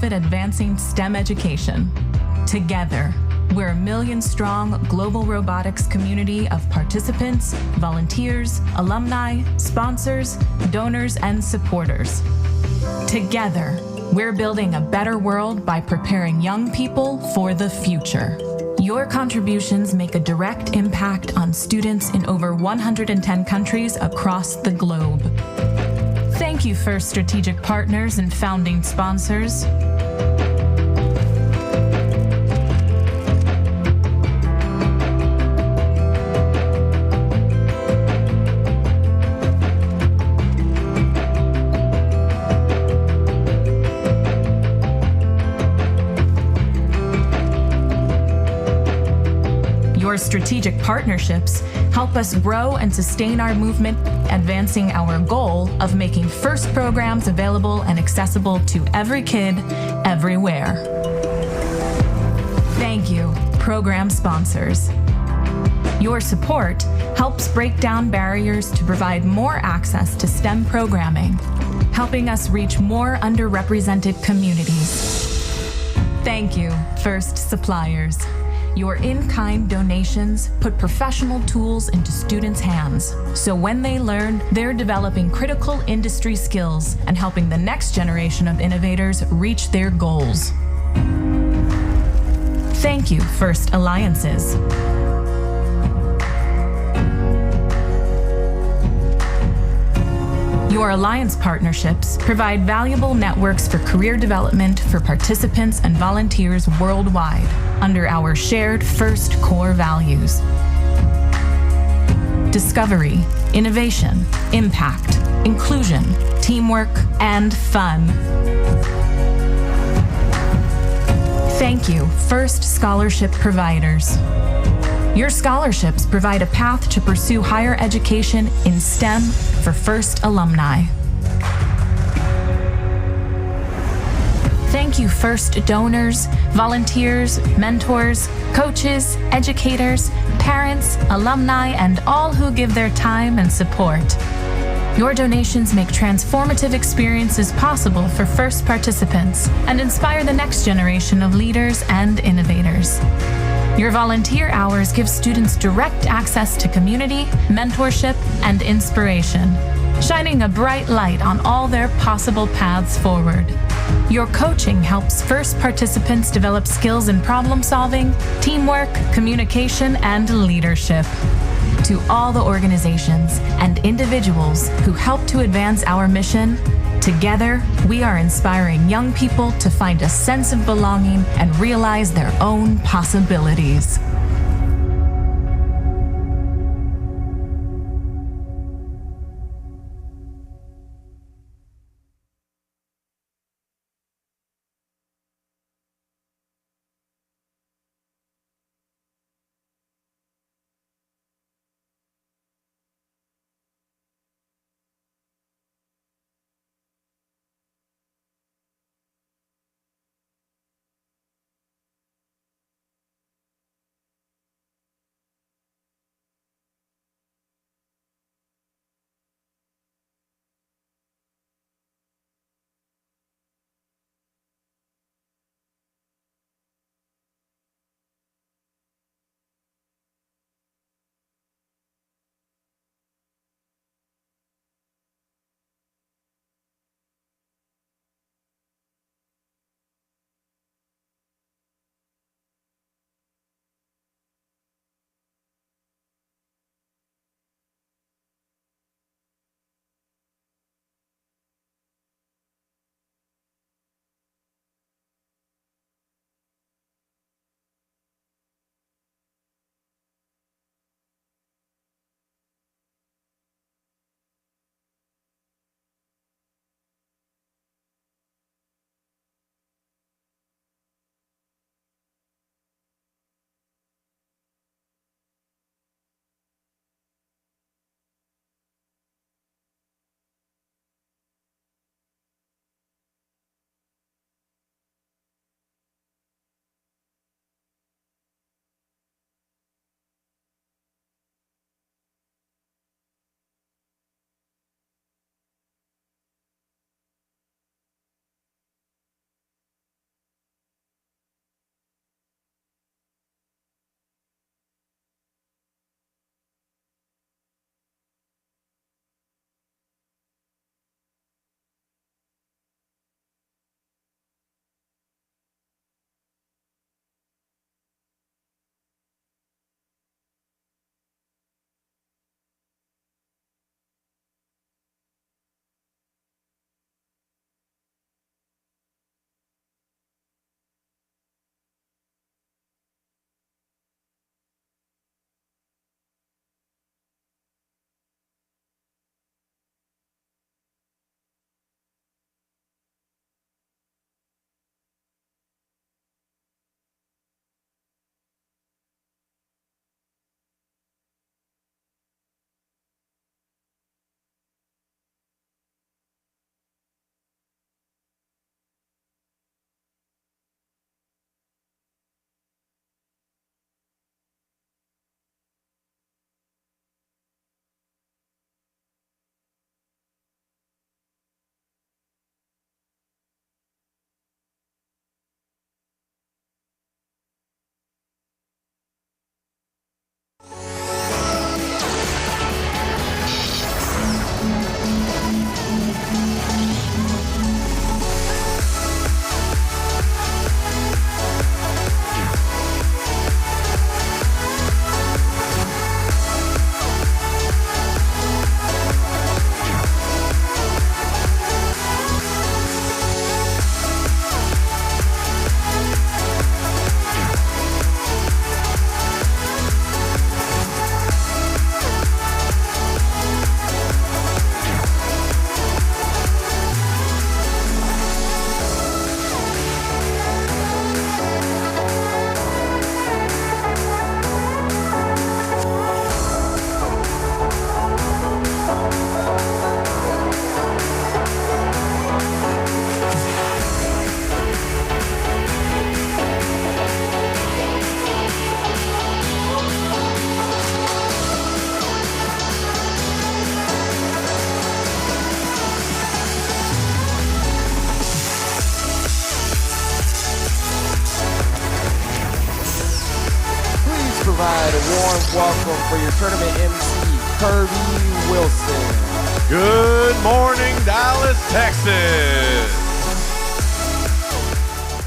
nonprofit advancing STEM education. Together, we're a million-strong global robotics community of participants, volunteers, alumni, sponsors, donors, and supporters. Together, we're building a better world by preparing young people for the future. Your contributions make a direct impact on students in over 110 countries across the globe. Thank you, FIRST Strategic Partners and founding sponsors. Your strategic partnerships help us grow and sustain our movement, advancing our goal of making FIRST programs available and accessible to every kid, everywhere. Thank you, program sponsors. Your support helps break down barriers to provide more access to STEM programming, helping us reach more underrepresented communities. Thank you, FIRST suppliers. Your in-kind donations put professional tools into students' hands, so when they learn, they're developing critical industry skills and helping the next generation of innovators reach their goals. Thank you, FIRST Alliances. Your alliance partnerships provide valuable networks for career development for participants and volunteers worldwide under our shared FIRST core values: discovery, innovation, impact, inclusion, teamwork, and fun. Thank you, FIRST scholarship providers. Your scholarships provide a path to pursue higher education in STEM for FIRST alumni. Thank you, FIRST donors, volunteers, mentors, coaches, educators, parents, alumni, and all who give their time and support. Your donations make transformative experiences possible for FIRST participants and inspire the next generation of leaders and innovators. Your volunteer hours give students direct access to community, mentorship, and inspiration, shining a bright light on all their possible paths forward. Your coaching helps FIRST participants develop skills in problem solving, teamwork, communication, and leadership. To all the organizations and individuals who help to advance our mission, together, we are inspiring young people to find a sense of belonging and realize their own possibilities. provide a warm welcome for your tournament MC, Kirby Wilson. Good morning, Dallas, Texas.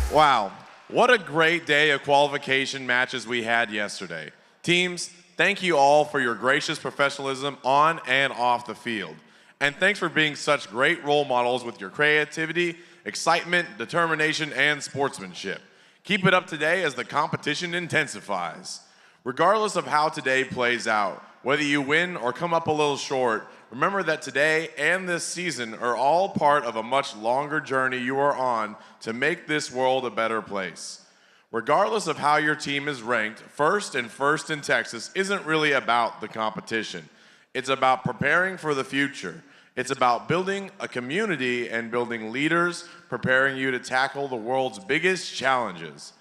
Wow, what a great day of qualification matches we had yesterday. Teams, thank you all for your gracious professionalism on and off the field. And thanks for being such great role models with your creativity, excitement, determination, and sportsmanship. Keep it up today as the competition intensifies. Regardless of how today plays out, whether you win or come up a little short, remember that today and this season are all part of a much longer journey you are on to make this world a better place. Regardless of how your team is ranked, first and FIRST in Texas isn't really about the competition. It's about preparing for the future. It's about building a community and building leaders, preparing you to tackle the world's biggest challenges.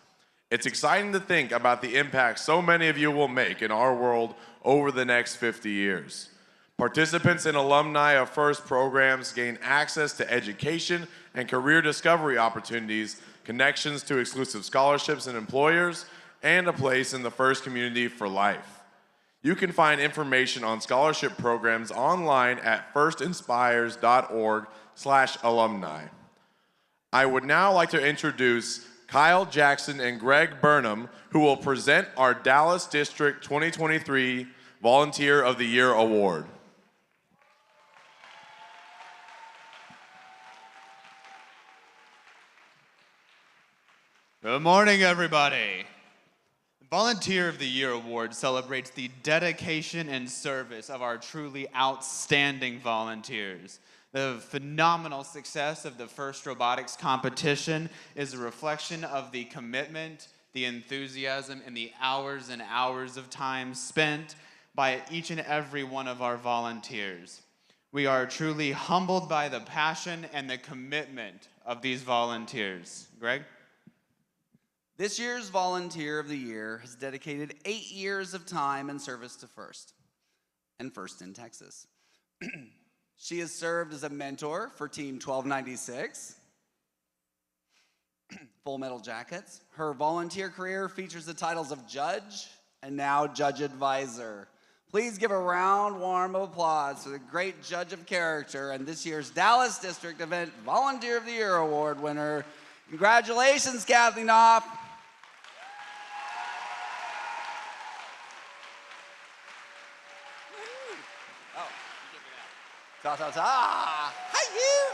It's exciting to think about the impact so many of you will make in our world over the next 50 years. Participants and alumni of FIRST programs gain access to education and career discovery opportunities, connections to exclusive scholarships and employers, and a place in the FIRST community for life. You can find information on scholarship programs online at firstinspires.org/alumni. I would now like to introduce Kyle Jackson and Greg Burnham, who will present our Dallas District 2023 Volunteer of the Year Award. Good morning, everybody. The Volunteer of the Year Award celebrates the dedication and service of our truly outstanding volunteers. The phenomenal success of the FIRST Robotics Competition is a reflection of the commitment, the enthusiasm, and the hours and hours of time spent by each and every one of our volunteers. We are truly humbled by the passion and the commitment of these volunteers. Greg? This year's Volunteer of the Year has dedicated 8 years of time and service to FIRST, and FIRST in Texas. She has served as a mentor for Team 1296, Full Metal Jackets. Her volunteer career features the titles of Judge and now Judge Advisor. Please give a round, warm applause to the great Judge of Character and this year's Dallas District Event Volunteer of the Year Award winner. Congratulations, Kathleen Knopf. Ta ta ta! Hi you!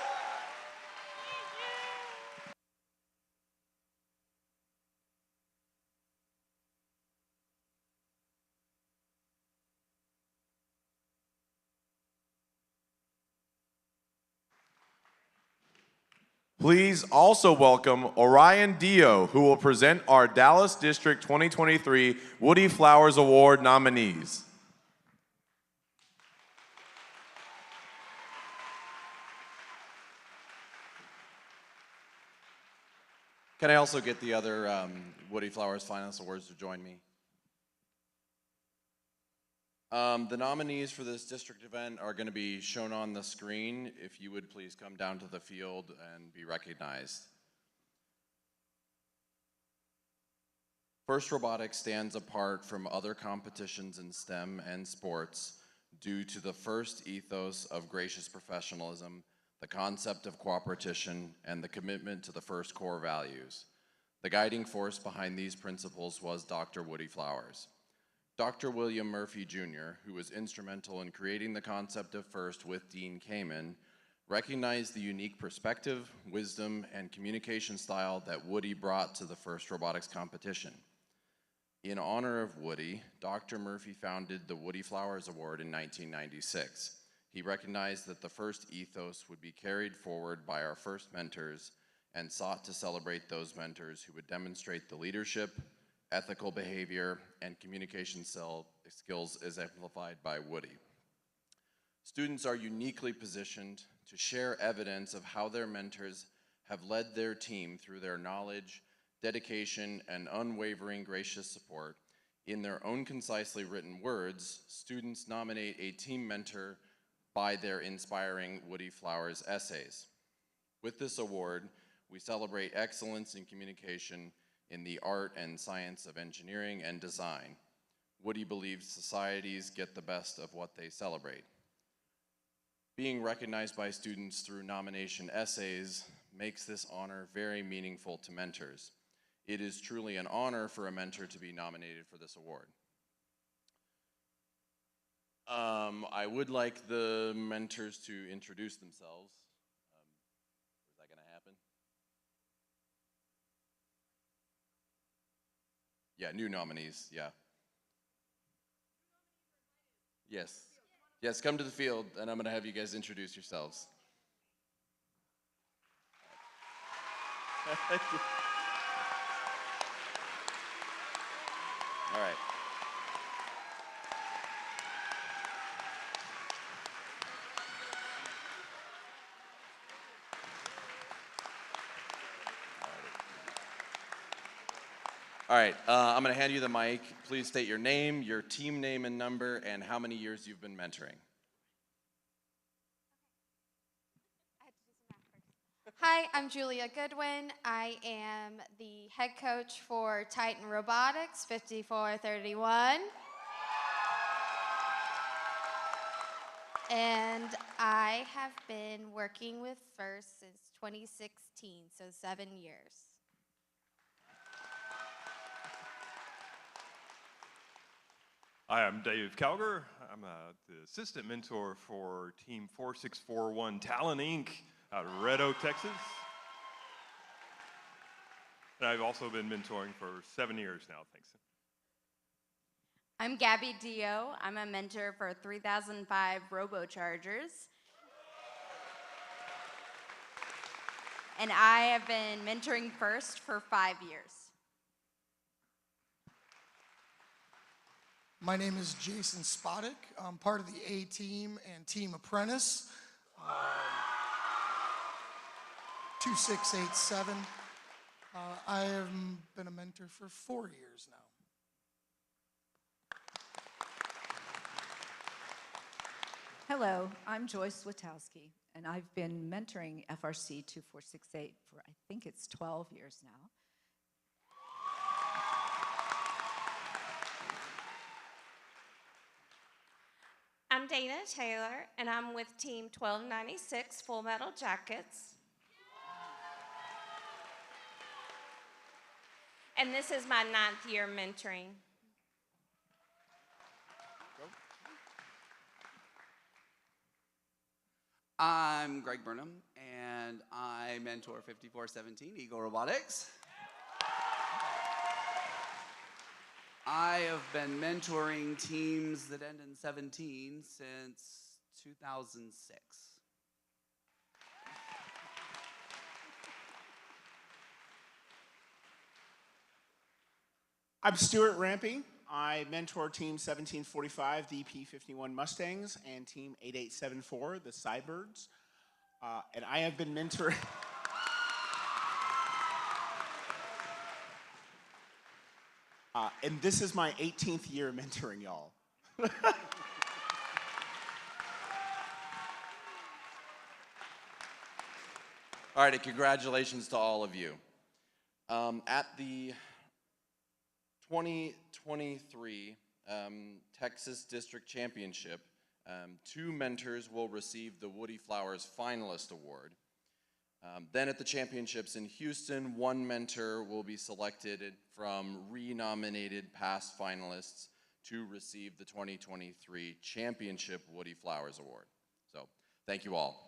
Please also welcome Orion Dio, who will present our Dallas District 2023 Woody Flowers Award nominees. Can I also get the other Woody Flowers Finalist Awards to join me? The nominees for this district event are going to be shown on the screen. If you would please come down to the field and be recognized. FIRST Robotics stands apart from other competitions in STEM and sports due to the FIRST ethos of gracious professionalism, the concept of cooperation, and the commitment to the FIRST core values. The guiding force behind these principles was Dr. Woody Flowers. Dr. William Murphy Jr., who was instrumental in creating the concept of FIRST with Dean Kamen, recognized the unique perspective, wisdom, and communication style that Woody brought to the FIRST Robotics Competition. In honor of Woody, Dr. Murphy founded the Woody Flowers Award in 1996. He recognized that the FIRST ethos would be carried forward by our FIRST mentors and sought to celebrate those mentors who would demonstrate the leadership, ethical behavior, and communication skills exemplified by Woody. Students are uniquely positioned to share evidence of how their mentors have led their team through their knowledge, dedication, and unwavering gracious support. In their own concisely written words, students nominate a team mentor by their inspiring Woody Flowers essays. With this award, we celebrate excellence in communication in the art and science of engineering and design. Woody believes societies get the best of what they celebrate. Being recognized by students through nomination essays makes this honor very meaningful to mentors. It is truly an honor for a mentor to be nominated for this award. I would like the mentors to introduce themselves. Is that going to happen? Yeah, new nominees, yeah. Yes. Yes, come to the field, and I'm going to have you guys introduce yourselves. Thank you. All right. All right, I'm going to hand you the mic. Please state your name, your team name and number, and how many years you've been mentoring. Hi, I'm Julia Goodwin. I am the head coach for Titan Robotics 5431. And I have been working with FIRST since 2016, so 7 years. Hi, I'm Dave Calger. I'm the assistant mentor for Team 4641 Talent Inc. out of Red Oak, Texas. And I've also been mentoring for 7 years now, thanks. I'm Gabby Dio. I'm a mentor for 3005 Robochargers. And I have been mentoring FIRST for 5 years. My name is Jason Spodek. I'm part of the A Team and Team Apprentice. 2687. I have been a mentor for 4 years now. Hello, I'm Joyce Witowski, and I've been mentoring FRC 2468 for I think it's 12 years now. I'm Dana Taylor, and I'm with Team 1296 Full Metal Jackets. And this is my 9th year mentoring. I'm Greg Burnham, and I mentor 5417 Eagle Robotics. I have been mentoring teams that end in 17 since 2006. I'm Stuart Rampy. I mentor Team 1745, the P-51 Mustangs, and Team 8874, the Cybirds. And I have been mentoring... and this is my 18th year mentoring y'all. All right, and congratulations to all of you. At the 2023 Texas District Championship, 2 mentors will receive the Woody Flowers Finalist Award. Then at the championships in Houston, 1 mentor will be selected from renominated past finalists to receive the 2023 Championship Woody Flowers Award. So, thank you all.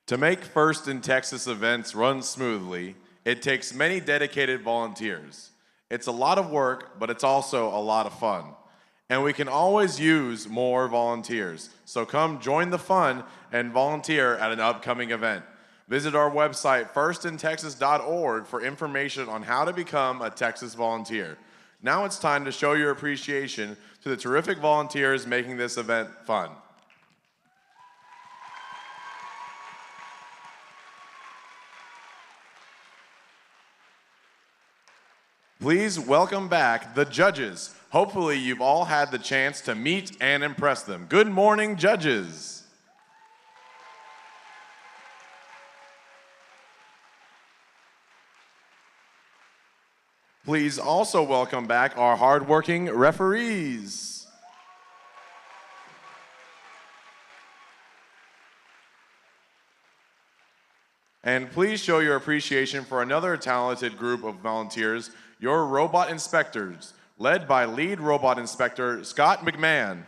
To make FIRST in Texas events run smoothly, it takes many dedicated volunteers. It's a lot of work, but it's also a lot of fun. And we can always use more volunteers. So come join the fun and volunteer at an upcoming event. Visit our website, firstintexas.org, for information on how to become a Texas volunteer. Now it's time to show your appreciation to the terrific volunteers making this event fun. Please welcome back the judges. Hopefully you've all had the chance to meet and impress them. Good morning, judges. Please also welcome back our hardworking referees. And please show your appreciation for another talented group of volunteers, your robot inspectors, led by lead robot inspector Scott McMahon.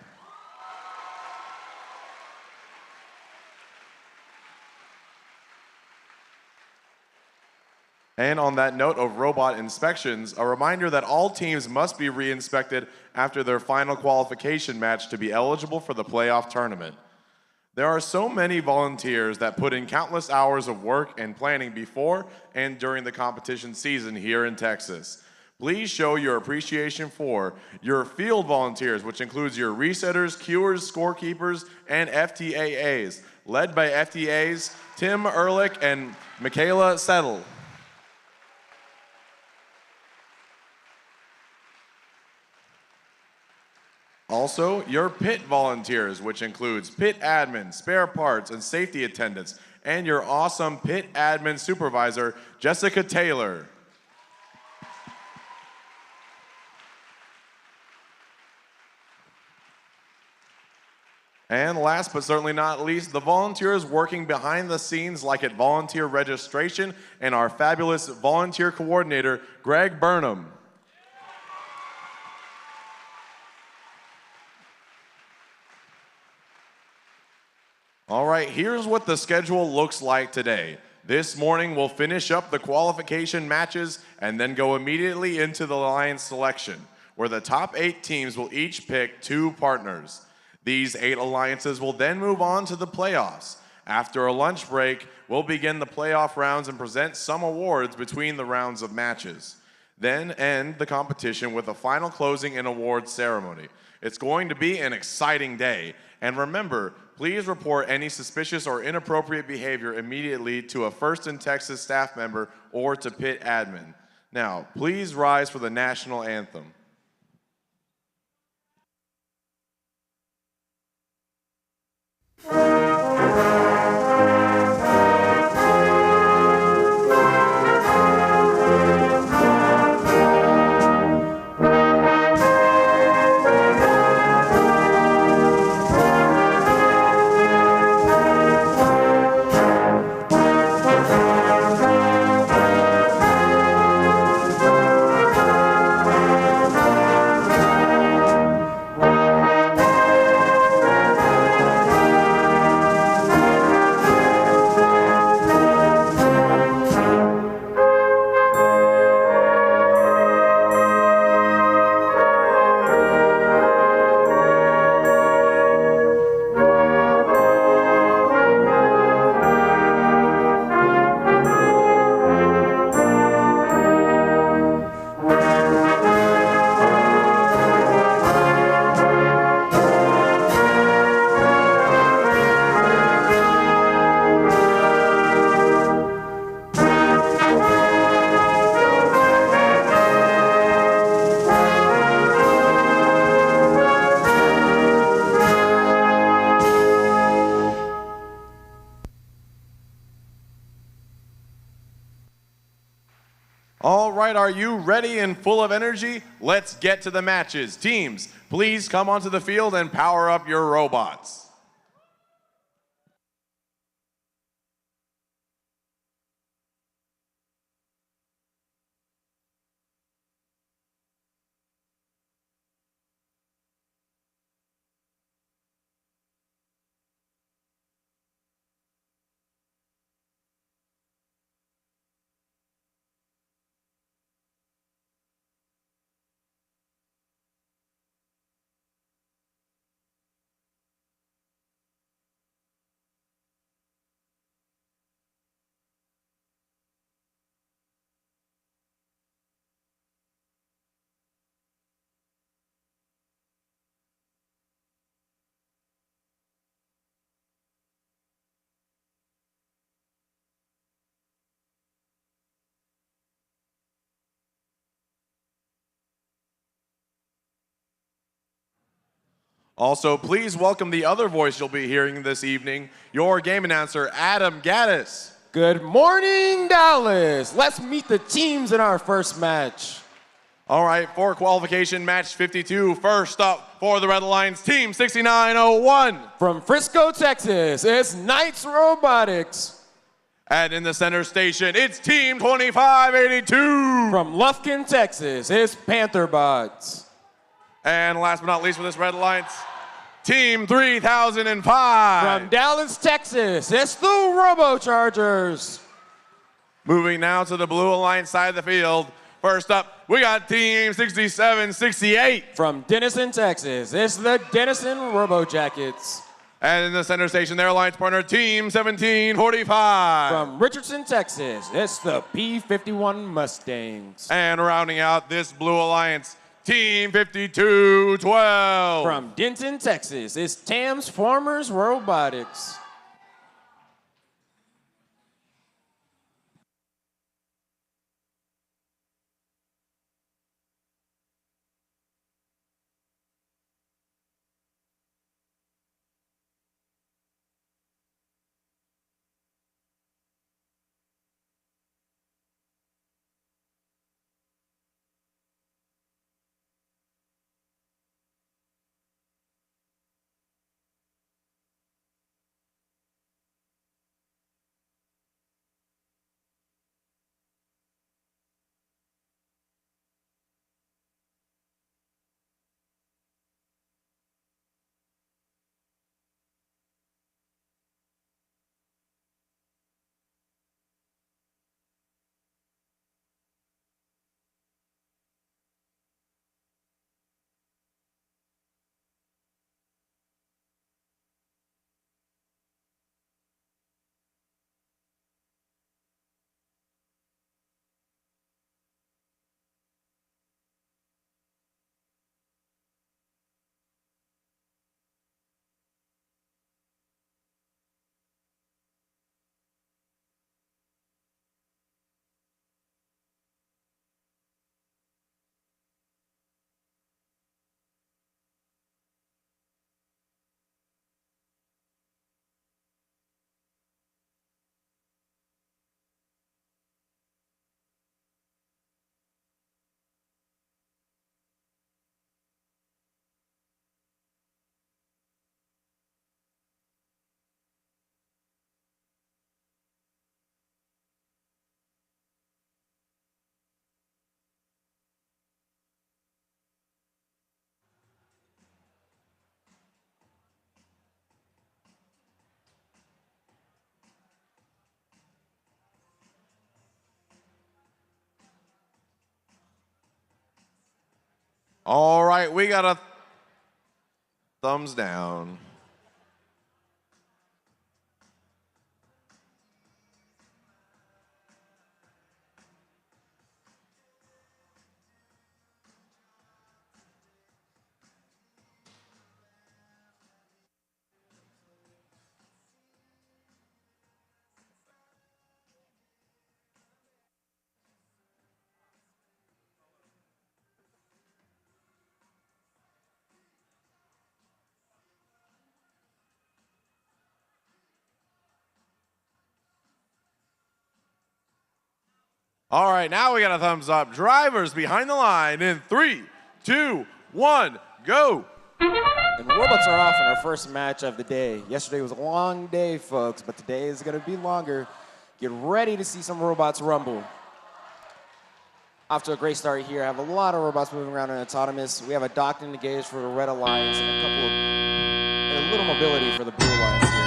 And on that note of robot inspections, a reminder that all teams must be re-inspected after their final qualification match to be eligible for the playoff tournament. There are so many volunteers that put in countless hours of work and planning before and during the competition season here in Texas. Please show your appreciation for your field volunteers, which includes your resetters, cuers, scorekeepers, and FTAAs, led by FTAs Tim Ehrlich and Michaela Settle. Also, your pit volunteers, which includes pit admin, spare parts, and safety attendants, and your awesome pit admin supervisor, Jessica Taylor. And last but certainly not least, the volunteers working behind the scenes like at volunteer registration and our fabulous volunteer coordinator, Greg Burnham. All right, here's what the schedule looks like today. This morning, we'll finish up the qualification matches and then go immediately into the alliance selection, where the top 8 teams will each pick 2 partners. These 8 alliances will then move on to the playoffs. After a lunch break, we'll begin the playoff rounds and present some awards between the rounds of matches. Then end the competition with a final closing and awards ceremony. It's going to be an exciting day. And remember, please report any suspicious or inappropriate behavior immediately to a First in Texas staff member or to pit admin. Now, please rise for the national anthem. All right, are you ready and full of energy? Let's get to the matches. Teams, please come onto the field and power up your robots. Also, please welcome the other voice you'll be hearing this evening, your game announcer, Adam Gaddis. Good morning, Dallas. Let's meet the teams in our first match. All right, for qualification match 52, first up for the Red Alliance, Team 6901. From Frisco, Texas, it's Knights Robotics. And in the center station, it's Team 2582. From Lufkin, Texas, it's Pantherbots. And last but not least for this Red Alliance, Team 3005. From Dallas, Texas, it's the Robochargers. Moving now to the Blue Alliance side of the field. First up, we got Team 6768. From Denison, Texas, it's the Denison Robojackets. And in the center station, their alliance partner, Team 1745. From Richardson, Texas, it's the P-51 Mustangs. And rounding out this Blue Alliance, Team 5212. From Denton, Texas, it's Tam's Farmers Robotics. All right, we got a thumbs down. All right, now we got a thumbs up. Drivers behind the line in 3, 2, 1, go. And robots are off in our first match of the day. Yesterday was a long day, folks, but today is going to be longer. Get ready to see some robots rumble. Off to a great start here. I have a lot of robots moving around in autonomous. We have a docked and engaged for the Red Alliance and a little mobility for the Blue Alliance here.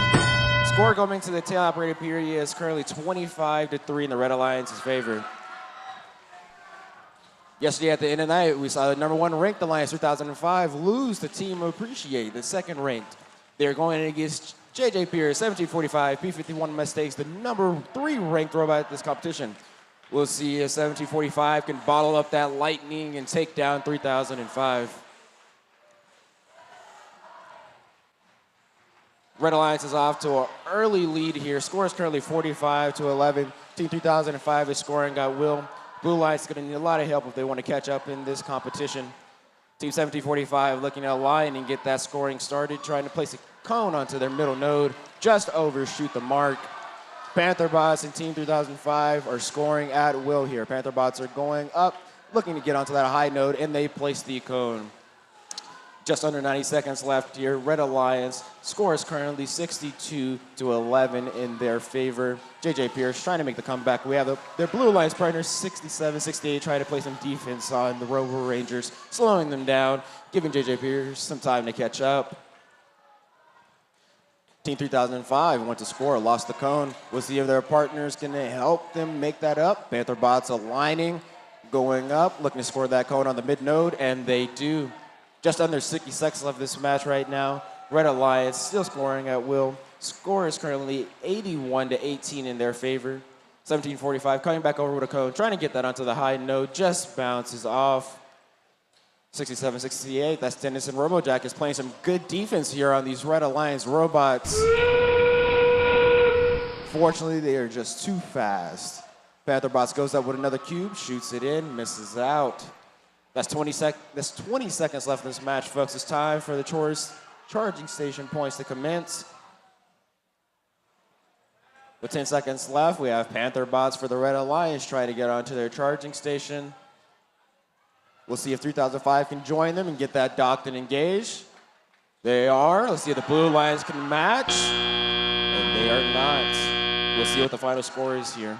Score going to the tail operated period is currently 25-3 in the Red Alliance's favor. Yesterday at the end of the night, we saw the #1 ranked Alliance 3005 lose to Team Appreciate, the second ranked. They're going against JJ Pierce, 1745, P-51 Mustangs, the #3 ranked robot at this competition. We'll see if 1745 can bottle up that lightning and take down 3005. Red Alliance is off to an early lead here. Score is currently 45-11. Team 3005 is scoring, got Will. Blue Alliance is going to need a lot of help if they want to catch up in this competition. Team 1745 looking to align and get that scoring started, trying to place a cone onto their middle node, just overshoot the mark. Panther Bots and Team 3005 are scoring at will here. Panther Bots are going up, looking to get onto that high node, and they place the cone. Just under 90 seconds left here. Red Alliance score is currently 62-11 in their favor. JJ Pierce trying to make the comeback. We have their Blue Alliance partners 67-68 trying to play some defense on the Robo Rangers, slowing them down, giving JJ Pierce some time to catch up. Team 3005 went to score, lost the cone. We'll see if their partners can help them make that up. Panther Bots aligning, going up, looking to score that cone on the mid node, and they do. Just under 60 seconds left this match right now. Red Alliance still scoring at will. Score is currently 81-18 in their favor. 1745 coming back over with a cone, trying to get that onto the high node, just bounces off. 67-68, that's Dennis and Robojack is playing some good defense here on these Red Alliance robots. Fortunately, they are just too fast. Panther Bots goes up with another cube, shoots it in, misses out. That's 20 seconds left in this match, folks. It's time for the charging station points to commence. With 10 seconds left, we have Panther Bots for the Red Alliance trying to get onto their charging station. We'll see if 3005 can join them and get that docked and engaged. They are. Let's see if the Blue Alliance can match. And they are not. We'll see what the final score is here.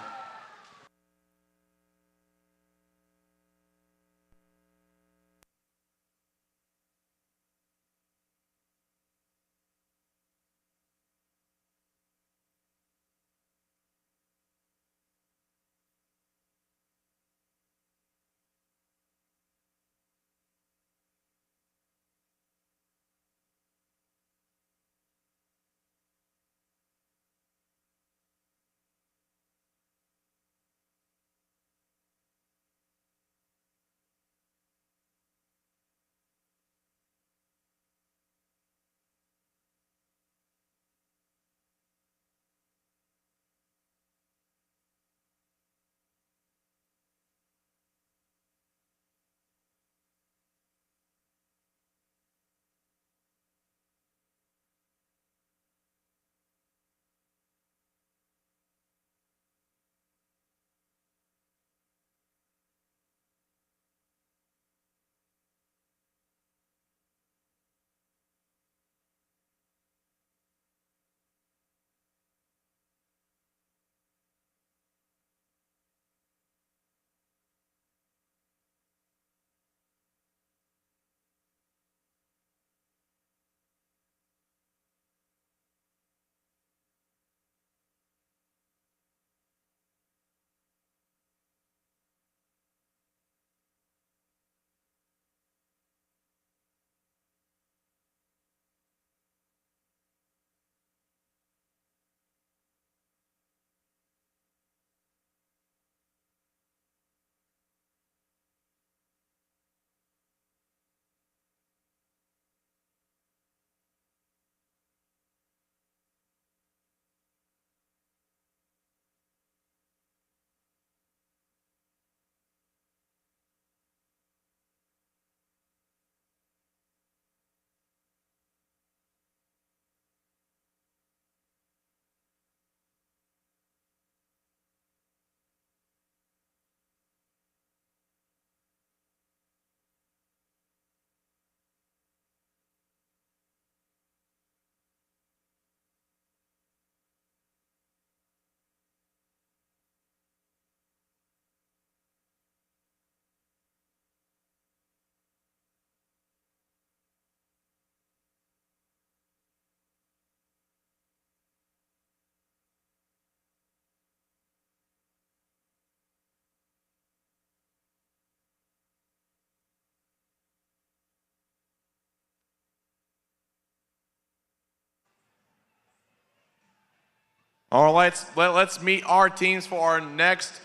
All right, let's meet our teams for our next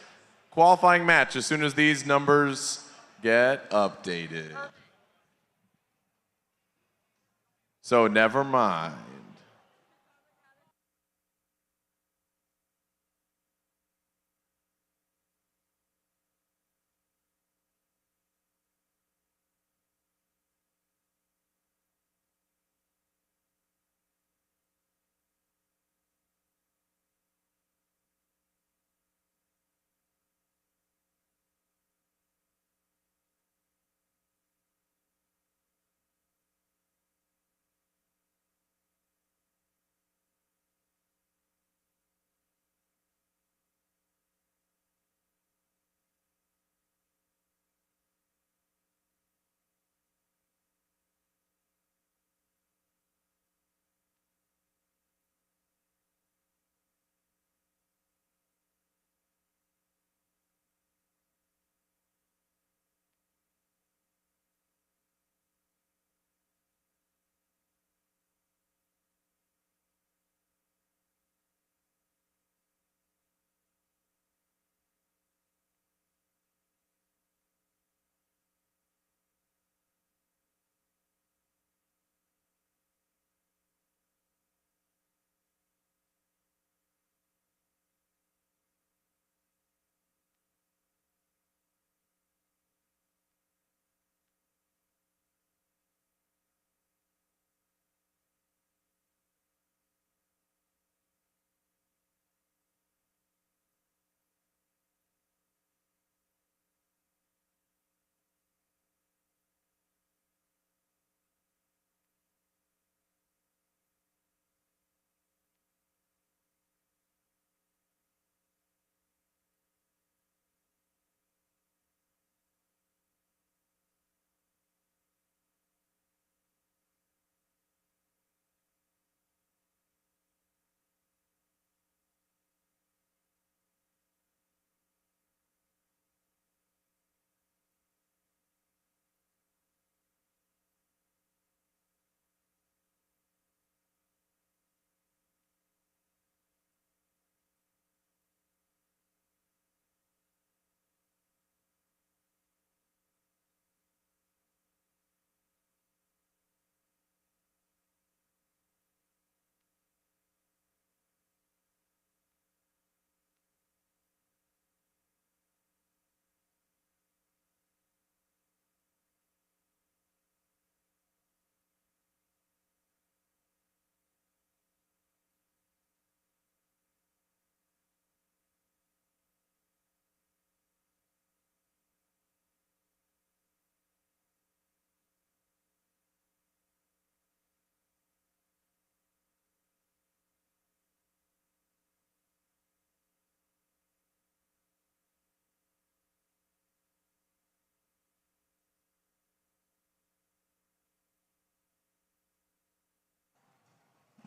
qualifying match as soon as these numbers get updated. So never mind.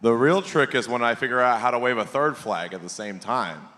The real trick is when I figure out how to wave a third flag at the same time.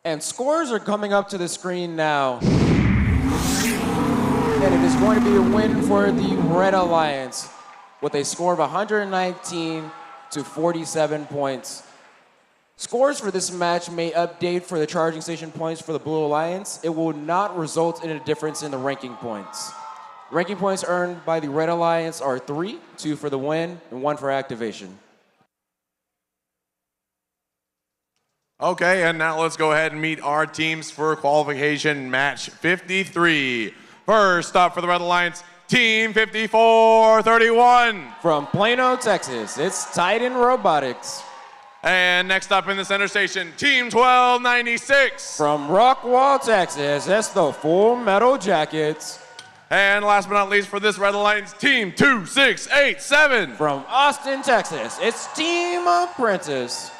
And scores are coming up to the screen now. And it is going to be a win for the Red Alliance with a score of 119 to 47 points. Scores for this match may update for the charging station points for the Blue Alliance. It will not result in a difference in the ranking points. Ranking points earned by the Red Alliance are 3, 2 for the win, and 1 for activation. Okay, and now let's go ahead and meet our teams for qualification match 53. First up for the Red Alliance, Team 5431. From Plano, Texas, it's Titan Robotics. And next up in the center station, Team 1296. From Rockwall, Texas, it's the Full Metal Jackets. And last but not least for this Red Alliance, Team 2687. From Austin, Texas, it's Team Apprentice.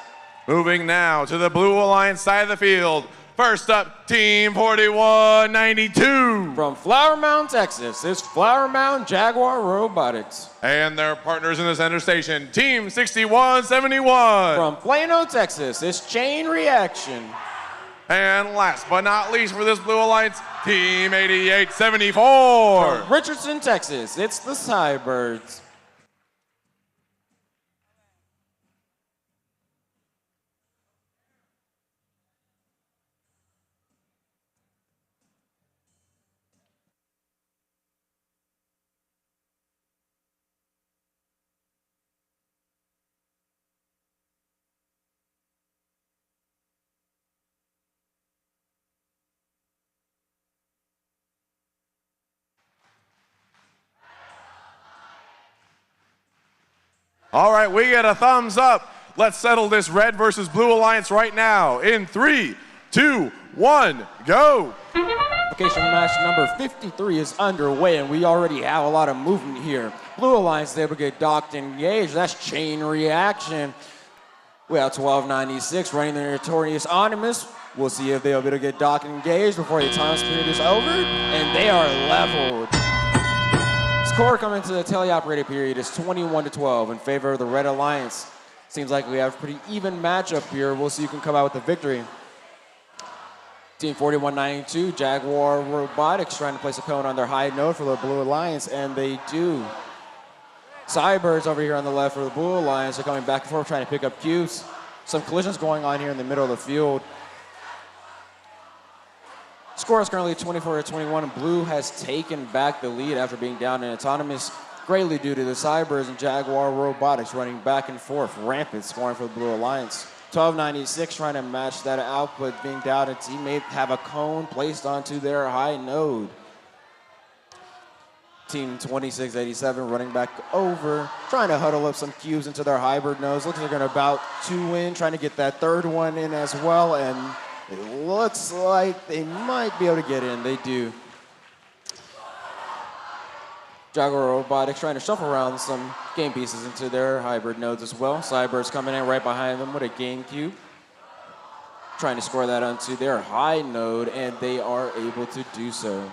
Moving now to the Blue Alliance side of the field. First up, Team 4192. From Flower Mound, Texas, it's Flower Mound Jaguar Robotics. And their partners in the center station, Team 6171. From Plano, Texas, it's Chain Reaction. And last but not least for this Blue Alliance, Team 8874. From Richardson, Texas, it's the Cybirds. All right, we get a thumbs up. Let's settle this Red versus Blue Alliance right now in 3, 2, 1, go. Qualification match number 53 is underway, and we already have a lot of movement here. Blue Alliance is able to get docked and engaged. That's Chain Reaction. We have 1296 running the notorious Animus. We'll see if they'll be able to get docked and engaged before the time period is over, and they are leveled. Score coming to the teleoperated period is 21-12 in favor of the Red Alliance. Seems like we have a pretty even matchup here. We'll see who can come out with the victory. Team 4192, Jaguar Robotics trying to place a cone on their high note for the Blue Alliance, and they do. Cybirds over here on the left for the Blue Alliance are coming back and forth trying to pick up cubes. Some collisions going on here in the middle of the field. Score is currently 24-21, and Blue has taken back the lead after being down in autonomous, greatly due to the Cybirds and Jaguar Robotics running back and forth, rampant scoring for the Blue Alliance. 1296 trying to match that output, being down, and teammate have a cone placed onto their high node. Team 2687 running back over, trying to huddle up some cubes into their hybrid nodes. Looks like they're going to about 2 in, trying to get that third one in as well, and it looks like they might be able to get in. They do. Jaguar Robotics trying to shuffle around some game pieces into their hybrid nodes as well. Cybirds coming in right behind them with a game cube. Trying to score that onto their high node, and they are able to do so.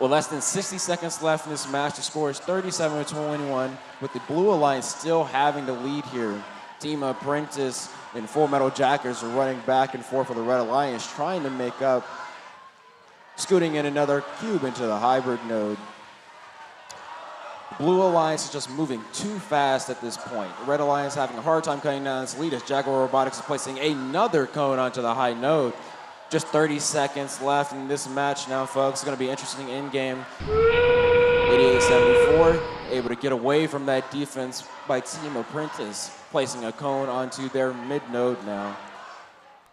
With less than 60 seconds left in this match, the score is 37-21, with the Blue Alliance still having the lead here. Team Apprentice and Full Metal Jackers are running back and forth for the Red Alliance, trying to make up, scooting in another cube into the hybrid node. Blue Alliance is just moving too fast at this point. The Red Alliance having a hard time cutting down this lead as Jaguar Robotics is placing another cone onto the high node. Just 30 seconds left in this match now, folks. It's going to be interesting in-game. 88-74, able to get away from that defense by Team Apprentice, placing a cone onto their mid node now.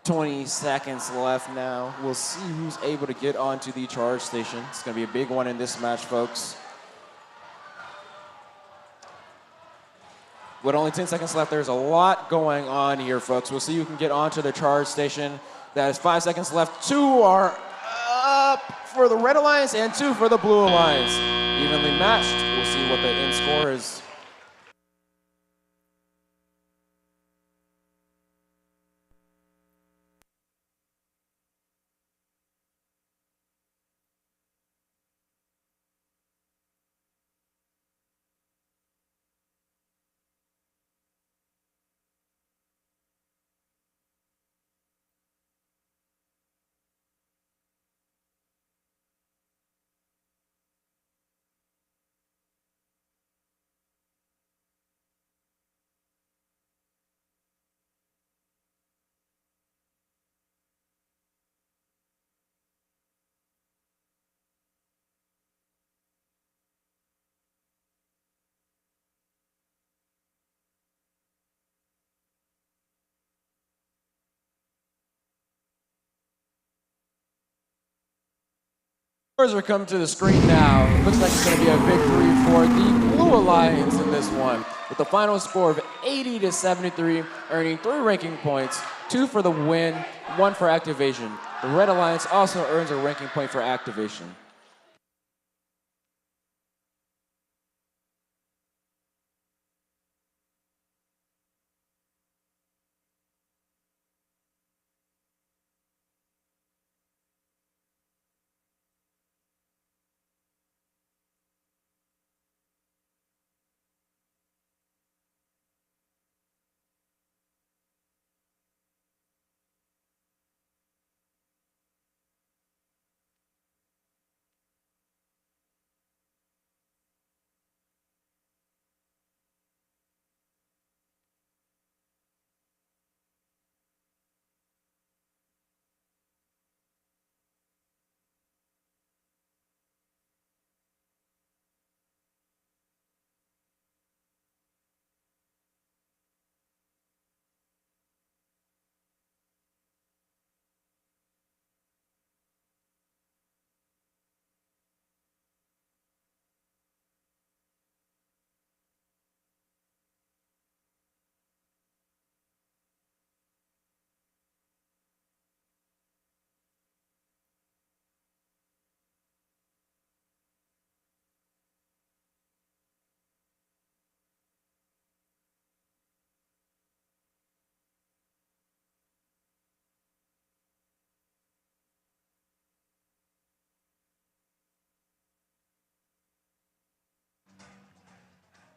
20 seconds left now. We'll see who's able to get onto the charge station. It's going to be a big one in this match, folks. With only 10 seconds left, there's a lot going on here, folks. We'll see who can get onto the charge station. That is 5 seconds left. 2 are up for the Red Alliance and 2 for the Blue Alliance. Evenly matched. We'll see what the end score is. Scores are coming to the screen now. Looks like it's going to be a victory for the Blue Alliance in this one, with a final score of 80-73, earning 3 ranking points, 2 for the win, 1 for activation. The Red Alliance also earns a ranking point for activation.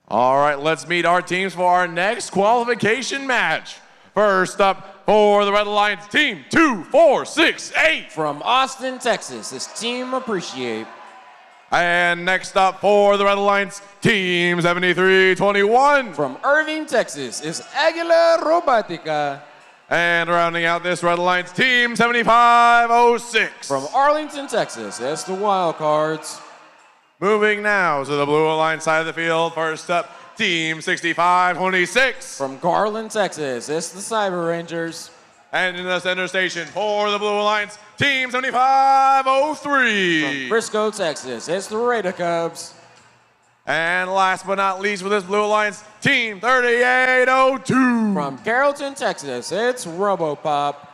All right, let's meet our teams for our next qualification match. First up for the Red Alliance, Team 2468. From Austin, Texas, is Team Appreciate. And next up for the Red Alliance, Team 7321. From Irving, Texas, is Aguila Robotica. And rounding out this Red Alliance, Team 7506. From Arlington, Texas, it's the Wild Cards. Moving now to the Blue Alliance side of the field. First up, Team 6526. From Garland, Texas, it's the Cyber Rangers. And in the center station for the Blue Alliance, Team 7503. From Frisco, Texas, it's the Raider Cubs. And last but not least with this Blue Alliance, Team 3802. From Carrollton, Texas, it's RoboPop.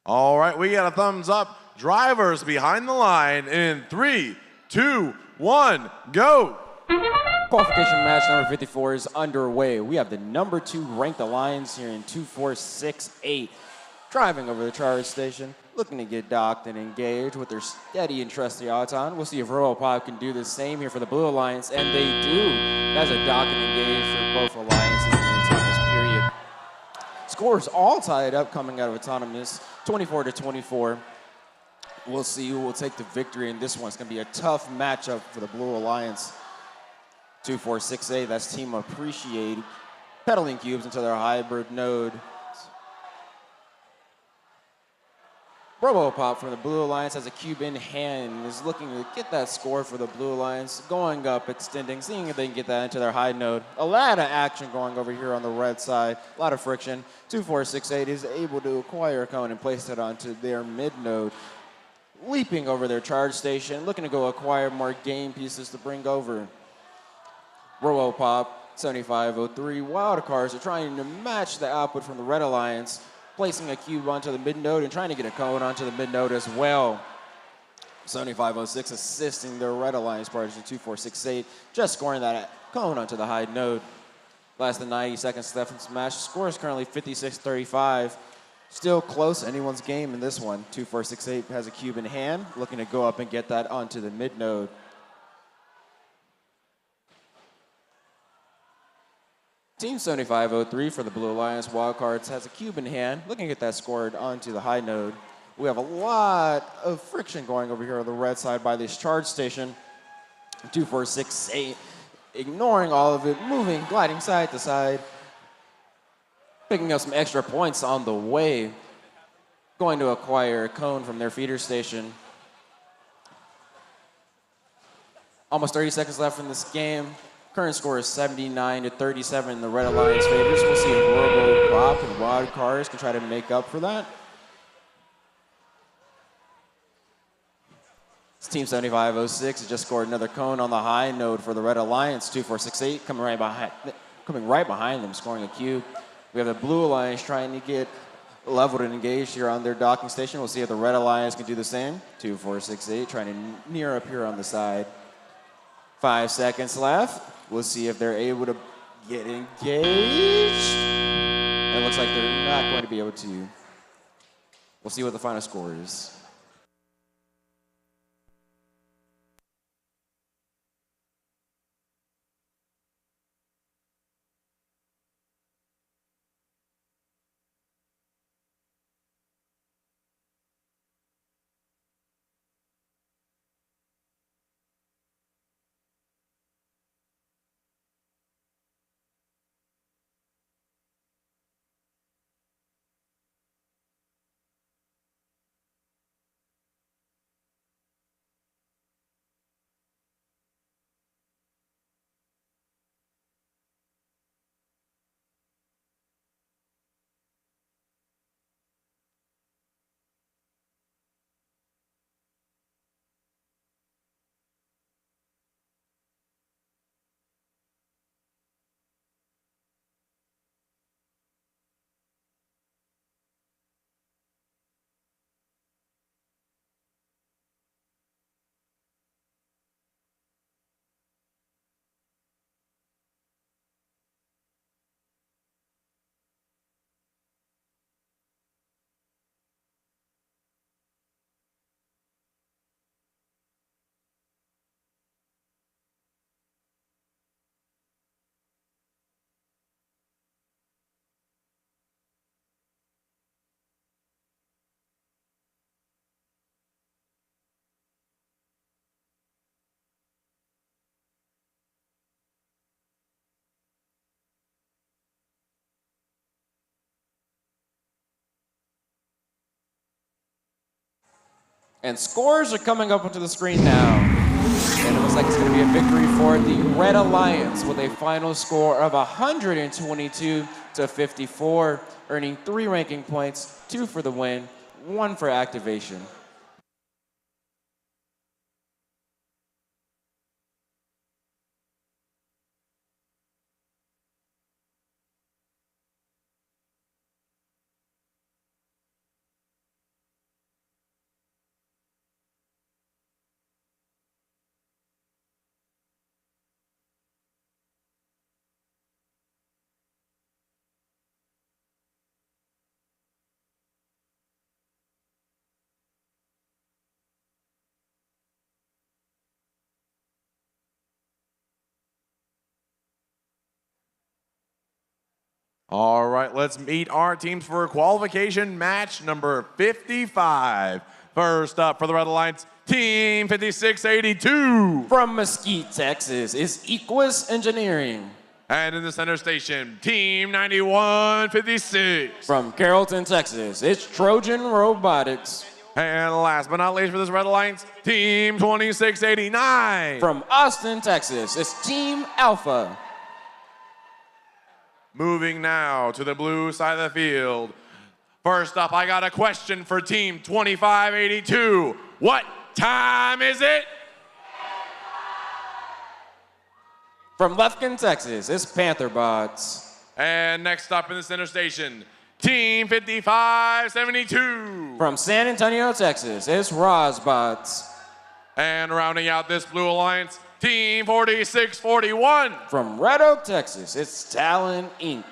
All right, we got a thumbs up. Drivers behind the line in 3, 2, 1, go. Qualification match number 54 is underway. We have the number 2 ranked Alliance here in 2468 driving over the charge station, looking to get docked and engaged with their steady and trusty Auton. We'll see if RoboPop can do the same here for the Blue Alliance, and they do. That's a dock and engage for both Alliances in the autonomous period. Scores all tied up coming out of autonomous, 24-24. We'll see who will take the victory in this one. It's going to be a tough matchup for the Blue Alliance. 2468, that's Team Appreciate, pedaling cubes into their hybrid node. RoboPop from the Blue Alliance has a cube in hand and is looking to get that score for the Blue Alliance, going up, extending, seeing if they can get that into their high node. A lot of action going over here on the red side, a lot of friction. 2468 is able to acquire a cone and place it onto their mid node, leaping over their charge station, looking to go acquire more game pieces to bring over. RoboPop 7503 wildcards are trying to match the output from the Red Alliance, placing a cube onto the mid node and trying to get a cone onto the mid node as well. 7506 assisting the Red Alliance parties in 2468, just scoring that cone onto the high node. Less than 90 seconds left in this match. Score is currently 56-35. Still close, anyone's game in this one. 2468 has a cube in hand, looking to go up and get that onto the mid node. Team 7503 for the Blue Alliance Wildcards has a cube in hand, looking to get that scored onto the high node. We have a lot of friction going over here on the red side by this charge station. 2468 ignoring all of it, moving, gliding side to side, picking up some extra points on the way, going to acquire a cone from their feeder station. Almost 30 seconds left in this game. Current score is 79-37 in the Red Alliance favors. We'll see if RoboPop and Wildcards can try to make up for that. It's Team 7506 has just scored another cone on the high node for the Red Alliance. 2468 coming right behind them, scoring a cube. We have the Blue Alliance trying to get leveled and engaged here on their docking station. We'll see if the Red Alliance can do the same. 2468 trying to near up here on the side. 5 seconds left. We'll see if they're able to get engaged. It looks like they're not going to be able to. We'll see what the final score is. And scores are coming up onto the screen now. And it looks like it's going to be a victory for the Red Alliance with a final score of 122-54, earning 3 ranking points, 2 for the win, 1 for activation. All right, let's meet our teams for qualification match number 55. First up for the Red Alliance, Team 5682. From Mesquite, Texas, is Equus Engineering. And in the center station, Team 9156. From Carrollton, Texas, it's Trojan Robotics. And last but not least for this Red Alliance, Team 2689. From Austin, Texas, it's Team Alpha. Moving now to the blue side of the field. First up, I got a question for Team 2582. What time is it? From Lufkin, Texas, it's Pantherbots. And next up in the center station, Team 5572. From San Antonio, Texas, it's Rosbots. And rounding out this blue alliance, Team 4641. From Red Oak, Texas, it's Talon Inc.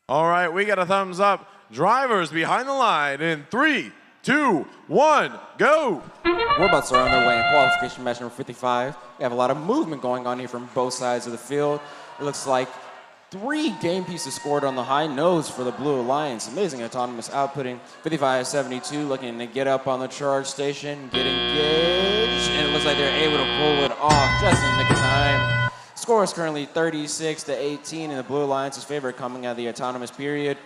All right, we got a thumbs up. Drivers behind the line in 3, 2, 1, go. Robots are on their way in qualification match number 55. We have a lot of movement going on here from both sides of the field. It looks like 3 game pieces scored on the high nose for the Blue Alliance. Amazing autonomous outputting. 5572 looking to get up on the charge station, get engaged, and it looks like they're able to pull it off just in the nick of time. Score is currently 36-18 in the Blue Alliance's favor coming out of the autonomous period.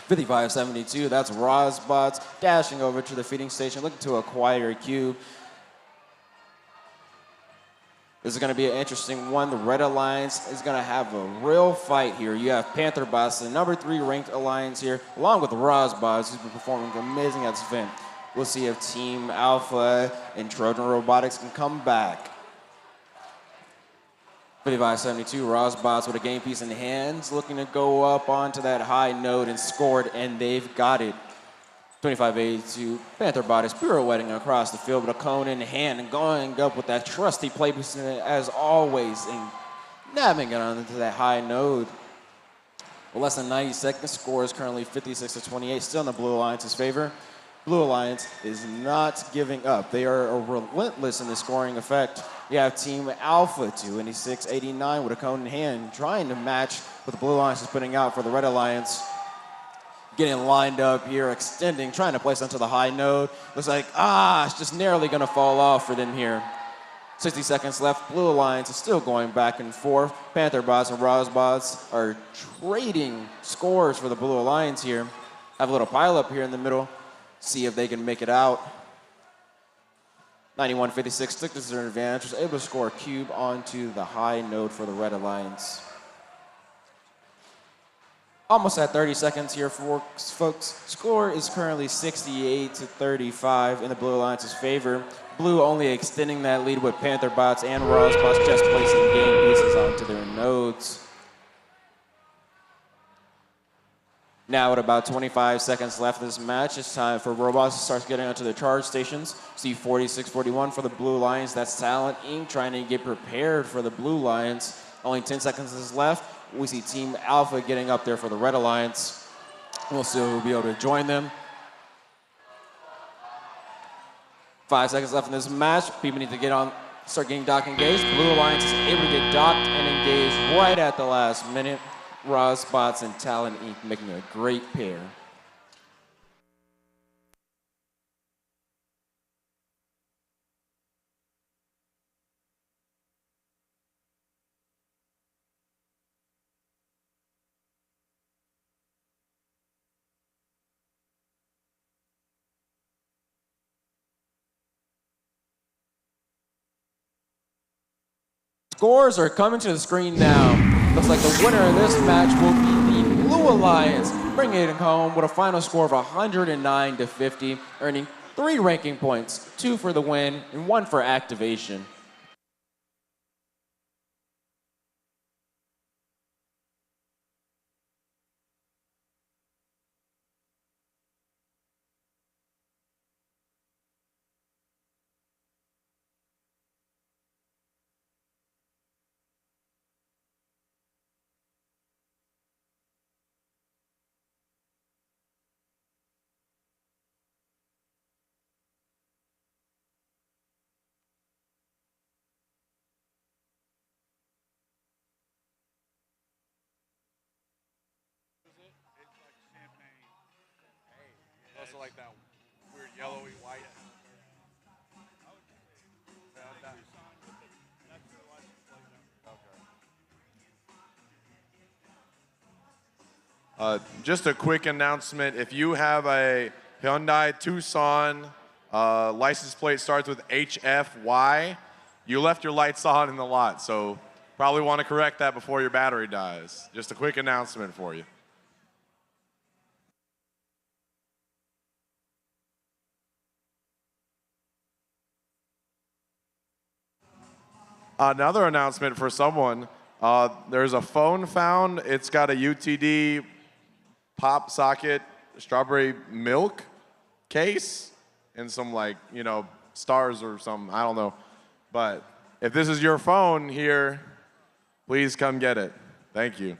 5572, that's Rosbots dashing over to the feeding station, looking to acquire a cube. This is going to be an interesting one. The Red Alliance is going to have a real fight here. You have Pantherbots, the number 3 ranked alliance here, along with Rosbots, who's been performing amazing at this event. We'll see if Team Alpha and Trojan Robotics can come back. 5572, Rosbots with a game piece in hands, looking to go up onto that high note and scored, and they've got it. 2582, Pantherbot is pirouetting across the field with a cone in hand and going up with that trusty play piece as always and nabbing it onto that high note. Well, less than 90 seconds, score is currently 56-28, still in the Blue Alliance's favor. Blue Alliance is not giving up. They are relentless in the scoring effect. You have Team Alpha 2689 with a cone in hand, trying to match what the Blue Alliance is putting out for the Red Alliance. Getting lined up here, extending, trying to place onto the high node. Looks like, it's just narrowly gonna fall off for them here. 60 seconds left. Blue Alliance is still going back and forth. Pantherbots and Rosbots are trading scores for the Blue Alliance here. Have a little pile up here in the middle. See if they can make it out. 9156 took this as an advantage, was able to score a cube onto the high node for the Red Alliance. Almost at 30 seconds here, folks. Score is currently 68-35 in the Blue Alliance's favor. Blue only extending that lead with Pantherbots and Rosbots just placing game pieces onto their nodes. Now at about 25 seconds left of this match, it's time for Robots to start getting onto the charge stations. See 4641 for the Blue Alliance. That's Talent Inc. trying to get prepared for the Blue Alliance. Only 10 seconds is left. We see Team Alpha getting up there for the Red Alliance. We'll see who will be able to join them. 5 seconds left in this match. People need to get on Start getting dock engaged. Blue Alliance is able to get docked and engaged right at the last minute. Rosbots and Talon Inc. making a great pair. Scores are coming to the screen now. Looks like the winner of this match will be the Blue Alliance, bringing it home with a final score of 109-50, earning 3 ranking points, 2 for the win and 1 for activation. Also like that weird yellowy white. Just a quick announcement. If you have a Hyundai Tucson license plate starts with HFY, you left your lights on in the lot, so probably want to correct that before your battery dies. Just a quick announcement for you. Another announcement for someone. There's a phone found. It's got a UTD pop socket strawberry milk case and some stars or something. I don't know. But if this is your phone here, please come get it. Thank you.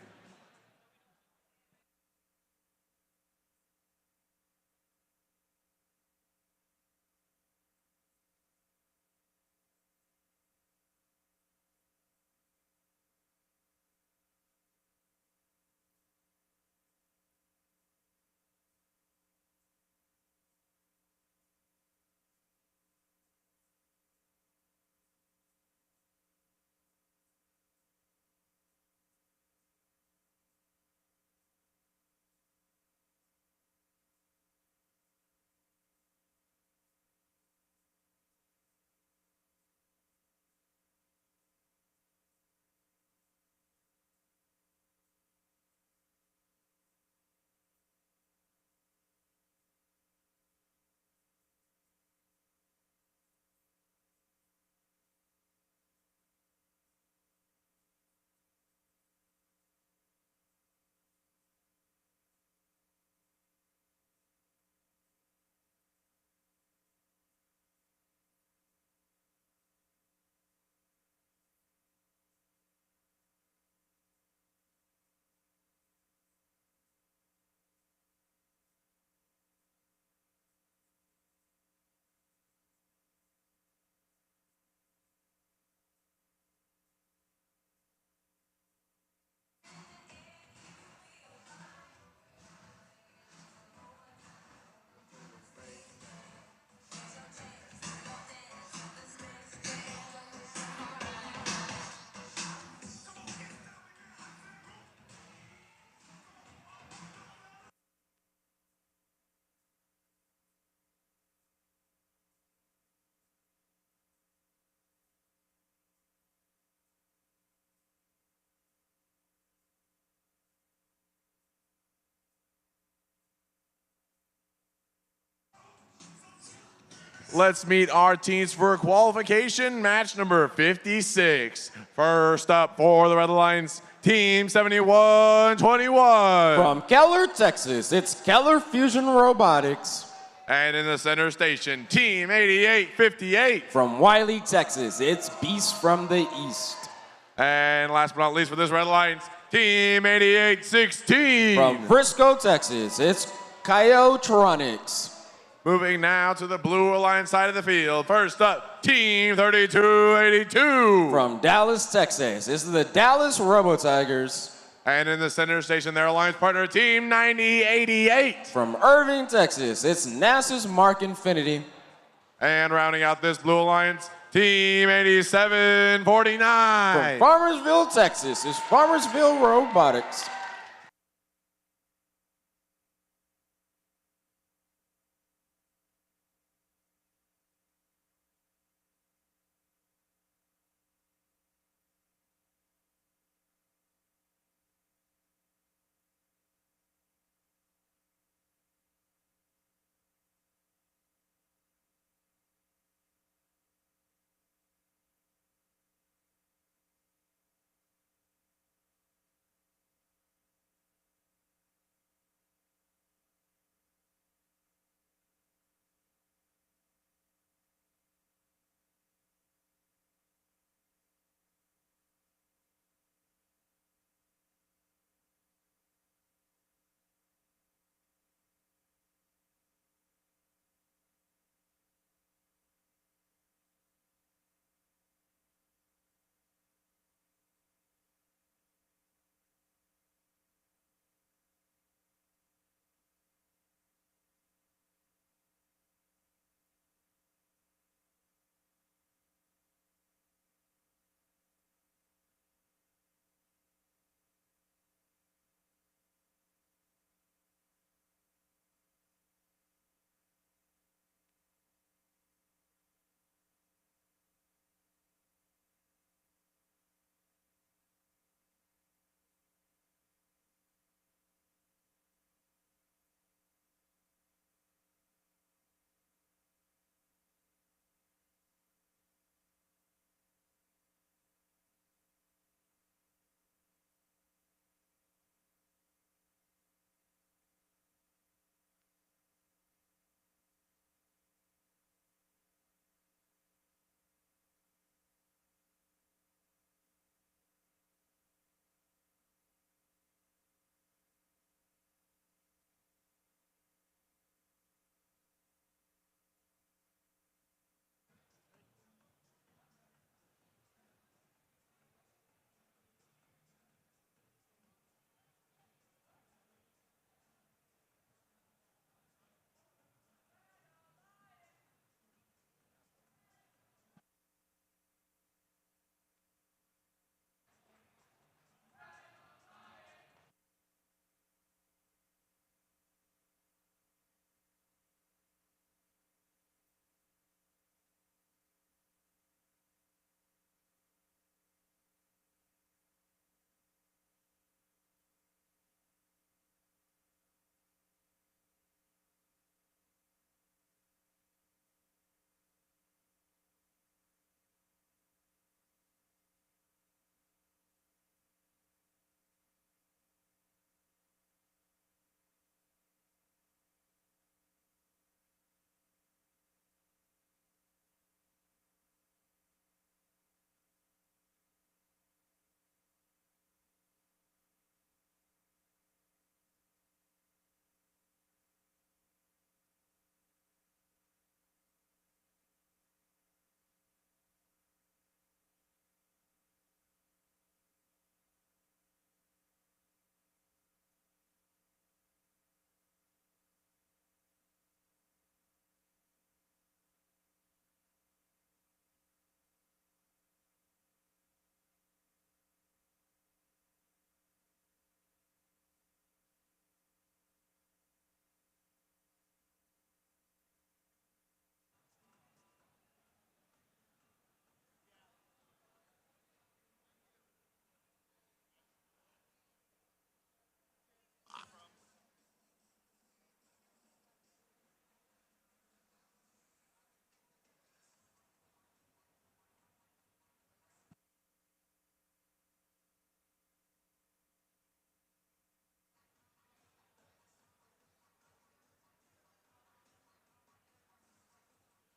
Let's meet our teams for qualification match number 56. First up for the Red Alliance, Team 7121. From Keller, Texas, it's Keller Fusion Robotics. And in the center station, Team 8858. From Wiley, Texas, it's Beast from the East. And last but not least for this Red Alliance, Team 8816. From Frisco, Texas, it's Coyotronics. Moving now to the Blue Alliance side of the field. First up, Team 3282. From Dallas, Texas, this is the Dallas Robo Tigers. And in the center station, their alliance partner, Team 9088. From Irving, Texas, it's NASA's Mark Infinity. And rounding out this Blue Alliance, Team 8749. From Farmersville, Texas, it's Farmersville Robotics.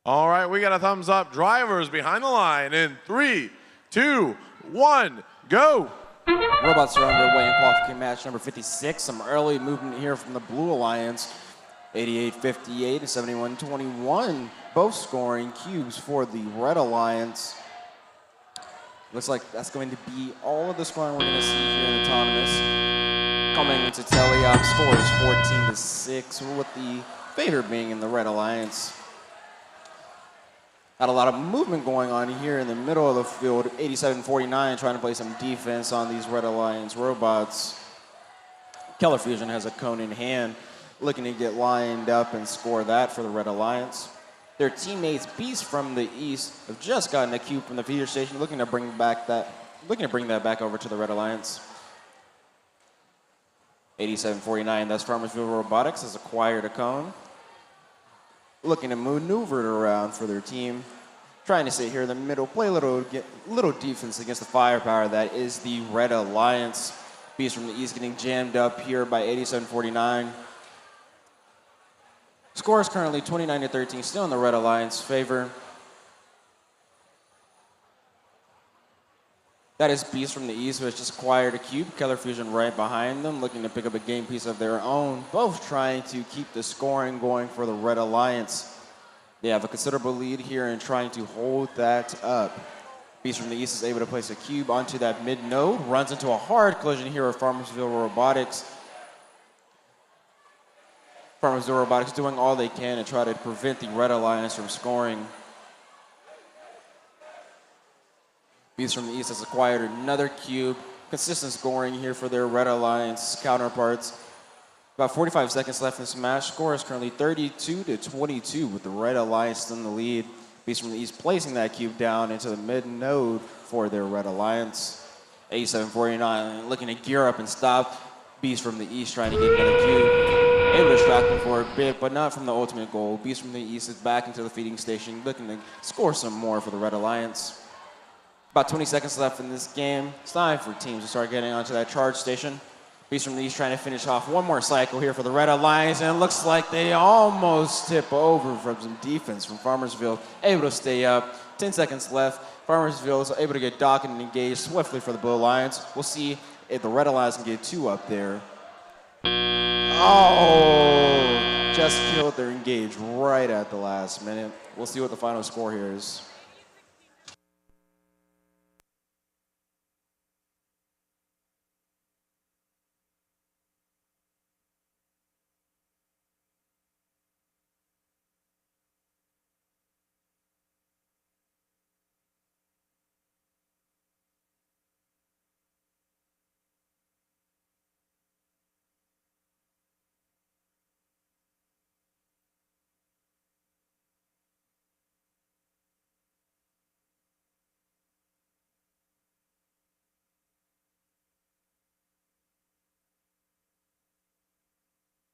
All right, we got a thumbs up. Drivers behind the line in 3, 2, 1, go. Robots are underway in qualifying match number 56. Some early movement here from the Blue Alliance. 88-58 and 71-21, both scoring cubes for the Red Alliance. Looks like that's going to be all of the scoring we're going to see here in the autonomous. Coming into Tele-Op, score is 14-6, with the favor being in the Red Alliance. Got a lot of movement going on here in the middle of the field. 87-49, trying to play some defense on these Red Alliance robots. Keller Fusion has a cone in hand, looking to get lined up and score that for the Red Alliance. Their teammates, Beast from the East, have just gotten a cube from the feeder station, looking to bring that back over to the Red Alliance. 87-49, that's Farmersville Robotics has acquired a cone. Looking to maneuver it around for their team. Trying to sit here in the middle, play a little defense against the firepower that is the Red Alliance. Beast from the East getting jammed up here by 87-49. Score is currently 29-13, still in the Red Alliance favor. That is Beast from the East, who has just acquired a cube. Keller Fusion right behind them, looking to pick up a game piece of their own. Both trying to keep the scoring going for the Red Alliance. They have a considerable lead here and trying to hold that up. Beast from the East is able to place a cube onto that mid node, runs into a hard collision here with Farmersville Robotics. Farmersville Robotics doing all they can to try to prevent the Red Alliance from scoring. Beast from the East has acquired another cube. Consistent scoring here for their Red Alliance counterparts. About 45 seconds left in this match. Score is currently 32-22 with the Red Alliance in the lead. Beast from the East placing that cube down into the mid node for their Red Alliance. 87-49 looking to gear up and stop Beast from the East trying to get another cube. Able to distract him for a bit, but not from the ultimate goal. Beast from the East is back into the feeding station, looking to score some more for the Red Alliance. About 20 seconds left in this game. It's time for teams to start getting onto that charge station. Beast from the East trying to finish off one more cycle here for the Red Alliance, and it looks like they almost tip over from some defense from Farmersville. Able to stay up. 10 seconds left. Farmersville is able to get docked and engaged swiftly for the Blue Alliance. We'll see if the Red Alliance can get two up there. Oh, just killed their engage right at the last minute. We'll see what the final score here is.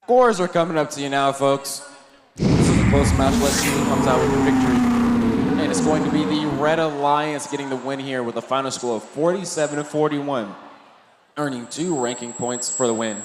Scores are coming up to you now, folks. This is a close match. Let's see who comes out with the victory. And it's going to be the Red Alliance getting the win here with a final score of 47-41, earning 2 ranking points for the win.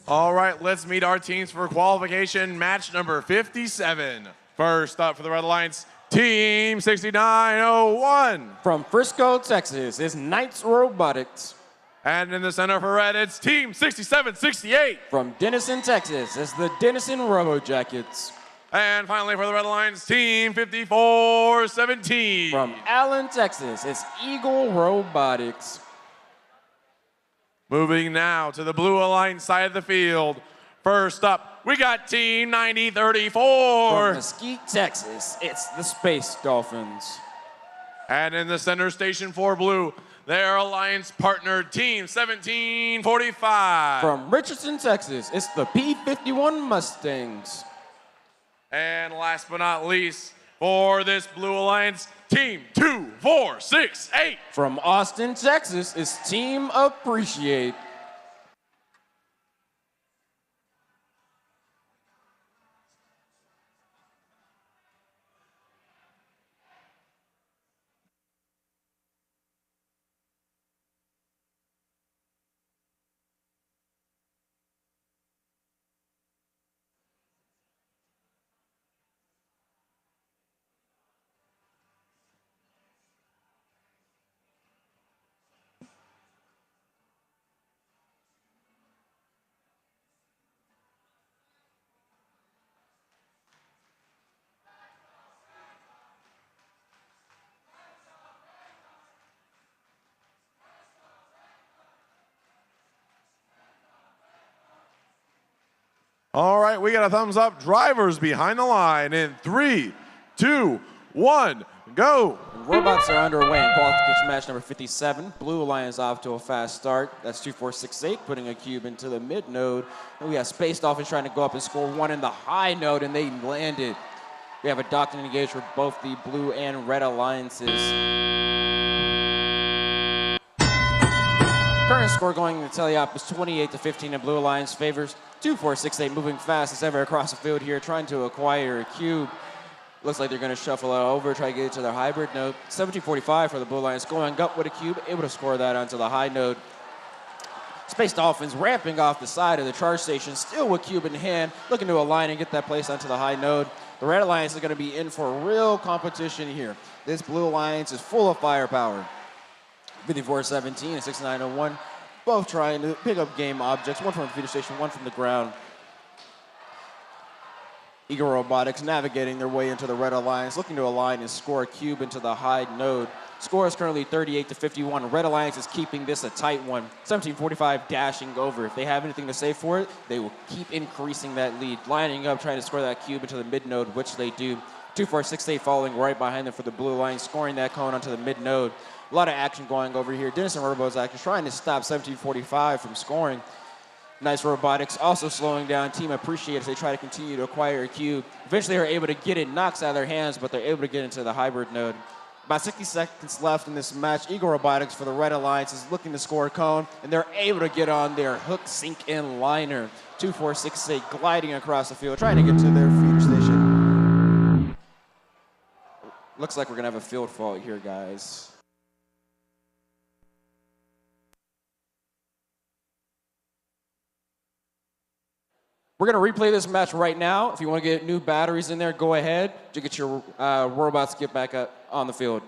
All right, let's meet our teams for qualification match number 57. First up for the Red Alliance, Team 6901. From Frisco, Texas, is Knights Robotics. And in the center for red, it's Team 6768. From Denison, Texas, is the Denison Robo Jackets. And finally for the Red Alliance, Team 5417. From Allen, Texas, it's Eagle Robotics. Moving now to the Blue Alliance side of the field. First up, we got Team 9034. From Mesquite, Texas, it's the Space Dolphins. And in the center station for blue, their alliance partner, Team 1745. From Richardson, Texas, it's the P-51 Mustangs. And last but not least, for this Blue Alliance, Team 2468. From Austin, Texas, it's Team Appreciate. All right, we got a thumbs up. Drivers behind the line in 3, 2, 1, go. Robots are underway in qualification match number 57. Blue Alliance off to a fast start. That's 2468, putting a cube into the mid node. And we have Space Dolphins trying to go up and score one in the high node, and they landed. We have a docked and engaged for both the blue and red alliances. Current score going to Teleop is 28-15 in Blue Alliance favors. 2468 moving fast as ever across the field here, trying to acquire a cube. Looks like they're going to shuffle it over, try to get it to their hybrid node. 1745 for the Blue Alliance, going up with a cube, able to score that onto the high node. Space Dolphins ramping off the side of the charge station, still with cube in hand, looking to align and get that place onto the high node. The Red Alliance is going to be in for real competition here. This Blue Alliance is full of firepower. 5417 and 6901, both trying to pick up game objects, one from the feeder station, one from the ground. Eagle Robotics navigating their way into the Red Alliance, looking to align and score a cube into the high node. Score is currently 38-51. Red Alliance is keeping this a tight one. 1745 dashing over. If they have anything to say for it, they will keep increasing that lead. Lining up, trying to score that cube into the mid node, which they do. 2468 following right behind them for the Blue Alliance, scoring that cone onto the mid node. A lot of action going over here. Denison Robo's actually trying to stop 1745 from scoring. Nice Robotics also slowing down. Team Appreciate as they try to continue to acquire a cube. Eventually they're able to get it, knocks out of their hands, but they're able to get into the hybrid node. About 60 seconds left in this match. Eagle Robotics for the Red Alliance is looking to score a cone, and they're able to get on their hook, sink, and liner. 2468 gliding across the field, trying to get to their feeder station. Looks like we're gonna have a field fault here, guys. We're going to replay this match right now. If you want to get new batteries in there, go ahead to get your robots to get back up on the field.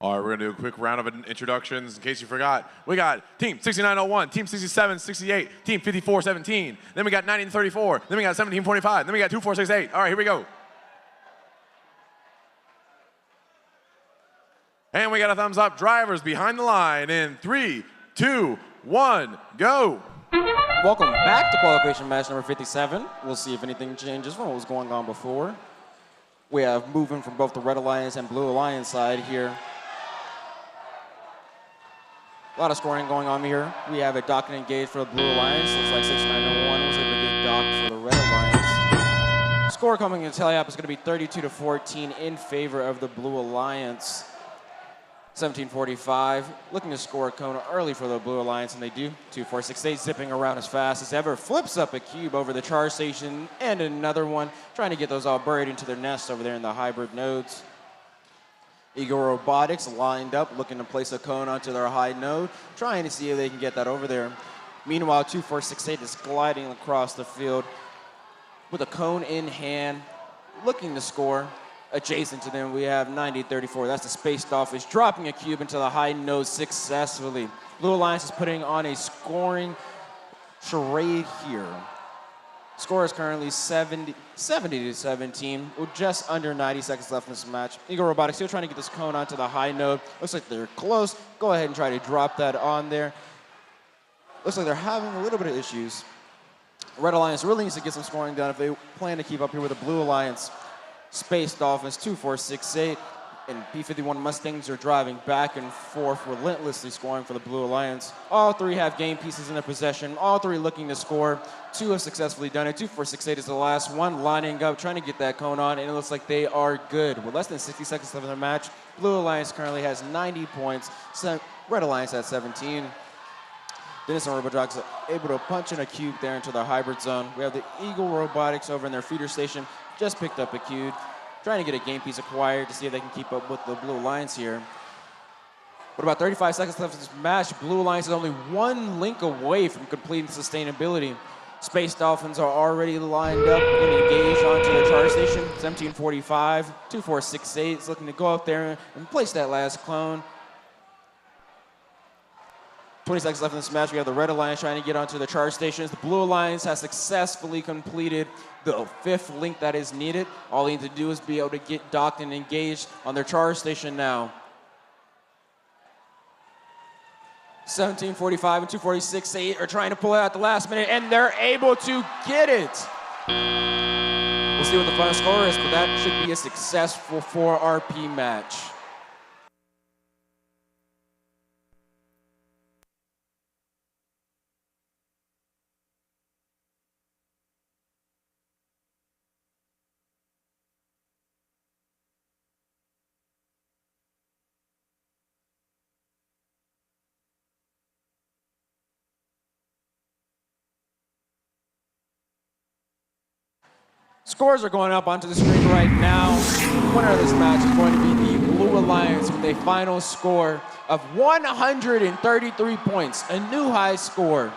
All right, we're gonna do a quick round of introductions in case you forgot. We got Team 6901, Team 6768, Team 5417, then we got 1934, then we got 1745, then we got 2468. All right, here we go. And we got a thumbs up. Drivers behind the line in 3, 2, 1, go. Welcome back to qualification match number 57. We'll see if anything changes from what was going on before. We have movement from both the Red Alliance and Blue Alliance side here. A lot of scoring going on here. We have a dock and engage for the Blue Alliance. Looks like 6901 was able to get docked for the Red Alliance. Score coming in tally up is going to be 32-14 in favor of the Blue Alliance. 1745 looking to score a cone early for the Blue Alliance, and they do. 2468 zipping around as fast as ever. Flips up a cube over the charge station, and another one trying to get those all buried into their nests over there in the hybrid nodes. Eagle Robotics lined up, looking to place a cone onto their high node, trying to see if they can get that over there. Meanwhile, 2468 is gliding across the field with a cone in hand, looking to score. Adjacent to them, we have 9034. That's the Spaced Office, dropping a cube into the high node successfully. Blue Alliance is putting on a scoring charade here. Score is currently 70-17, with just under 90 seconds left in this match. Eagle Robotics still trying to get this cone onto the high node. Looks like they're close. Go ahead and try to drop that on there. Looks like they're having a little bit of issues. Red Alliance really needs to get some scoring done if they plan to keep up here with the Blue Alliance. Spaced Dolphins 2468 and P-51 Mustangs are driving back and forth, relentlessly scoring for the Blue Alliance. All three have game pieces in their possession. All three looking to score. Two have successfully done it. 2468 is the last one, lining up, trying to get that cone on, and it looks like they are good. With less than 60 seconds left in the match, Blue Alliance currently has 90 points. Red Alliance at 17. Dennis and Robodogs are able to punch in a cube there into the hybrid zone. We have the Eagle Robotics over in their feeder station. Just picked up a cube, trying to get a game piece acquired to see if they can keep up with the Blue Alliance here. With about 35 seconds left in this match, Blue Alliance is only one link away from completing sustainability. Space Dolphins are already lined up and engaged onto their charge station. 1745, 2468 is looking to go up there and place that last clone. 20 seconds left in this match. We have the Red Alliance trying to get onto the charge stations. The Blue Alliance has successfully completed the 5th link that is needed. All they need to do is be able to get docked and engaged on their charge station now. 1745 and 2468 are trying to pull it out at the last minute, and they're able to get it. We'll see what the final score is, but that should be a successful 4RP match. Scores are going up onto the screen right now. The winner of this match is going to be the Blue Alliance with a final score of 133 points, a new high score,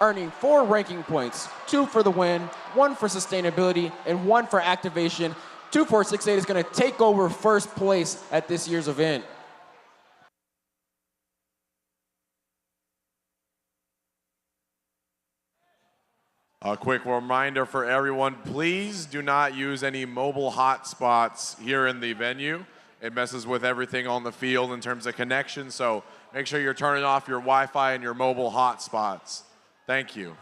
earning 4 ranking points, 2 for the win, 1 for sustainability, and 1 for activation. 2468 is going to take over first place at this year's event. A quick reminder for everyone, please do not use any mobile hotspots here in the venue. It messes with everything on the field in terms of connection, so make sure you're turning off your Wi-Fi and your mobile hotspots. Thank you.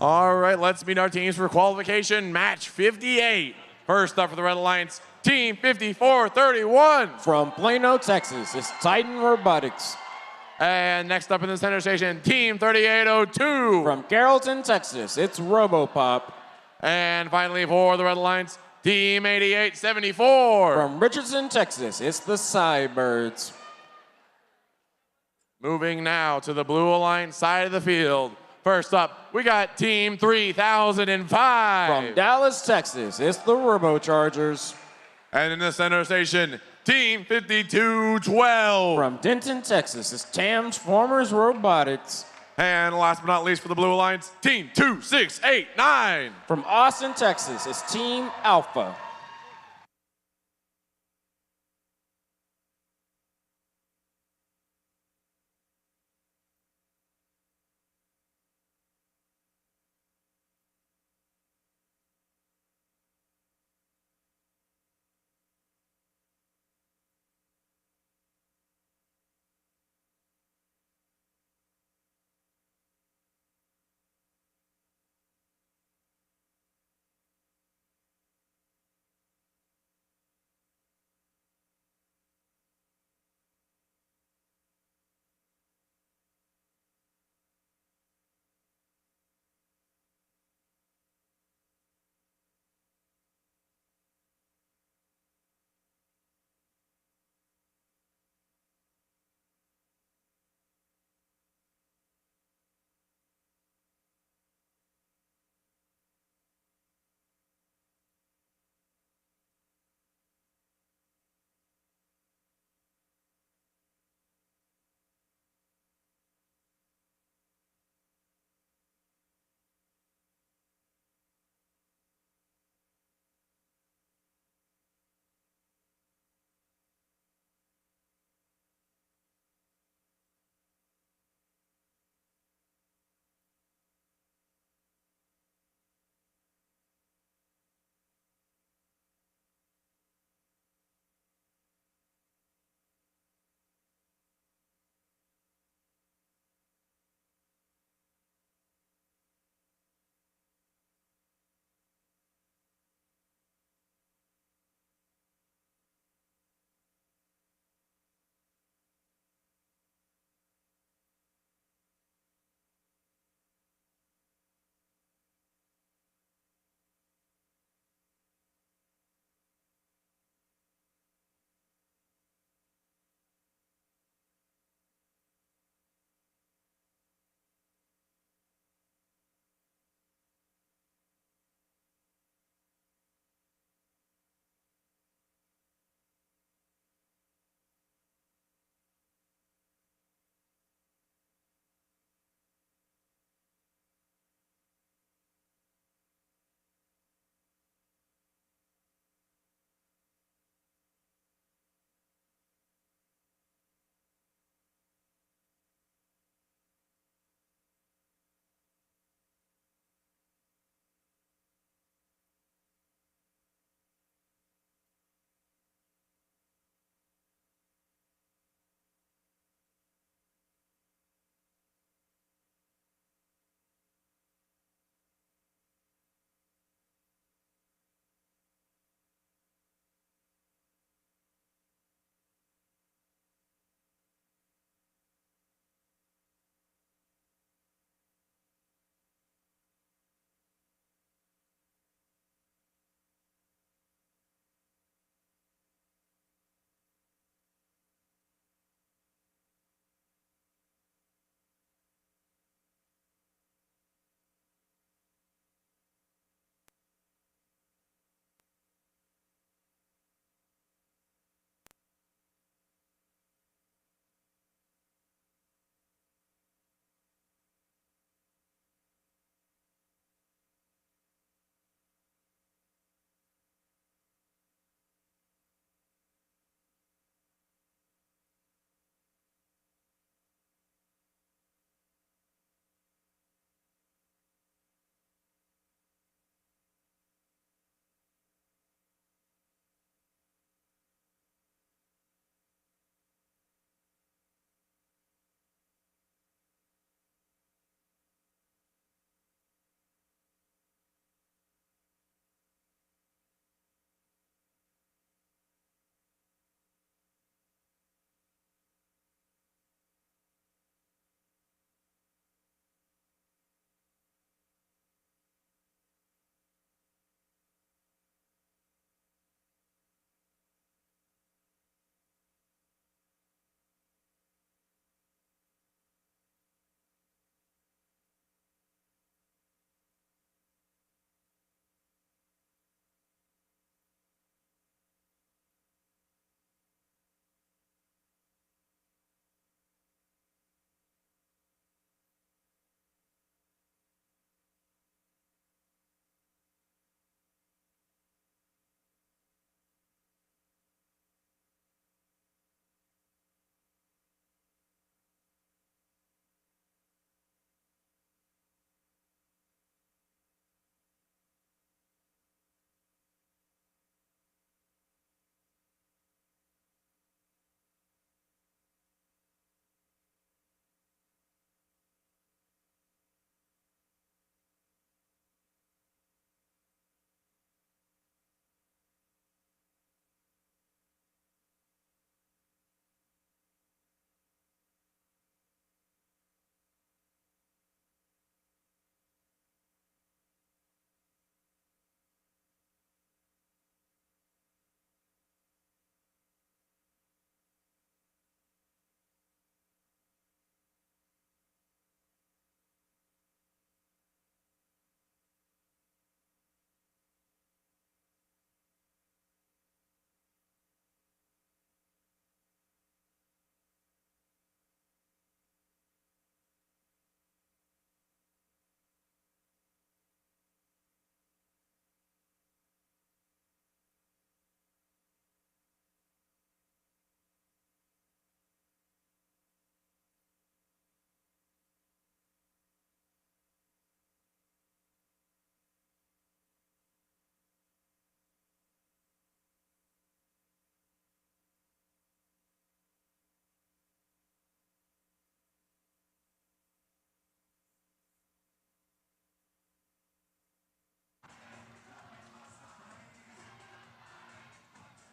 All right, let's meet our teams for qualification match 58. First up for the Red Alliance, Team 5431. From Plano, Texas, it's Titan Robotics. And next up in the center station, Team 3802. From Carrollton, Texas, it's RoboPop. And finally for the Red Alliance, Team 8874. From Richardson, Texas, it's the Cybirds. Moving now to the Blue Alliance side of the field. First up, we got Team 3005. From Dallas, Texas, it's the RoboChargers. And in the center station, Team 5212. From Denton, Texas, it's Transformers Robotics. And last but not least for the Blue Alliance, Team 2689. From Austin, Texas, it's Team Alpha.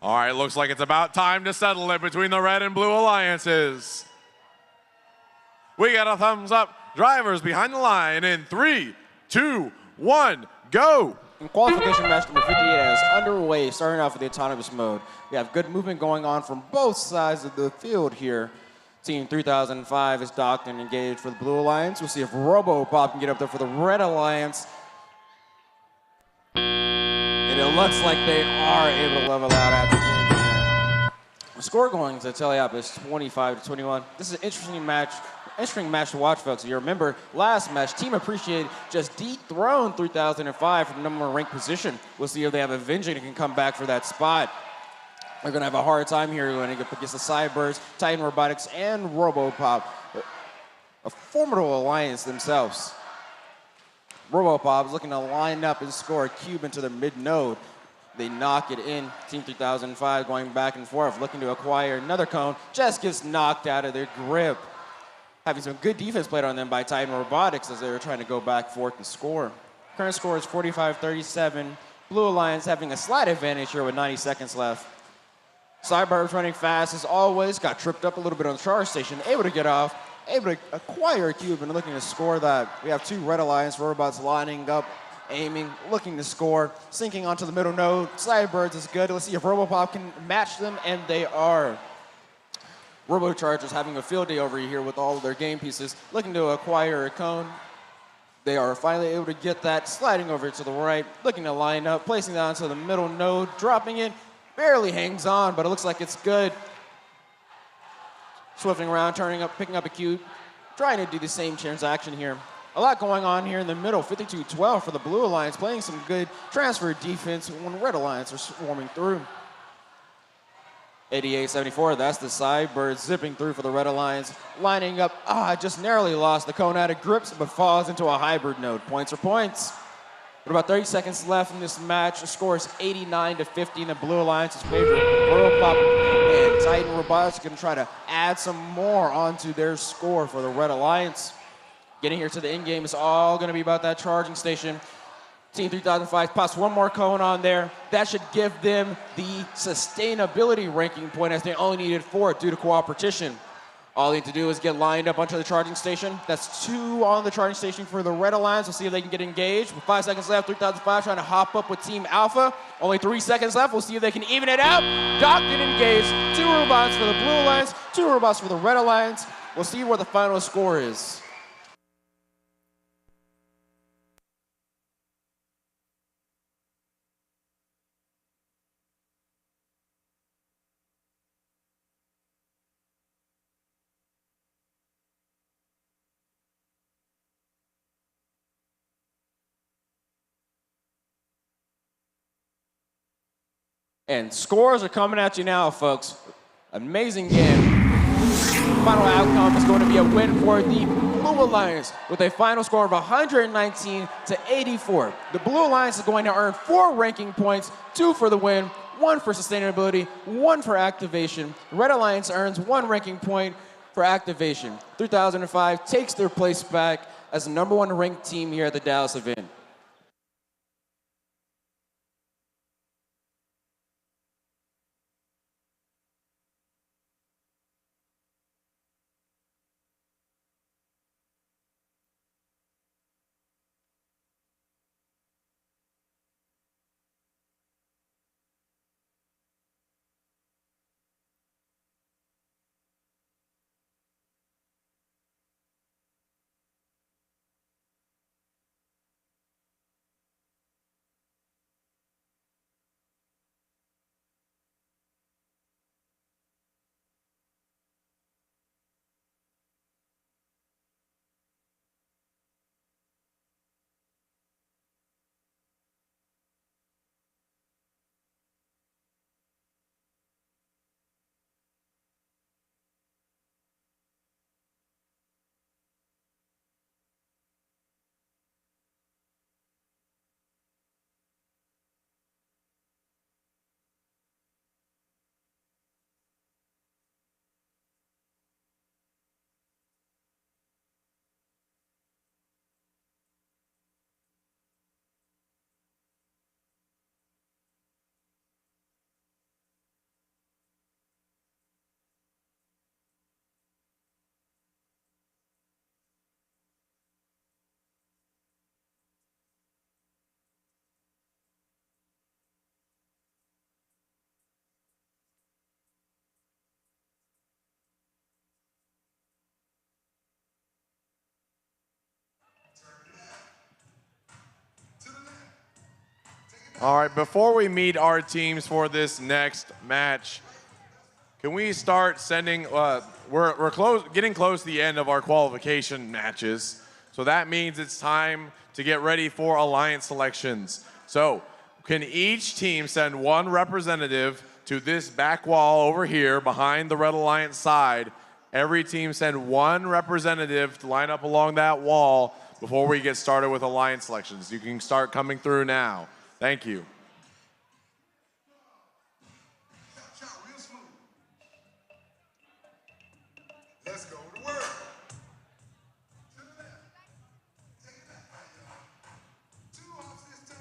All right, looks like it's about time to settle it between the red and blue alliances. We got a thumbs up. Drivers behind the line in 3, 2, 1, go. And qualification match number 58 is underway, starting off with the autonomous mode. We have good movement going on from both sides of the field here. Team 3005 is docked and engaged for the Blue Alliance. We'll see if Robopop can get up there for the Red Alliance. And it looks like they are able to level out at the end here. The score going to tally up is 25-21. This is an interesting match to watch, folks. You remember last match, Team Appreciate just dethroned 3005 from the number one ranked position. We'll see if they have a Vengeance and can come back for that spot. They're going to have a hard time here going against the Cybers, Titan Robotics, and Robopop. A formidable alliance themselves. Robopop is looking to line up and score a cube into the mid-node. They knock it in. Team 3005 going back and forth, looking to acquire another cone. Just gets knocked out of their grip. Having some good defense played on them by Titan Robotics as they were trying to go back forth and score. Current score is 45-37. Blue Alliance having a slight advantage here with 90 seconds left. Cyber's running fast as always, got tripped up a little bit on the charge station, able to get off, able to acquire a cube and looking to score that. We have two Red Alliance robots lining up, aiming, looking to score, sinking onto the middle node. Cybirds is good. Let's see if Robopop can match them, and they are. Robochargers having a field day over here with all of their game pieces, looking to acquire a cone. They are finally able to get that, sliding over to the right, looking to line up, placing that onto the middle node, dropping it, barely hangs on, but it looks like it's good. Swifting around, turning up, picking up a cube, trying to do the same transaction here. A lot going on here in the middle, 52-12 for the Blue Alliance, playing some good transfer defense when Red Alliance are swarming through. 88-74, that's the Cybird zipping through for the Red Alliance, lining up. Just narrowly lost the cone out of grips, but falls into a hybrid node. Points are points. With about 30 seconds left in this match, the score is 89-50 in the Blue Alliance's favor. Robopop and Titan Robotics are going to try to add some more onto their score for the Red Alliance. Getting here to the end game is all going to be about that charging station. Team 3005 pops one more cone on there. That should give them the sustainability ranking point, as they only needed 4 due to cooperation. All they need to do is get lined up onto the charging station. That's 2 on the charging station for the Red Alliance. We'll see if they can get engaged. With 5 seconds left, 3005 trying to hop up with Team Alpha. Only 3 seconds left. We'll see if they can even it out. Docked and engaged. 2 robots for the Blue Alliance, 2 robots for the Red Alliance. We'll see what the final score is. And scores are coming at you now, folks. Amazing game. Final outcome is going to be a win for the Blue Alliance with a final score of 119-84. The Blue Alliance is going to earn 4 ranking points, 2 for the win, 1 for sustainability, 1 for activation. The Red Alliance earns 1 ranking point for activation. 3005 takes their place back as the #1 ranked team here at the Dallas event. All right, before we meet our teams for this next match, can we start sending, we're getting close to the end of our qualification matches. So that means it's time to get ready for alliance selections. So can each team send one representative to this back wall over here behind the Red Alliance side? Every team send one representative to line up along that wall before we get started with alliance selections. You can start coming through now. Thank you. Let's go to work.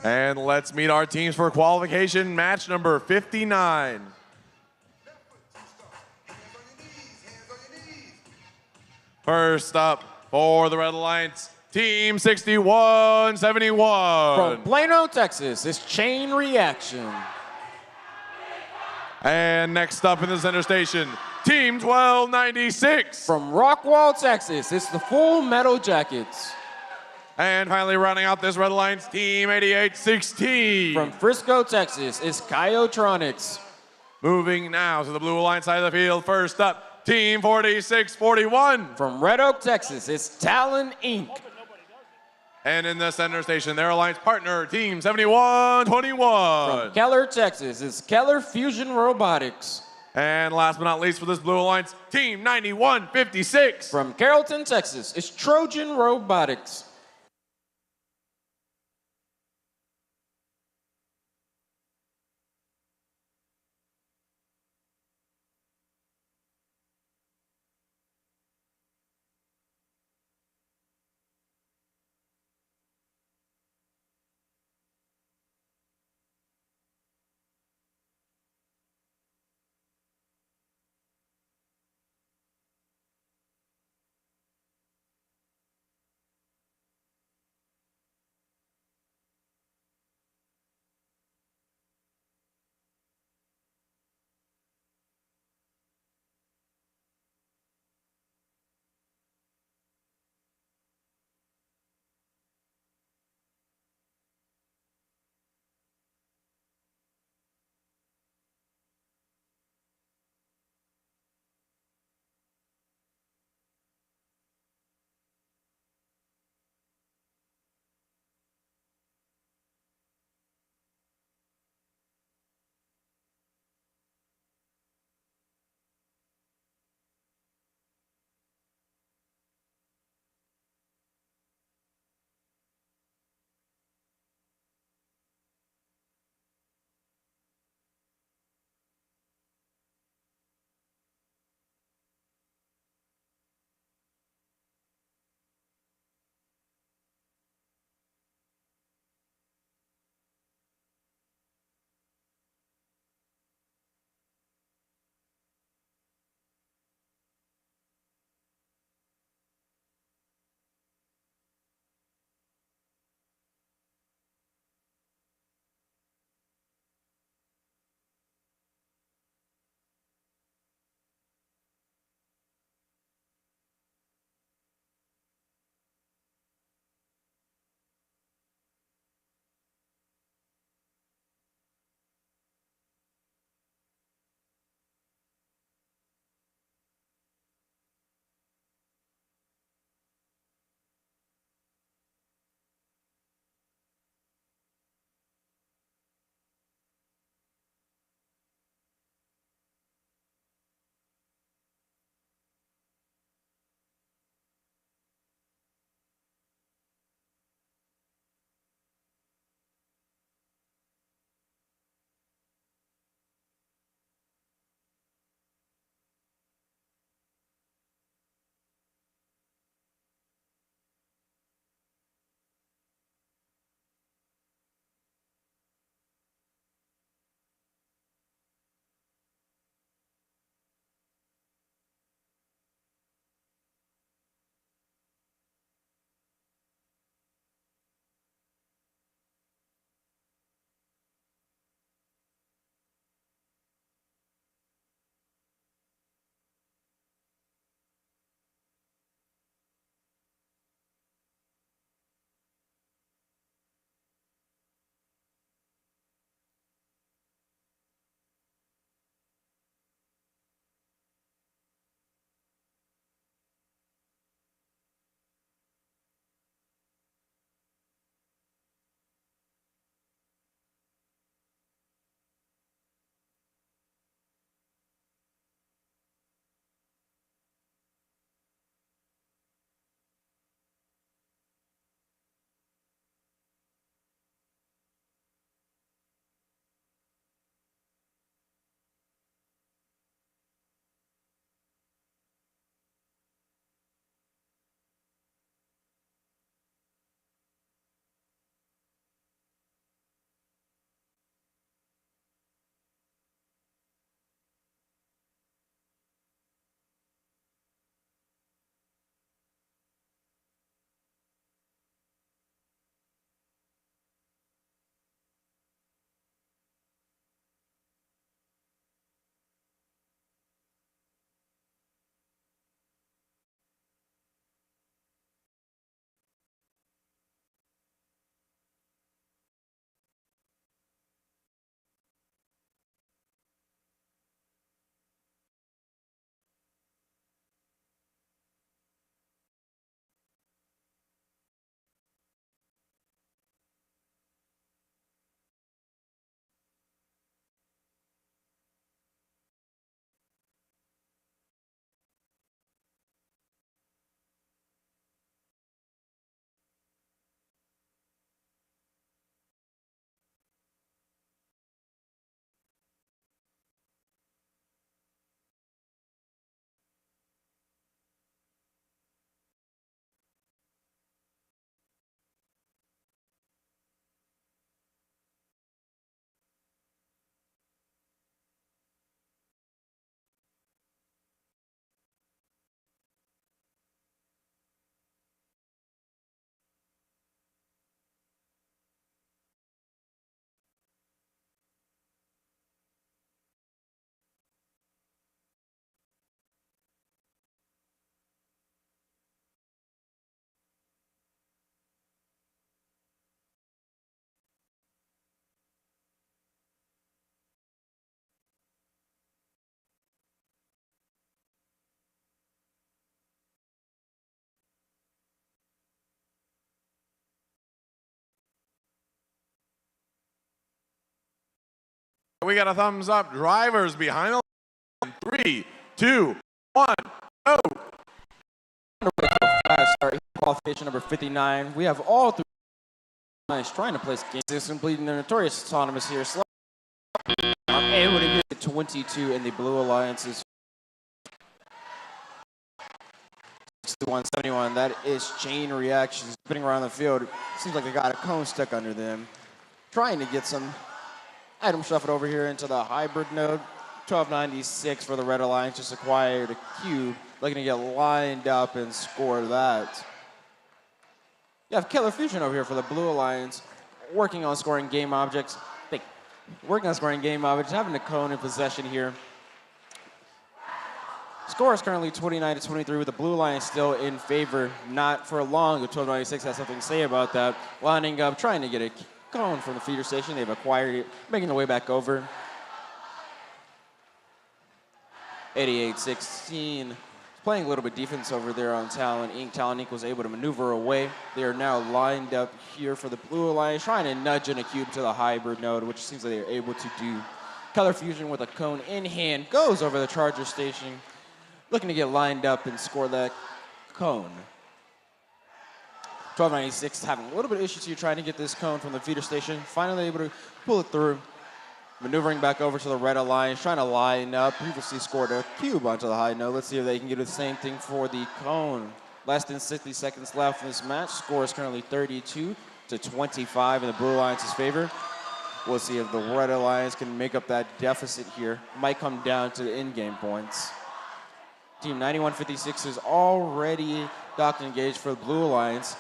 And let's meet our teams for qualification match number 59. First up for the Red Alliance, Team 6171. From Plano, Texas, it's Chain Reaction. And next up in the center station, Team 1296. From Rockwall, Texas, it's the Full Metal Jackets. And finally rounding out this Red Alliance, Team 8816. From Frisco, Texas, it's Kyotronics. Moving now to the Blue Alliance side of the field. First up, Team 4641. From Red Oak, Texas, it's Talon Inc. And in the center station, their alliance partner, Team 7121. From Keller, Texas, it's Keller Fusion Robotics. And last but not least for this Blue Alliance, Team 9156. From Carrollton, Texas, it's Trojan Robotics. We got a thumbs up. Drivers behind the line. 3, 2, 1, go. Fast start. Qualification number 59. We have all three lines trying to place games, completing their notorious autonomous here. Are able to get 22 in the Blue Alliance's 61-71. That is chain reactions spinning around the field. Seems like they got a cone stuck under them. Trying to get some item shuffled over here into the hybrid node. 1296 for the Red Alliance, just acquired a cube. Looking to get lined up and score that. You have Killer Fusion over here for the Blue Alliance, working on scoring game objects. Having the cone in possession here. Score is currently 29-23 with the Blue Alliance still in favor. Not for long. The 1296 has something to say about that. Lining up, trying to get a cone from the feeder station. They've acquired it, making their way back over. 88-16. Playing a little bit defense over there on Talon Inc. Talon Inc. was able to maneuver away. They are now lined up here for the Blue Alliance, trying to nudge in a cube to the hybrid node, which seems like they're able to do. Color Fusion with a cone in hand goes over the charger station, looking to get lined up and score that cone. 1296 having a little bit of issues here trying to get this cone from the feeder station. Finally able to pull it through. Maneuvering back over to the Red Alliance, trying to line up. Previously scored a cube onto the high node. Let's see if they can do the same thing for the cone. Less than 60 seconds left in this match. Score is currently 32-25 in the Blue Alliance's favor. We'll see if the Red Alliance can make up that deficit here. Might come down to the in-game points. Team 9156 is already docked and engaged for the Blue Alliance.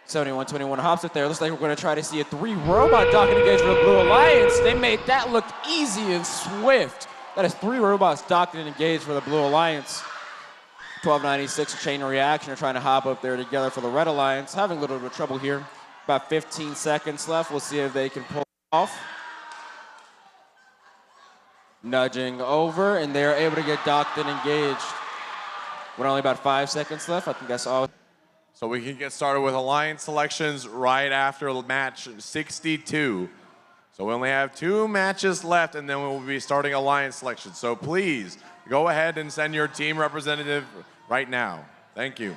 71-21 hops it there. Looks like we're going to try to see a 3-robot dock and engage for the Blue Alliance. They made that look easy and swift. That is 3 robots docked and engaged for the Blue Alliance. 1296 chain reaction are trying to hop up there together for the Red Alliance. Having a little bit of trouble here. About 15 seconds left. We'll see if they can pull it off. Nudging over, and they're able to get docked and engaged. With only about 5 seconds left, I think that's all. So we can get started with alliance selections right after match 62. So we only have 2 matches left, and then we'll be starting alliance selections. So please go ahead and send your team representative right now. Thank you.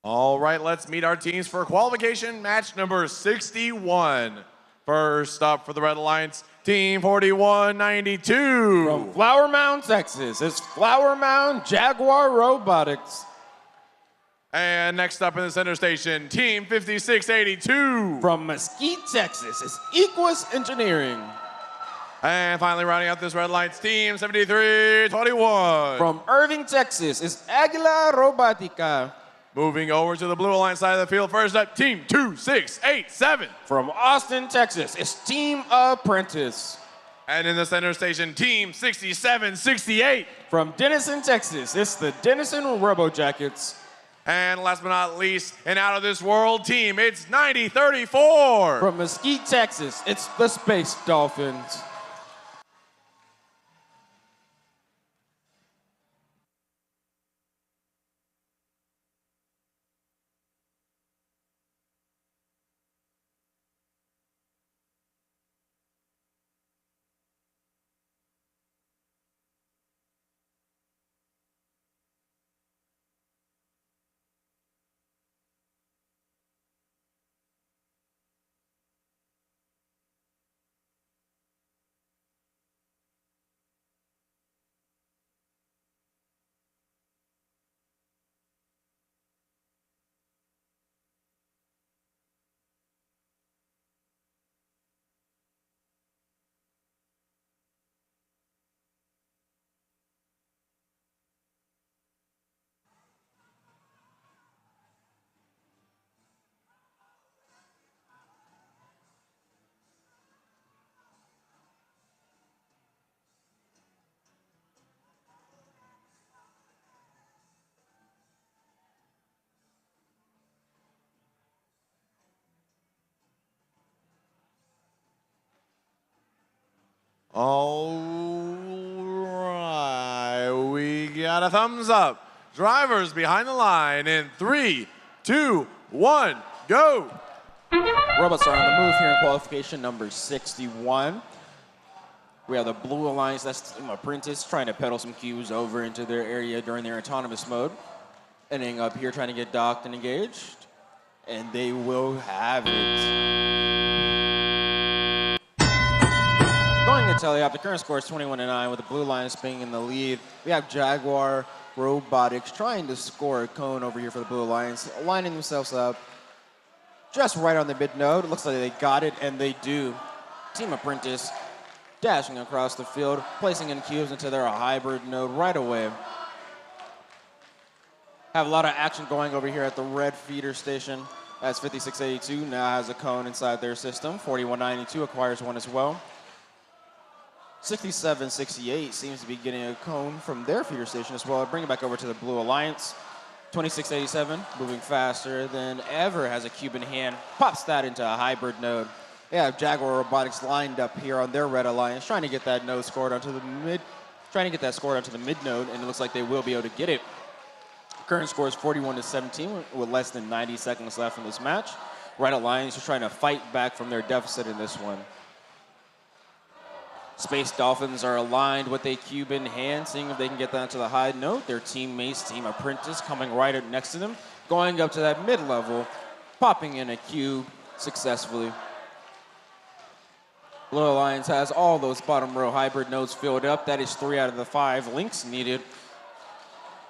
All right, let's meet our teams for qualification match number 61. First up for the Red Alliance, Team 4192. From Flower Mound, Texas, it's Flower Mound Jaguar Robotics. And next up in the center station, Team 5682. From Mesquite, Texas, it's Equus Engineering. And finally rounding out this Red Alliance, Team 7321. From Irving, Texas, it's Aguila Robotica. Moving over to the Blue Alliance side of the field, first up, Team 2687. From Austin, Texas, it's Team Apprentice. And in the center station, Team 6768. From Denison, Texas, it's the Denison Robo Jackets. And last but not least, an out of this world team, it's 9034. From Mesquite, Texas, it's the Space Dolphins. All right, we got a thumbs up. Drivers behind the line in 3, 2, 1, go. Robots are on the move here in qualification number 61. We have the Blue Alliance, that's Team Apprentice, trying to pedal some cubes over into their area during their autonomous mode. Ending up here trying to get docked and engaged. And they will have it. Going to tell you, the current score is 21-9 with the Blue Alliance being in the lead. We have Jaguar Robotics trying to score a cone over here for the Blue Alliance, lining themselves up just right on the mid node. It looks like they got it, and they do. Team Apprentice dashing across the field, placing in cubes into their hybrid node right away. Have a lot of action going over here at the red feeder station. That's 5682 now has a cone inside their system. 4192 acquires one as well. 6768 seems to be getting a cone from their feeder station as well. Bring it back over to the Blue Alliance. 2687 moving faster than ever, has a cube in hand, pops that into a hybrid node. They have Jaguar Robotics lined up here on their red alliance, trying to get that node scored onto the mid, node, and it looks like they will be able to get it. Current score is 41-17 with less than 90 seconds left in this match. Red alliance is trying to fight back from their deficit in this one. Space Dolphins are aligned with a cube in hand, seeing if they can get that to the high note. Their teammates, Team Apprentice, coming right up next to them, going up to that mid-level, popping in a cube successfully. Blue Alliance has all those bottom row hybrid nodes filled up. That is 3 out of the 5 links needed.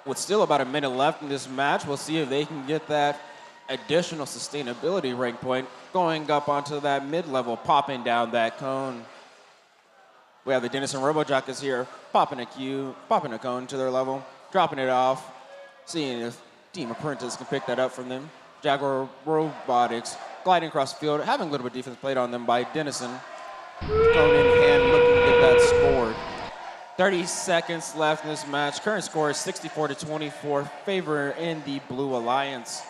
With still about a minute left in this match, we'll see if they can get that additional sustainability rank point, going up onto that mid-level, popping down that cone. We have the Denison Robojockers here, popping a cone to their level, dropping it off, seeing if Team Apprentice can pick that up from them. Jaguar Robotics gliding across the field, having a little bit of defense played on them by Denison. Cone in hand, looking to get that scored. 30 seconds left in this match. Current score is 64-24, favor in the Blue Alliance.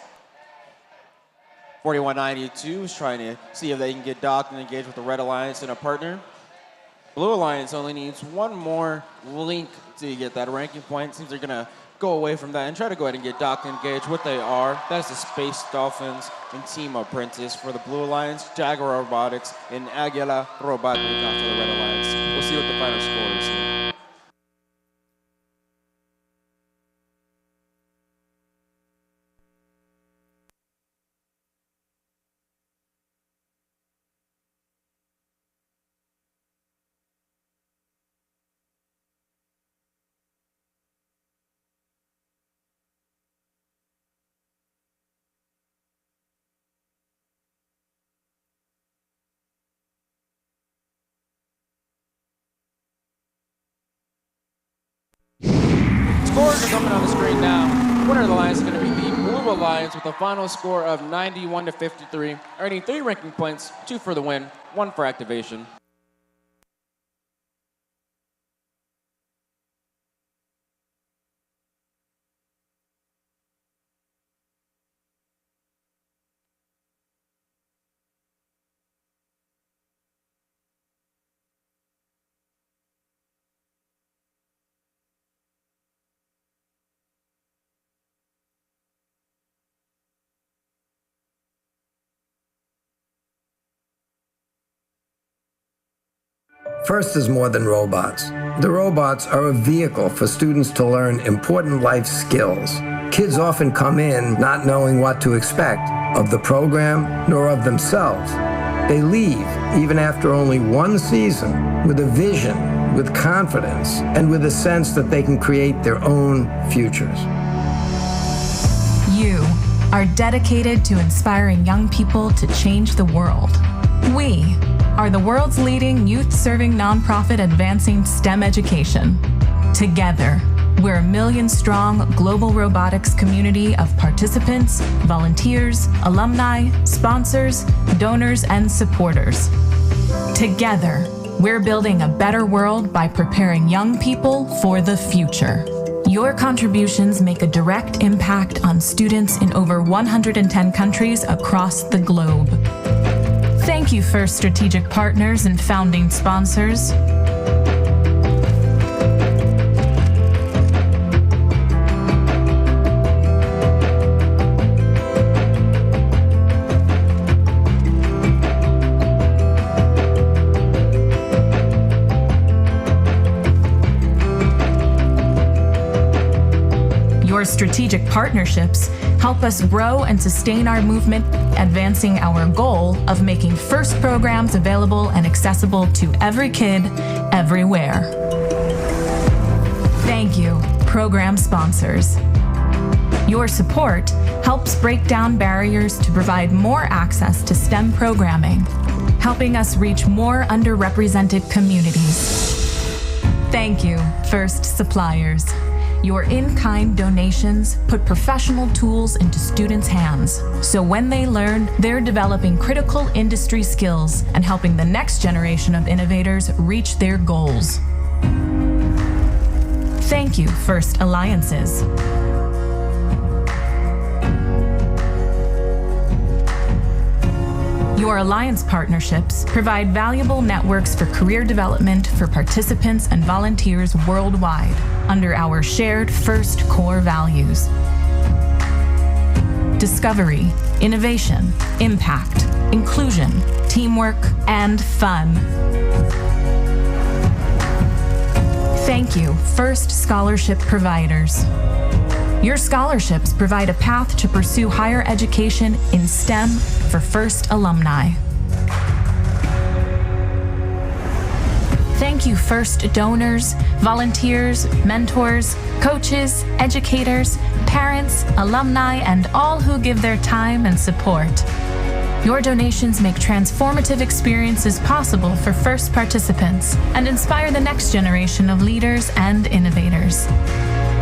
4192 is trying to see if they can get docked and engage with the Red Alliance and a partner. Blue Alliance only needs one more link to get that ranking point. Seems they're gonna go away from that and try to go ahead and get docked and engage. What they are, that is the Space Dolphins and Team Apprentice for the Blue Alliance, Jaguar Robotics, and Aguila Robotics after the Red Alliance. We'll see what the final score is here. Scores are coming on the screen now. Winner of the Alliance is going to be the Blue Alliance with a final score of 91-53, earning 3 ranking points, 2 for the win, 1 for activation. FIRST is more than robots. The robots are a vehicle for students to learn important life skills. Kids often come in not knowing what to expect of the program nor of themselves. They leave, even after only 1 season, with a vision, with confidence, and with a sense that they can create their own futures. You are dedicated to inspiring young people to change the world. We are the world's leading youth-serving nonprofit advancing STEM education. Together, we're a million-strong global robotics community of participants, volunteers, alumni, sponsors, donors, and supporters. Together, we're building a better world by preparing young people for the future. Your contributions make a direct impact on students in over 110 countries across the globe. Thank you, FIRST strategic partners and founding sponsors. Your strategic partnerships help us grow and sustain our movement, advancing our goal of making FIRST programs available and accessible to every kid, everywhere. Thank you, program sponsors. Your support helps break down barriers to provide more access to STEM programming, helping us reach more underrepresented communities. Thank you, FIRST suppliers. Your in-kind donations put professional tools into students' hands, so when they learn, they're developing critical industry skills and helping the next generation of innovators reach their goals. Thank you, FIRST Alliances. Your alliance partnerships provide valuable networks for career development for participants and volunteers worldwide under our shared FIRST core values: discovery, innovation, impact, inclusion, teamwork, and fun. Thank you, FIRST scholarship providers. Your scholarships provide a path to pursue higher education in STEM for FIRST alumni. Thank you, FIRST donors, volunteers, mentors, coaches, educators, parents, alumni, and all who give their time and support. Your donations make transformative experiences possible for FIRST participants and inspire the next generation of leaders and innovators.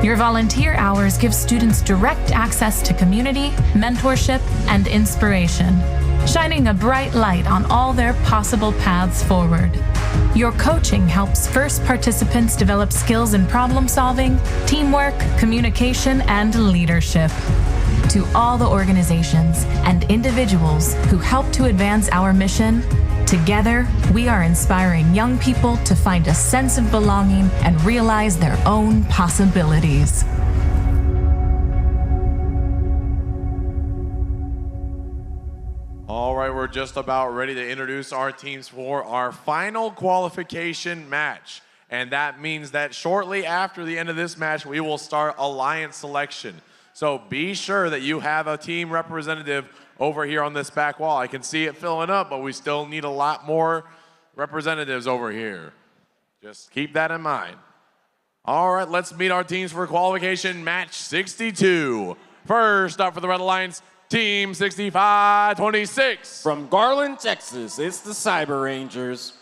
Your volunteer hours give students direct access to community, mentorship, and inspiration, shining a bright light on all their possible paths forward. Your coaching helps FIRST participants develop skills in problem solving, teamwork, communication, and leadership. To all the organizations and individuals who help to advance our mission, together, we are inspiring young people to find a sense of belonging and realize their own possibilities. All right, we're just about ready to introduce our teams for our final qualification match. And that means that shortly after the end of this match, we will start alliance selection. So be sure that you have a team representative over here on this back wall. I can see it filling up, but we still need a lot more representatives over here. Just keep that in mind. All right, let's meet our teams for qualification match 62. First up for the Red Alliance, Team 6526. From Garland, Texas, it's the Cyber Rangers.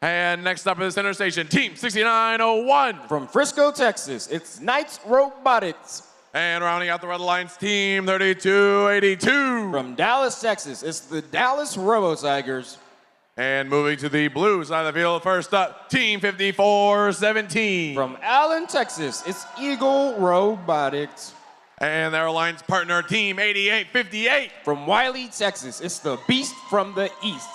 And next up in the center station, Team 6901. From Frisco, Texas, it's Knights Robotics. And rounding out the Red Alliance, Team 3282. From Dallas, Texas, it's the Dallas Robo-Tigers. And moving to the blue side of the field, first up, Team 5417. From Allen, Texas, it's Eagle Robotics. And their alliance partner, Team 8858. From Wiley, Texas, it's the Beast from the East.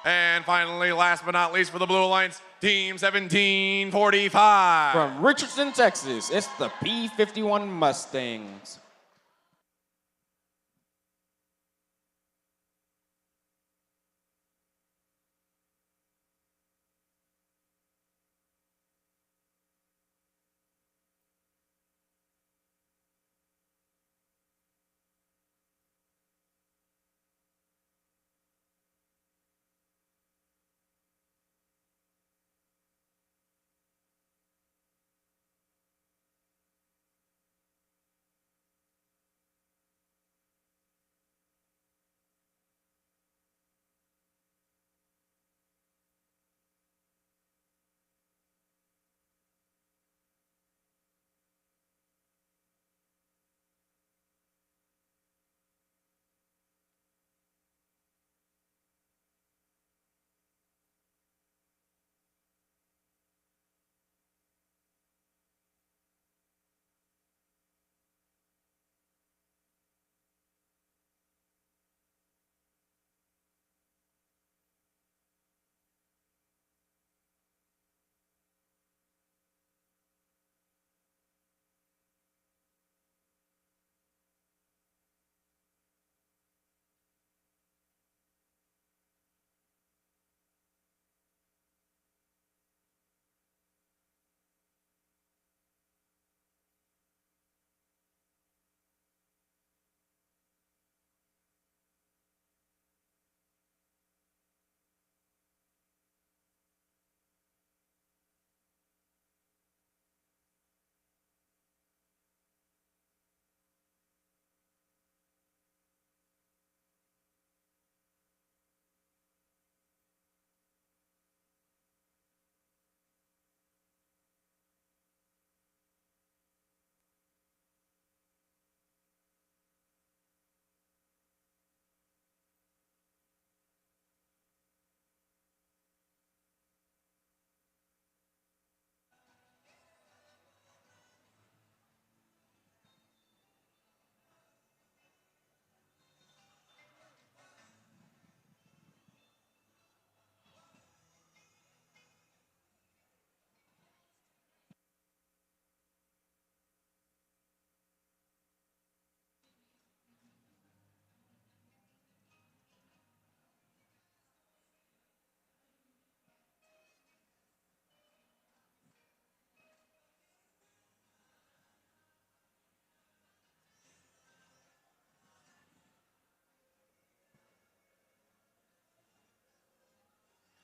And finally, last but not least for the Blue Alliance, Team 1745. From Richardson, Texas, it's the P-51 Mustangs.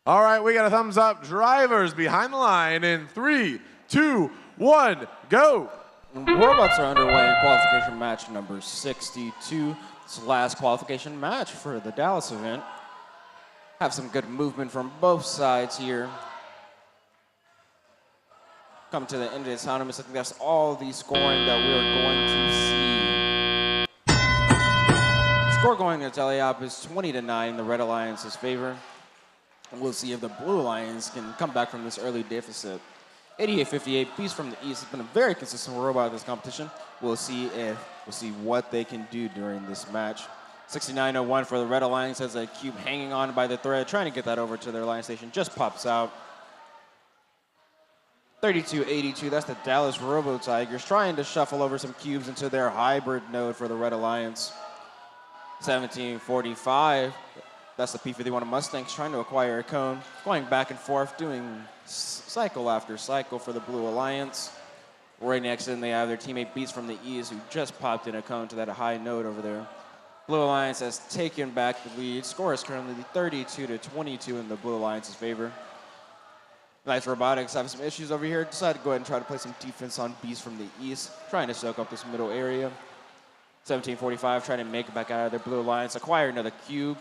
All right, we got a thumbs up. Drivers behind the line in 3, 2, 1, go. Robots are underway in qualification match number 62. It's the last qualification match for the Dallas event. Have some good movement from both sides here. Come to the end of this tournament, I think that's all the scoring that we're going to see. Score going to Teleop is 20-9 in the Red Alliance's favor. And we'll see if the Blue Alliance can come back from this early deficit. 88-58, Beast from the East has been a very consistent robot in this competition. We'll see what they can do during this match. 69-01 for the Red Alliance has a cube hanging on by the thread, trying to get that over to their line station, just pops out. 32-82, that's the Dallas Robo Tigers trying to shuffle over some cubes into their hybrid node for the Red Alliance. 17-45, that's the P-51 Mustangs trying to acquire a cone, going back and forth, doing cycle after cycle for the Blue Alliance. Right next to them, they have their teammate Beast from the East, who just popped in a cone to that high node over there. Blue Alliance has taken back the lead. Score is currently 32-22 in the Blue Alliance's favor. Nice Robotics have some issues over here. Decided to go ahead and try to play some defense on Beast from the East, trying to soak up this middle area. 17-45, trying to make it back out of their Blue Alliance, acquire another cube.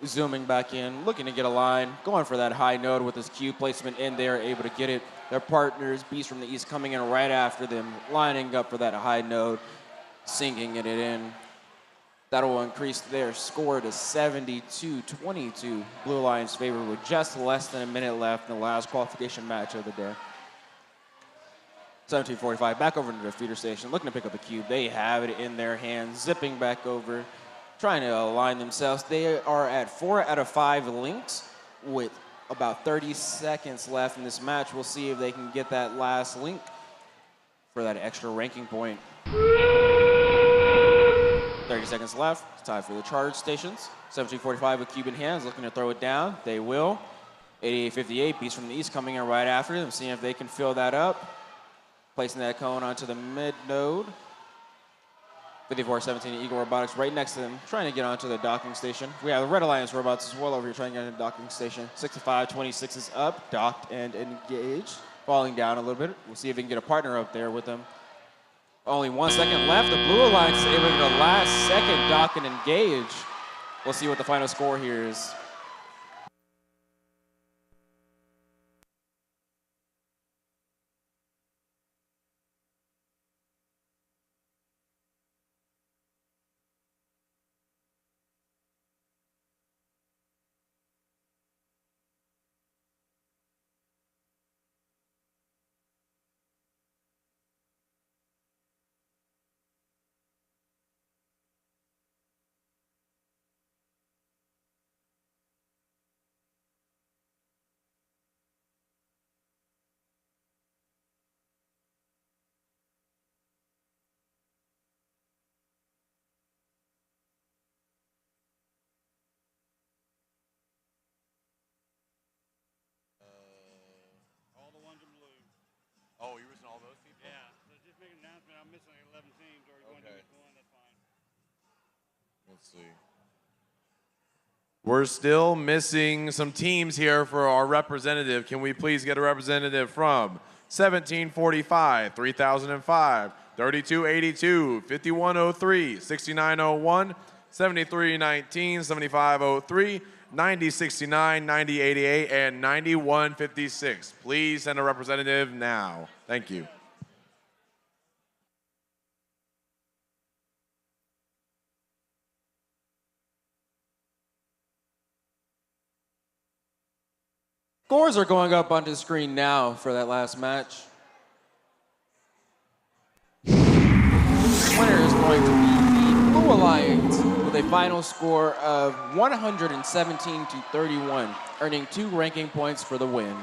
Zooming back in, looking to get a line, going for that high node with his cube placement in there, able to get it. Their partners, Beast from the East, coming in right after them, lining up for that high node, sinking it in. That will increase their score to 72-22. Blue Alliance favor with just less than a minute left in the last qualification match of the day. 17-45, back over to the feeder station, looking to pick up a cube. They have it in their hands, zipping back over, trying to align themselves. They are at 4 out of 5 links with about 30 seconds left in this match. We'll see if they can get that last link for that extra ranking point. 30 seconds left. It's time for the charge stations. 17-45 with cube in hands, looking to throw it down. They will. 88-58, Beast from the East coming in right after them, seeing if they can fill that up. Placing that cone onto the mid node. 54-17, Eagle Robotics right next to them, trying to get onto the docking station. We have the Red Alliance robots as well over here trying to get into the docking station. 65-26 is up, docked and engaged. Falling down a little bit. We'll see if we can get a partner up there with them. Only 1 second left. The Blue Alliance is able to get a last second dock and engage. We'll see what the final score here is. Oh, you're missing all those people? Yeah, so just make an announcement. I'm missing like 11 teams, or you want to do just one, that's fine. Let's see. We're still missing some teams here for our representative. Can we please get a representative from 1745, 3005, 3282, 5103, 6901, 7319, 7503, 9069, 9088, and 9156. Please send a representative now. Thank you. Scores are going up onto the screen now for that last match. Winner is going to be the Blue Alliance with a final score of 117-31, earning 2 ranking points for the win.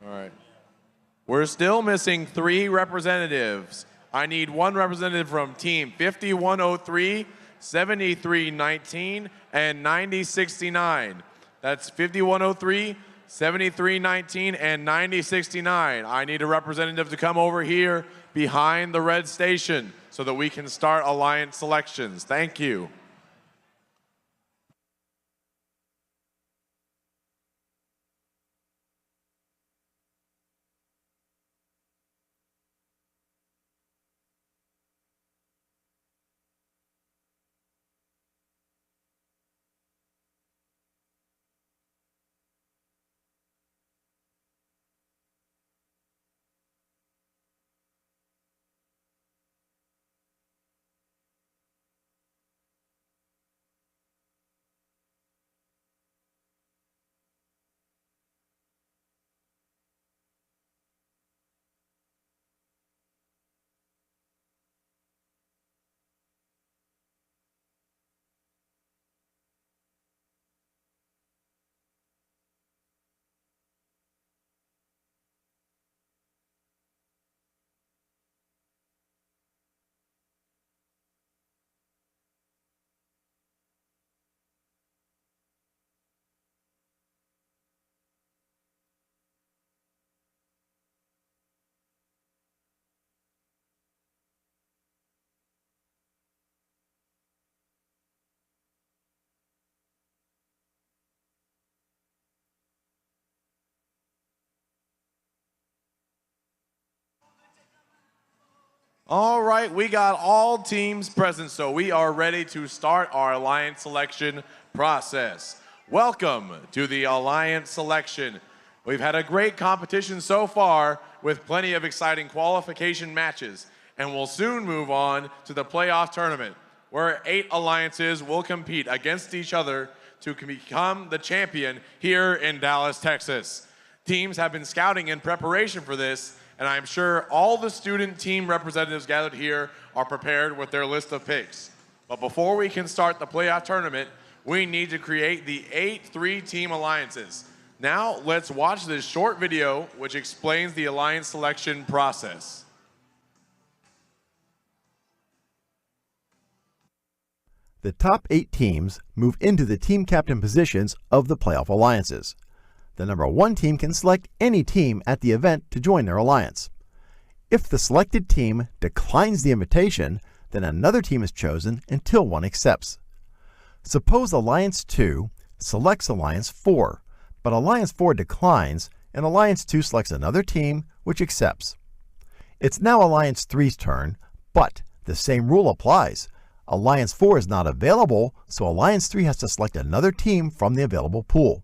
All right. We're still missing 3 representatives. I need 1 representative from team 5103, 7319, and 9069. That's 5103, 7319, and 9069. I need a representative to come over here behind the red station so that we can start alliance selections. Thank you. All right, we got all teams present, so we are ready to start our alliance selection process. Welcome to the alliance selection. We've had a great competition so far with plenty of exciting qualification matches, and we'll soon move on to the playoff tournament, where 8 alliances will compete against each other to become the champion here in Dallas, Texas. Teams have been scouting in preparation for this, and I'm sure all the student team representatives gathered here are prepared with their list of picks. But before we can start the playoff tournament, we need to create the 8 3-team alliances. Now, let's watch this short video which explains the alliance selection process. The top 8 teams move into the team captain positions of the playoff alliances. The number 1 team can select any team at the event to join their alliance. If the selected team declines the invitation, then another team is chosen until one accepts. Suppose Alliance 2 selects Alliance 4, but Alliance 4 declines and Alliance 2 selects another team which accepts. It's now Alliance 3's turn, but the same rule applies. Alliance 4 is not available, so Alliance 3 has to select another team from the available pool.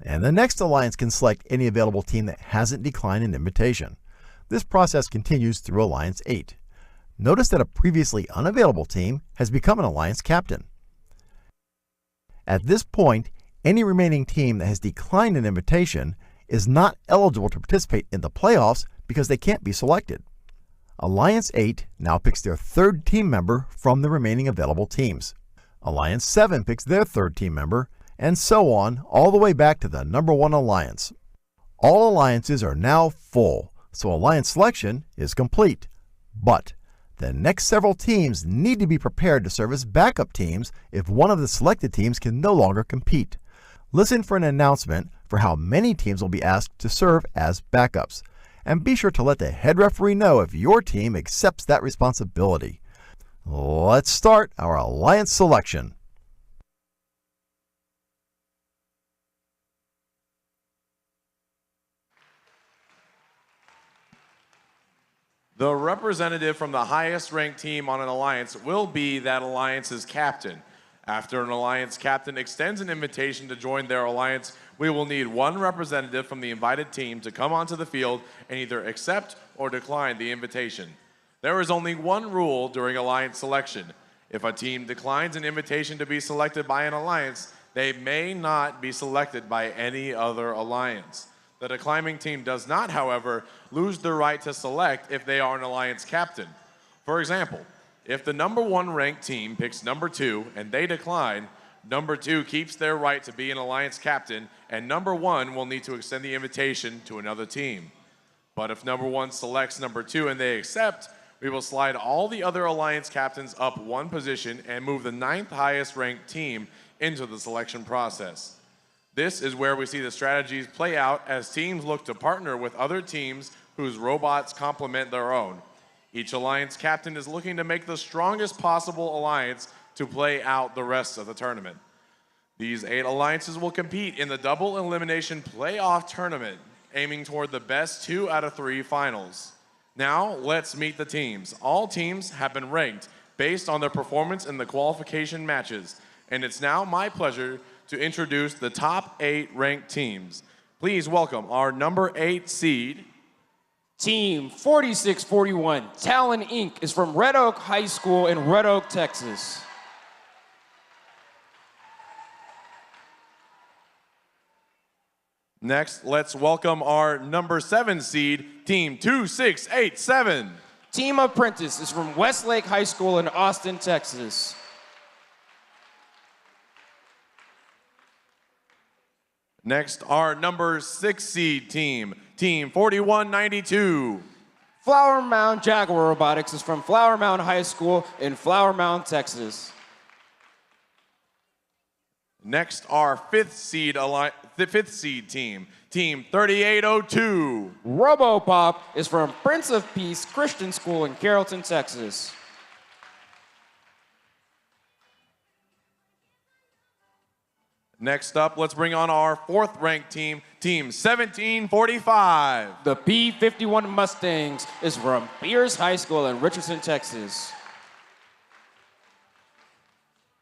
And the next alliance can select any available team that hasn't declined an invitation. This process continues through Alliance 8. Notice that a previously unavailable team has become an alliance captain. At this point, any remaining team that has declined an invitation is not eligible to participate in the playoffs because they can't be selected. Alliance 8 now picks their 3rd team member from the remaining available teams. Alliance 7 picks their 3rd team member, and so on, all the way back to the number 1 alliance. All alliances are now full, so alliance selection is complete. But the next several teams need to be prepared to serve as backup teams if one of the selected teams can no longer compete. Listen for an announcement for how many teams will be asked to serve as backups. And be sure to let the head referee know if your team accepts that responsibility. Let's start our alliance selection. The representative from the highest ranked team on an alliance will be that alliance's captain. After an alliance captain extends an invitation to join their alliance, we will need 1 representative from the invited team to come onto the field and either accept or decline the invitation. There is only one rule during alliance selection. If a team declines an invitation to be selected by an alliance, they may not be selected by any other alliance. The declining team does not, however, lose the right to select if they are an alliance captain. For example, if the number 1 ranked team picks number 2 and they decline, Number 2 keeps their right to be an alliance captain, and number 1 will need to extend the invitation to another team. But if number 1 selects number 2 and they accept, we will slide all the other alliance captains up 1 position and move the 9th highest ranked team into the selection process. This is where we see the strategies play out as teams look to partner with other teams whose robots complement their own. Each alliance captain is looking to make the strongest possible alliance to play out the rest of the tournament. These 8 alliances will compete in the double elimination playoff tournament, aiming toward the best 2 out of 3 finals. Now, let's meet the teams. All teams have been ranked based on their performance in the qualification matches, and it's now my pleasure to introduce the top 8 ranked teams. Please welcome our number 8 seed. Team 4641, Talon Inc. is from Red Oak High School in Red Oak, Texas. Next, let's welcome our number 7 seed, Team 2687. Team Apprentice is from Westlake High School in Austin, Texas. Next, our number 6 seed team, Team 4192. Flower Mound Jaguar Robotics is from Flower Mound High School in Flower Mound, Texas. Next, our 5th seed team, Team 3802. RoboPop is from Prince of Peace Christian School in Carrollton, Texas. Next up, let's bring on our 4th ranked team, Team 1745. The P-51 Mustangs is from Pierce High School in Richardson, Texas.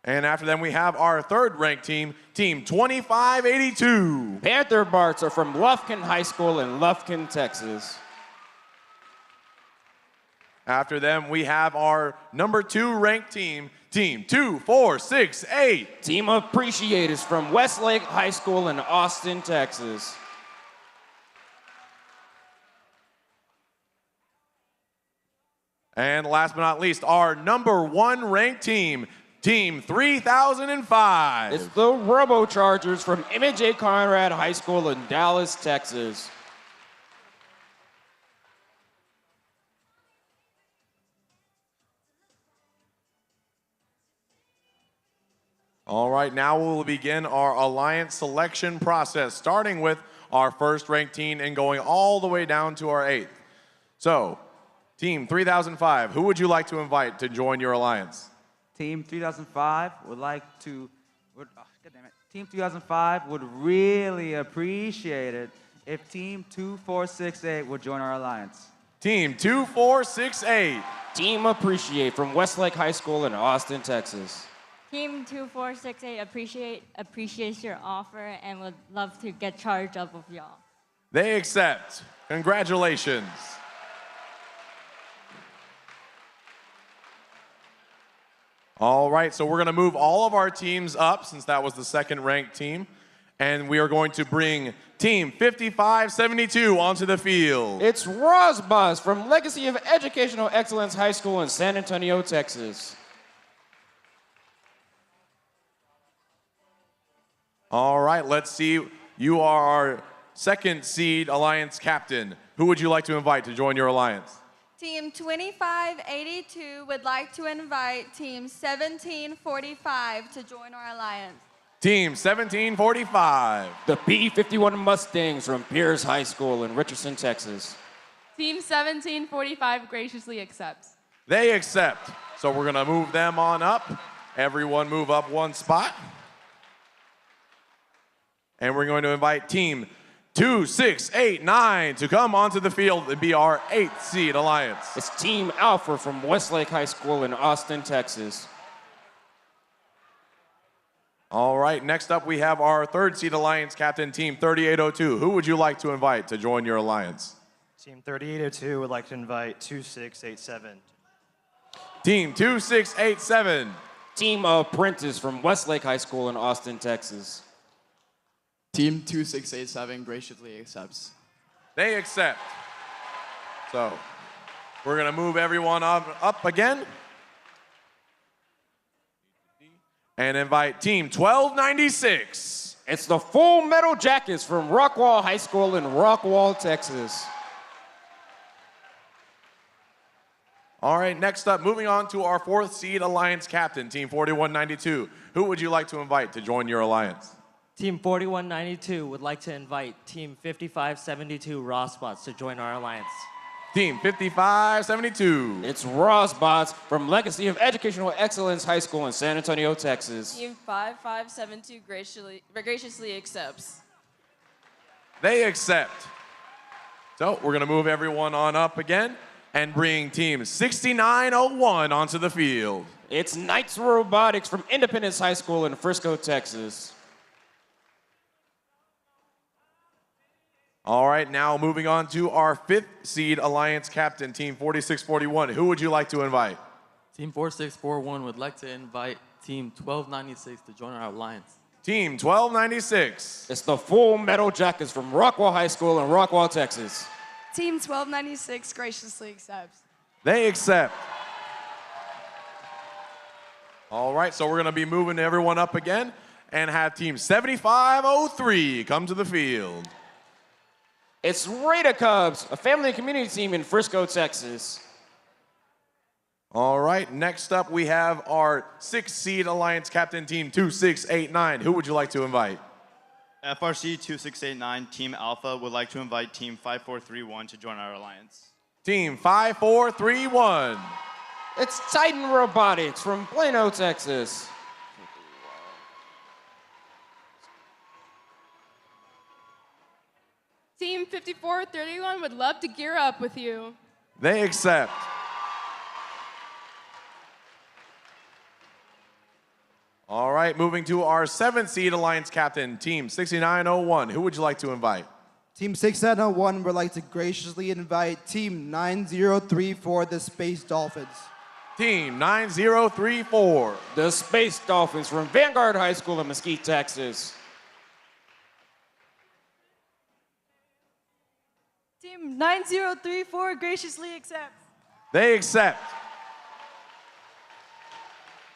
And after them, we have our 3rd ranked team, Team 2582. Panther Barts are from Lufkin High School in Lufkin, Texas. After them, we have our number 2 ranked team, Team 2468. Team Appreciate is from Westlake High School in Austin, Texas. And last but not least, our number 1 ranked team, Team 3005. It's the RoboChargers from Emmett J. Conrad High School in Dallas, Texas. All right, now we will begin our alliance selection process, starting with our 1st ranked team and going all the way down to our 8th. So, Team 3005, who would you like to invite to join your alliance? Team 3005 would like to, Team 3005 would really appreciate it if Team 2468 would join our alliance. Team 2468. Team Appreciate from Westlake High School in Austin, Texas. Team 2468 appreciates your offer and would love to get charged up with y'all. They accept. Congratulations. All right, so we're going to move all of our teams up since that was the 2nd ranked team. And we are going to bring Team 5572 onto the field. It's Rosbus from Legacy of Educational Excellence High School in San Antonio, Texas. All right, let's see. You are our 2nd seed alliance captain. Who would you like to invite to join your alliance? Team 2582 would like to invite Team 1745 to join our alliance. Team 1745. The P-51 Mustangs from Pierce High School in Richardson, Texas. Team 1745 graciously accepts. They accept. So we're going to move them on up. Everyone move up 1 spot. And we're going to invite Team 2689 to come onto the field and be our 8th seed alliance. It's Team Alpha from Westlake High School in Austin, Texas. All right, next up we have our 3rd seed alliance captain, Team 3802. Who would you like to invite to join your alliance? Team 3802 would like to invite 2687. Team 2687. Team Apprentice from Westlake High School in Austin, Texas. Team 2687 graciously accepts. They accept. So we're going to move everyone up again. and invite Team 1296. It's the Full Metal Jackets from Rockwall High School in Rockwall, Texas. All right, next up, moving on to our 4th seed alliance captain, Team 4192. Who would you like to invite to join your alliance? Team 4192 would like to invite Team 5572 Rossbots to join our alliance. Team 5572. It's Rossbots from Legacy of Educational Excellence High School in San Antonio, Texas. Team 5572 graciously accepts. They accept. So we're gonna move everyone on up again and bring Team 6901 onto the field. It's Knights Robotics from Independence High School in Frisco, Texas. All right, now moving on to our 5th seed alliance captain, Team 4641. Who would you like to invite? Team 4641 would like to invite Team 1296 to join our alliance. Team 1296. It's the Full Metal Jackets from Rockwall High School in Rockwall, Texas. Team 1296 graciously accepts. They accept. All right, so we're gonna be moving everyone up again and have Team 7503 come to the field. It's Raider Cubs, a family and community team in Frisco, Texas. All right, next up we have our 6th seed alliance captain, Team 2689. Who would you like to invite? FRC 2689 Team Alpha would like to invite Team 5431 to join our alliance. Team 5431. It's Titan Robotics from Plano, Texas. Team 5431 would love to gear up with you. They accept. All right, moving to our 7th seed alliance captain, Team 6901. Who would you like to invite? Team 6701 would like to graciously invite Team 9034, the Space Dolphins. Team 9034. The Space Dolphins from Vanguard High School in Mesquite, Texas. Team 9034 graciously accepts. They accept.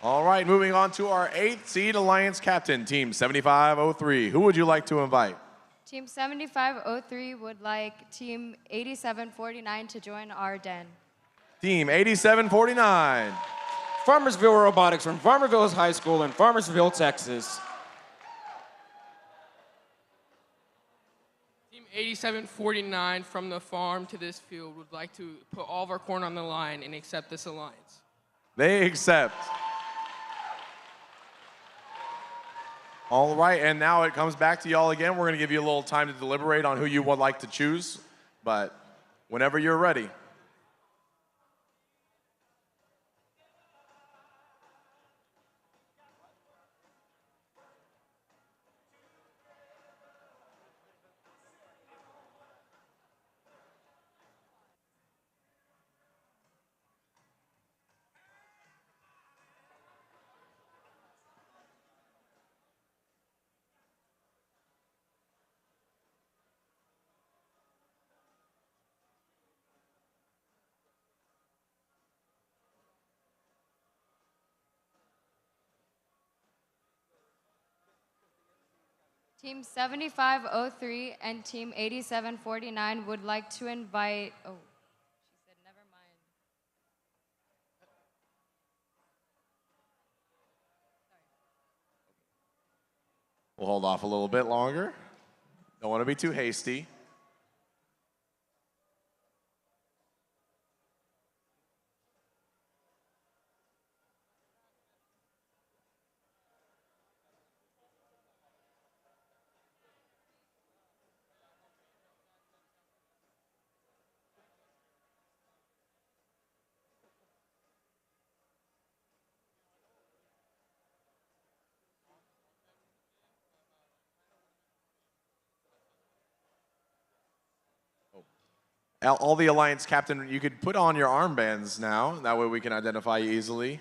All right, moving on to our 8th seed alliance captain, Team 7503. Who would you like to invite? Team 7503 would like Team 8749 to join our den. Team 8749. Farmersville Robotics from Farmersville High School in Farmersville, Texas. Team 8749 from the farm to this field would like to put all of our corn on the line and accept this alliance. They accept. All right, and now it comes back to y'all again. We're gonna give you a little time to deliberate on who you would like to choose, but whenever you're ready. Team 7503 and Team 8749 would like to invite, oh, she said never mind. We'll hold off a little bit longer. Don't want to be too hasty. All the alliance captain, you could put on your armbands now. That way we can identify you easily.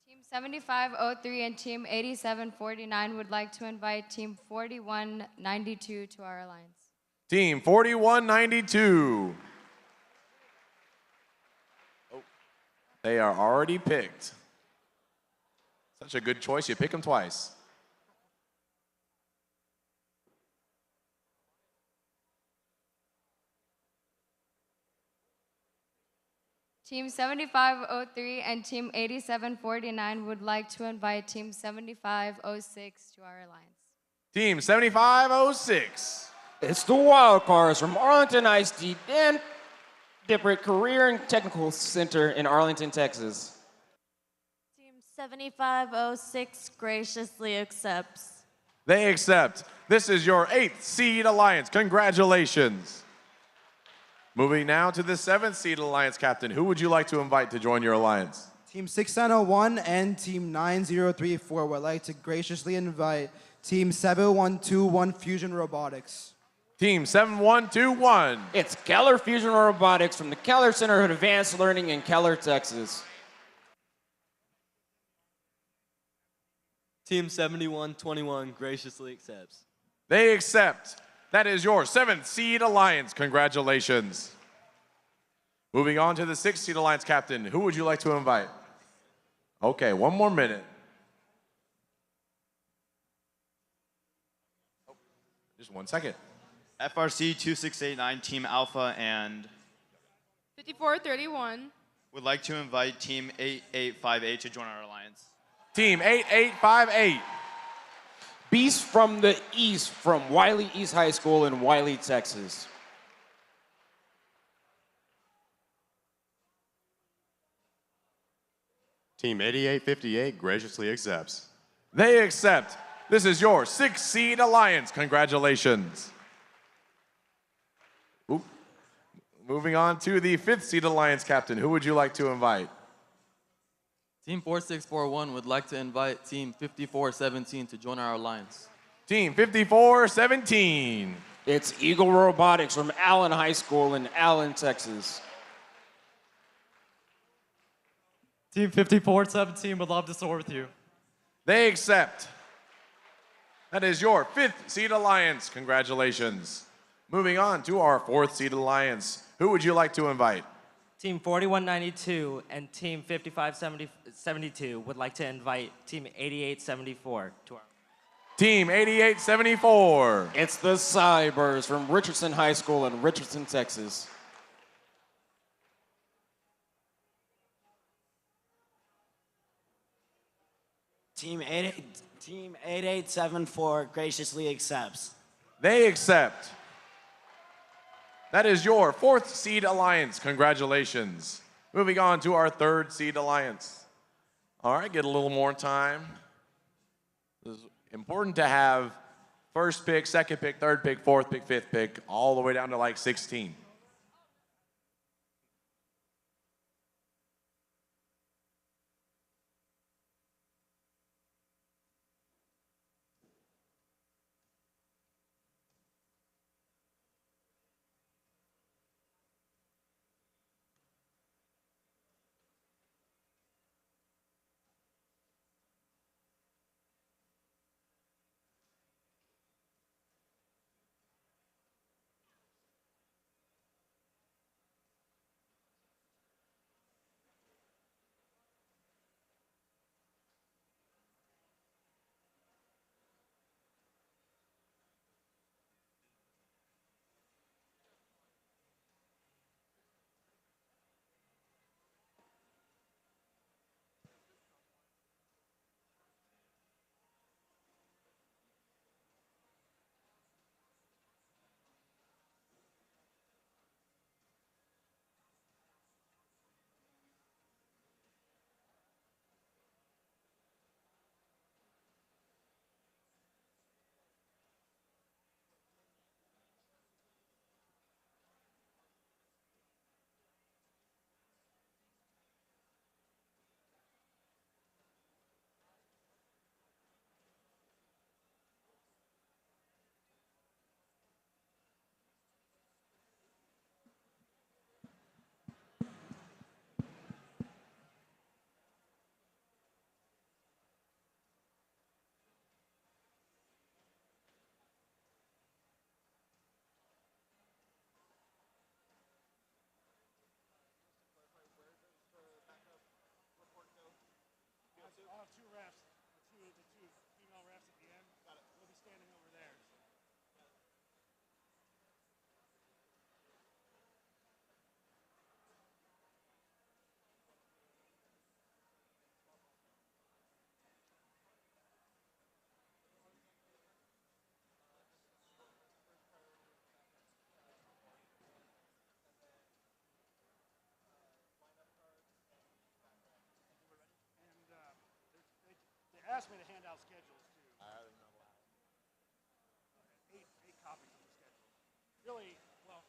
Team Team 7503 and Team 8749 would like to invite Team 4192 to our alliance. Team 4192. Oh, they are already picked. Such a good choice, you pick them twice. Team 7503 and Team 8749 would like to invite Team 7506 to our alliance. Team 7506. It's the wild cards from Arlington ISD Dan Dippert Career and Technical Center in Arlington, Texas. Team 7506 graciously accepts. They accept. This is your 8th seed alliance. Congratulations. Moving now to the 7th seed alliance captain. Who would you like to invite to join your alliance? Team 6901 and Team 9034 would like to graciously invite Team 7121 Fusion Robotics. Team 7121. It's Keller Fusion Robotics from the Keller Center of Advanced Learning in Keller, Texas. Team 7121 graciously accepts. They accept. That is your 7th seed alliance. Congratulations. Moving on to the 6th seed alliance captain. Who would you like to invite? Okay, one more minute. Oh, just 1 second. FRC 2689 Team Alpha and 5431 would like to invite Team 8858 to join our alliance. Team 8858. Beast from the East from Wiley East High School in Wiley, Texas. Team 8858 graciously accepts. They accept. This is your 6th seed alliance. Congratulations. Oop. Moving on to the 5th seed alliance captain. Who would you like to invite? Team 4641 would like to invite Team 5417 to join our alliance. Team 5417. It's Eagle Robotics from Allen High School in Allen, Texas. Team 5417 would love to soar with you. They accept. That is your 5th seed alliance. Congratulations. Moving on to our 4th seed alliance. Who would you like to invite? Team 4192 and Team 5572 would like to invite Team 8874 to our. Team 8874. It's the Cybers from Richardson High School in Richardson, Texas. Team 8874 graciously accepts. They accept. That is your 4th seed alliance. Congratulations. Moving on to our 3rd seed alliance. All right, get a little more time. It's important to have first pick, second pick, third pick, fourth pick, fifth pick, all the way down to like 16. asked me to hand out schedules too. Eight copies of the schedule. Really, well,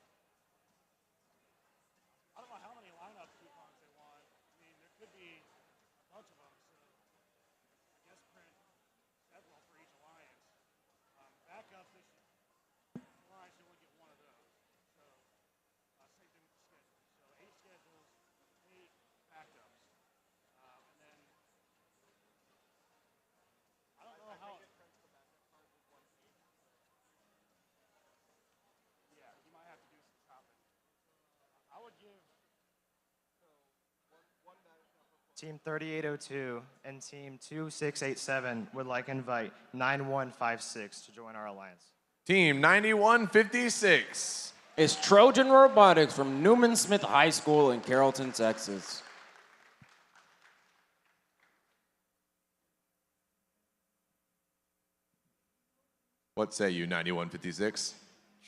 I don't know how many lineup coupons they want. I mean, there could be a bunch of them, so I guess print several for each alliance. Backup, alliance should only get one of those. So same thing with the schedule. So 8 schedules, 8 backups, and then I don't know how. Yeah, you might have to do some shopping. I would give. Team 3802 and Team 2687 would like to invite 9156 to join our alliance. Team 9156 is Trojan Robotics from Newman Smith High School in Carrollton, Texas. What say you, 9156?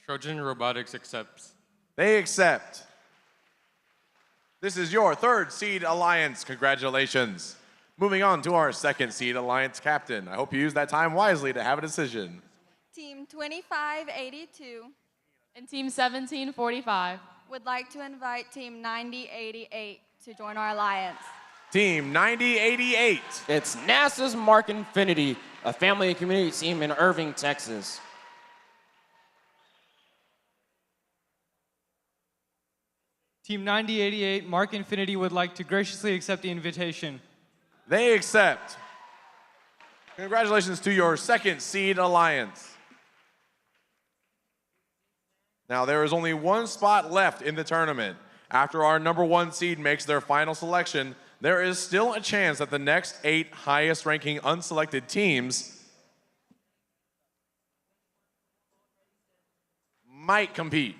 Trojan Robotics accepts. They accept. This is your 3rd seed alliance. Congratulations. Moving on to our 2nd seed alliance captain. I hope you use that time wisely to have a decision. Team 2582 And Team 1745 would like to invite Team 9088 to join our alliance. Team 9088. It's NASA's Mark Infinity, a family and community team in Irving, Texas. Team 9088, Mark Infinity would like to graciously accept the invitation. They accept. Congratulations to your 2nd seed alliance. Now, there is only one spot left in the tournament. After our number 1 seed makes their final selection, there is still a chance that the next 8 highest ranking unselected teams might compete.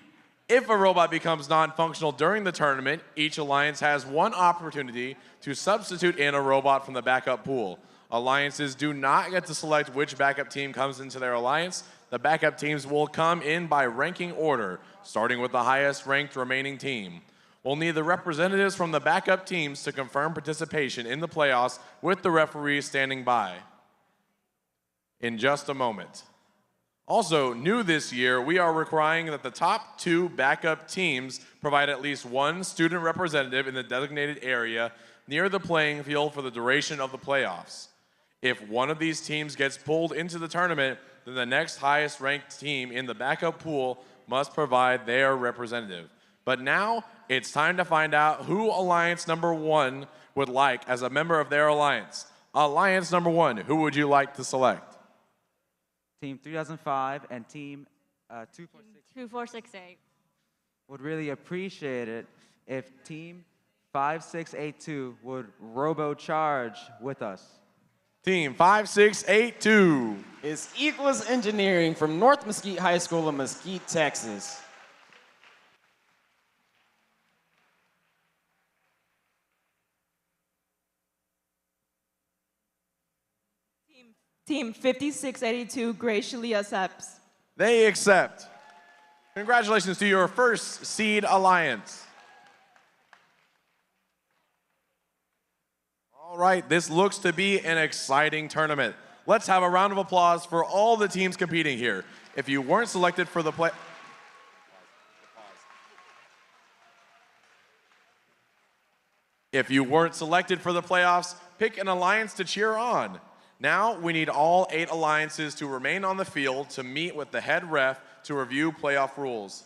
If a robot becomes non-functional during the tournament, each alliance has one opportunity to substitute in a robot from the backup pool. Alliances do not get to select which backup team comes into their alliance. The backup teams will come in by ranking order, starting with the highest ranked remaining team. We'll need the representatives from the backup teams to confirm participation in the playoffs with the referee standing by in just a moment. Also, new this year, we are requiring that the top 2 backup teams provide at least 1 student representative in the designated area near the playing field for the duration of the playoffs. If one of these teams gets pulled into the tournament, then the next highest ranked team in the backup pool must provide their representative. But now, it's time to find out who Alliance number 1 would like as a member of their alliance. Alliance number 1, who would you like to select? Team 3005 and Team 2468 would really appreciate it if Team 5682 would robo-charge with us. Team 5682 is Equals Engineering from North Mesquite High School in Mesquite, Texas. Team 5682 graciously accepts. They accept. Congratulations to your 1st seed alliance. All right, this looks to be an exciting tournament. Let's have a round of applause for all the teams competing here. If you weren't selected for the playoffs, pick an alliance to cheer on. Now, we need all 8 alliances to remain on the field to meet with the head ref to review playoff rules.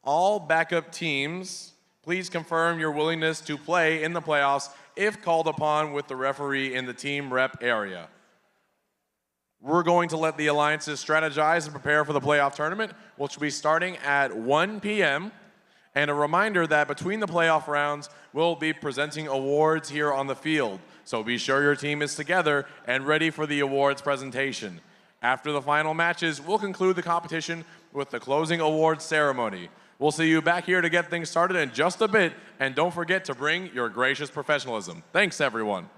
All backup teams, please confirm your willingness to play in the playoffs if called upon with the referee in the team rep area. We're going to let the alliances strategize and prepare for the playoff tournament, which will be starting at 1 p.m. And a reminder that between the playoff rounds, we'll be presenting awards here on the field. So be sure your team is together and ready for the awards presentation. After the final matches, we'll conclude the competition with the closing awards ceremony. We'll see you back here to get things started in just a bit, and don't forget to bring your gracious professionalism. Thanks, everyone.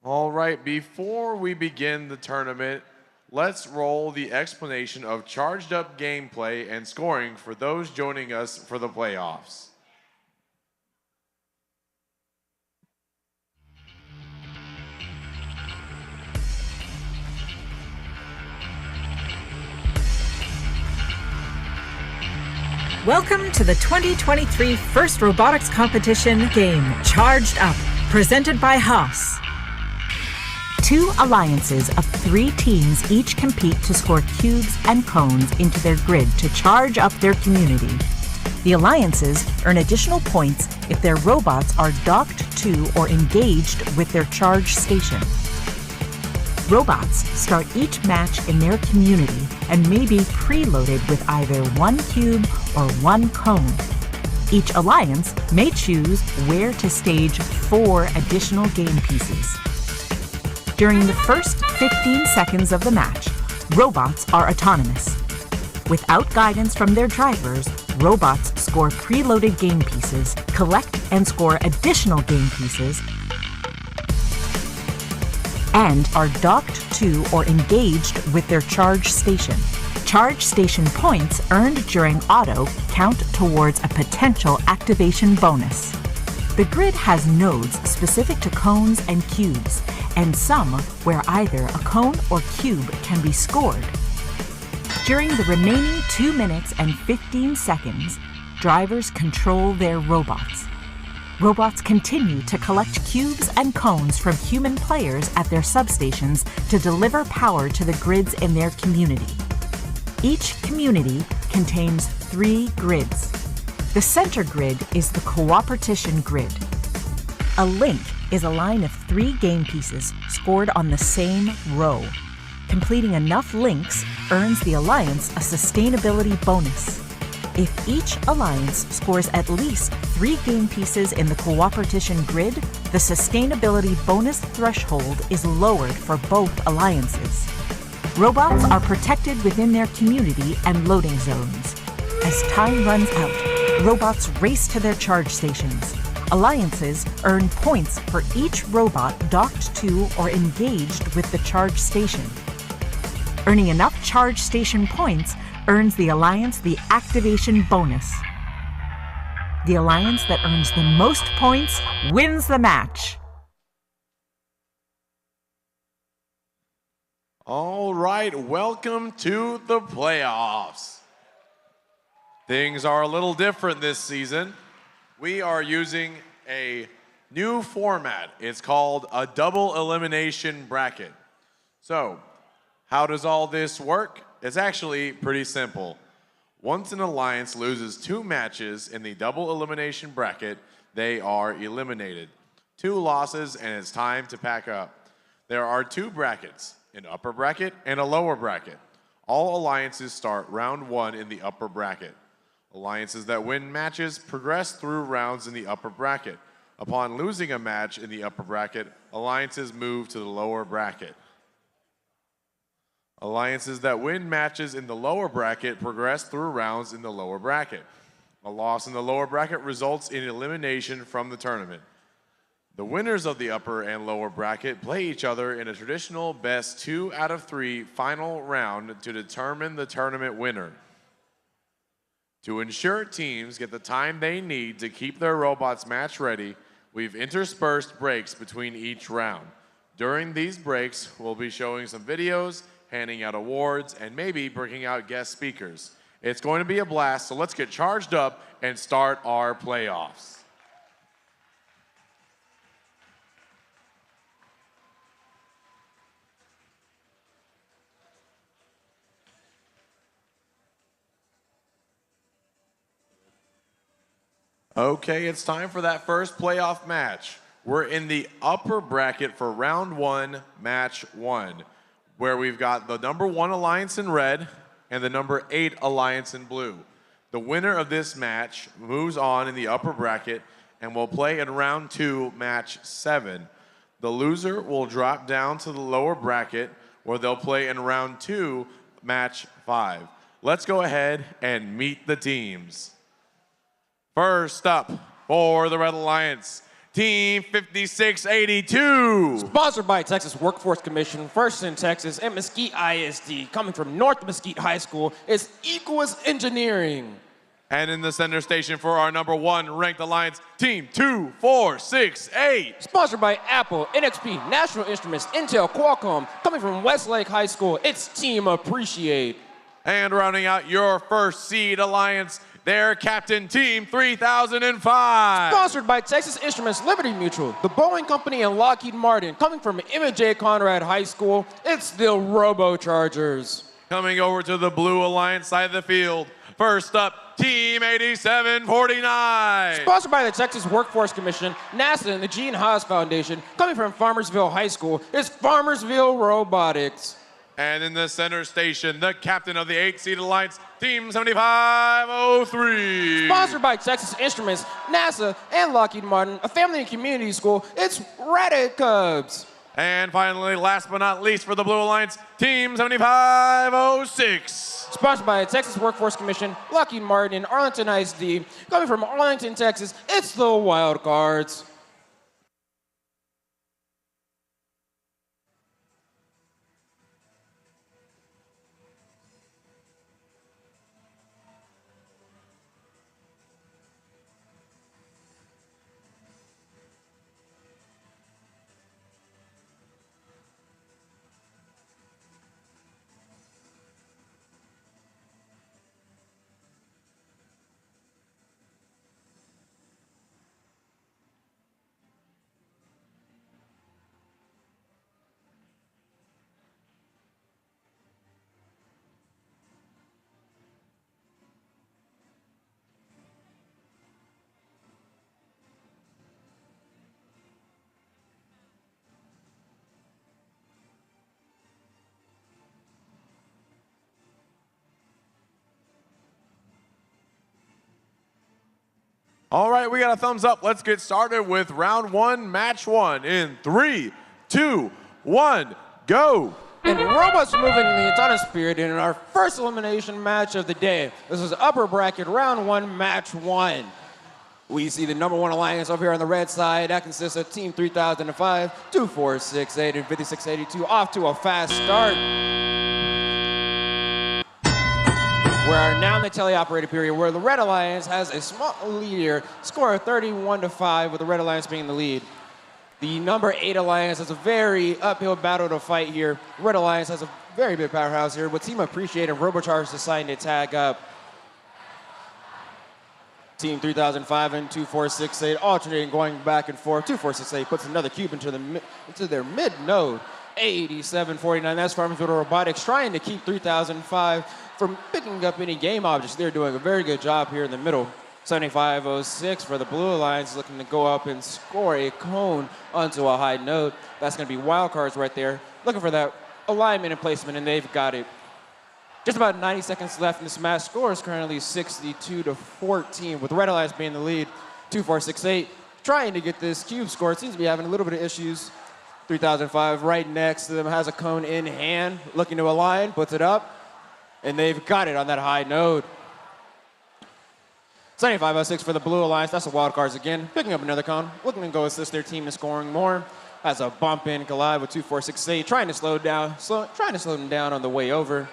All right, before we begin the tournament, let's roll the explanation of charged up gameplay and scoring for those joining us for the playoffs. Welcome to the 2023 FIRST Robotics Competition game, Charged Up, presented by Haas. 2 alliances of 3 teams each compete to score cubes and cones into their grid to charge up their community. The alliances earn additional points if their robots are docked to or engaged with their charge station. Robots start each match in their community and may be preloaded with either 1 cube or 1 cone. Each alliance may choose where to stage 4 additional game pieces. During the first 15 seconds of the match, robots are autonomous. Without guidance from their drivers, robots score preloaded game pieces, collect and score additional game pieces, and are docked to or engaged with their charge station. Charge station points earned during auto count towards a potential activation bonus. The grid has nodes specific to cones and cubes, and some where either a cone or cube can be scored. During the remaining 2 minutes and 15 seconds, drivers control their robots. Robots continue to collect cubes and cones from human players at their substations to deliver power to the grids in their community. Each community contains 3 grids. The center grid is the cooperation grid. A link is a line of 3 game pieces scored on the same row. Completing enough links earns the alliance a sustainability bonus. If each alliance scores at least 3 game pieces in the cooperation grid, the sustainability bonus threshold is lowered for both alliances. Robots are protected within their community and loading zones. As time runs out, robots race to their charge stations. Alliances earn points for each robot docked to or engaged with the charge station. Earning enough charge station points earns the alliance the activation bonus. The alliance that earns the most points wins the match. All right, welcome to the playoffs. Things are a little different this season. We are using a new format. It's called a double elimination bracket. So, how does all this work? It's actually pretty simple. Once an alliance loses 2 matches in the double elimination bracket, they are eliminated. 2 losses and it's time to pack up. There are 2 brackets, an upper bracket and a lower bracket. All alliances start round 1 in the upper bracket. Alliances that win matches progress through rounds in the upper bracket. Upon losing a match in the upper bracket, alliances move to the lower bracket. Alliances that win matches in the lower bracket progress through rounds in the lower bracket. A loss in the lower bracket results in elimination from the tournament. The winners of the upper and lower bracket play each other in a traditional best 2 out of 3 final round to determine the tournament winner. To ensure teams get the time they need to keep their robots match ready, we've interspersed breaks between each round. During these breaks, we'll be showing some videos, handing out awards, and maybe bringing out guest speakers. It's going to be a blast, so let's get charged up and start our playoffs. Okay, it's time for that first playoff match. We're in the upper bracket for round 1, match 1, where we've got the number 1 alliance in red and the number 8 alliance in blue. The winner of this match moves on in the upper bracket and will play in round 2, match 7. The loser will drop down to the lower bracket where they'll play in round 2, match 5. Let's go ahead and meet the teams. First up for the Red Alliance, Team 5682. Sponsored by Texas Workforce Commission, First in Texas, and Mesquite ISD. Coming from North Mesquite High School, it's Equus Engineering. And in the center station for our number 1 ranked alliance, Team 2468. Sponsored by Apple, NXP, National Instruments, Intel, Qualcomm. Coming from Westlake High School, it's Team Appreciate. And rounding out your first seed alliance, their captain, Team 3005. Sponsored by Texas Instruments, Liberty Mutual, the Boeing Company, and Lockheed Martin. Coming from Emma J. Conrad High School, it's the Robochargers. Coming over to the blue alliance side of the field, first up, Team 8749. Sponsored by the Texas Workforce Commission, NASA, and the Gene Haas Foundation. Coming from Farmersville High School, it's Farmersville Robotics. And in the center station, the captain of the 8-seed alliance, Team 7503. Sponsored by Texas Instruments, NASA, and Lockheed Martin, a family and community school, it's Reddit Cubs. And finally, last but not least for the Blue Alliance, Team 7506. Sponsored by the Texas Workforce Commission, Lockheed Martin, and Arlington ISD. Coming from Arlington, Texas, it's the Wildcards. All right, we got a thumbs up. Let's get started with round 1, match 1 in 3, 2, 1, go. And robots moving in the Entana spirit in our first elimination match of the day. This is upper bracket, round 1, match 1. We see the number 1 alliance over here on the red side. That consists of Team 3005, 2468, and 5682 off to a fast start. We are now in the teleoperated period where the Red Alliance has a small lead here, score of 31-5 with the Red Alliance being the lead. The number 8 Alliance has a very uphill battle to fight here. Red Alliance has a very big powerhouse here with Team Appreciate and Robocharge deciding to tag up. Team 3005 and 2468 alternating, going back and forth. 2468 puts another cube into their mid node. 8749, that's Farmersville Robotics trying to keep 3005 from picking up any game objects. They're doing a very good job here in the middle. 7506 for the Blue Alliance looking to go up and score a cone onto a high node. That's going to be wild cards right there. Looking for that alignment and placement, and they've got it. Just about 90 seconds left in this match. Score is currently 62-14 with Red Alliance being the lead. 2468 trying to get this cube score. Seems to be having a little bit of issues. 3005 right next to them has a cone in hand, looking to align, puts it up, and they've got it on that high node. 7506 for the Blue Alliance, that's the wild cards again, picking up another cone, looking to go assist their team in scoring more. Has a bump in collide with 2468, trying to slow them down on the way over.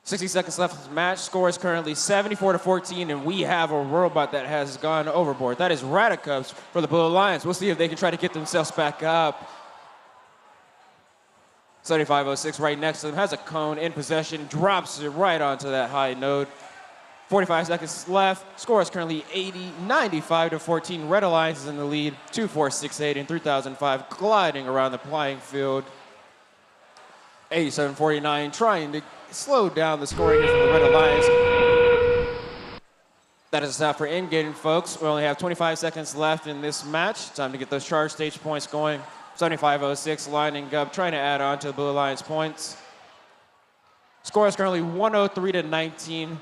60 seconds left in the match. Score is currently 74-14, and we have a robot that has gone overboard. That is Radicubs for the Blue Alliance. We'll see if they can try to get themselves back up. 7506 right next to them has a cone in possession, drops it right onto that high node. 45 seconds left. Score is currently 95-14. Red Alliance is in the lead. 2468 and 3005 gliding around the playing field. 8749 trying to slow down the scoring here from the Red Alliance. That is a stop for in-game, folks. We only have 25 seconds left in this match. Time to get those charge stage points going. 7506 lining up, trying to add on to the Blue Alliance points. Score is currently 103-19.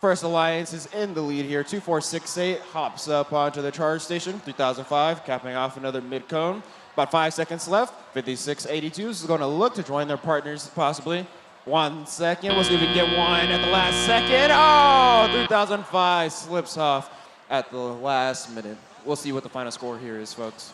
First Alliance is in the lead here. 2468 hops up onto the charge station. 3005 capping off another mid-cone. About 5 seconds left. 5682 is going to look to join their partners possibly. 1 second. We'll see if we can get one at the last second. Oh, 3005 slips off at the last minute. we'll see what the final score here is, folks.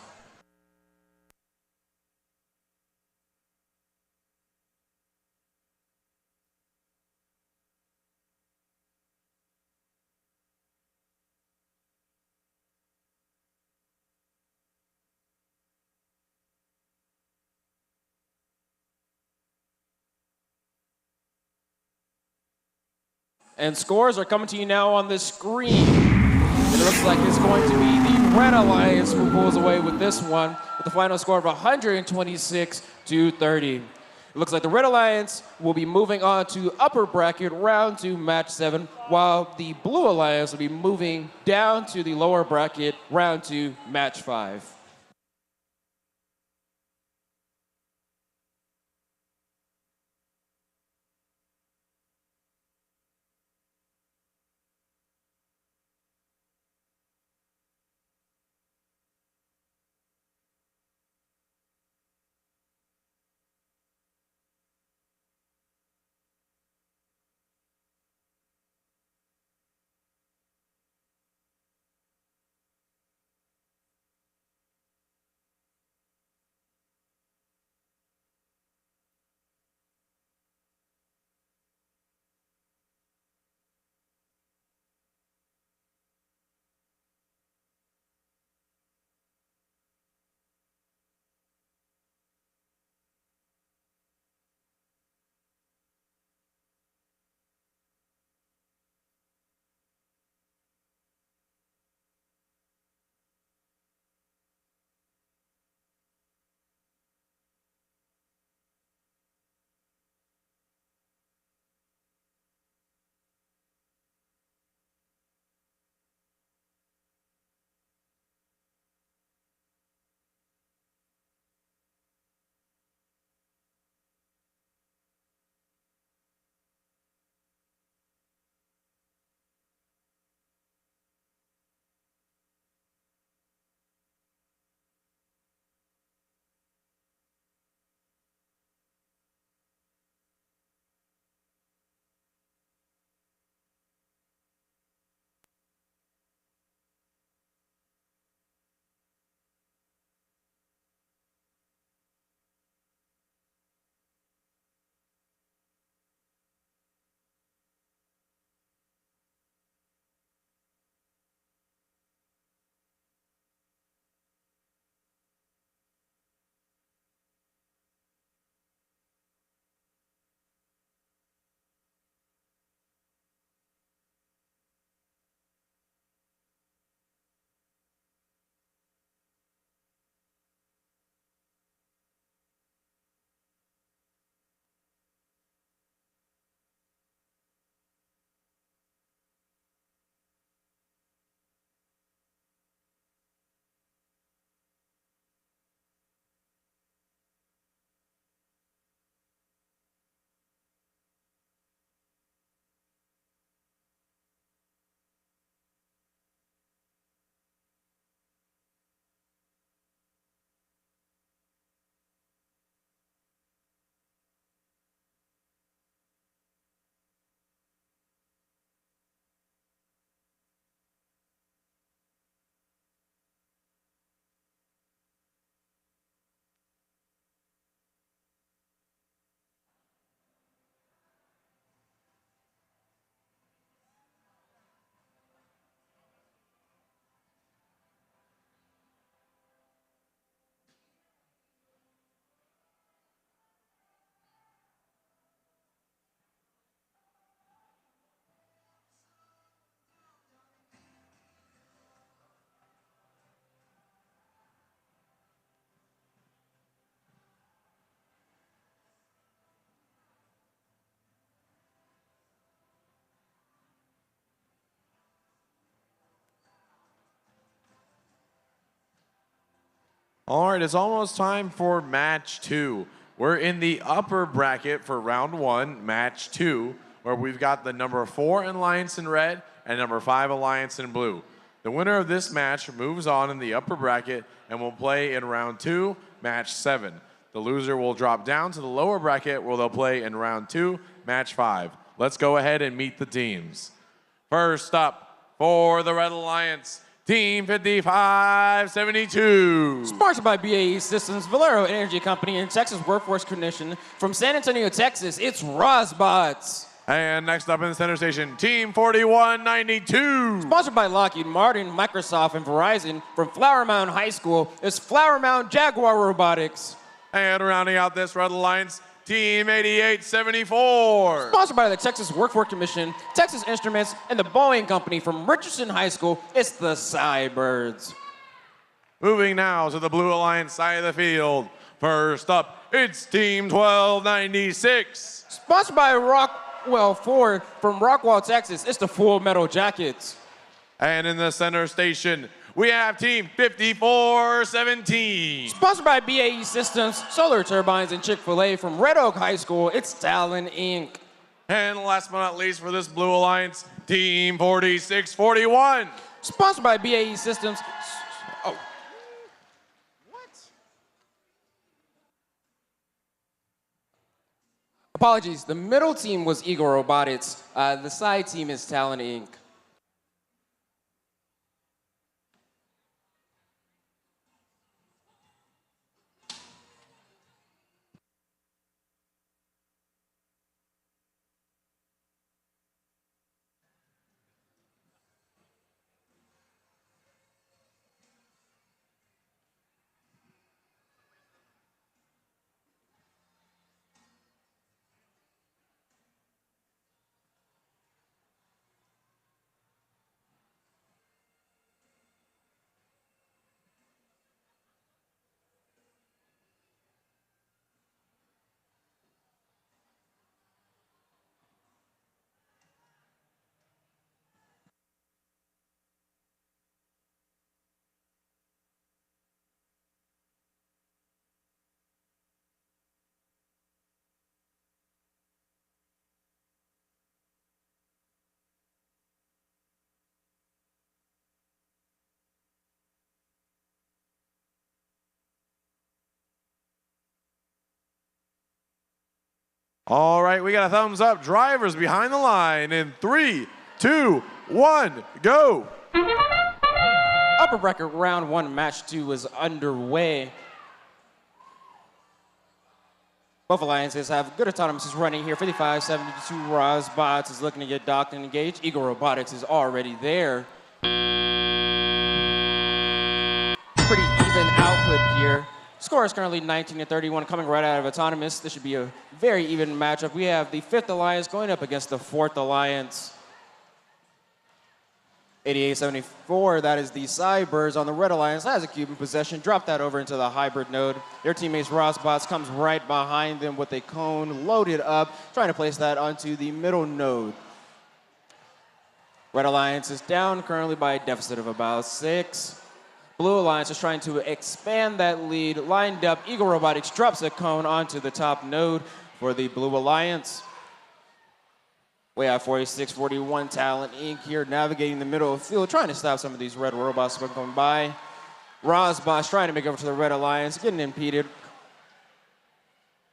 And scores are coming to you now on the screen. It looks like it's going to be the Red Alliance who pulls away with this one with a final score of 126-30. It looks like the Red Alliance will be moving on to upper bracket round 2, match 7, while the Blue Alliance will be moving down to the lower bracket round 2, match 5. All right, it's almost time for match 2. We're in the upper bracket for round 1, match 2, where we've got the number 4 alliance in red and number 5 alliance in blue. The winner of this match moves on in the upper bracket and will play in round 2, match 7. The loser will drop down to the lower bracket where they'll play in round 2, match 5. Let's go ahead and meet the teams. First up, for the Red Alliance, Team 5572. Sponsored by BAE Systems, Valero Energy Company, and Texas Workforce Commission. From San Antonio, Texas, it's Rosbots. And next up in the center station, Team 4192. Sponsored by Lockheed Martin, Microsoft, and Verizon. From Flower Mound High School, it's Flower Mound Jaguar Robotics. And rounding out this Red Alliance, Team 8874. Sponsored by the Texas Workforce Commission, Texas Instruments, and the Boeing Company. From Richardson High School, it's the Cybirds. Moving now to the Blue Alliance side of the field. First up, it's Team 1296. Sponsored by Rockwell Ford. From Rockwell, Texas, it's the Full Metal Jackets. And in the center station, we have Team 5417. Sponsored by BAE Systems, Solar Turbines, and Chick-fil-A. From Red Oak High School, it's Talon Inc. And last but not least for this Blue Alliance, Team 4641. Sponsored by BAE Systems. Oh. What? Apologies, the middle team was Eagle Robotics. The side team is Talon Inc. All right, we got a thumbs up. Drivers behind the line in 3, 2, 1, go. Upper bracket round 1, match 2 is underway. Both alliances have good autonomous running here. 5572 Rosbots is looking to get docked and engaged. Eagle Robotics is already there. Pretty even output here. Score is currently 19-31, coming right out of autonomous. This should be a very even matchup. We have the 5th Alliance going up against the 4th Alliance. 8874, that is the Cybirds on the Red Alliance, has a cube in possession. Drop that over into the hybrid node. Their teammates Rosbots comes right behind them with a cone loaded up, trying to place that onto the middle node. Red Alliance is down currently by a deficit of about 6. Blue Alliance is trying to expand that lead. Lined up, Eagle Robotics drops a cone onto the top node for the Blue Alliance. We have 4641 Talent Inc. here navigating the middle of the field, trying to stop some of these red robots from going by. Rosbots trying to make over to the Red Alliance, getting impeded.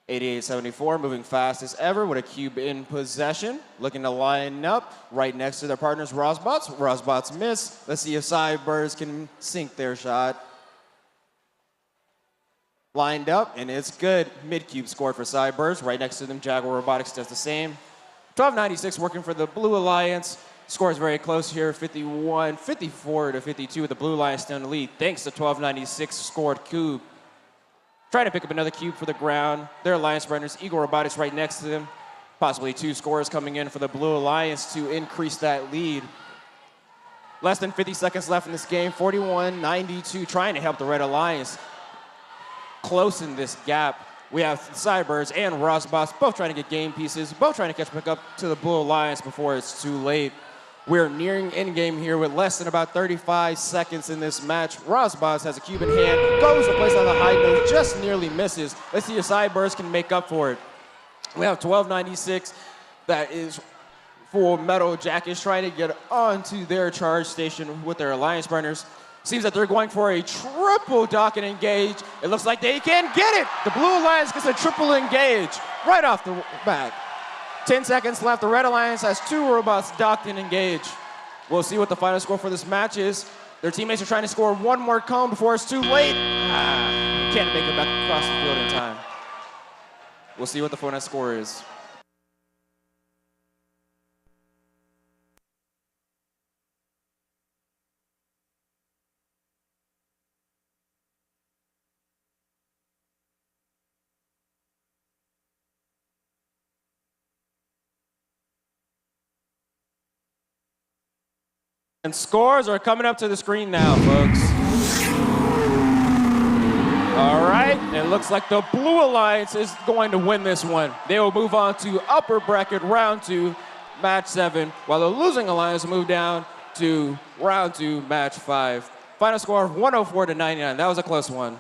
8874 moving fast as ever with a cube in possession, looking to line up right next to their partners Rosbots. Rosbots miss. Let's see if Cybirds can sink their shot. Lined up, and it's good. Mid-cube scored for Cybirds. Right next to them, Jaguar Robotics does the same. 1296 working for the Blue Alliance. Score is very close here, 54-52 with the Blue Alliance still in the lead, thanks to 1296 scored cube. Trying to pick up another cube for the ground. Their Alliance runners, Eagle Robotics right next to them. Possibly 2 scores coming in for the Blue Alliance to increase that lead. Less than 50 seconds left in this game. 41-92, trying to help the Red Alliance close in this gap. We have Cybirds and Rosbots both trying to get game pieces, both trying to catch back up to the Blue Alliance before it's too late. We're nearing endgame here with less than about 35 seconds in this match. Rosbots has a cube in hand, goes to place on the high node, just nearly misses. Let's see if Cybirds can make up for it. We have 1296, that is Full Metal Jackets, trying to get onto their charge station with their Alliance runners. Seems that they're going for a triple dock and engage. It looks like they can get it. The Blue Alliance gets a triple engage right off the bat. 10 seconds left. The Red Alliance has 2 robots docked and engaged. We'll see what the final score for this match is. Their teammates are trying to score one more cone before it's too late. Can't make it back across the field in time. We'll see what the final score is. And scores are coming up to the screen now, folks. All right, it looks like the Blue Alliance is going to win this one. They will move on to upper bracket round 2, match 7, while the losing alliance will move down to round 2, match 5. Final score of 104 to 99. That was a close one.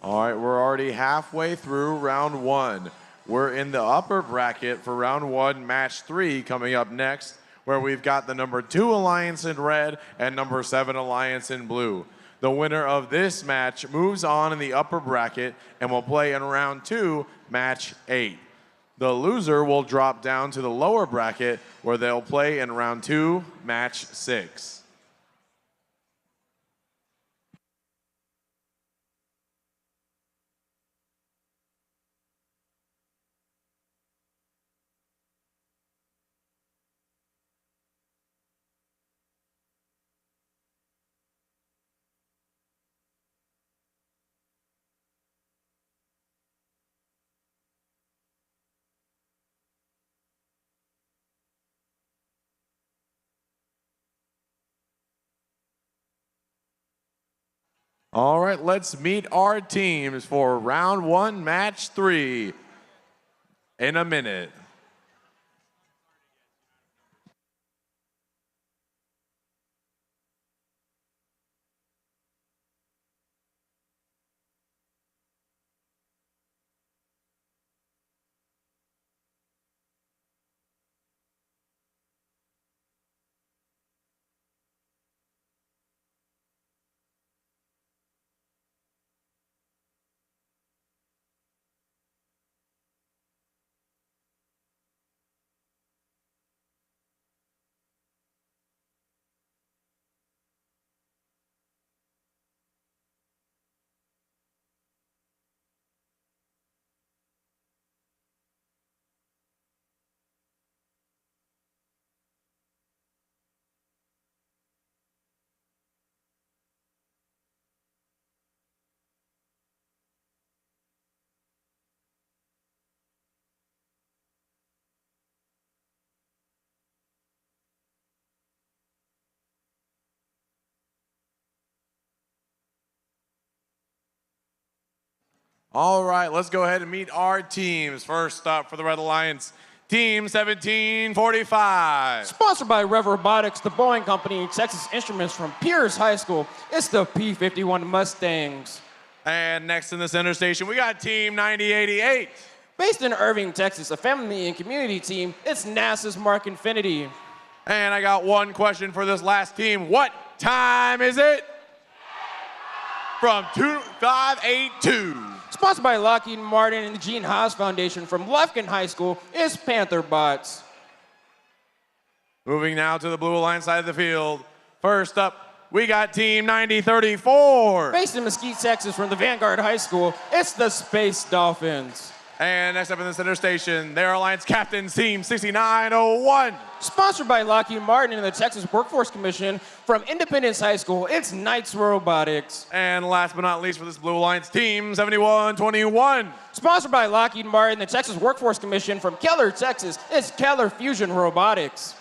All right, we're already halfway through round 1. We're in the upper bracket for round 1, match 3 coming up next, where we've got the number 2 alliance in red and number 7 alliance in blue. The winner of this match moves on in the upper bracket and will play in round 2, match 8. The loser will drop down to the lower bracket where they'll play in round 2, match 6. All right, let's meet our teams for round 1, match 3 in a minute. All right, let's go ahead and meet our teams. First up for the Red Alliance, Team 1745. Sponsored by Rev Robotics, the Boeing Company, and Texas Instruments from Pierce High School. It's the P-51 Mustangs. And next in the center station, we got Team 9088. Based in Irving, Texas, a family and community team, it's NASA's Mark Infinity. And I got one question for this last team. What time is it? From 2582. Sponsored by Lockheed Martin and the Gene Haas Foundation from Lufkin High School is Panther Bots. Moving now to the Blue Alliance side of the field. First up, we got Team 9034. Based in Mesquite, Texas from the Vanguard High School, it's the Space Dolphins. And next up in the center station, their Alliance captains, Team 6901. Sponsored by Lockheed Martin and the Texas Workforce Commission from Independence High School, it's Knights Robotics. And last but not least for this Blue Alliance, Team 7121. Sponsored by Lockheed Martin and the Texas Workforce Commission from Keller, Texas, it's Keller Fusion Robotics.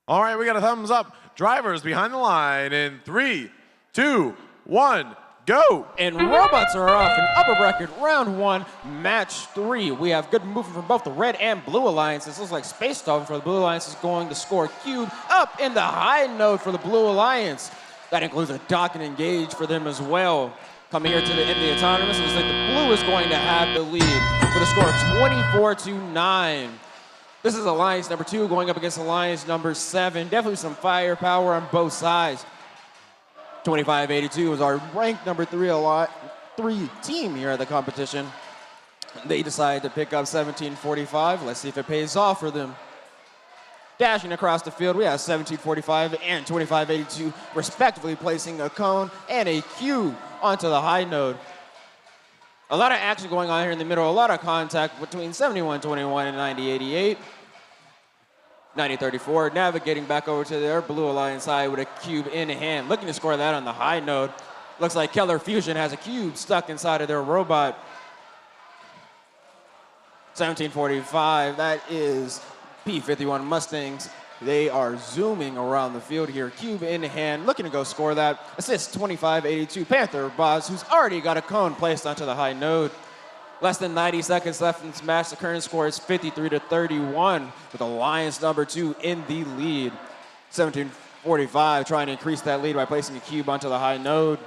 All right, we got a thumbs up. Drivers behind the line in 3, 2, 1, go. And robots are off in upper bracket round 1, match 3. We have good movement from both the red and blue alliances. Looks like Space Dolphin for the blue alliance is going to score cube up in the high note for the blue alliance. That includes a dock and engage for them as well. Coming here to the end of the autonomous, it looks like the blue is going to have the lead with a score of 24-9. This is alliance number 2 going up against alliance number 7. Definitely some firepower on both sides. 2582 is our ranked number 3 team here at the competition. They decided to pick up 1745. Let's see if it pays off for them. Dashing across the field, we have 1745 and 2582 respectively placing a cone and a cube onto the high node. A lot of action going on here in the middle, a lot of contact between 7121 and 9088. 9034 navigating back over to their blue alliance side with a cube in hand, looking to score that on the high node. Looks like Keller Fusion has a cube stuck inside of their robot. 1745, that is P-51 Mustangs. They are zooming around the field here, cube in hand, looking to go score that. Assist 2582 Panther Boss, who's already got a cone placed onto the high node. Less than 90 seconds left in this match. The current score is 53-31 with alliance number 2 in the lead. 1745 trying to increase that lead by placing a cube onto the high node.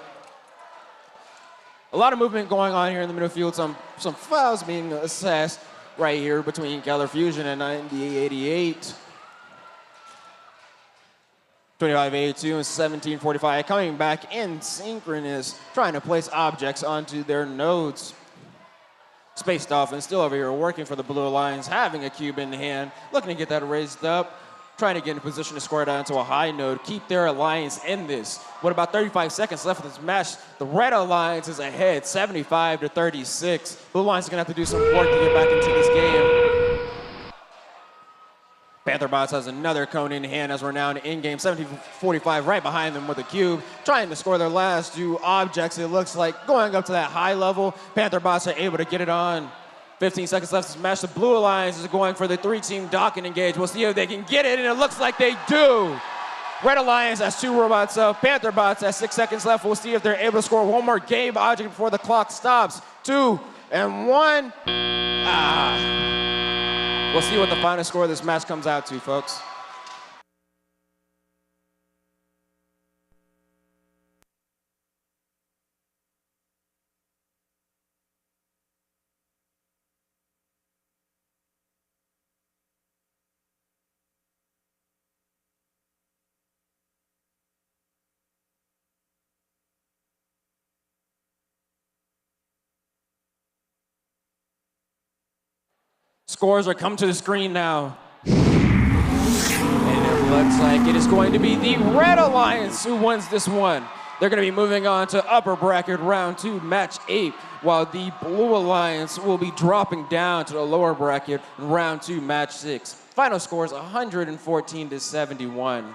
A lot of movement going on here in the middle field. Some fouls being assessed right here between Keller Fusion and 9088. 2582 and 1745 coming back in synchronous, trying to place objects onto their nodes. Space Dolphin still over here working for the Blue Alliance, having a cube in hand, looking to get that raised up, trying to get in position to score it down to a high node, keep their alliance in this. With about 35 seconds left of this match, the Red Alliance is ahead, 75-36. Blue Alliance is gonna have to do some work to get back into this game. Panther Bots has another cone in hand as we're now in game. 1745 right behind them with a cube, trying to score their last 2 objects. It looks like going up to that high level. Panther Bots are able to get it on. 15 seconds left to match. The Blue Alliance is going for the 3-team dock and engage. We'll see if they can get it, and it looks like they do. Red Alliance has 2 robots up. Panther Bots has 6 seconds left. We'll see if they're able to score one more game object before the clock stops. 2 and 1. We'll see what the final score of this match comes out to, folks. Scores are coming to the screen now. And it looks like it is going to be the Red Alliance who wins this one. They're going to be moving on to upper bracket round 2, match 8, while the Blue Alliance will be dropping down to the lower bracket in round 2, match 6. Final score is 114-71.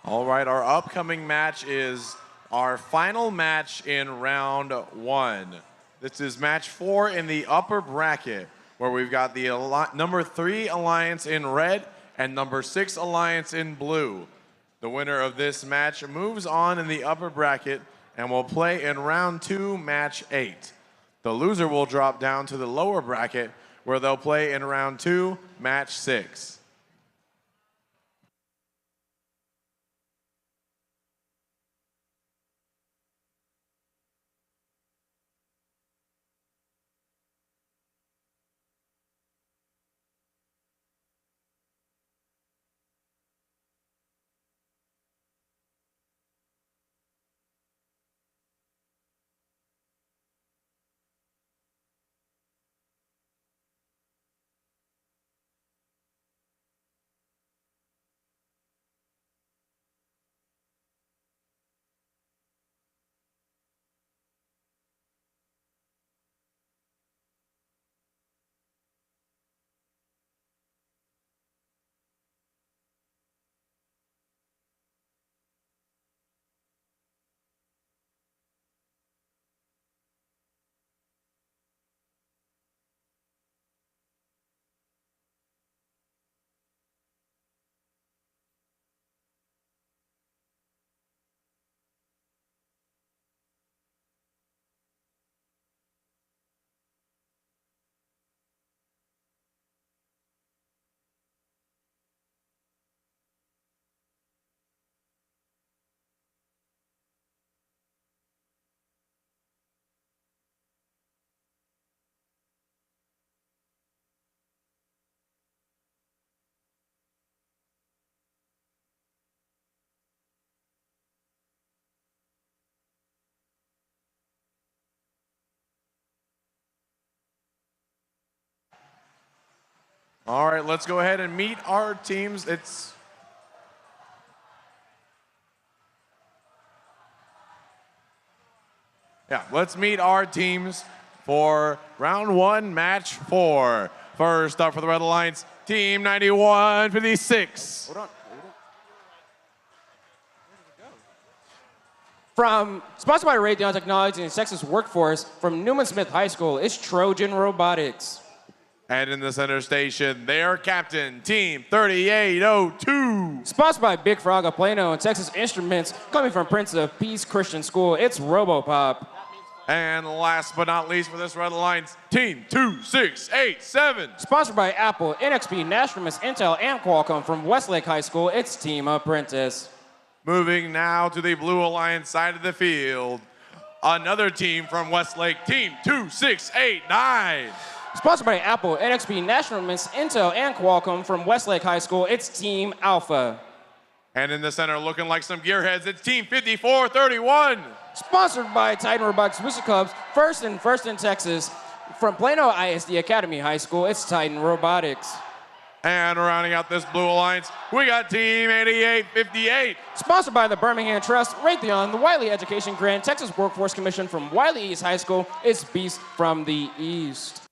All right, our upcoming match is our final match in round 1. This is match 4 in the upper bracket, where we've got the number 3 alliance in red and number 6 alliance in blue. The winner of this match moves on in the upper bracket and will play in round 2, match 8. The loser will drop down to the lower bracket, where they'll play in round 2, match 6. All right, let's go ahead and meet our teams. Let's meet our teams for round 1, match 4. First up for the Red Alliance, Team 9156. Hold on. Sponsored by Raytheon Technology and Texas Workforce, from Newman Smith High School, it's Trojan Robotics. And in the center station, their captain, Team 3802. Sponsored by Big Frog of Plano and Texas Instruments, coming from Prince of Peace Christian School, it's Robopop. And last but not least for this Red Alliance, Team 2687. Sponsored by Apple, NXP, Nastrums, Intel, and Qualcomm, from Westlake High School, it's Team Apprentice. Moving now to the Blue Alliance side of the field, another team from Westlake, Team 2689. Sponsored by Apple, NXP, Nastrums, Intel, and Qualcomm, from Westlake High School, it's Team Alpha. And in the center, looking like some gearheads, it's Team 5431. Sponsored by Titan Robotics Booster Clubs, first in Texas, from Plano ISD Academy High School, it's Titan Robotics. And rounding out this blue alliance, we got Team 8858. Sponsored by the Birmingham Trust, Raytheon, the Wiley Education Grant, Texas Workforce Commission from Wiley East High School, it's Beast from the East.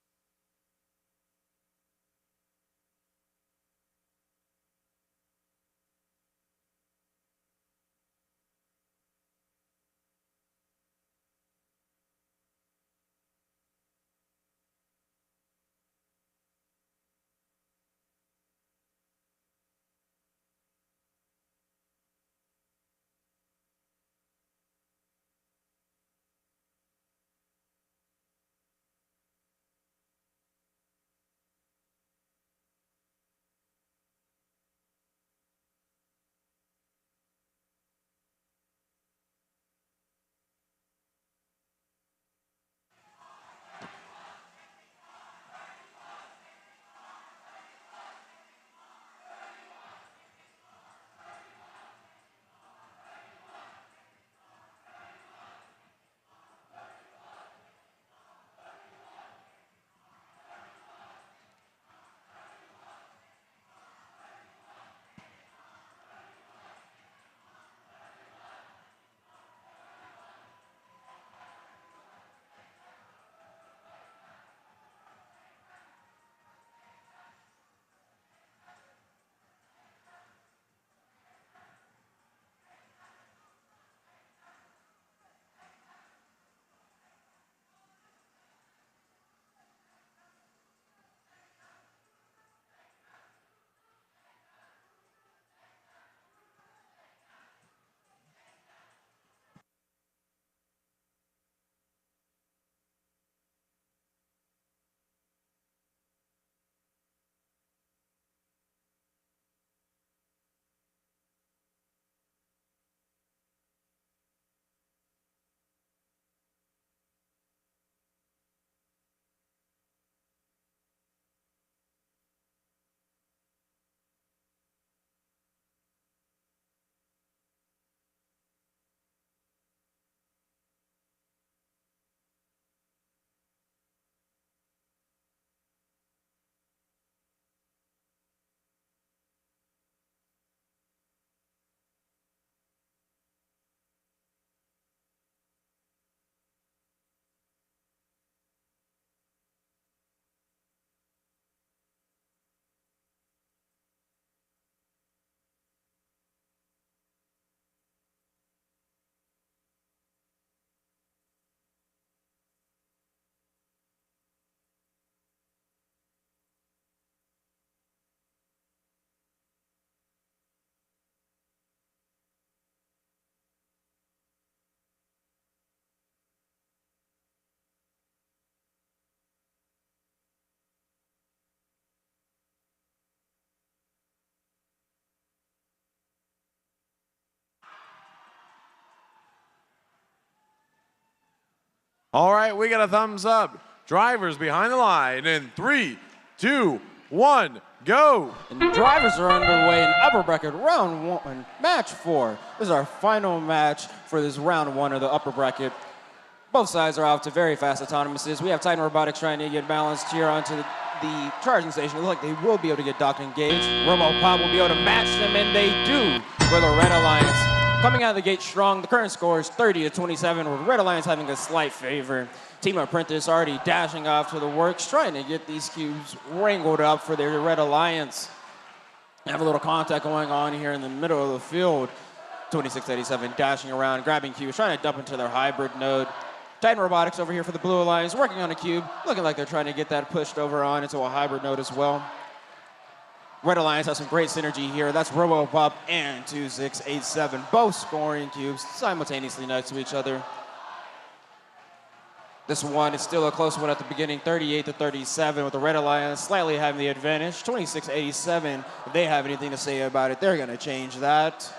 All right, we got a thumbs up. Drivers behind the line in 3, 2, 1, go. And the drivers are underway in upper bracket round 1, match 4. This is our final match for this round 1 of the upper bracket. Both sides are off to very fast autonomouses. We have Titan Robotics trying to get balanced here onto the charging station. It looks like they will be able to get docked and engaged. RoboPop will be able to match them, and they do for the Red Alliance. Coming out of the gate strong, the current score is 30-27, with Red Alliance having a slight favor. Team Apprentice already dashing off to the works, trying to get these cubes wrangled up for their Red Alliance. Have a little contact going on here in the middle of the field. 2687 dashing around, grabbing cubes, trying to dump into their hybrid node. Titan Robotics over here for the Blue Alliance, working on a cube, looking like they're trying to get that pushed over on into a hybrid node as well. Red Alliance has some great synergy here. That's RoboPop and 2687, both scoring cubes simultaneously next to each other. This one is still a close one at the beginning, 38-37, with the Red Alliance slightly having the advantage. 2687, if they have anything to say about it, they're going to change that.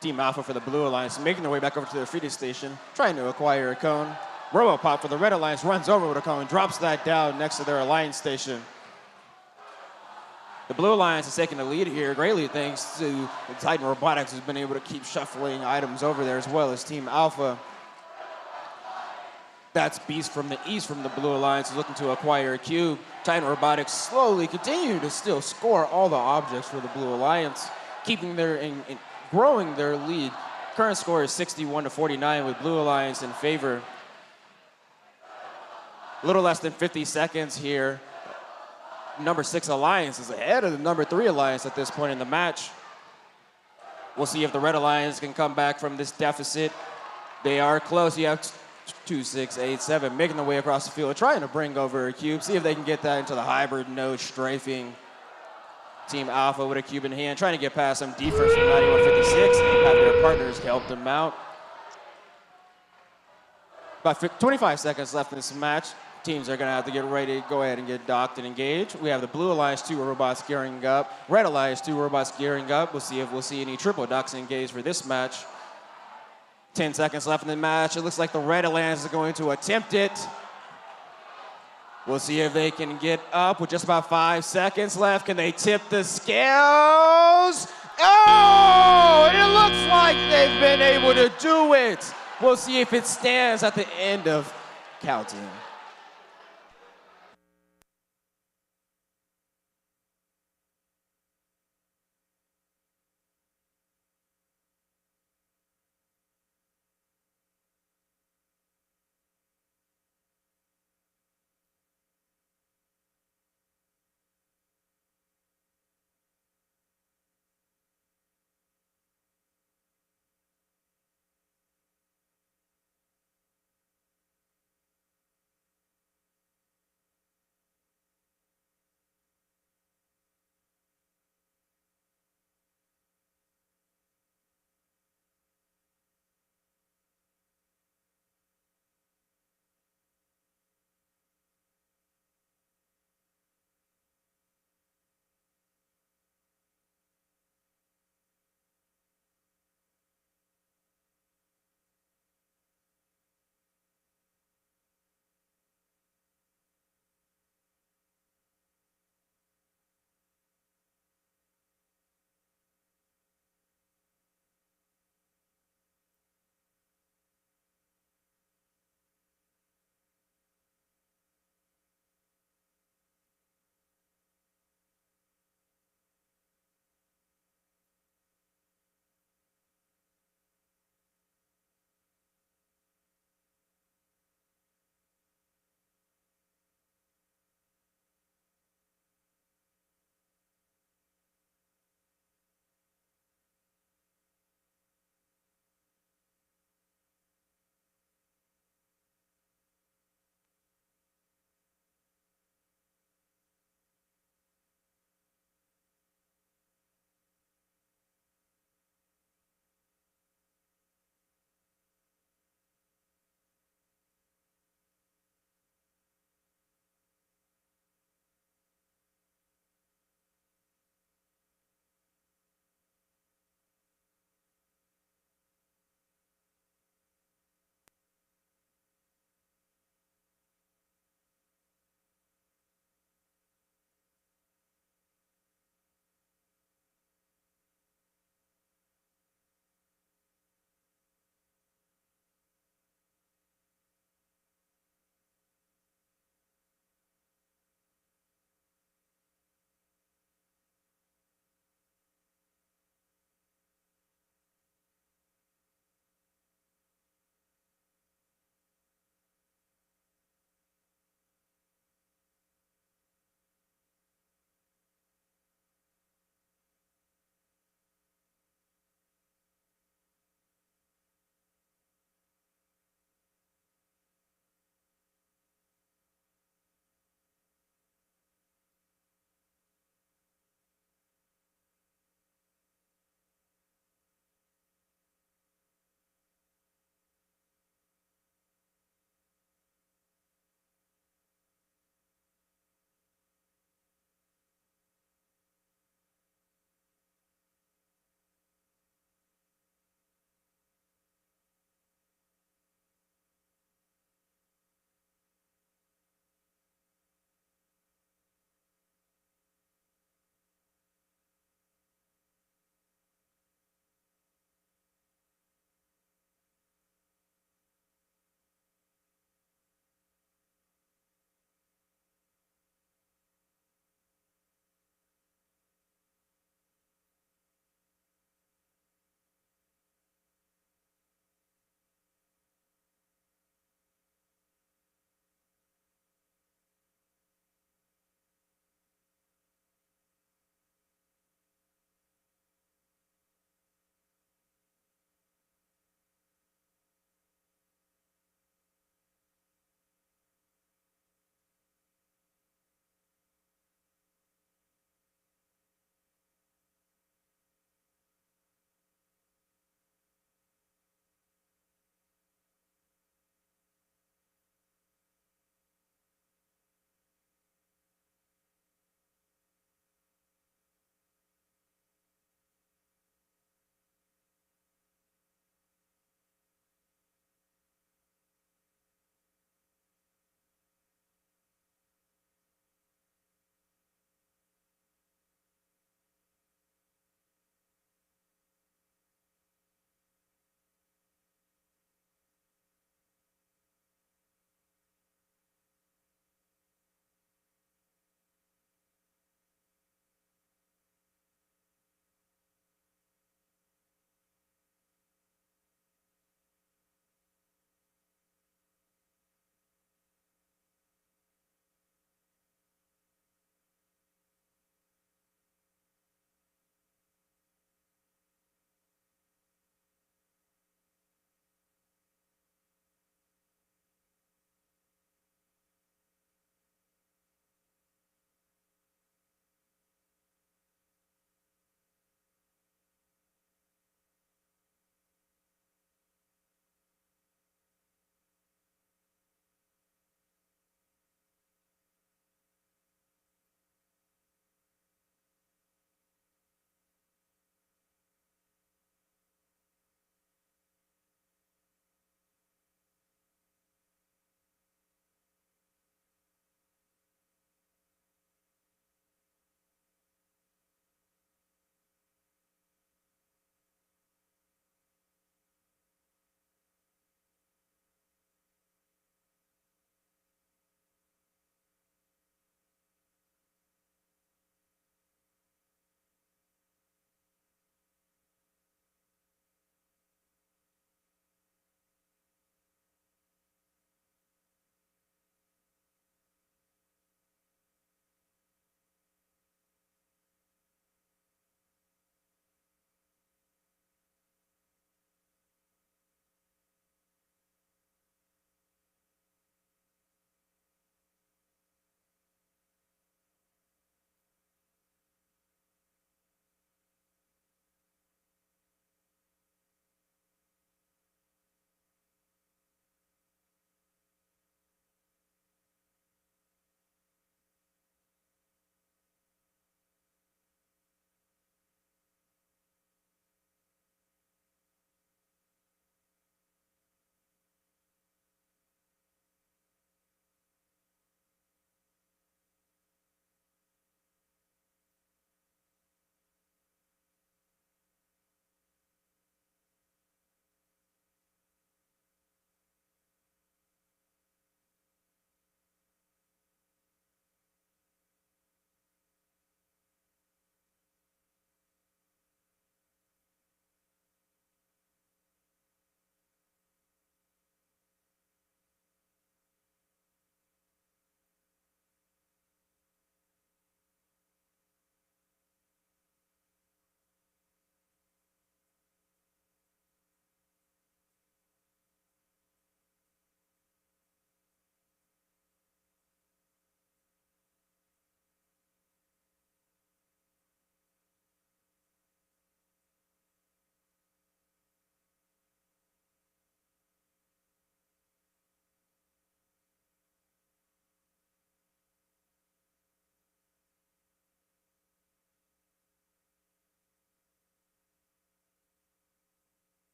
Team Alpha for the Blue Alliance making their way back over to their feeding station, trying to acquire a cone. RoboPop for the Red Alliance runs over with a cone, drops that down next to their Alliance station. The Blue Alliance is taking the lead here, greatly thanks to the Titan Robotics, who's been able to keep shuffling items over there, as well as Team Alpha. That's Beast from the East from the Blue Alliance is looking to acquire a cube. Titan Robotics slowly continue to still score all the objects for the Blue Alliance, keeping growing their lead. Current score is 61-49 with Blue Alliance in favor. A little less than 50 seconds here. Number 6 Alliance is ahead of the number 3 Alliance at this point in the match. We'll see if the Red Alliance can come back from this deficit. They are close. You have 2, 6, 8, 7 making their way across the field, trying to bring over a cube, see if they can get that into the hybrid node strafing. Team Alpha with a cube in hand, trying to get past some defense from 9156, have their partners help them out. About 25 seconds left in this match. Teams are going to have to get ready to go ahead and get docked and engaged. We have the Blue Alliance 2 robots gearing up, Red Alliance 2 robots gearing up. We'll see if we'll see any triple docks engaged for this match. 10 seconds left in the match. It looks like the Red Alliance is going to attempt it. We'll see if they can get up with just about 5 seconds left. Can they tip the scales? Oh, it looks like they've been able to do it. We'll see if it stands at the end of counting.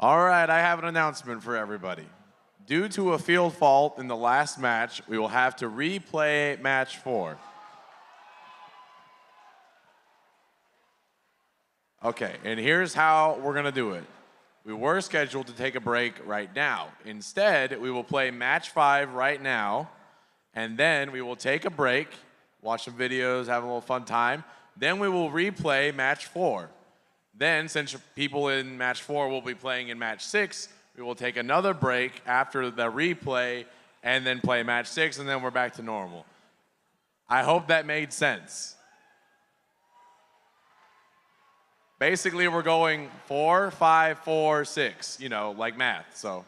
All right, I have an announcement for everybody. Due to a field fault in the last match, we will have to replay match 4. Okay, and here's how we're gonna do it. We were scheduled to take a break right now. Instead, we will play match 5 right now, and then we will take a break, watch some videos, have a little fun time. Then we will replay match 4. Then, since people in match 4 will be playing in match 6, we will take another break after the replay and then play match 6, and then we're back to normal. I hope that made sense. Basically, we're going 4, 5, 4, 6, you know, like math, so.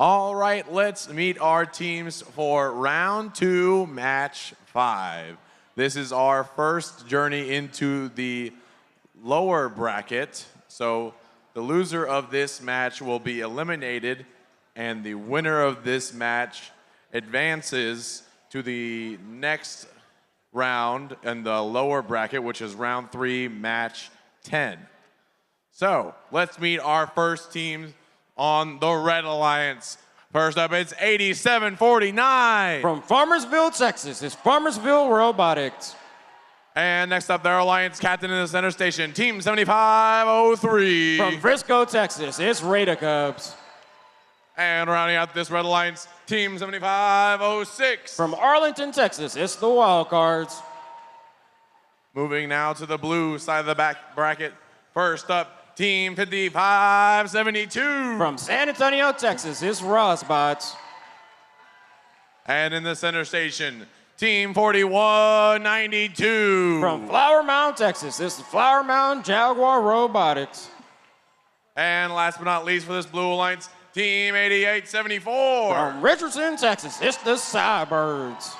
All right, let's meet our teams for round 2, match 5. This is our first journey into the lower bracket. So the loser of this match will be eliminated, and the winner of this match advances to the next round in the lower bracket, which is round 3, match 10. So let's meet our first team on the Red Alliance. First up, it's 8749. From Farmersville, Texas, it's Farmersville Robotics. And next up, their Alliance captain in the center station, Team 7503. From Frisco, Texas, it's Raider Cubs. And rounding out this Red Alliance, Team 7506. From Arlington, Texas, it's the Wildcards. Moving now to the blue side of the back bracket. First up, Team 5572. From San Antonio, Texas, it's Rosbots. And in the center station, Team 4192. From Flower Mound, Texas, it's the Flower Mound Jaguar Robotics. And last but not least for this Blue Alliance, Team 8874. From Richardson, Texas, it's the Cybirds.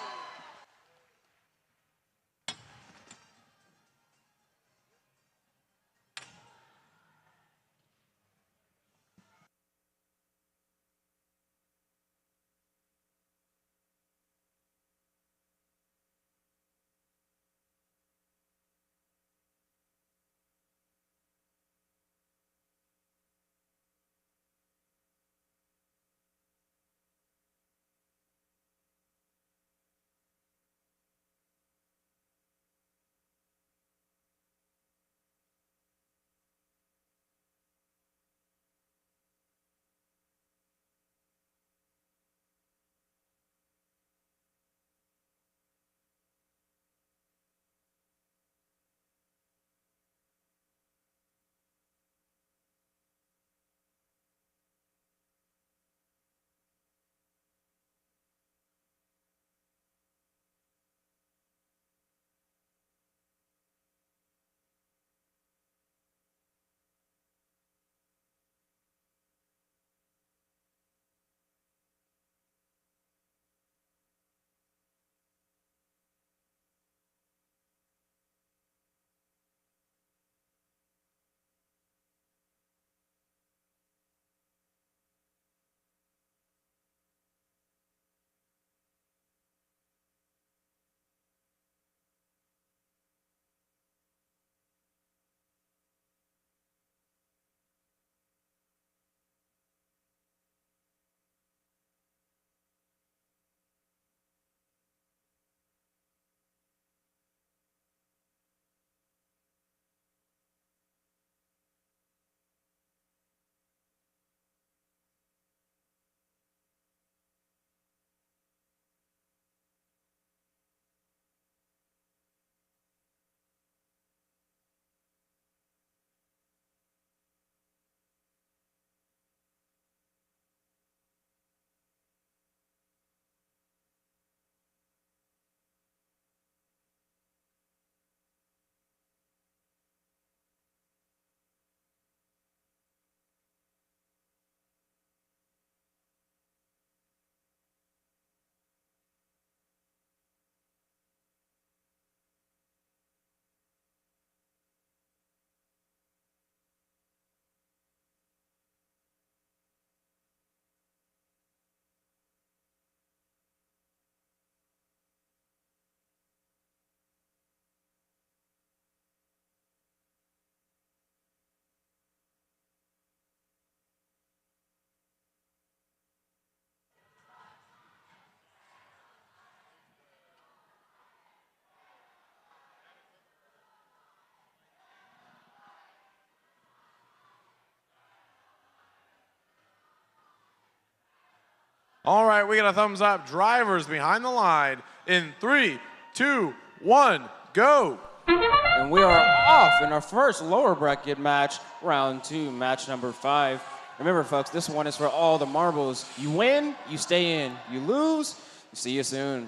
All right, we got a thumbs up. Drivers behind the line in 3, 2, 1, go. And we are off in our first lower bracket match, round 2, match number 5. Remember, folks, this one is for all the marbles. You win, you stay in. You lose, see you soon.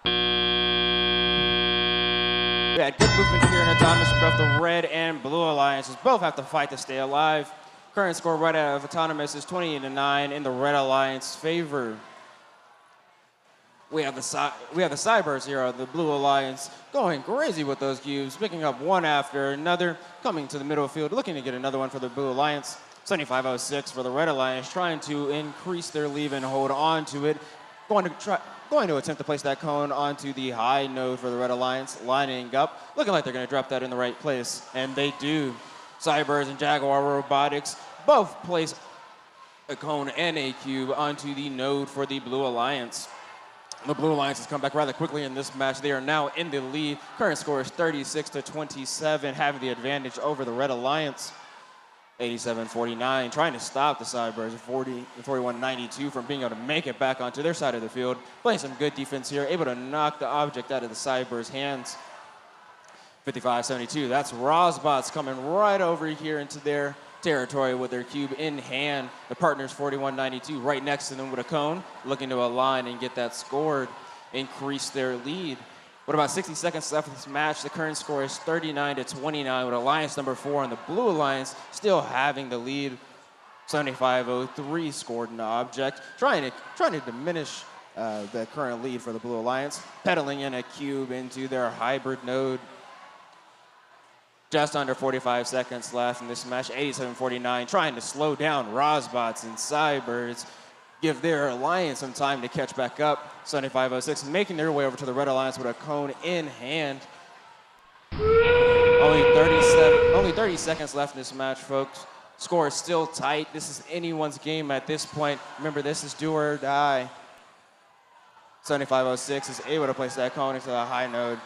We had good movement here in autonomous from both the red and blue alliances. Both have to fight to stay alive. Current score right out of autonomous is 28-9 in the red alliance favor. We have the Cybers here on the blue alliance going crazy with those cubes, picking up one after another, coming to the middle field, looking to get another one for the blue alliance. 7506 for the red alliance, trying to increase their lead and hold on to it. Going to attempt to place that cone onto the high node for the red alliance, lining up, looking like they're going to drop that in the right place, and they do. Cybers and Jaguar Robotics both place a cone and a cube onto the node for the blue alliance. The blue alliance has come back rather quickly in this match. They are now in the lead. Current score is 36-27, having the advantage over the red alliance. 87-49, trying to stop the Cybers, 41-92 from being able to make it back onto their side of the field. Playing some good defense here, able to knock the object out of the Cybers' hands. 55-72, that's Rosbots coming right over here into their territory with their cube in hand. The partners 41-92 right next to them with a cone, looking to align and get that scored, increase their lead. With about 60 seconds left of this match, the current score is 39-29 with alliance number 4 and the blue alliance still having the lead. 75-03 scored an object, trying to diminish the current lead for the blue alliance, pedaling in a cube into their hybrid node. Just under 45 seconds left in this match, 87-49, trying to slow down Rosbots and Cybers, give their alliance some time to catch back up. 75-06 making their way over to the red alliance with a cone in hand. Only 30 seconds left in this match, folks. Score is still tight. This is anyone's game at this point. Remember, this is do or die. 75-06 is able to place that cone into the high node.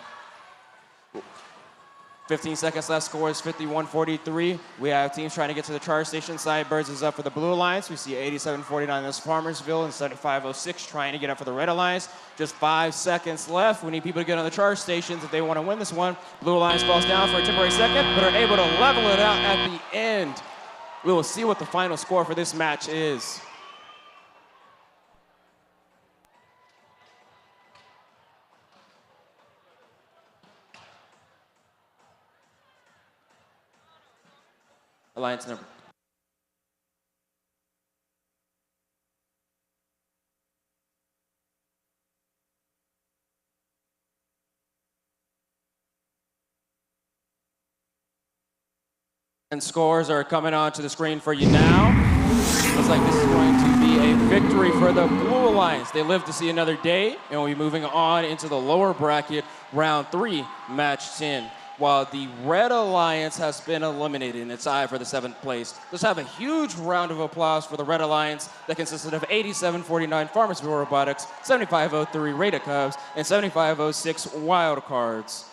15 seconds left, score is 51-43. We have teams trying to get to the charge station. Cybers is up for the blue alliance. We see 87-49 in this Farmersville and 75-06 trying to get up for the red alliance. Just 5 seconds left. We need people to get on the charge stations if they want to win this one. Blue alliance falls down for a temporary second, but are able to level it out at the end. We will see what the final score for this match is. Alliance number. And scores are coming onto the screen for you now. Looks like this is going to be a victory for the Blue Alliance. They live to see another day, and we'll be moving on into the lower bracket, round 3, match 10. While the Red Alliance has been eliminated in its eye for the 7th place. Let's have a huge round of applause for the Red Alliance that consisted of 87-49 Farmersville Robotics, 75-03 Raider Cubs, and 75-06 Wild Cards.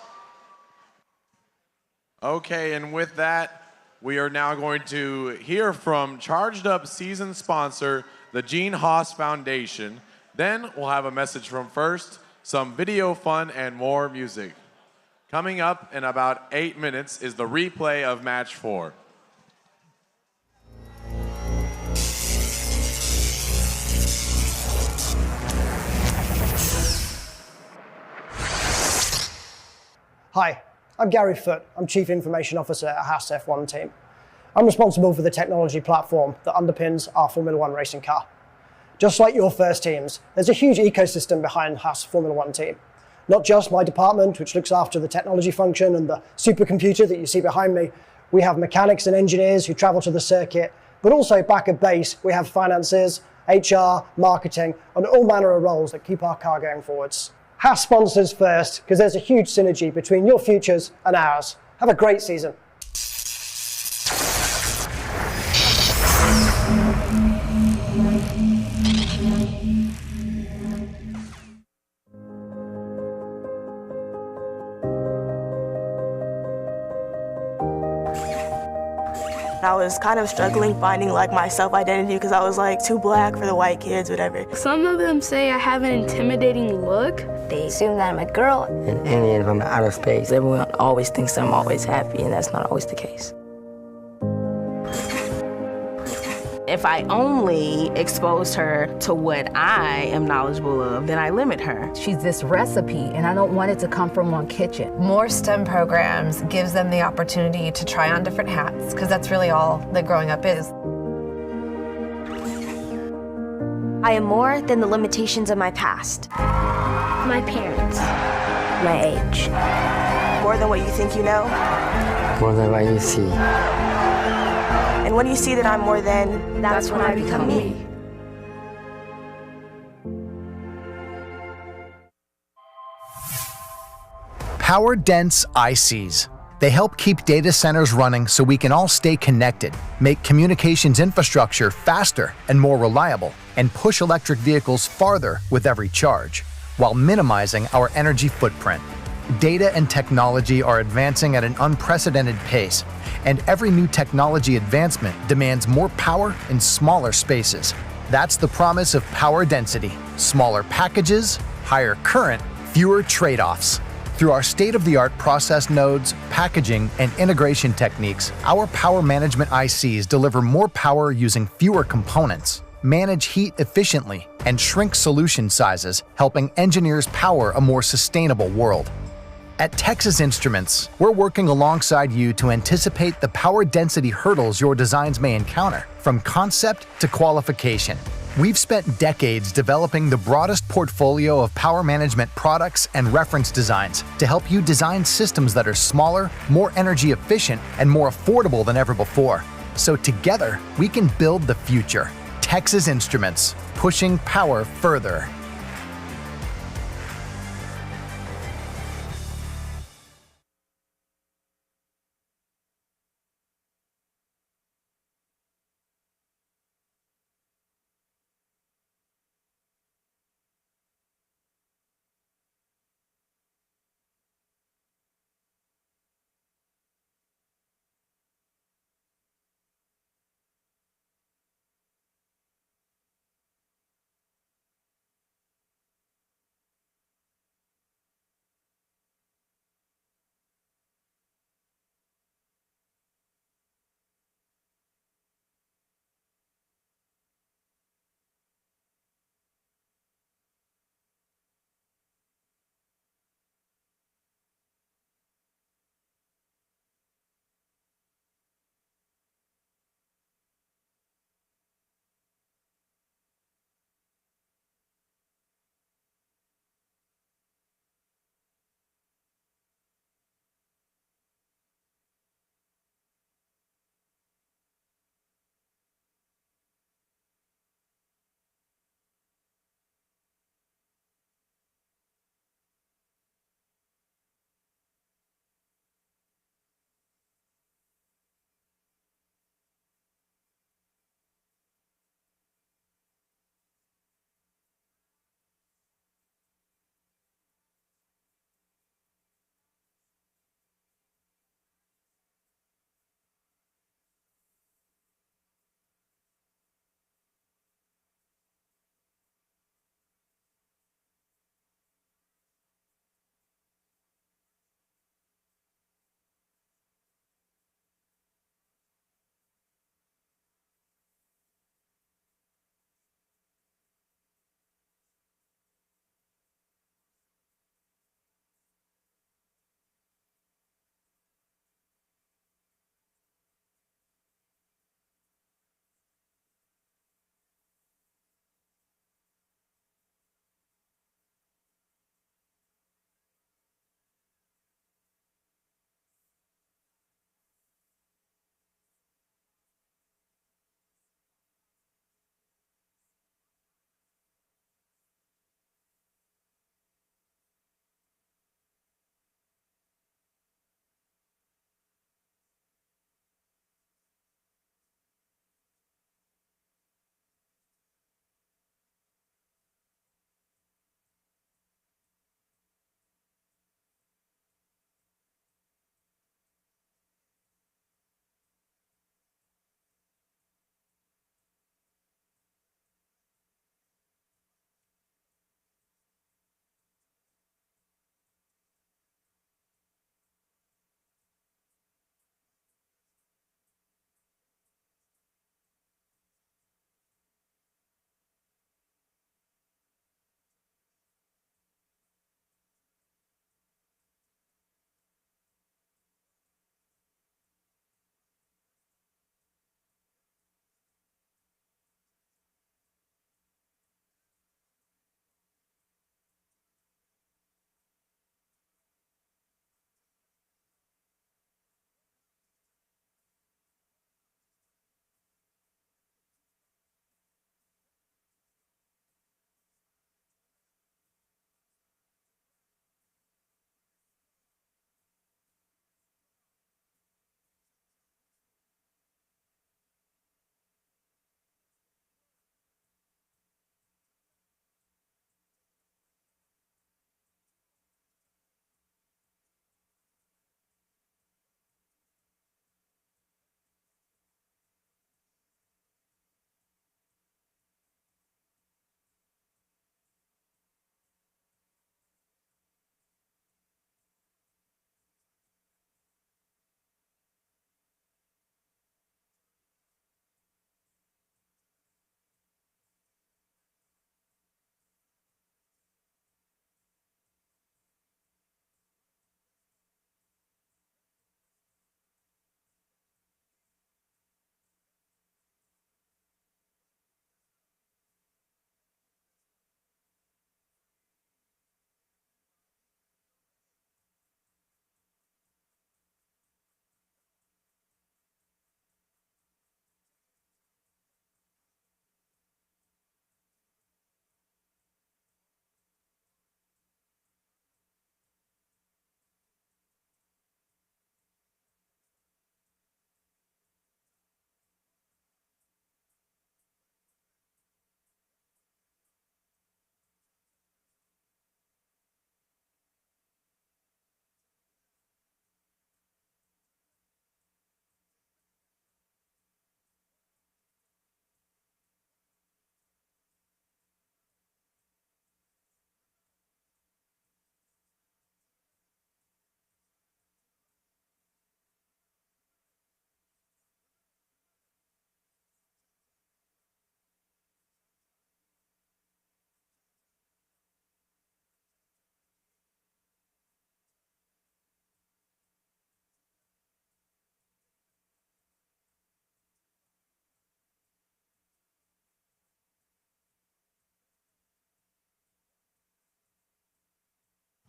Okay, and with that, we are now going to hear from Charged Up season sponsor, the Gene Haas Foundation. Then we'll have a message from FIRST, some video fun, and more music. Coming up in about 8 minutes is the replay of match 4. Hi, I'm Gary Foote. I'm Chief Information Officer at Haas F1 team. I'm responsible for the technology platform that underpins our Formula One racing car. Just like your FIRST teams, there's a huge ecosystem behind Haas Formula One team. Not just my department, which looks after the technology function and the supercomputer that you see behind me. We have mechanics and engineers who travel to the circuit, but also back at base, we have finances, HR, marketing, and all manner of roles that keep our car going forwards. Haas sponsors FIRST because there's a huge synergy between your futures and ours. Have a great season. I was kind of struggling finding like my self-identity because I was like too black for the white kids, whatever. Some of them say I have an intimidating look. They assume that I'm a girl. An alien from outer space. Everyone always thinks I'm always happy, and that's not always the case. If I only expose her to what I am knowledgeable of, then I limit her. She's this recipe, and I don't want it to come from one kitchen. More STEM programs gives them the opportunity to try on different hats, because that's really all that growing up is. I am more than the limitations of my past. My parents. My age. More than what you think you know. More than what you see. And when you see that I'm more than, that's when I become me. Power-dense ICs. They help keep data centers running so we can all stay connected, make communications infrastructure faster and more reliable, and push electric vehicles farther with every charge, while minimizing our energy footprint. Data and technology are advancing at an unprecedented pace, and every new technology advancement demands more power in smaller spaces. That's the promise of power density: smaller packages, higher current, fewer trade-offs. Through our state-of-the-art process nodes, packaging, and integration techniques, our power management ICs deliver more power using fewer components, manage heat efficiently, and shrink solution sizes, helping engineers power a more sustainable world. At Texas Instruments, we're working alongside you to anticipate the power density hurdles your designs may encounter, from concept to qualification. We've spent decades developing the broadest portfolio of power management products and reference designs to help you design systems that are smaller, more energy efficient, and more affordable than ever before. So together, we can build the future. Texas Instruments, pushing power further.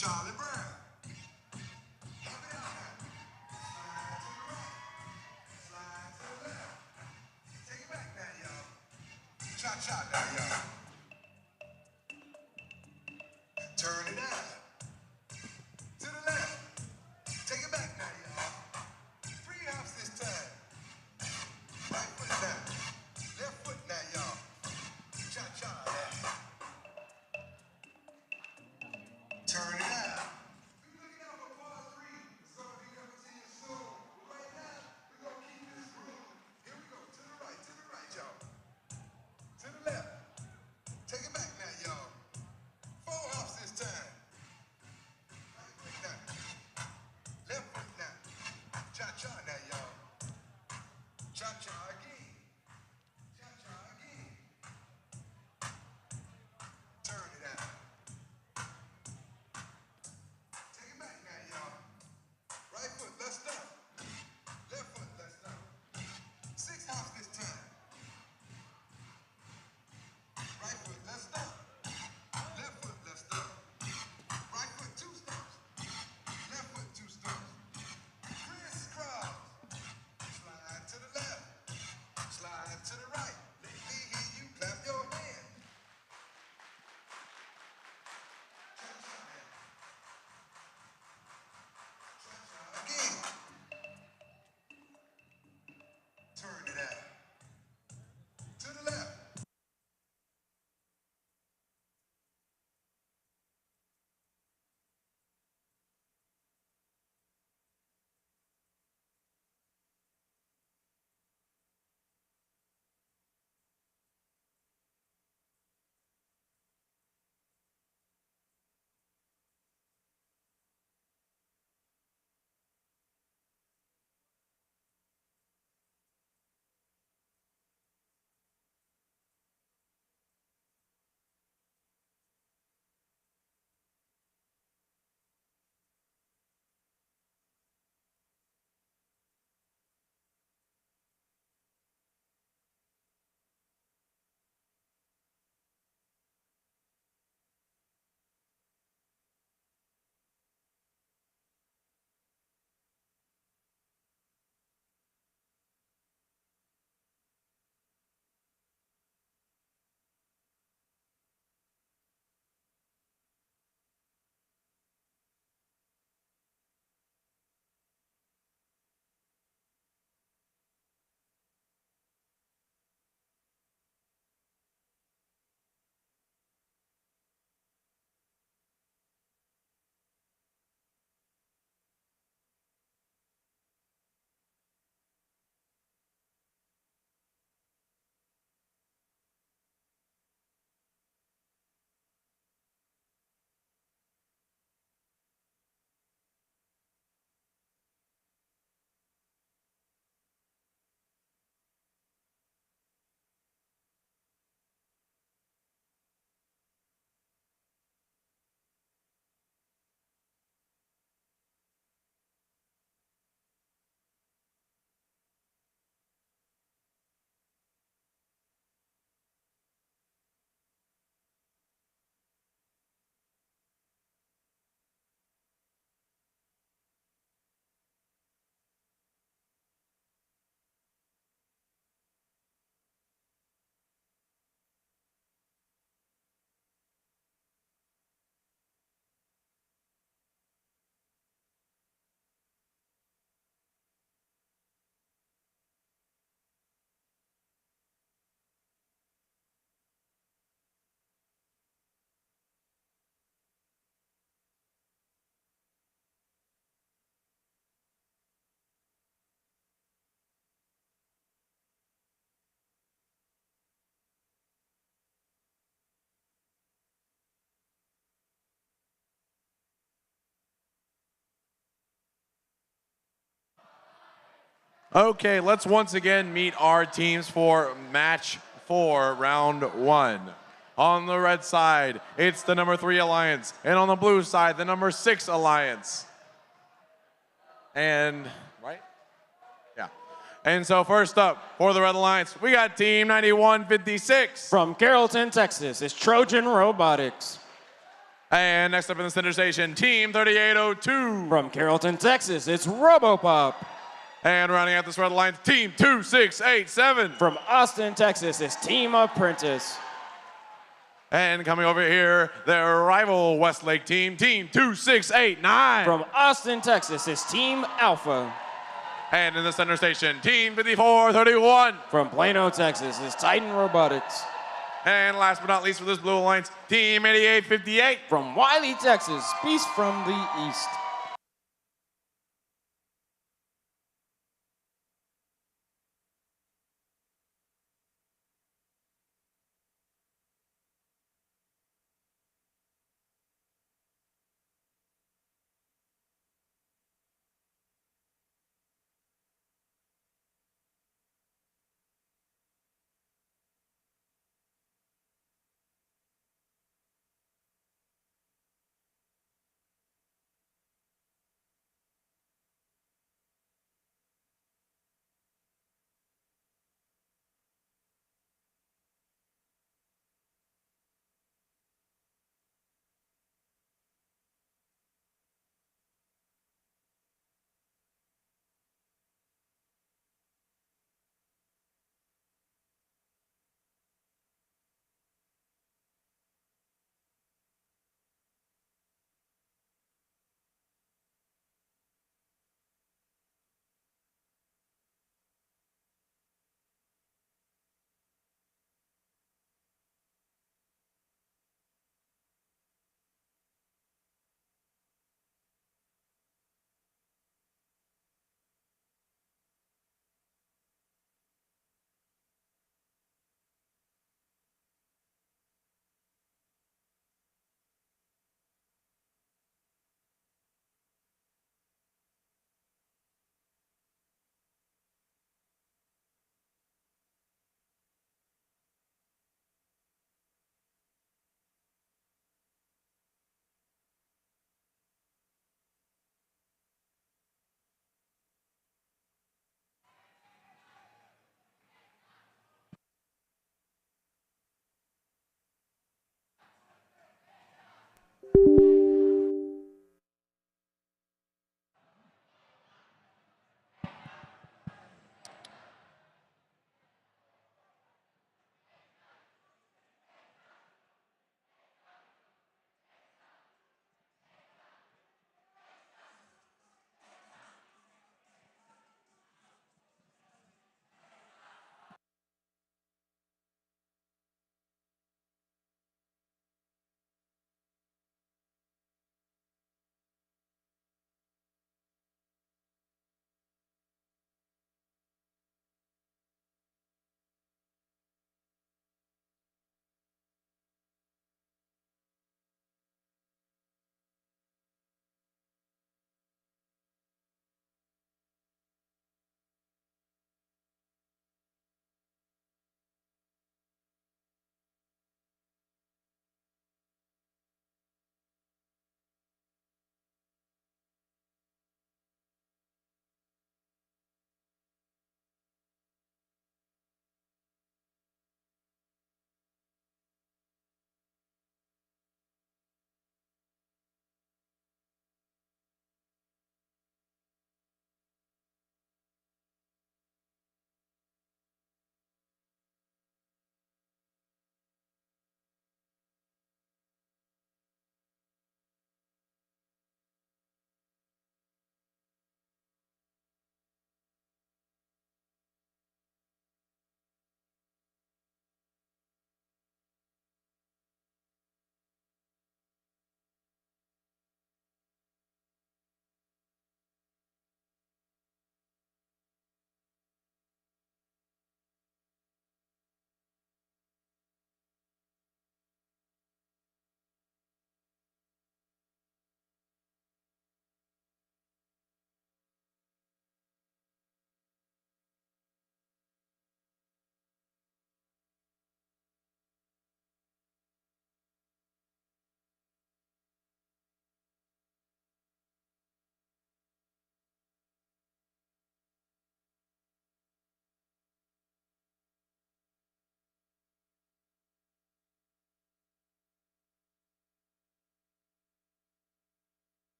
Charlie Brown. Help it out now. Slide to the right. Slide to the left. Take it back now, y'all. Cha-cha now, y'all. Turn it out. To the left. Take it back now, y'all. 3 hops this time. Right foot now. Left foot now, y'all. Cha-cha now. Turn it out. We're looking out for part 3. It's going to be coming to you soon. But right now, we're going to keep this groove. Here we go. To the right, y'all. To the left. Take it back now, y'all. 4 hops this time. Right foot now. Left foot now. Cha-cha now, y'all. Cha-cha again. Cha-cha again. Turn it out. Take it back now, y'all. Right foot, let's stop. Left foot, let's stop. 6 hops this time. Right foot, let's stop. Left foot, let's stop. Right foot, 2 stops. Left foot, 2 stops. Crisscross. Slide to the left. Slide to the right. Let me hear you clap your hands. Again. Turn it out. To the left. Okay, let's once again meet our teams for match 4, round 1. On the red side, it's the number 3 Alliance, and on the blue side, the number 6 Alliance. And, right? Yeah. And so first up, for the Red Alliance, we got Team 9156. From Carrollton, Texas, it's Trojan Robotics. And next up in the center station, Team 3802. From Carrollton, Texas, it's Robopop. And rounding out this red line, Team 2687. From Austin, Texas, it's Team Apprentice. And coming over here, their rival Westlake team, Team 2689. From Austin, Texas, it's Team Alpha. And in the center station, Team 5431. From Plano, Texas, it's Titan Robotics. And last but not least for this Blue Alliance, Team 8858. From Wiley, Texas, Beast from the East.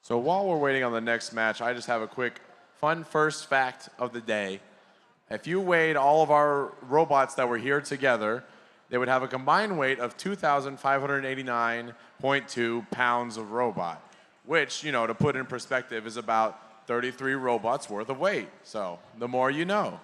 So while we're waiting on the next match, I just have a quick fun first fact of the day. If you weighed all of our robots that were here together, they would have a combined weight of 2,589.2 pounds of robot, which, you know, to put in perspective, is about 33 robots worth of weight. So the more you know.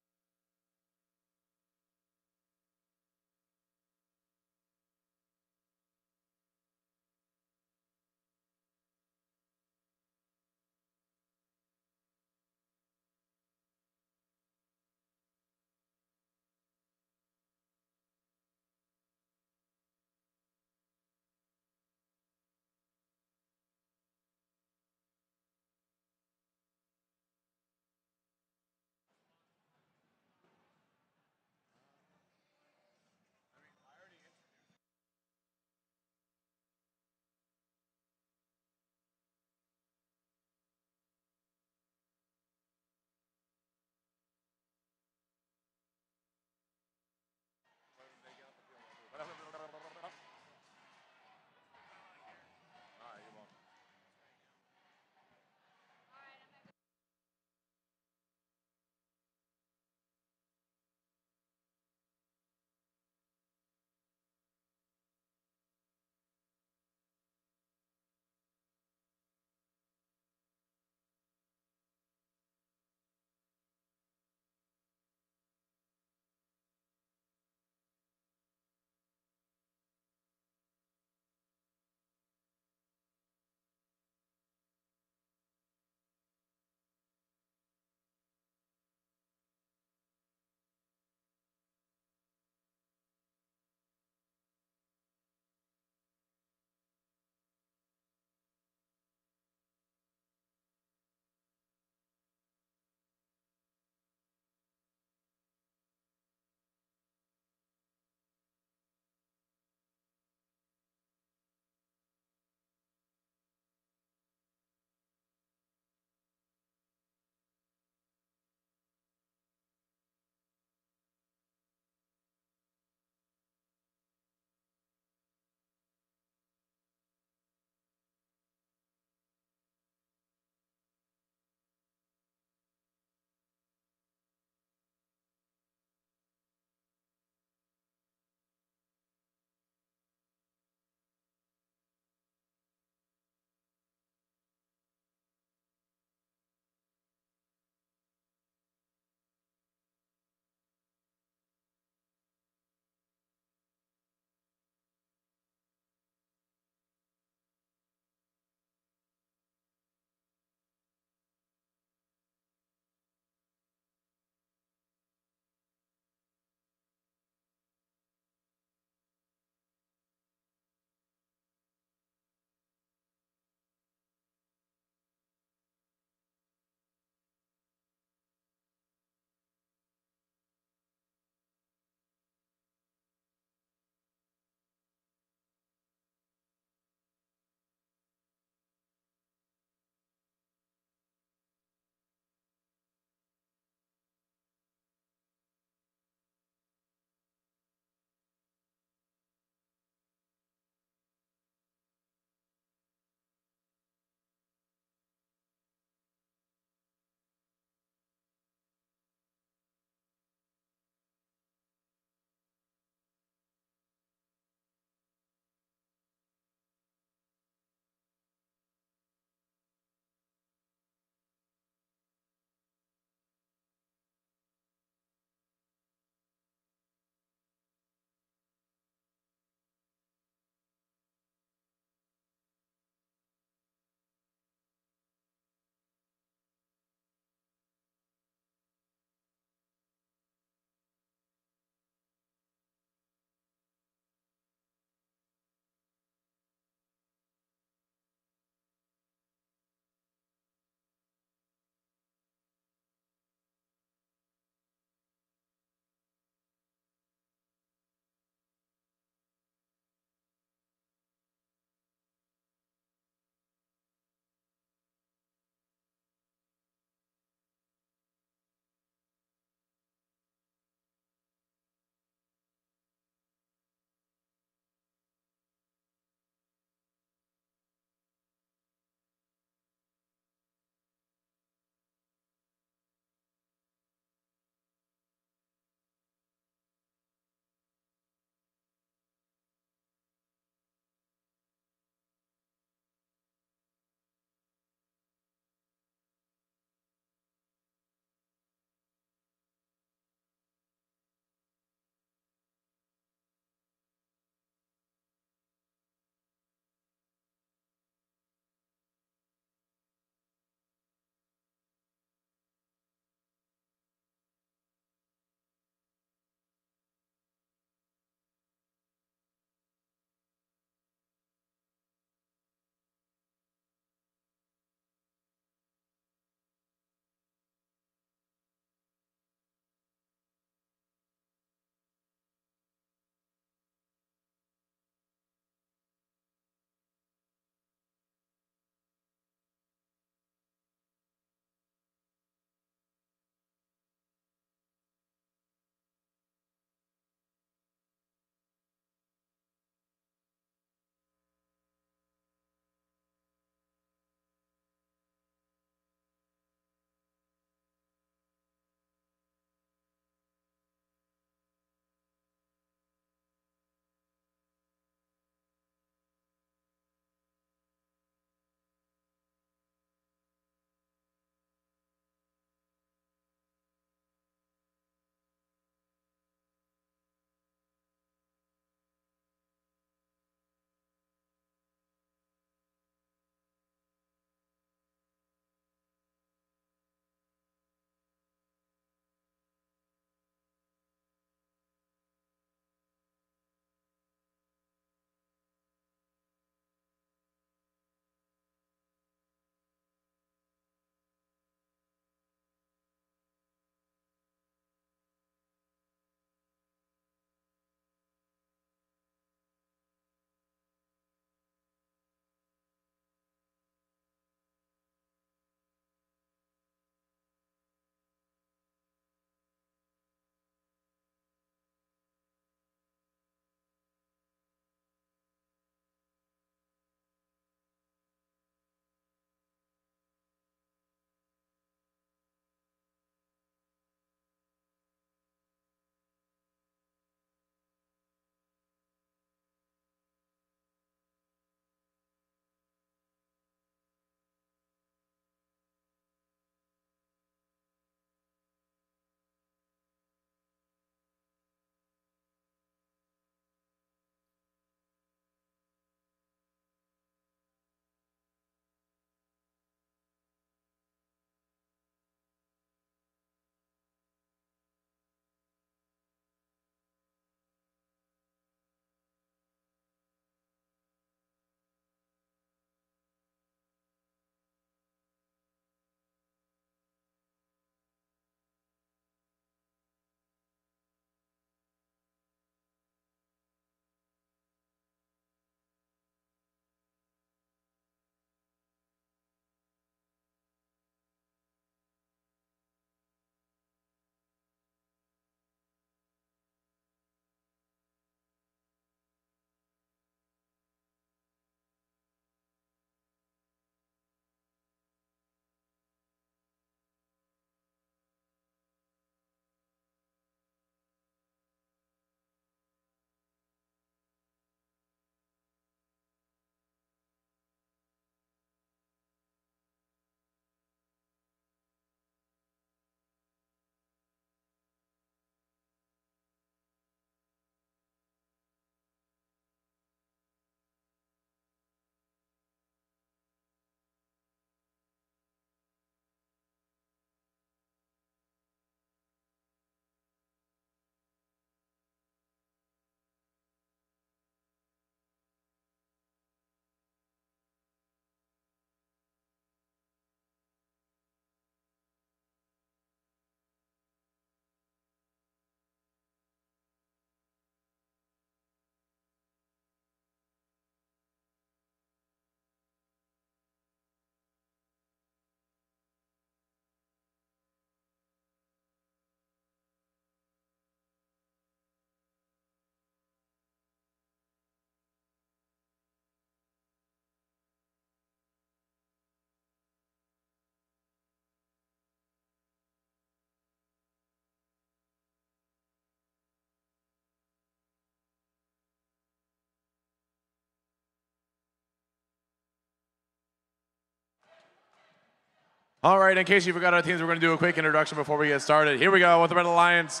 All right, in case you forgot our teams, we're going to do a quick introduction before we get started. Here we go with the Red Alliance.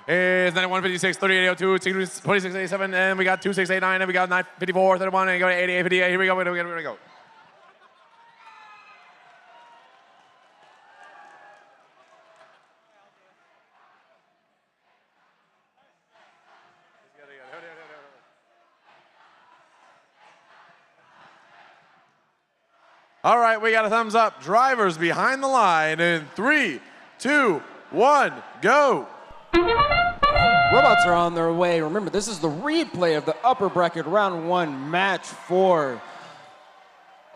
Is 9156, 3802, 2687, and we got 2689, and we got 954, 31, and we got 8858. Here we go, here we go. All right, we got a thumbs up. Drivers behind the line in 3, 2, 1, go. Robots are on their way. Remember, this is the replay of the upper bracket round 1, match 4.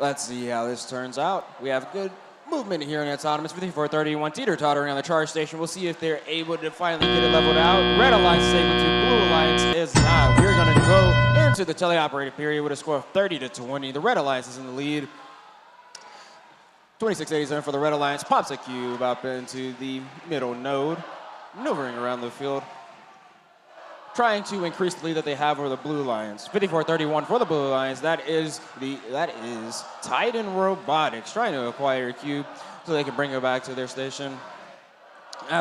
Let's see how this turns out. We have good movement here in autonomous. 54-31, teeter-tottering on the charge station. We'll see if they're able to finally get it leveled out. Red Alliance is able to, Blue Alliance is not. We're going to go into the teleoperated period with a score of 30-20. The Red Alliance is in the lead. 2687 for the Red Alliance, pops a cube up into the middle node, maneuvering around the field, trying to increase the lead that they have over the Blue Alliance. 54-31 for the Blue Alliance. That is Titan Robotics trying to acquire a cube so they can bring it back to their station.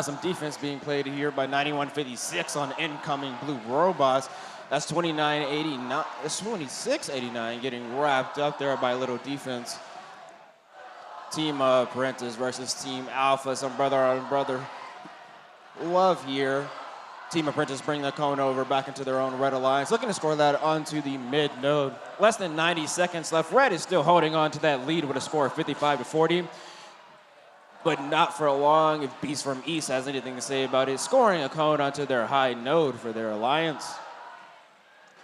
Some defense being played here by 9156 on incoming Blue Robots. That's 2989. That's 2689 getting wrapped up there by a little defense. Team Apprentice versus Team Alpha, some brother on brother love here. Team Apprentice bring the cone over back into their own Red Alliance, looking to score that onto the mid node. Less than 90 seconds left. Red is still holding on to that lead with a score of 55-40, but not for long if Beast from East has anything to say about it. Scoring a cone onto their high node for their alliance.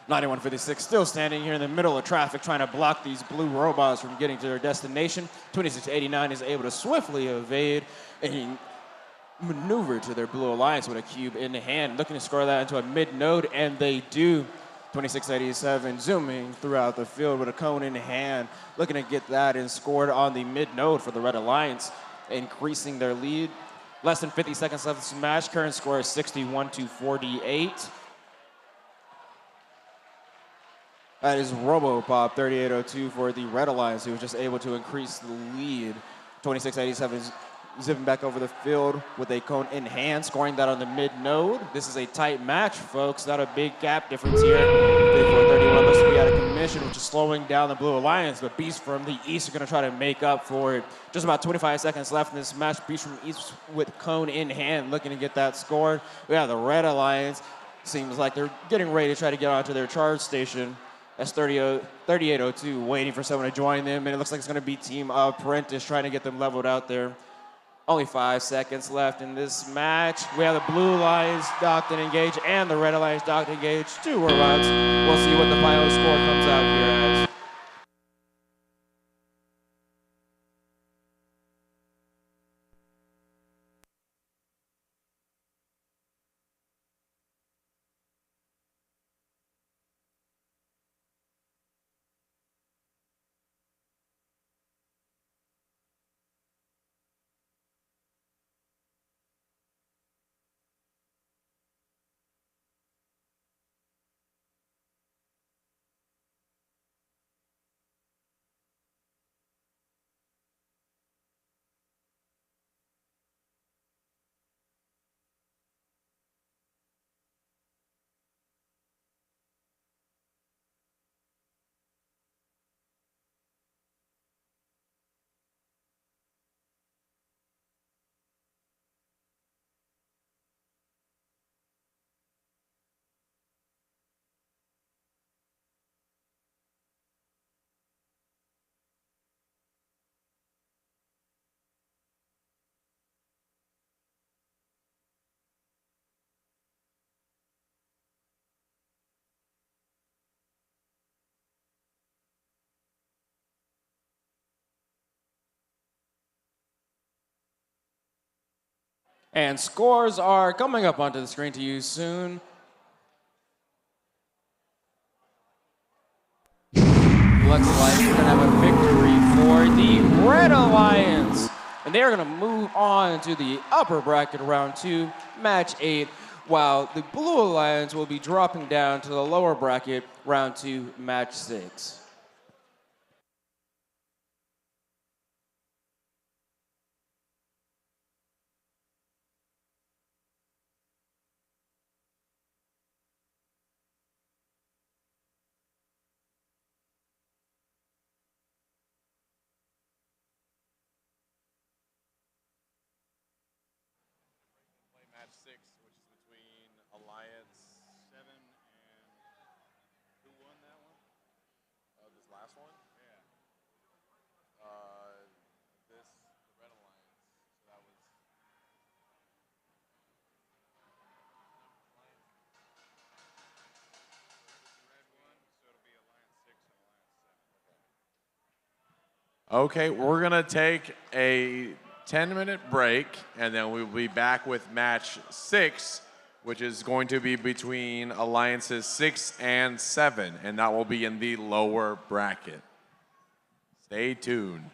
9156 still standing here in the middle of traffic trying to block these blue robots from getting to their destination. 2689 is able to swiftly evade and maneuver to their Blue Alliance with a cube in the hand, looking to score that into a mid node, and they do. 2687 zooming throughout the field with a cone in hand, looking to get that and scored on the mid node for the Red Alliance, increasing their lead. Less than 50 seconds left to smash. Current score is 61-48. That is Robopop 3802 for the Red Alliance, who was just able to increase the lead. 2687 is zipping back over the field with a cone in hand, scoring that on the mid node. This is a tight match, folks. Not a big gap difference here. 54-31 looks to be out of commission, which is slowing down the Blue Alliance, but Beast from the East are going to try to make up for it. Just about 25 seconds left in this match. Beast from East with cone in hand, looking to get that scored. We have the Red Alliance. Seems like they're getting ready to try to get onto their charge station. That's 3802, waiting for someone to join them, and it looks like it's going to be Team Apprentice trying to get them leveled out there. Only 5 seconds left in this match. We have the Blue Alliance docked and engaged, and the Red Alliance docked and engaged. 2 robots. We'll see what the final score comes out here as. And scores are coming up onto the screen to you soon. Looks like we're gonna have a victory for the Red Alliance. And they're gonna move on to the upper bracket round 2, match 8, while the Blue Alliance will be dropping down to the lower bracket round 2, match 6. match 6, which is between Alliance 7 and who won that one? This last one? Yeah. The Red Alliance. So that was. The red one, so it'll be Alliance 6 and Alliance 7. Okay, we're gonna take a 10-minute break, and then we'll be back with match 6, which is going to be between Alliances 6 and 7, and that will be in the lower bracket. Stay tuned.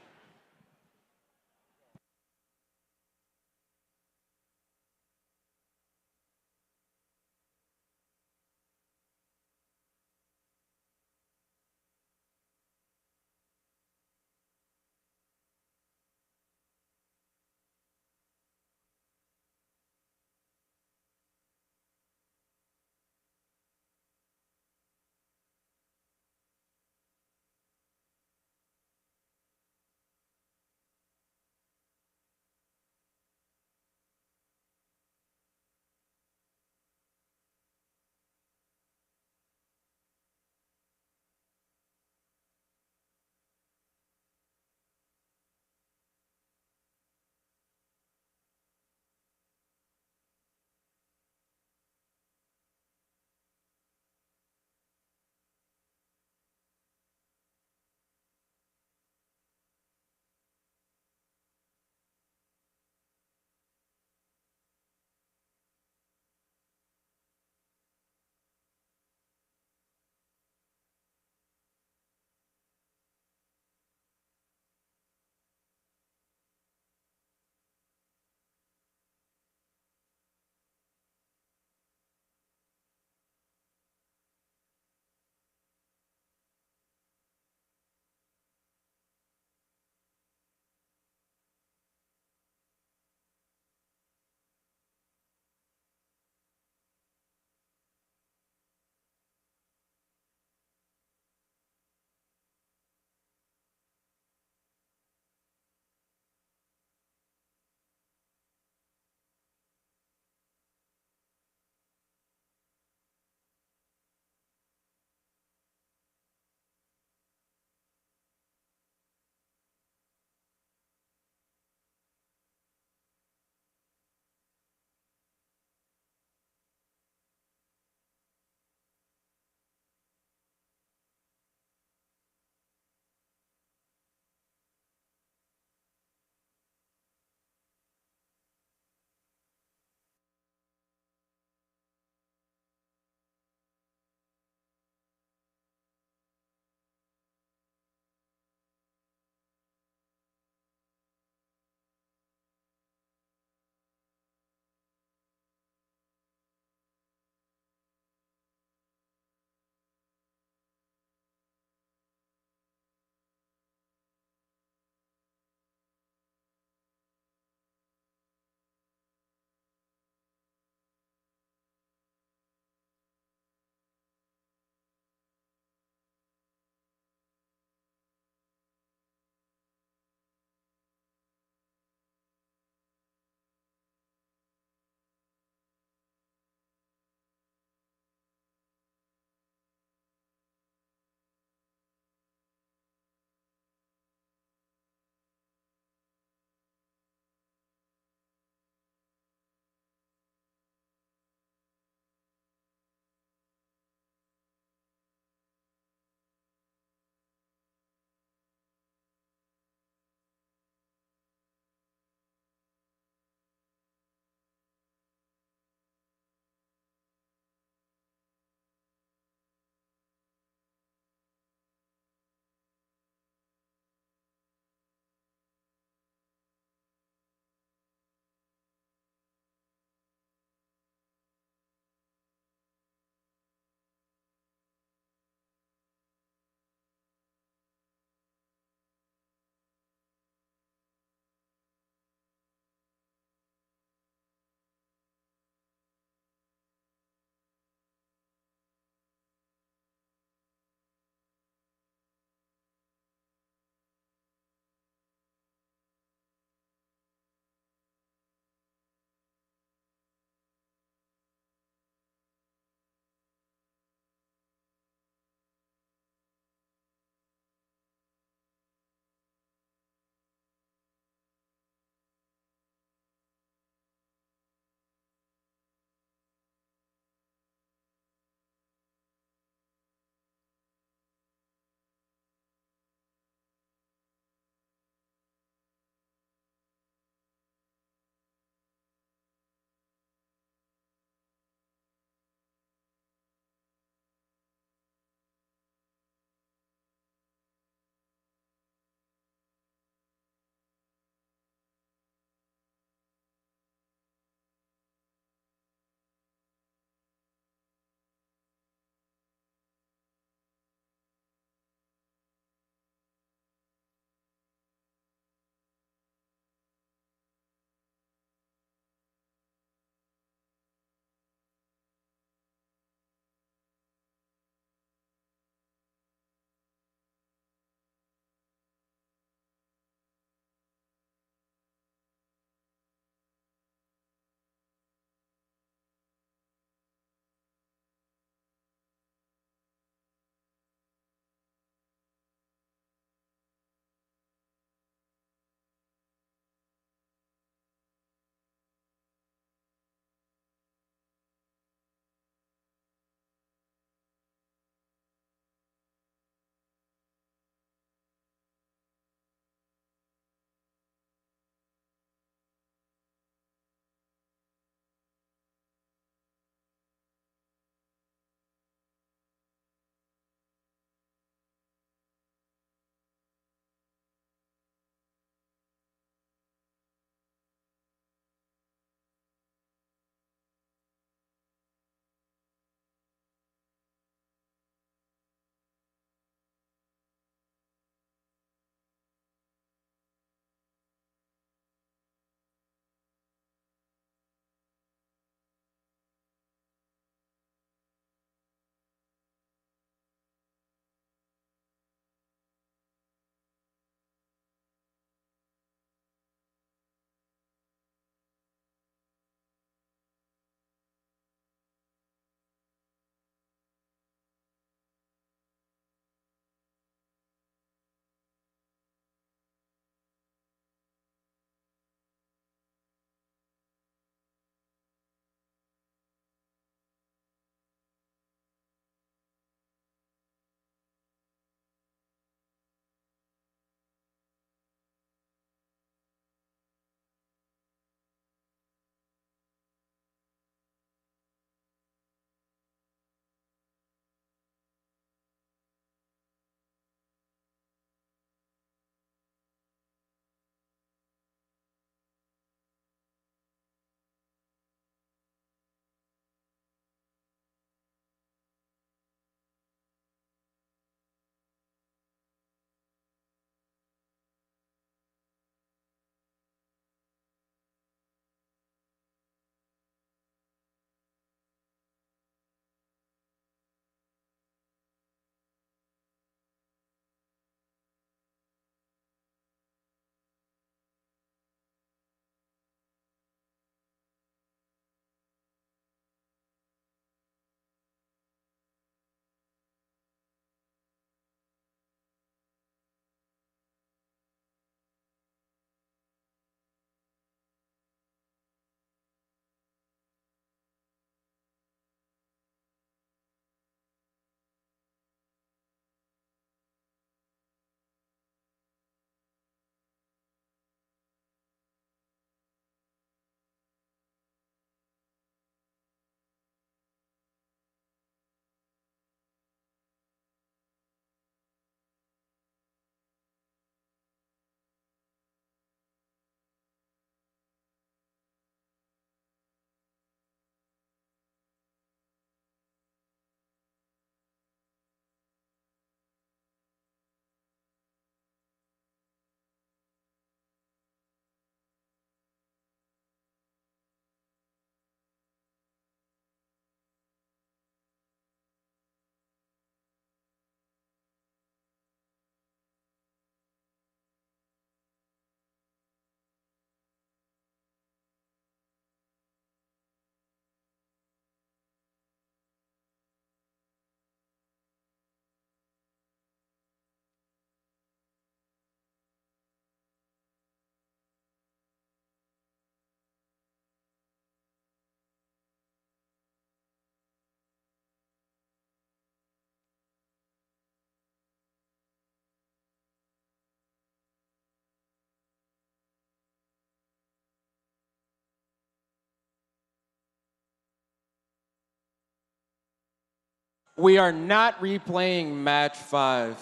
We are not replaying match 5.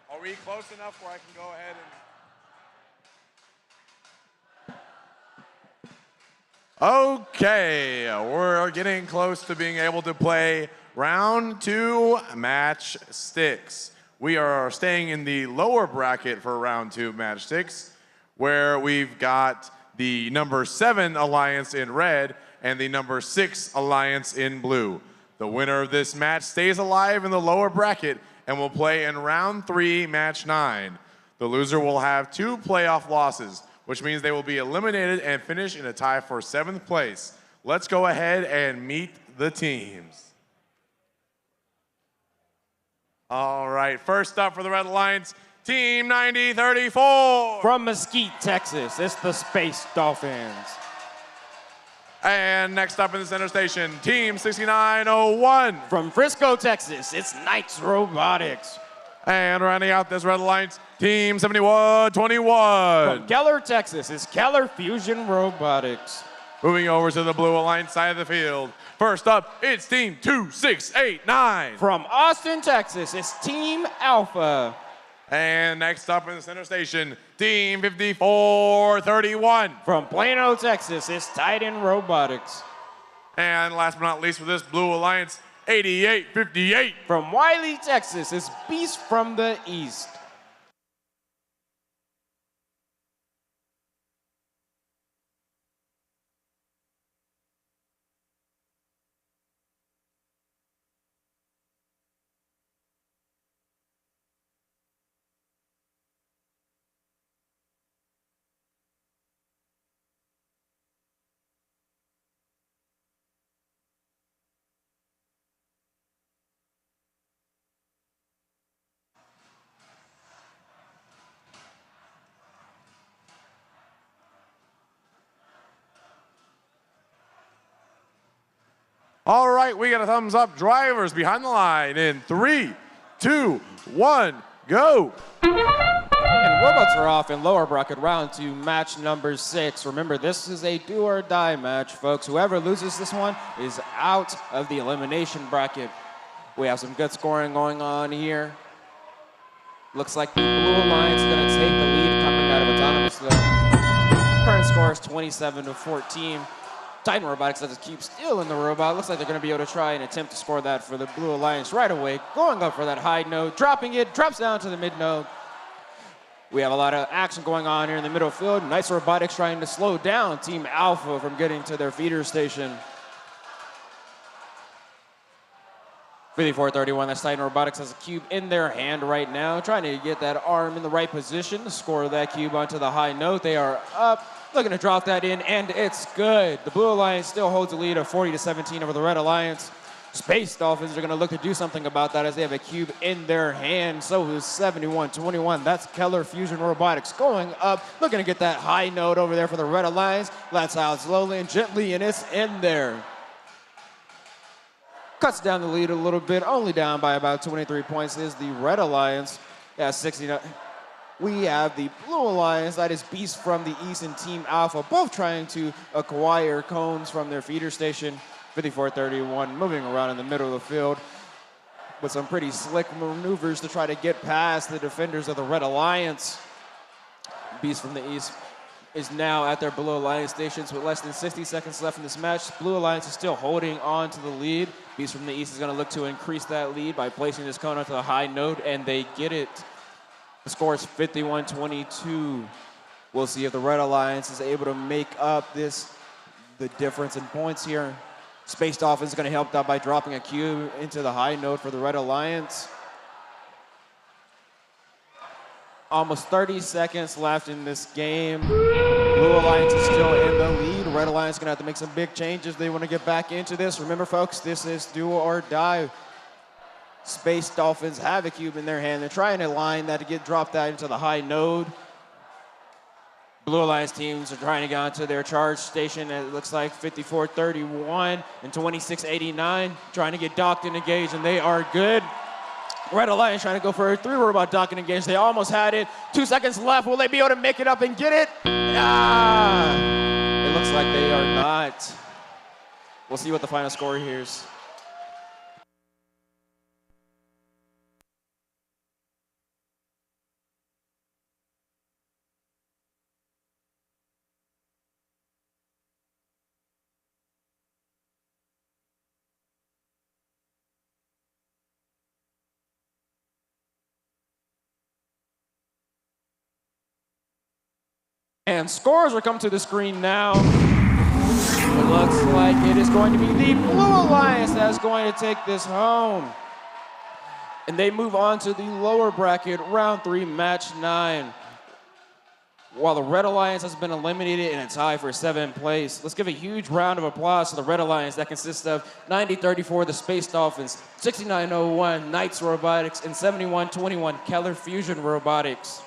Are we close enough where I can go ahead and... Okay, we're getting close to being able to play round 2, match 6. We are staying in the lower bracket for round 2, match 6, where we've got the number 7 alliance in red and the number 6 alliance in blue. The winner of this match stays alive in the lower bracket and will play in round 3, match 9. The loser will have 2 playoff losses, which means they will be eliminated and finish in a tie for 7th place. Let's go ahead and meet the teams. All right, first up for the Red Alliance, Team 9034. From Mesquite, Texas, it's the Space Dolphins. And next up in the center station, Team 6901. From Frisco, Texas, it's Knights Robotics. And rounding out this red alliance, Team 7121. From Keller, Texas, it's Keller Fusion Robotics. Moving over to the blue alliance side of the field. First up, it's Team 2689. From Austin, Texas, it's Team Alpha. And next up in the center station, Team 5431. From Plano, Texas, it's Titan Robotics. And last but not least for this blue alliance, 8858. From Wiley, Texas, it's Beast from the East. All right, we got a thumbs up. Drivers behind the line in 3, 2, 1, go. And robots are off in lower bracket round 2, match number 6. Remember, this is a do or die match, folks. Whoever loses this one is out of the elimination bracket. We have some good scoring going on here. Looks like the blue alliance is going to take the lead coming out of autonomous. The current score is 27-14. Titan Robotics does keep still in the robot. Looks like they're going to be able to try and attempt to score that for the Blue Alliance right away. Going up for that high note, dropping it, drops down to the mid note. We have a lot of action going on here in the middle field. Knights Robotics trying to slow down Team Alpha from getting to their feeder station. 54-31, that's Titan Robotics has a cube in their hand right now, trying to get that arm in the right position to score that cube onto the high note. They are up. Looking to drop that in, and it's good. The Blue Alliance still holds a lead of 40-17 over the Red Alliance. Space Dolphins are going to look to do something about that as they have a cube in their hand. So is 71-21. That's Keller Fusion Robotics going up, looking to get that high note over there for the Red Alliance. That's out slowly and gently, and it's in there. Cuts down the lead a little bit, only down by about 23 points is the Red Alliance. Yeah, 69. We have the Blue Alliance, that is Beast from the East and Team Alpha, both trying to acquire cones from their feeder station. 54-31, moving around in the middle of the field with some pretty slick maneuvers to try to get past the defenders of the Red Alliance. Beast from the East is now at their Blue Alliance stations with less than 60 seconds left in this match. Blue Alliance is still holding on to the lead. Beast from the East is going to look to increase that lead by placing this cone onto the high note, and they get it. The score is 51-22. We'll see if the Red Alliance is able to make up the difference in points here. Space Dolphins is going to help out by dropping a cube into the high note for the Red Alliance. Almost 30 seconds left in this game. Blue Alliance is still in the lead. Red Alliance is going to have to make some big changes. They want to get back into this. Remember, folks, this is do or die. Space Dolphins have a cube in their hand. They're trying to line that to drop that into the high node. Blue Alliance teams are trying to get onto their charge station. It looks like 54-31 and 26-89, trying to get docked and engaged, and they are good. Red Alliance trying to go for a 3-robot dock and engage. They almost had it. 2 seconds left. Will they be able to make it up and get it? It looks like they are not. We'll see what the final score here is. And scores are coming to the screen now. It looks like it is going to be the Blue Alliance that's going to take this home. And they move on to the lower bracket, round 3, match 9. while the Red Alliance has been eliminated in a tie for 7th place. Let's give a huge round of applause to the Red Alliance that consists of 9034, the Space Dolphins, 6901, Knights Robotics, and 7121, Keller Fusion Robotics.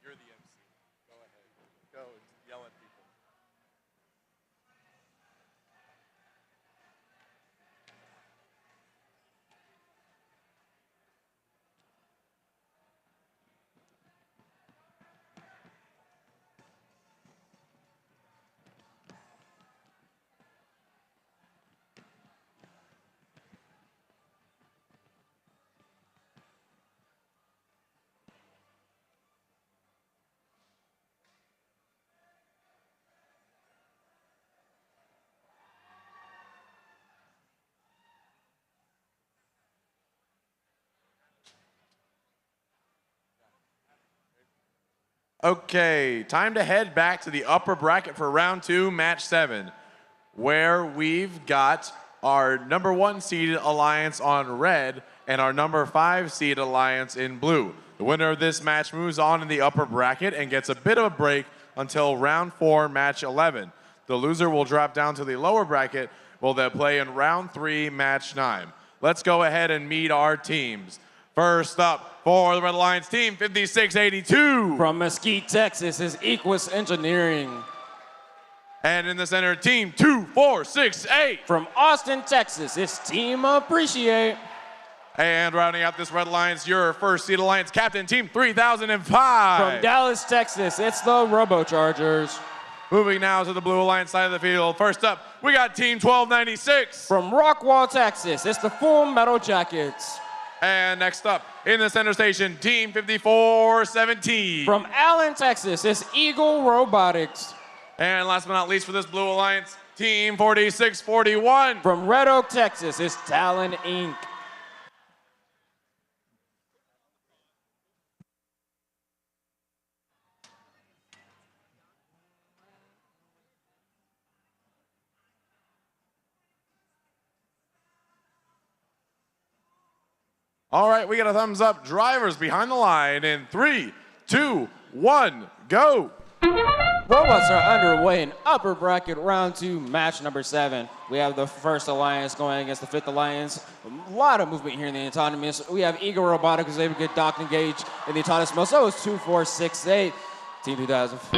You're the MC. Go ahead. Go and yell at people. Okay, time to head back to the upper bracket for round 2, match 7, where we've got our number 1 seeded alliance on red and our number 5 seeded alliance in blue. The winner of this match moves on in the upper bracket and gets a bit of a break until round 4, match 11. The loser will drop down to the lower bracket, will then play in round 3, match 9. Let's go ahead and meet our teams. First up for the Red Alliance team, 5682. From Mesquite, Texas, is Equus Engineering. And in the center, team 2468. From Austin, Texas, it's Team Appreciate. And rounding out this Red Alliance, your first seed alliance captain, team 3005. From Dallas, Texas, it's the Robochargers. Moving now to the Blue Alliance side of the field. First up, we got team 1296. From Rockwall, Texas, it's the Full Metal Jackets. And next up, in the center station, team 5417. From Allen, Texas, it's Eagle Robotics. And last but not least for this Blue Alliance, team 4641. From Red Oak, Texas, it's Talon Inc. All right, we got a thumbs up. Drivers behind the line in 3, 2, 1, go. Robots are underway in upper bracket round 2, match number 7. We have the first alliance going against the fifth alliance. A lot of movement here in the autonomous. We have Eagle Robotics who's able to get docked engaged in the autonomous mode. So it's 2, 4, 6, 8. Team 2000. At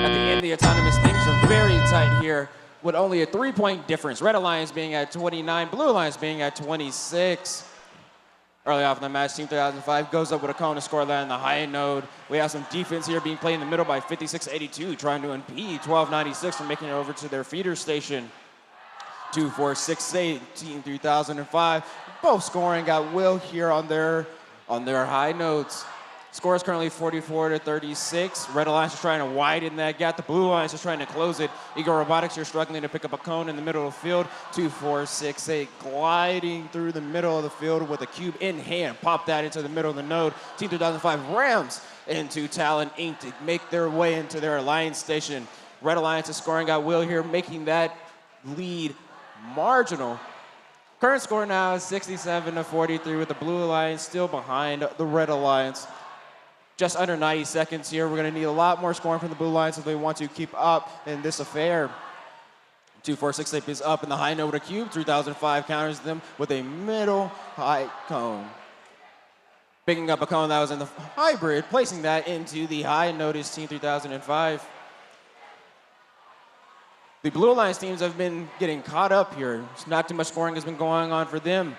the end, the autonomous things are very tight here with only a 3-point difference. Red Alliance being at 29, Blue Alliance being at 26. Early off in the match, Team 3005 goes up with a cone to score that in the high node. We have some defense here being played in the middle by 5682, trying to impede 1296 from making it over to their feeder station. 2, 4, 6, 8, Team 3005. Both scoring got Will here on their high nodes. Score is currently 44-36. Red Alliance is trying to widen that gap. The Blue Alliance is trying to close it. Eagle Robotics, you're struggling to pick up a cone in the middle of the field. 2, 4, 6, 8, gliding through the middle of the field with a cube in hand. Pop that into the middle of the node. Team 2005 rams into Talon Inc. to make their way into their alliance station. Red Alliance is scoring got Will here, making that lead marginal. Current score now is 67-43 with the Blue Alliance still behind the Red Alliance. Just under 90 seconds here. We're going to need a lot more scoring from the Blue Alliance if they want to keep up in this affair. 2, 4, 6, 8 is up in the high node with a cube. 3005 counters them with a middle high cone. Picking up a cone that was in the hybrid, placing that into the high node is Team 3005. The Blue Alliance teams have been getting caught up here. Not too much scoring has been going on for them.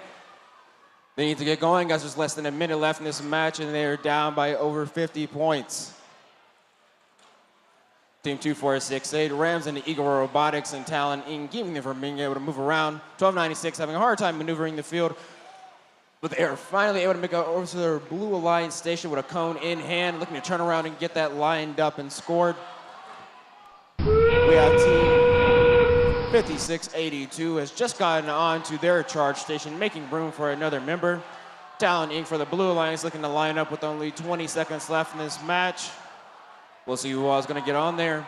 They need to get going, guys. There's less than a minute left in this match, and they are down by over 50 points. Team 2, 4, 6, 8 rams into Eagle Robotics and Talon Inc. keeping them from being able to move around. 1296 having a hard time maneuvering the field, but they are finally able to make it over to their Blue Alliance station with a cone in hand, looking to turn around and get that lined up and scored. We have Team 5682 has just gotten on to their charge station, making room for another member. Talon Inc. for the Blue Alliance looking to line up with only 20 seconds left in this match. We'll see who all is going to get on there.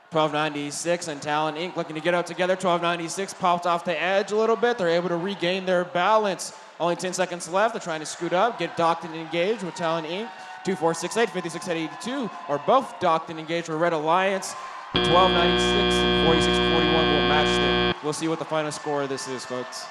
1296 and Talon Inc. looking to get up together. 1296 popped off the edge a little bit. They're able to regain their balance. Only 10 seconds left. They're trying to scoot up, get docked and engaged with Talon Inc. 2468, 5682 are both docked and engaged with Red Alliance. 1296 and 4641 will match them. We'll see what the final score of this is, folks.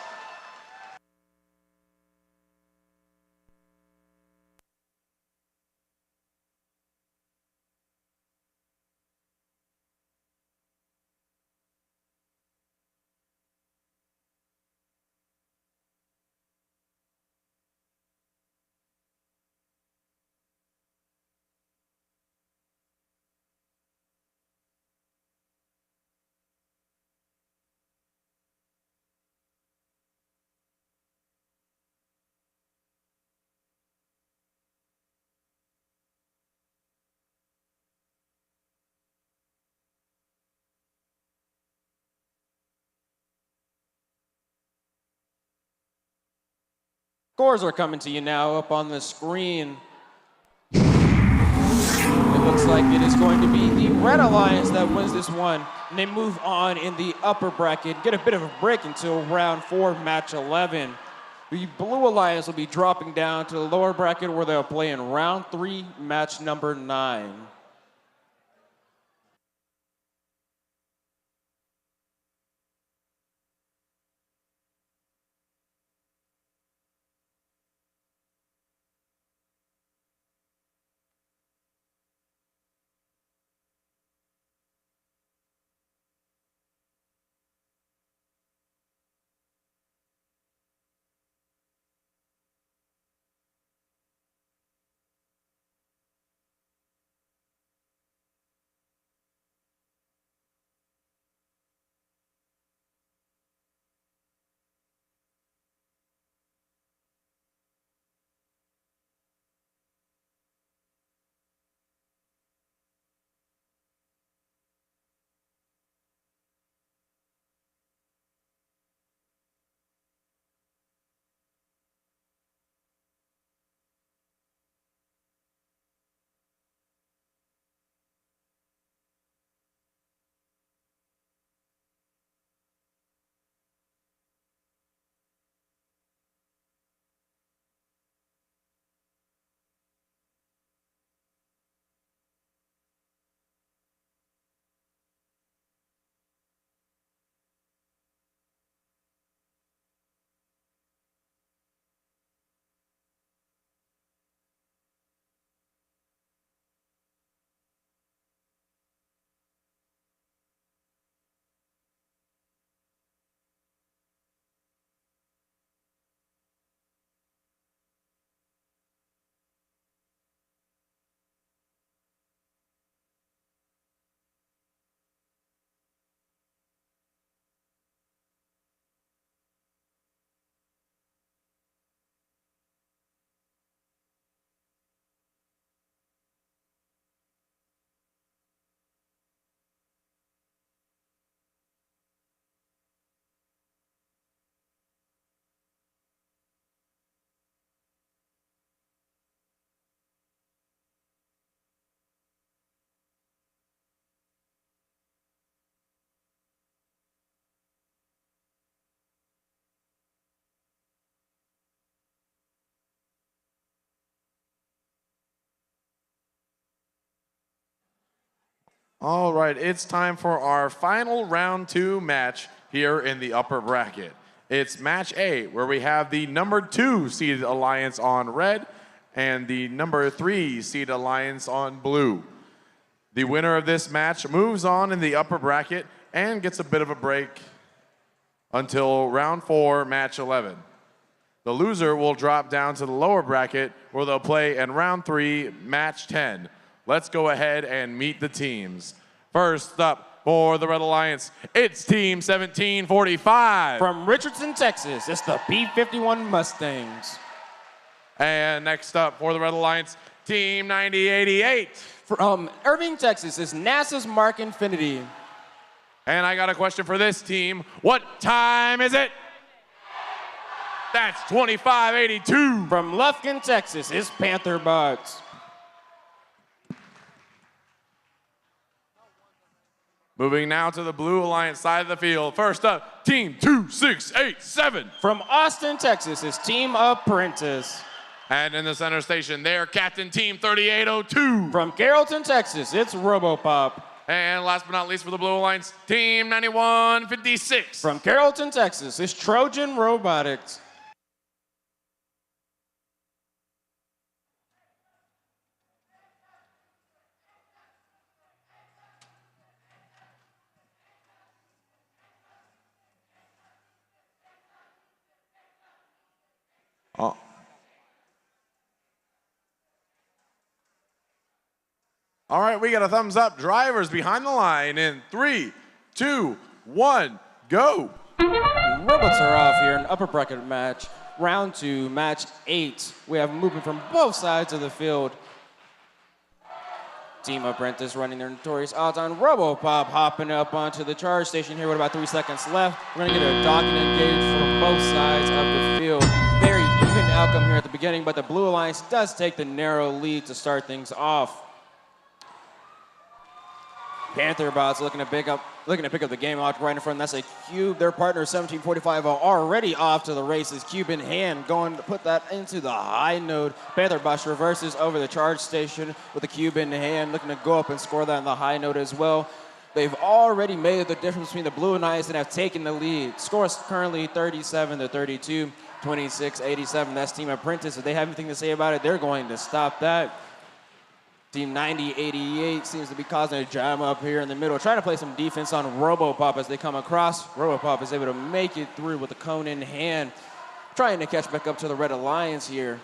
Scores are coming to you now up on the screen. It looks like it is going to be the Red Alliance that wins this one. And they move on in the upper bracket, get a bit of a break until round 4, match 11. The Blue Alliance will be dropping down to the lower bracket where they'll play in round 3, match number 9. All right, it's time for our final round 2 match here in the upper bracket. It's match A, where we have the number 2 seeded alliance on red and the number 3 seeded alliance on blue. The winner of this match moves on in the upper bracket and gets a bit of a break until round 4, match 11. The loser will drop down to the lower bracket where they'll play in round 3, match 10. Let's go ahead and meet the teams. First up for the Red Alliance, it's Team 1745. From Richardson, Texas, it's the B-51 Mustangs. And next up for the Red Alliance, Team 9088. From Irving, Texas, it's NASA's Mark Infinity. And I got a question for this team. What time is it? That's 2582. From Lufkin, Texas, it's Panther Bots. Moving now to the Blue Alliance side of the field. First up, Team 2687. From Austin, Texas, it's Team Apprentice. And in the center station, their captain, Team 3802. From Carrollton, Texas, it's Robopop. And last but not least for the Blue Alliance, Team 9156. From Carrollton, Texas, it's Trojan Robotics. Oh. All right, we got a thumbs up. Drivers behind the line in 3, 2, 1, go. Robots are off here in upper bracket match. Round 2, match 8. We have movement from both sides of the field. Team Apprentice running their notorious odds on Robopop hopping up onto the charge station here with about 3 seconds left. We're gonna get a docking engage from both sides of the field. Very even outcome here at the beginning, but the Blue Alliance does take the narrow lead to start things off. Panther Bots looking to pick up the game out right in front. That's a Cube. Their partner 1745 are already off to the races. Cube in hand, going to put that into the high node. Panther Bots reverses over the charge station with the Cube in hand, looking to go up and score that on the high node as well. They've already made the difference between the Blue and Alliance and have taken the lead. Score is currently 37-32, 26-87. That's Team Apprentice. If they have anything to say about it, they're going to stop that. Team 9088 seems to be causing a jam up here in the middle, trying to play some defense on Robopop as they come across. Robopop is able to make it through with the cone in hand, trying to catch back up to the Red Alliance here.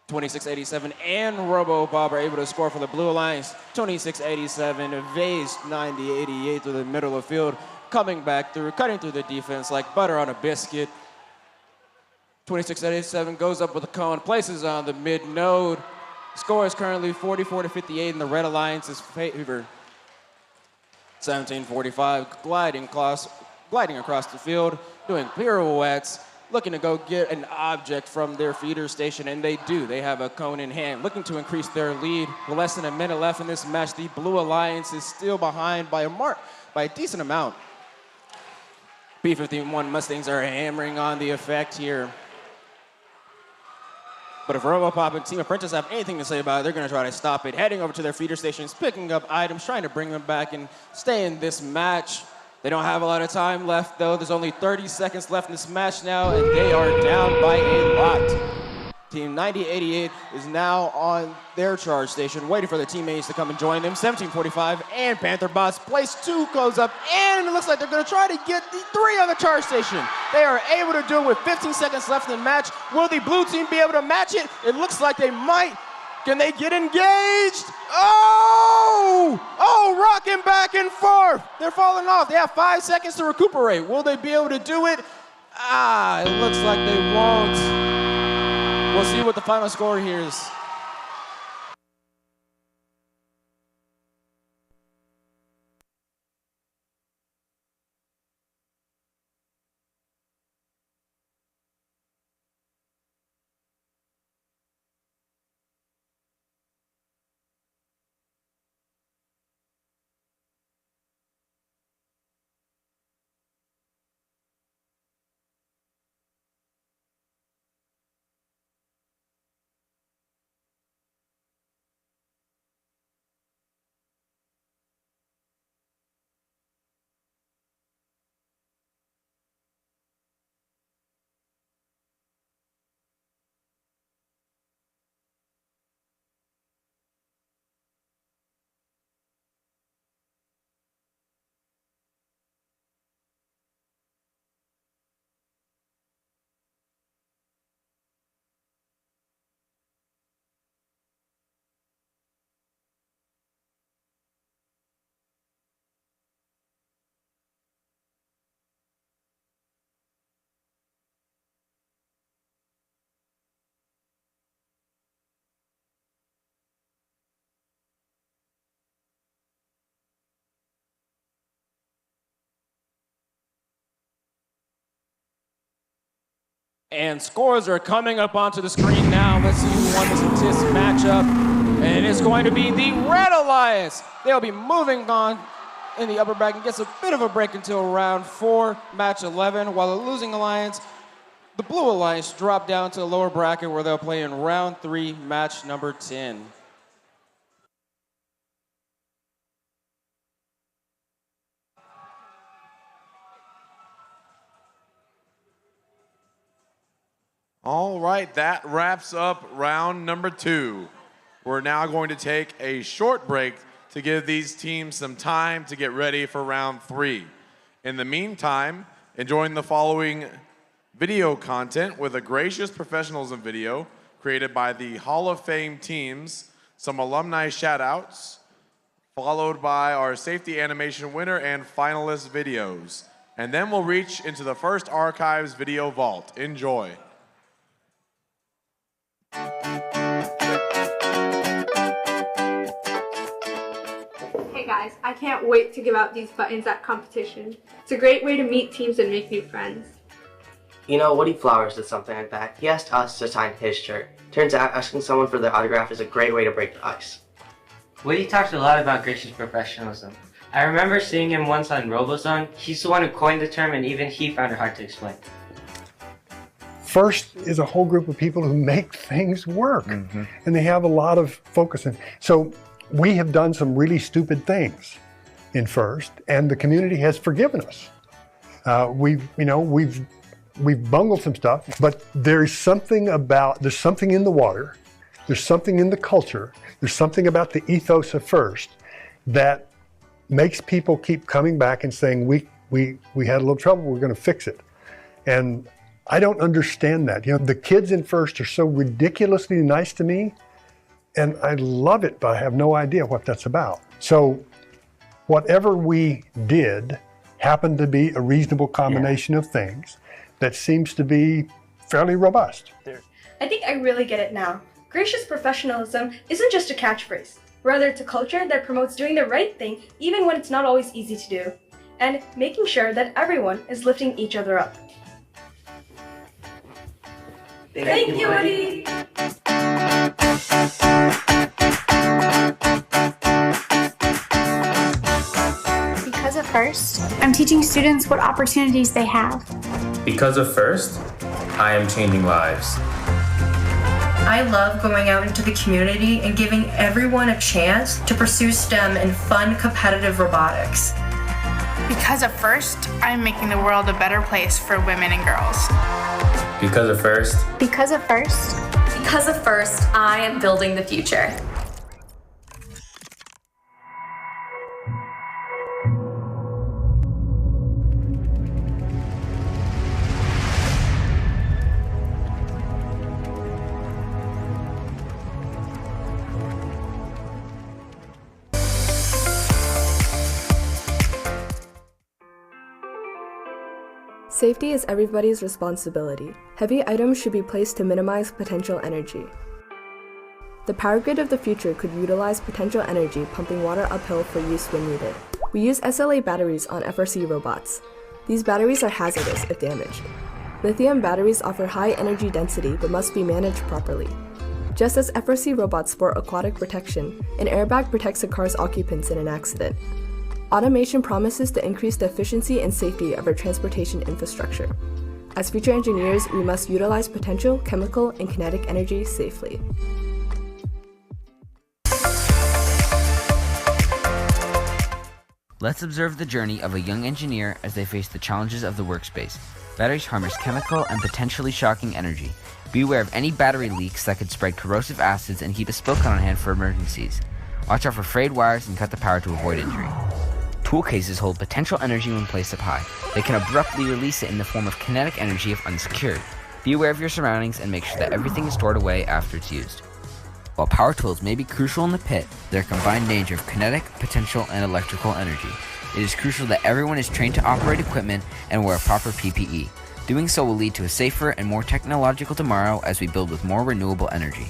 2687 and Robopop are able to score for the Blue Alliance. 2687 evades 9088 through the middle of the field, coming back through, cutting through the defense like butter on a biscuit. 2687 goes up with a cone, places on the mid node. Score is currently 44-58 in the Red Alliance's favor. 1745 gliding across the field, doing pirouettes, looking to go get an object from their feeder station, and they do. They have a cone in hand, looking to increase their lead. With less than a minute left in this match, the Blue Alliance is still behind by a decent amount. B-51 Mustangs are hammering on the effect here. But if Robopop and Team Apprentice have anything to say about it, they're going to try to stop it. Heading over to their feeder stations, picking up items, trying to bring them back and stay in this match. They don't have a lot of time left, though. There's only 30 seconds left in this match now, and they are down by a lot. Team 9088 is now on their charge station, waiting for their teammates to come and join them. 1745 and Panther Bots place 2 goes up, and it looks like they're going to try to get the 3 on the charge station. They are able to do it with 15 seconds left in the match. Will the blue team be able to match it? It looks like they might. Can they get engaged? Oh, rocking back and forth. They're falling off. They have 5 seconds to recuperate. Will they be able to do it? It looks like they won't. We'll see what the final score here is. And scores are coming up onto the screen now. Let's see who won this TIS matchup. And it's going to be the Red Alliance. They'll be moving on in the upper bracket. Gets a bit of a break until round 4, match 11, while the losing Alliance, the Blue Alliance, drop down to the lower bracket where they'll play in round 3, match number 10. All right, that wraps up round number 2. We're now going to take a short break to give these teams some time to get ready for round 3. In the meantime, enjoying the following video content with a gracious professionalism video created by the Hall of Fame teams, some alumni shout-outs, followed by our safety animation winner and finalist videos. And then we'll reach into the FIRST Archives video vault. Enjoy. Hey guys, I can't wait to give out these buttons at competition. It's a great way to meet teams and make new friends. You know, Woody Flowers did something like that. He asked us to sign his shirt. Turns out asking someone for their autograph is a great way to break the ice. Woody talks a lot about gracious professionalism. I remember seeing him once on Robozone. He's the one who coined the term, and even he found it hard to explain. FIRST is a whole group of people who make things work, and they have a lot of focus. So we have done some really stupid things in FIRST, and the community has forgiven us. We've bungled some stuff, but there's something in the water, there's something in the culture, there's something about the ethos of FIRST that makes people keep coming back and saying, we had a little trouble, we're going to fix it. And I don't understand that. You know, the kids in FIRST are so ridiculously nice to me, and I love it, but I have no idea what that's about. So whatever we did happened to be a reasonable combination of things that seems to be fairly robust. I think I really get it now. Gracious professionalism isn't just a catchphrase. Rather, it's a culture that promotes doing the right thing even when it's not always easy to do, and making sure that everyone is lifting each other up. Thank you, Woody! Because of FIRST, I'm teaching students what opportunities they have. Because of FIRST, I am changing lives. I love going out into the community and giving everyone a chance to pursue STEM and fun, competitive robotics. Because of FIRST, I'm making the world a better place for women and girls. Because of FIRST. Because of FIRST. Because of FIRST, I am building the future. Safety is everybody's responsibility. Heavy items should be placed to minimize potential energy. The power grid of the future could utilize potential energy pumping water uphill for use when needed. We use SLA batteries on FRC robots. These batteries are hazardous if damaged. Lithium batteries offer high energy density but must be managed properly. Just as FRC robots sport aquatic protection, an airbag protects a car's occupants in an accident. Automation promises to increase the efficiency and safety of our transportation infrastructure. As future engineers, we must utilize potential, chemical, and kinetic energy safely. Let's observe the journey of a young engineer as they face the challenges of the workspace. Batteries harness chemical and potentially shocking energy. Be aware of any battery leaks that could spread corrosive acids and keep a spill gun on hand for emergencies. Watch out for frayed wires and cut the power to avoid injury. Tool cases hold potential energy when placed up high. They can abruptly release it in the form of kinetic energy if unsecured. Be aware of your surroundings and make sure that everything is stored away after it's used. While power tools may be crucial in the pit, their combined danger of kinetic, potential, and electrical energy. It is crucial that everyone is trained to operate equipment and wear proper PPE. Doing so will lead to a safer and more technological tomorrow as we build with more renewable energy.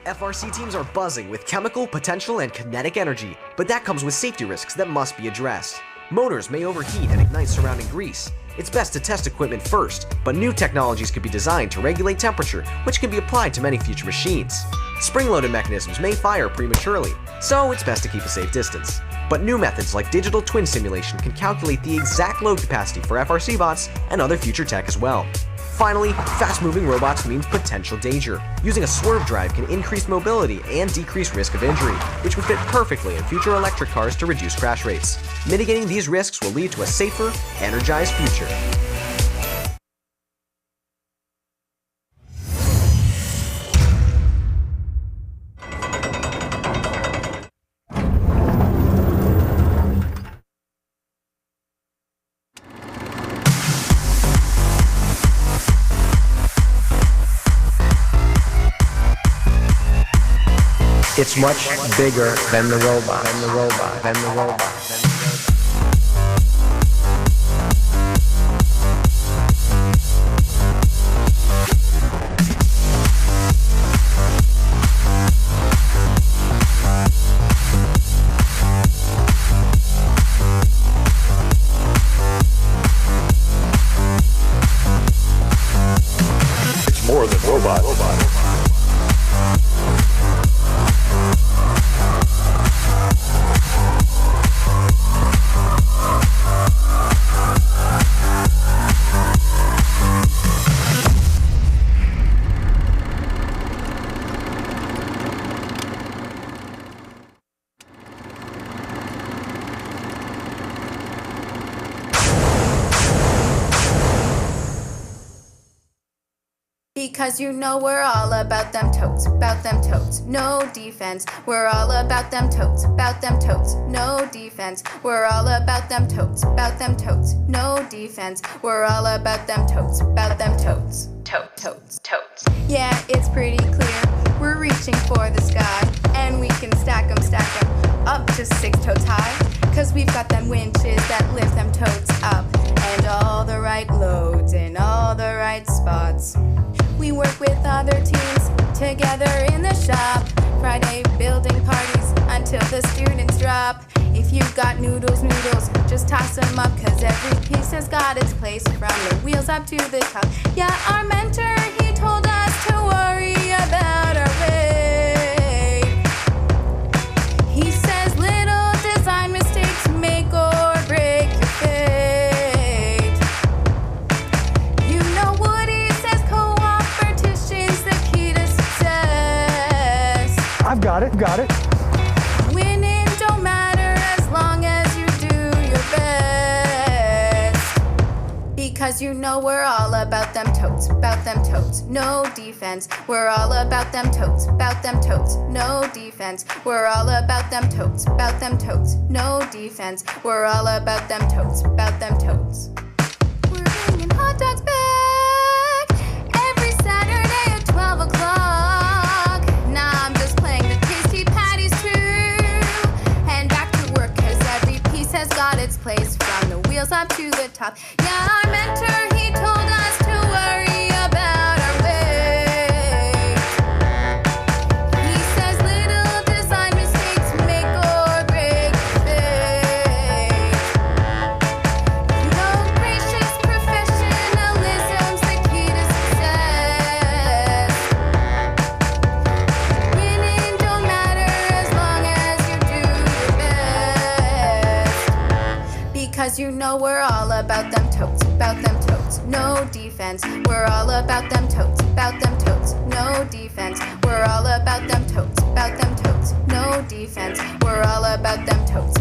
FRC teams are buzzing with chemical, potential, and kinetic energy, but that comes with safety risks that must be addressed. Motors may overheat and ignite surrounding grease. It's best to test equipment first, but new technologies could be designed to regulate temperature, which can be applied to many future machines. Spring-loaded mechanisms may fire prematurely, so it's best to keep a safe distance. But new methods like digital twin simulation can calculate the exact load capacity for FRC bots and other future tech as well. Finally, fast-moving robots means potential danger. Using a swerve drive can increase mobility and decrease risk of injury, which would fit perfectly in future electric cars to reduce crash rates. Mitigating these risks will lead to a safer, energized future. It's much bigger than the robot, than the robot, than the robot, than the robot. It's more than robot. Because you know we're all about them totes, no defense. We're all about them totes, no defense. We're all about them totes, no defense. We're all about them totes, totes. Yeah, it's pretty clear. We're reaching for the sky, and we can stack 'em up to 6 totes high. 'Cause we've got them winches that lift them totes up, and all the right loads in all the right spots. We work with other teams together in the shop. Friday building parties until the students drop. If you've got noodles, just toss them up. 'Cause every piece has got its place from the wheels up to the top. Yeah, our mentor, he told us to worry about our weight. He says little design mistakes make or break your fate. You know what he says, competition's the key to success. I've got it. Winning don't matter as long as you do your best. Because you know we're all about them totes, no defense. We're all about them totes, no defense. We're all about them totes, no defense. We're all about them totes, We're bringing hot dogs back every Saturday at 12 o'clock. Nah, I'm just playing the tasty patties too. And back to work, 'cause every piece has got its place from the wheels up to the top. Yeah, our mentor, he told us to worry about our weight. He says little design mistakes make or break your fate. You know, gracious professionalism's the key to success. Winning don't matter as long as you do your best. Because you know we're all about them totes, no defense. We're all about them totes, no defense. We're all about them totes, no defense. We're all about them totes,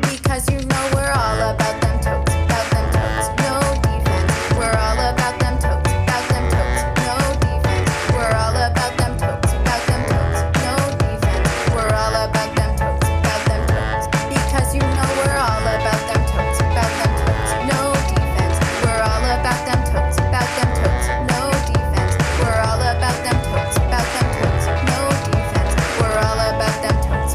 Because you know we're all about them totes, no defense. We're all about them totes, no defense. We're all about them totes, no defense. We're all about them totes, Because you know we're all about them totes, no defense. We're all about them totes, no defense. We're all about them totes, no defense. We're all about them totes,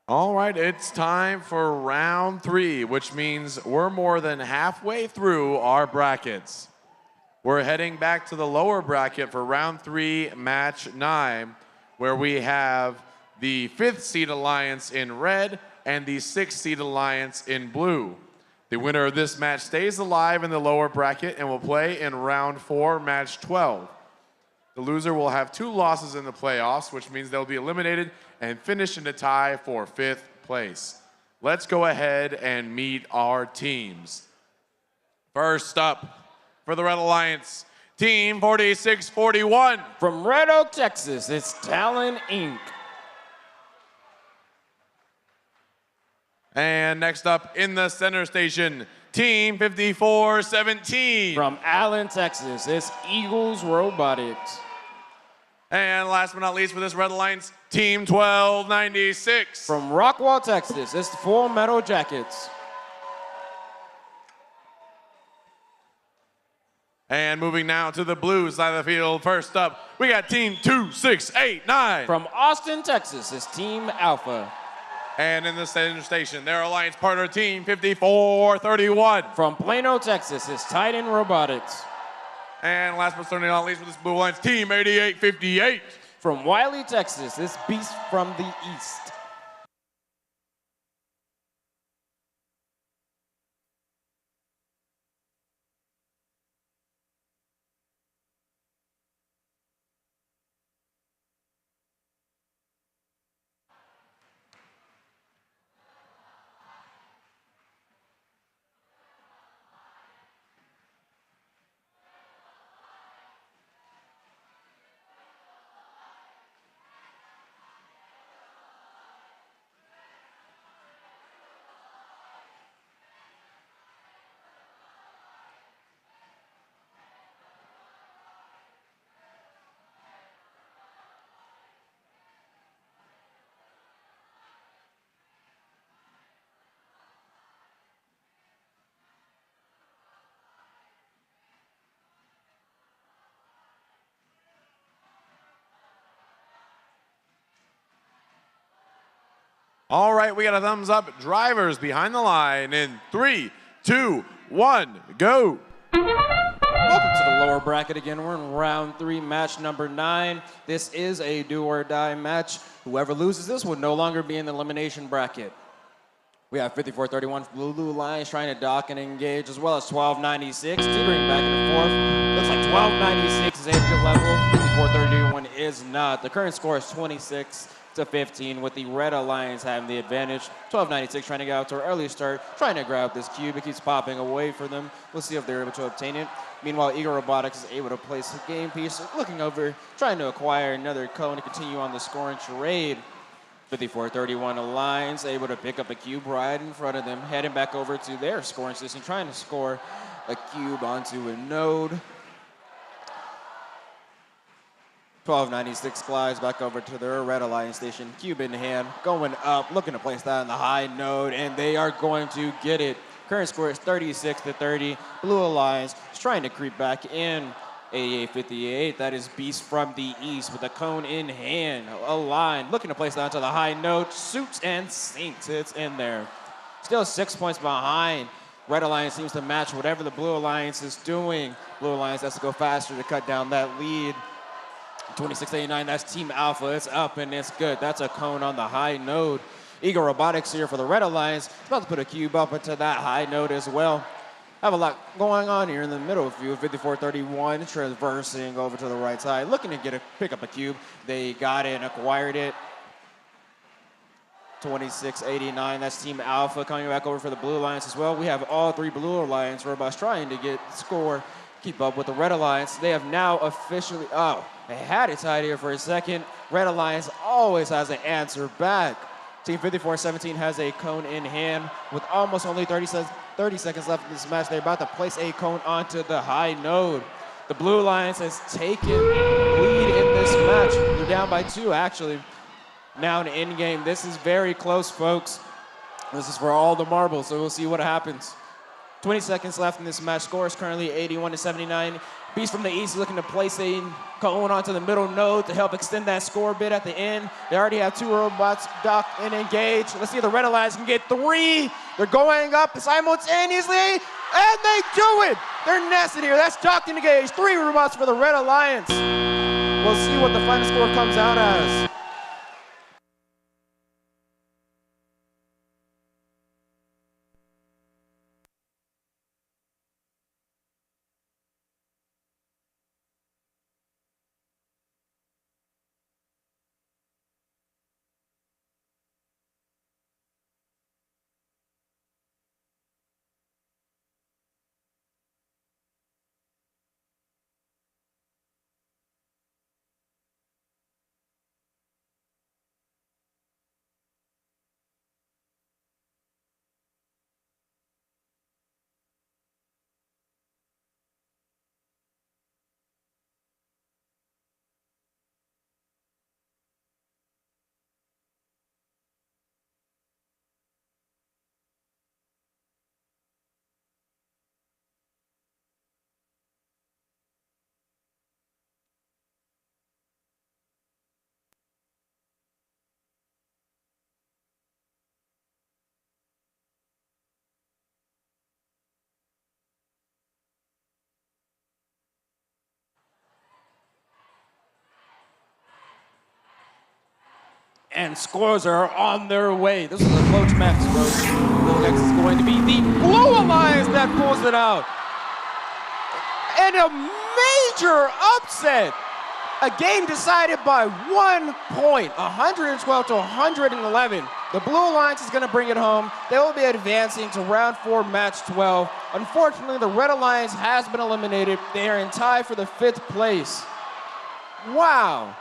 All right, it's time for round 3, which means we're more than halfway through our brackets. We're heading back to the lower bracket for round 3, match 9, where we have the 5th seed alliance in red and the 6th seed alliance in blue. The winner of this match stays alive in the lower bracket and will play in round 4, match 12. The loser will have 2 losses in the playoffs, which means they'll be eliminated and finish in a tie for 5th place. Let's go ahead and meet our teams. First up, for the Red Alliance, Team 4641. From Red Oak, Texas, it's Talon Inc. And next up in the center station, Team 5417. From Allen, Texas, it's Eagles Robotics. And last but not least for this Red Alliance, Team 1296. From Rockwall, Texas, it's Full Metal Jackets. And moving now to the blue side of the field, first up, we got Team 2689. From Austin, Texas, it's Team Alpha. And in the center station, their alliance partner, Team 5431. From Plano, Texas, it's Titan Robotics. And last but certainly not least for this blue alliance, Team 8858. From Wiley, Texas, it's Beast from the East. All right, we got a thumbs up. Drivers behind the line in 3, 2, 1, go. Welcome to the lower bracket again. We're in round 3, match number 9. This is a do or die match. Whoever loses this will no longer be in the elimination bracket. We have 5431 Blue Lions trying to dock and engage, as well as 1296 teetering back and forth. Looks like 1296 is a good level. 5431 is not. The current score is 26-15, with the Red Alliance having the advantage. 1296 trying to get out to an early start, trying to grab this cube. It keeps popping away for them. We'll see if they're able to obtain it. Meanwhile, Eagle Robotics is able to place a game piece, looking over, trying to acquire another cone to continue on the scoring charade. 5431 Alliance able to pick up a cube right in front of them, heading back over to their scoring system, trying to score a cube onto a node. 1296 glides back over to their Red Alliance station, cube in hand, going up, looking to place that on the high node, and they are going to get it. Current score is 36-30. Blue Alliance is trying to creep back in. 8858, that is Beast from the East with a cone in hand. A line, looking to place that onto the high node, shoots and sinks. It's in there. Still 6 points behind. Red Alliance seems to match whatever the Blue Alliance is doing. Blue Alliance has to go faster to cut down that lead. 2689, that's Team Alpha. It's up and it's good. That's a cone on the high node. Eagle Robotics here for the Red Alliance. About to put a cube up into that high node as well. Have a lot going on here in the middle view. 5431 traversing over to the right side, looking to pick up a cube. They got it and acquired it. 2689, that's Team Alpha coming back over for the Blue Alliance as well. We have all 3 Blue Alliance robots trying to get score, keep up with the Red Alliance. They have now officially, they had it tied here for a second. Red Alliance always has an answer back. Team 5417 has a cone in hand with almost only 30 seconds left in this match. They're about to place a cone onto the high node. The Blue Alliance has taken lead in this match. They're down by 2, actually. Now in in-game. This is very close, folks. This is for all the marbles, so we'll see what happens. 20 seconds left in this match. Score is currently 81-79 Beast from the East looking to place a cone onto the middle node to help extend that score bit at the end. They already have 2 robots docked and engaged. Let's see if the Red Alliance can get 3. They're going up simultaneously, and they do it! They're nested here. That's docked and engaged. 3 robots for the Red Alliance. We'll see what the final score comes out as. And scores are on their way. This is a close match, folks. Next is going to be the Blue Alliance that pulls it out. And a major upset. A game decided by 1 point, 112 to 111. The Blue Alliance is going to bring it home. They will be advancing to round 4, match 12. Unfortunately, the Red Alliance has been eliminated. They are in tie for the 5th place. Wow.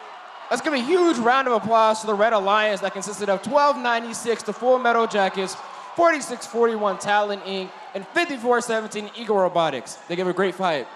Let's give a huge round of applause to the Red Alliance that consisted of 1296 the Full Metal Jackets, 4641 Talon Inc., and 5417 Eagle Robotics. They gave a great fight.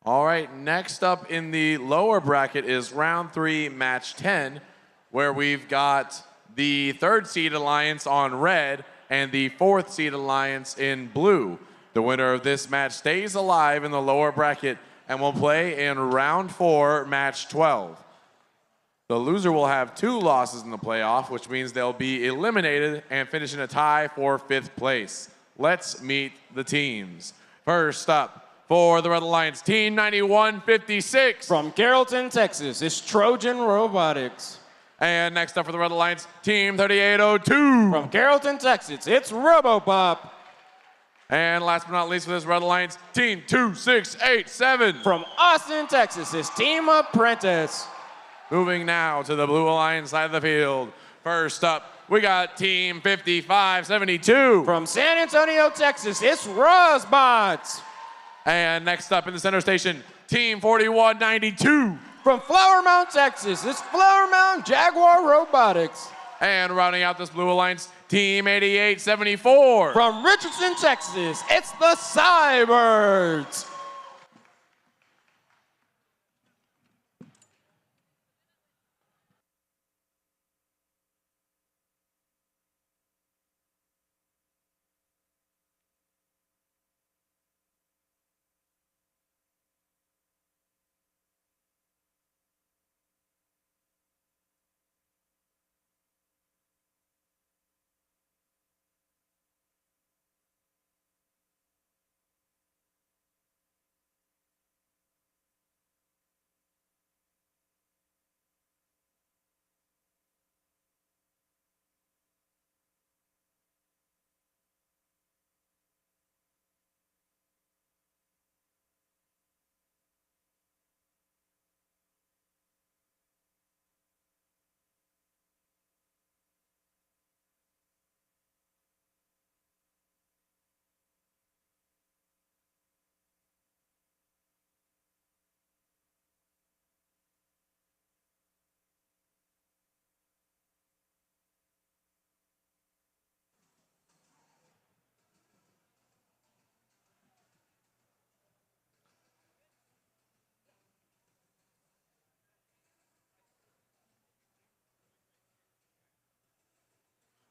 All right, next up in the lower bracket is round 3, match 10, where we've got the 3rd seed alliance on red and the 4th seed alliance in blue. The winner of this match stays alive in the lower bracket and will play in round 4, match 12. The loser will have 2 losses in the playoff, which means they'll be eliminated and finish in a tie for 5th place. Let's meet the teams. First up, for the Red Alliance, Team 9156. From Carrollton, Texas, it's Trojan Robotics. And next up for the Red Alliance, Team 3802. From Carrollton, Texas, it's Robopop. And last but not least for this Red Alliance, Team 2687. From Austin, Texas, it's Team Apprentice. Moving now to the Blue Alliance side of the field. First up, we got Team 5572. From San Antonio, Texas, it's Rosbots. And next up in the center station, Team 4192. From Flower Mound, Texas, it's Flower Mound Jaguar Robotics. And rounding out this Blue Alliance, Team 8874. From Richardson, Texas, it's the Cybirds.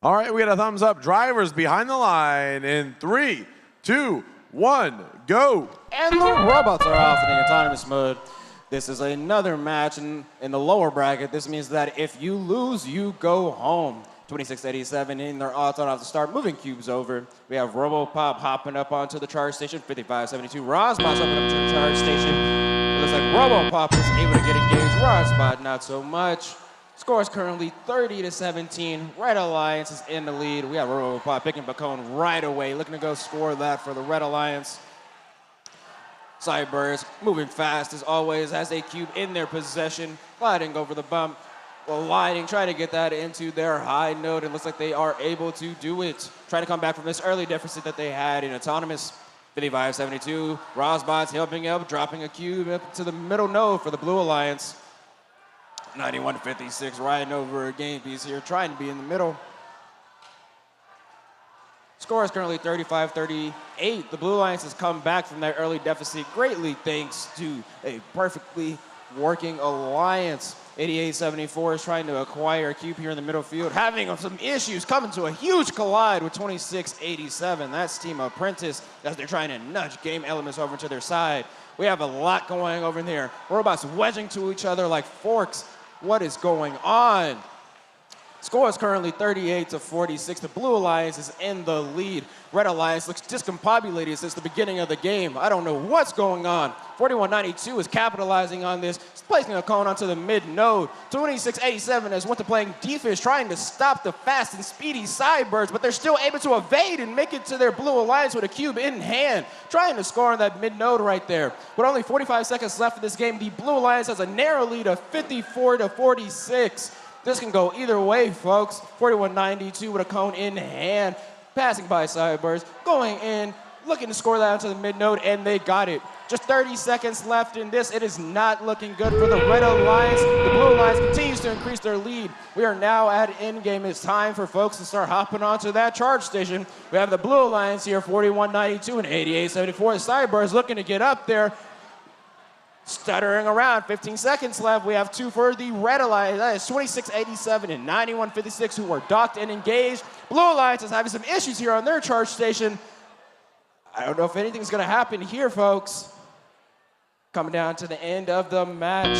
All right, we got a thumbs up. Drivers behind the line in 3, 2, 1, go. And the robots are off in the autonomous mode. This is another match in the lower bracket. This means that if you lose, you go home. 2687 in their auto off the start, moving cubes over. We have RoboPop hopping up onto the charge station. 5572 Rosbot's up to the charge station. It looks like RoboPop is able to get engaged. Rosbot not so much. Score is currently 30-17. Red Alliance is in the lead. We have RoboPop picking Bacone right away, looking to go score that for the Red Alliance. Cybirds moving fast as always, has a cube in their possession, gliding over the bump. Lighting, trying to get that into their high note. It looks like they are able to do it. Trying to come back from this early deficit that they had in autonomous. 5572, Rosbot's helping up, dropping a cube up to the middle node for the Blue Alliance. 9156 riding over a game piece here, trying to be in the middle. Score is currently 35-38. The Blue Alliance has come back from that early deficit greatly thanks to a perfectly working alliance. 8874 is trying to acquire a cube here in the middle field, having some issues, coming to a huge collide with 2687. That's Team Apprentice as they're trying to nudge game elements over to their side. We have a lot going over there. Robots wedging to each other like forks. What is going on? Score is currently 38-46. The Blue Alliance is in the lead. Red Alliance looks discombobulated since the beginning of the game. I don't know what's going on. 4192 is capitalizing on this. He's placing a cone onto the mid node. 2687 has went to playing defense, trying to stop the fast and speedy Cybirds, but they're still able to evade and make it to their Blue Alliance with a cube in hand, trying to score on that mid node right there. With only 45 seconds left in this game, the Blue Alliance has a narrow lead of 54-46. This can go either way, folks. 4192 with a cone in hand, passing by Cybirds, going in, looking to score that onto the mid node, and they got it. Just 30 seconds left in this. It is not looking good for the Red Alliance. The Blue Alliance continues to increase their lead. We are now at endgame. It's time for folks to start hopping onto that charge station. We have the Blue Alliance here, 4192 and 8874. The Cybirds looking to get up there. Stuttering around, 15 seconds left. We have two for the Red Alliance. That is 2687 and 9156 who are docked and engaged. Blue Alliance is having some issues here on their charge station. I don't know if anything's gonna happen here, folks. Coming down to the end of the match.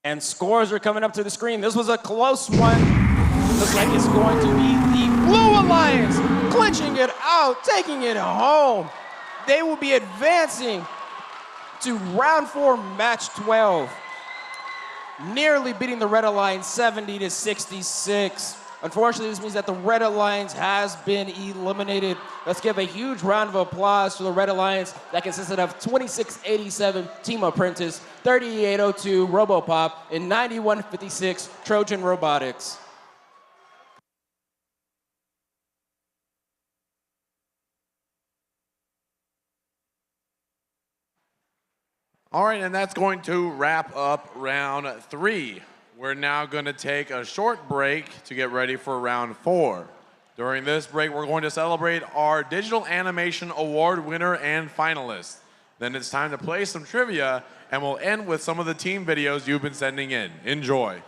And scores are coming up to the screen. This was a close one. Looks like it's going to be the Blue Alliance clinching it out, taking it home. They will be advancing to round 4, match 12. Nearly beating the Red Alliance 70-66. Unfortunately, this means that the Red Alliance has been eliminated. Let's give a huge round of applause to the Red Alliance that consisted of 2687 Team Apprentice, 3802 Robopop, and 9156 Trojan Robotics. All right, and that's going to wrap up round 3. We're now going to take a short break to get ready for round 4. During this break, we're going to celebrate our Digital Animation Award winner and finalist. Then it's time to play some trivia, and we'll end with some of the team videos you've been sending in. Enjoy.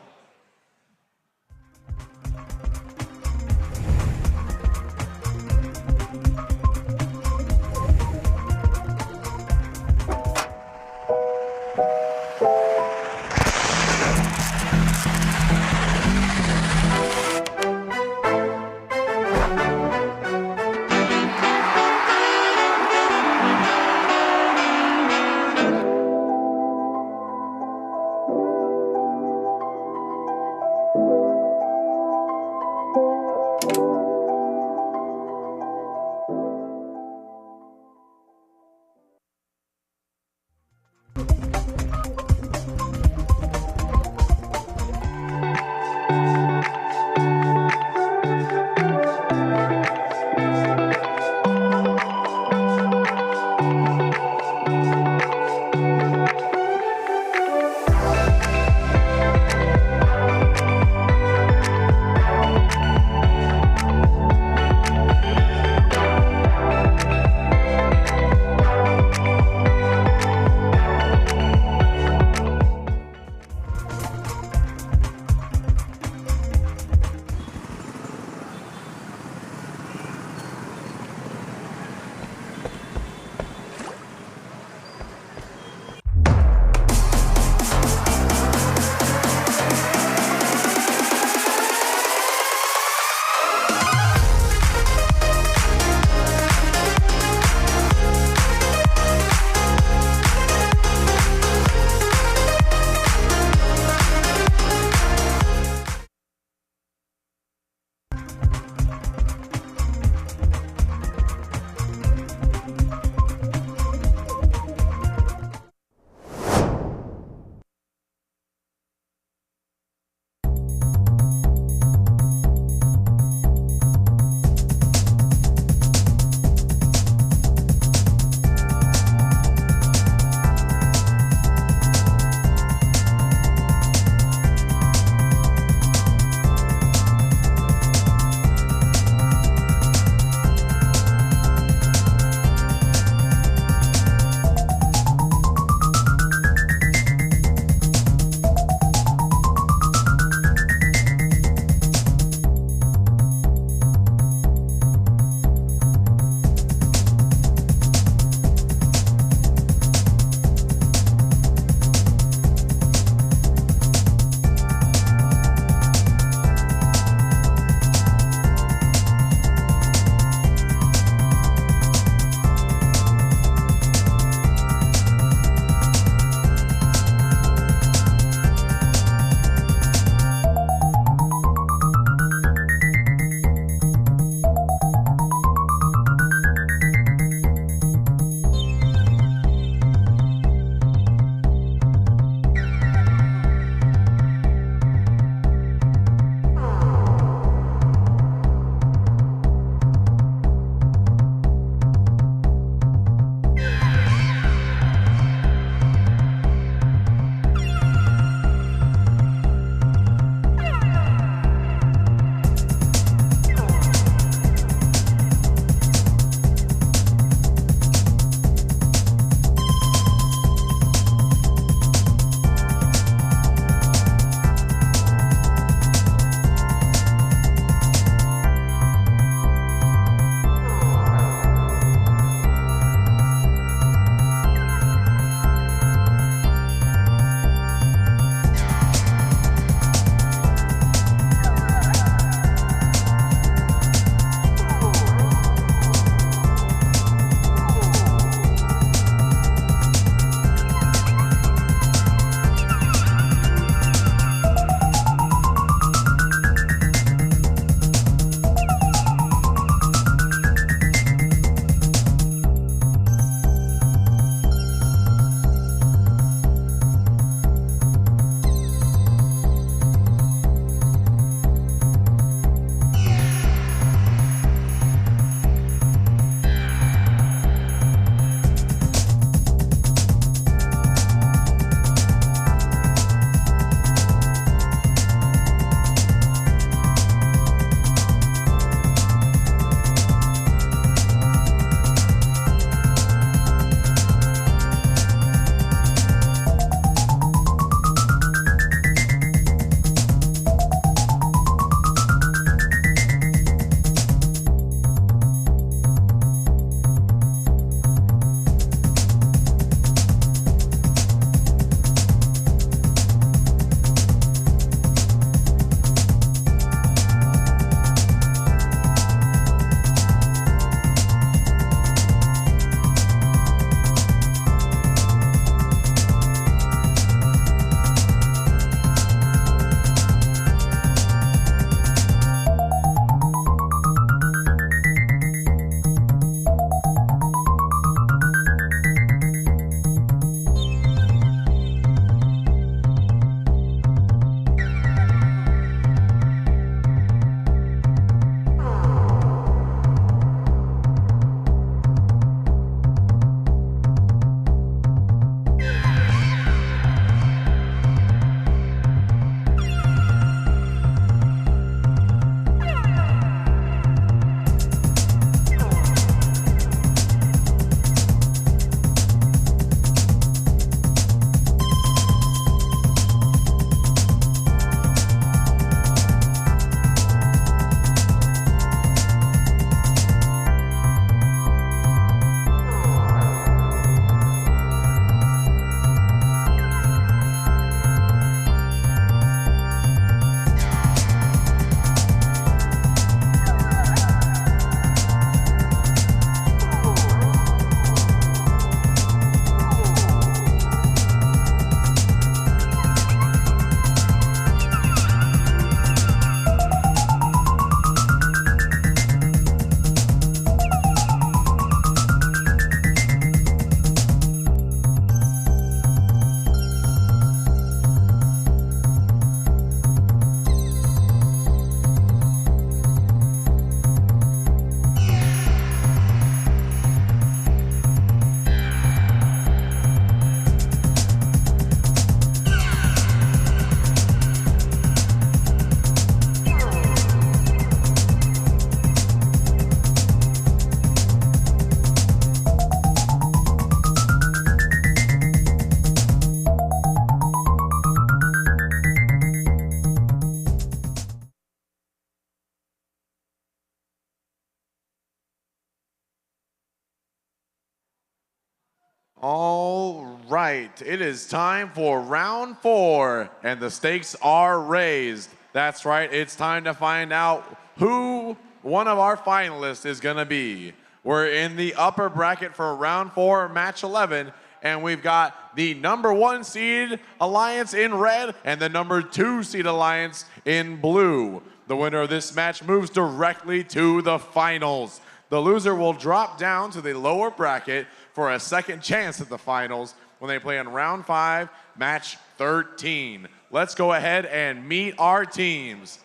All right, it is time for round 4, and the stakes are raised. That's right, it's time to find out who one of our finalists is gonna be. We're in the upper bracket for round 4, match 11, and we've got the number 1 seed alliance in red and the number 2 seed alliance in blue. The winner of this match moves directly to the finals. The loser will drop down to the lower bracket for a second chance at the finals when they play in round 5, match 13. Let's go ahead and meet our teams.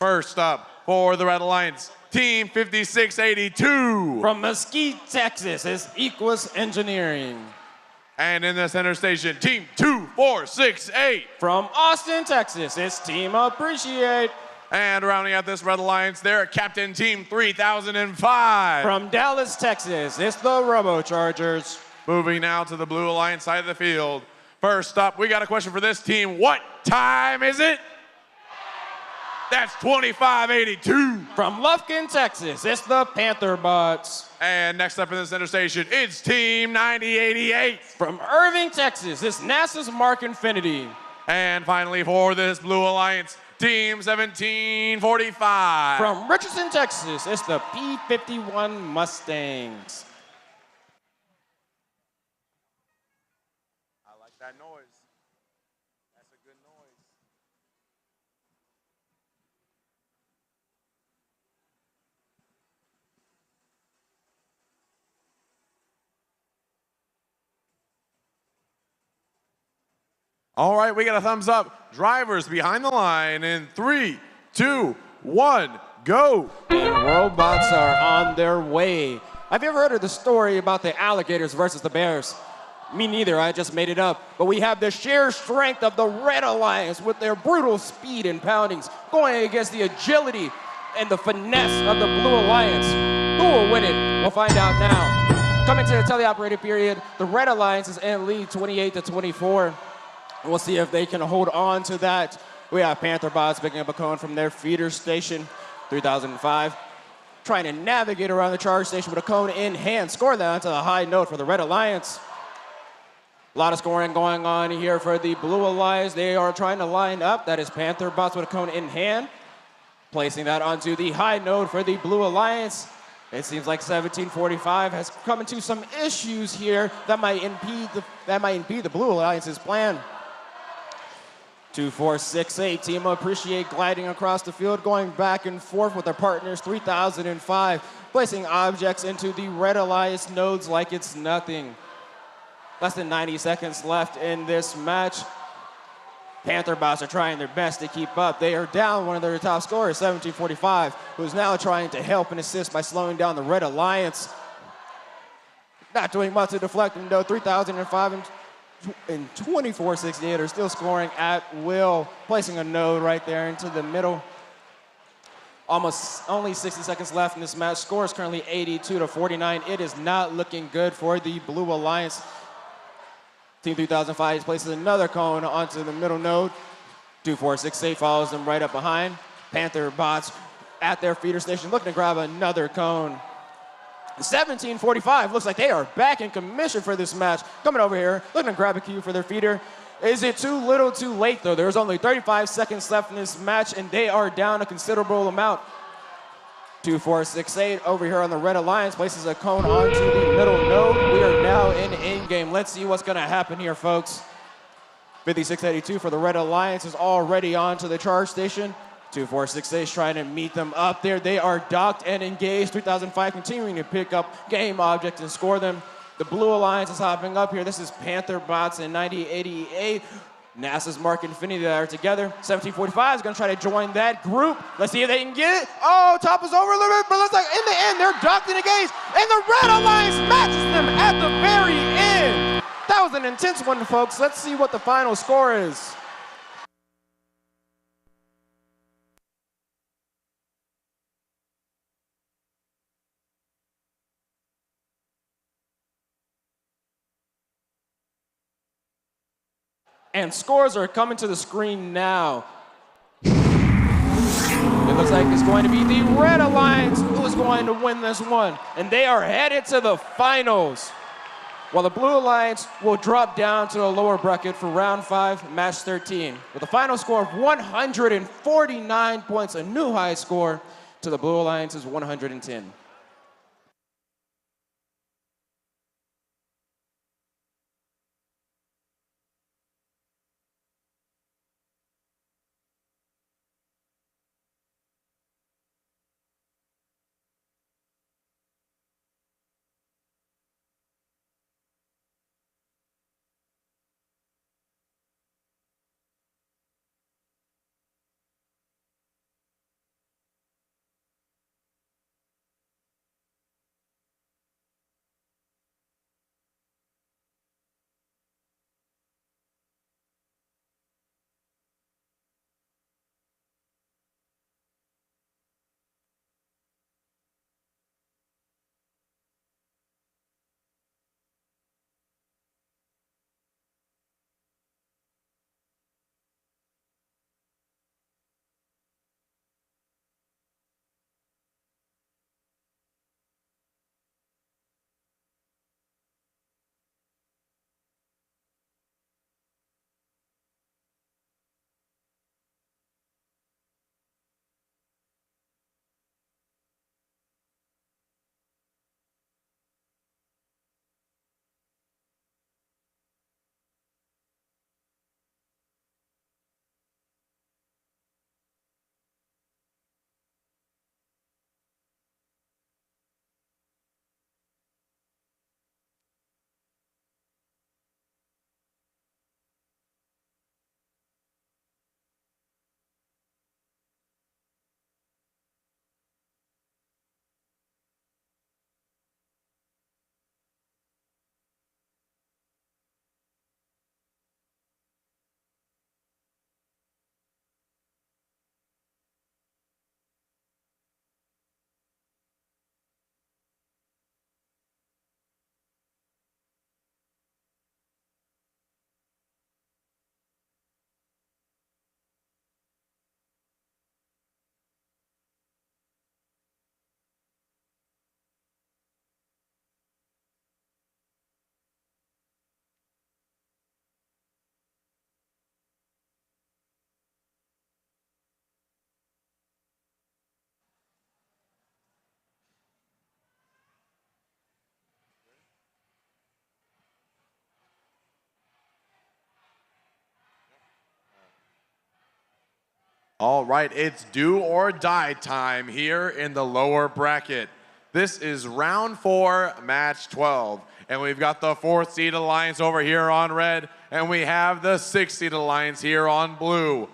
First up for the Red Alliance, Team 5682. From Mesquite, Texas, is Equus Engineering. And in the center station, Team 2468. From Austin, Texas, it's Team Appreciate. And rounding out this Red Alliance, they're Captain Team 3005. From Dallas, Texas, it's the Robochargers. Moving now to the Blue Alliance side of the field. First up, we got a question for this team. What time is it? That's 2582. From Lufkin, Texas, it's the Panther Bots. And next up in the center station, it's Team 9088. From Irving, Texas, it's NASA's Mark Infinity. And finally for this Blue Alliance, Team 1745. From Richardson, Texas, it's the P-51 Mustangs. I like that noise. That's a good noise. All right, we got a thumbs up. Drivers behind the line in 3, 2, 1, go. And robots are on their way. Have you ever heard of the story about the alligators versus the bears? Me neither, I just made it up. But we have the sheer strength of the Red Alliance with their brutal speed and poundings going against the agility and the finesse of the Blue Alliance. Who will win it? We'll find out now. Coming to the teleoperated period, the Red Alliance is in lead 28-24. We'll see if they can hold on to that. We have Panther Bots picking up a cone from their feeder station, 3005. Trying to navigate around the charge station with a cone in hand. Score that onto the high note for the Red Alliance. A lot of scoring going on here for the Blue Alliance. They are trying to line up. That is Panther Bots with a cone in hand. Placing that onto the high note for the Blue Alliance. It seems like 1745 has come into some issues here that might impede the Blue Alliance's plan. 2468, Team Appreciate gliding across the field, going back and forth with their partners, 3005, placing objects into the Red Alliance nodes like it's nothing. Less than 90 seconds left in this match. Panther Bots are trying their best to keep up. They are down one of their top scorers, 1745, who's now trying to help and assist by slowing down the Red Alliance. Not doing much to deflect them though, 3005 and 2468 are still scoring at will, placing a node right there into the middle. Almost only 60 seconds left in this match. Score is currently 82-49. It is not looking good for the Blue Alliance. Team 3005 places another cone onto the middle node. 2468 follows them right up behind. Panther Bots at their feeder station looking to grab another cone. 1745 looks like they are back in commission for this match. Coming over here, looking to grab a cue for their feeder. Is it too little too late though? There's only 35 seconds left in this match and they are down a considerable amount. 2468 over here on the Red Alliance places a cone onto the middle node. We are now in in-game. Let's see what's gonna happen here, folks. 5682 for the Red Alliance is already on to the charge station. 2468 is trying to meet them up there. They are docked and engaged. 3005 continuing to pick up game objects and score them. The Blue Alliance is hopping up here. This is Panther Bots and 9088. NASA's Mark Infinity that are together. 1745 is going to try to join that group. Let's see if they can get it. Oh, top is over a little bit, but looks like in the end they're docked and engaged. And the Red Alliance matches them at the very end. That was an intense one, folks. Let's see what the final score is. And scores are coming to the screen now. It looks like it's going to be the Red Alliance who is going to win this one. And they are headed to the finals. while the Blue Alliance will drop down to the lower bracket for round 5, match 13, with a final score of 149 points, a new high score to the Blue Alliance's 110. All right, it's do or die time here in the lower bracket. This is round 4, match 12. And we've got the 4th seed alliance over here on red, and we have the 6th seed alliance here on blue.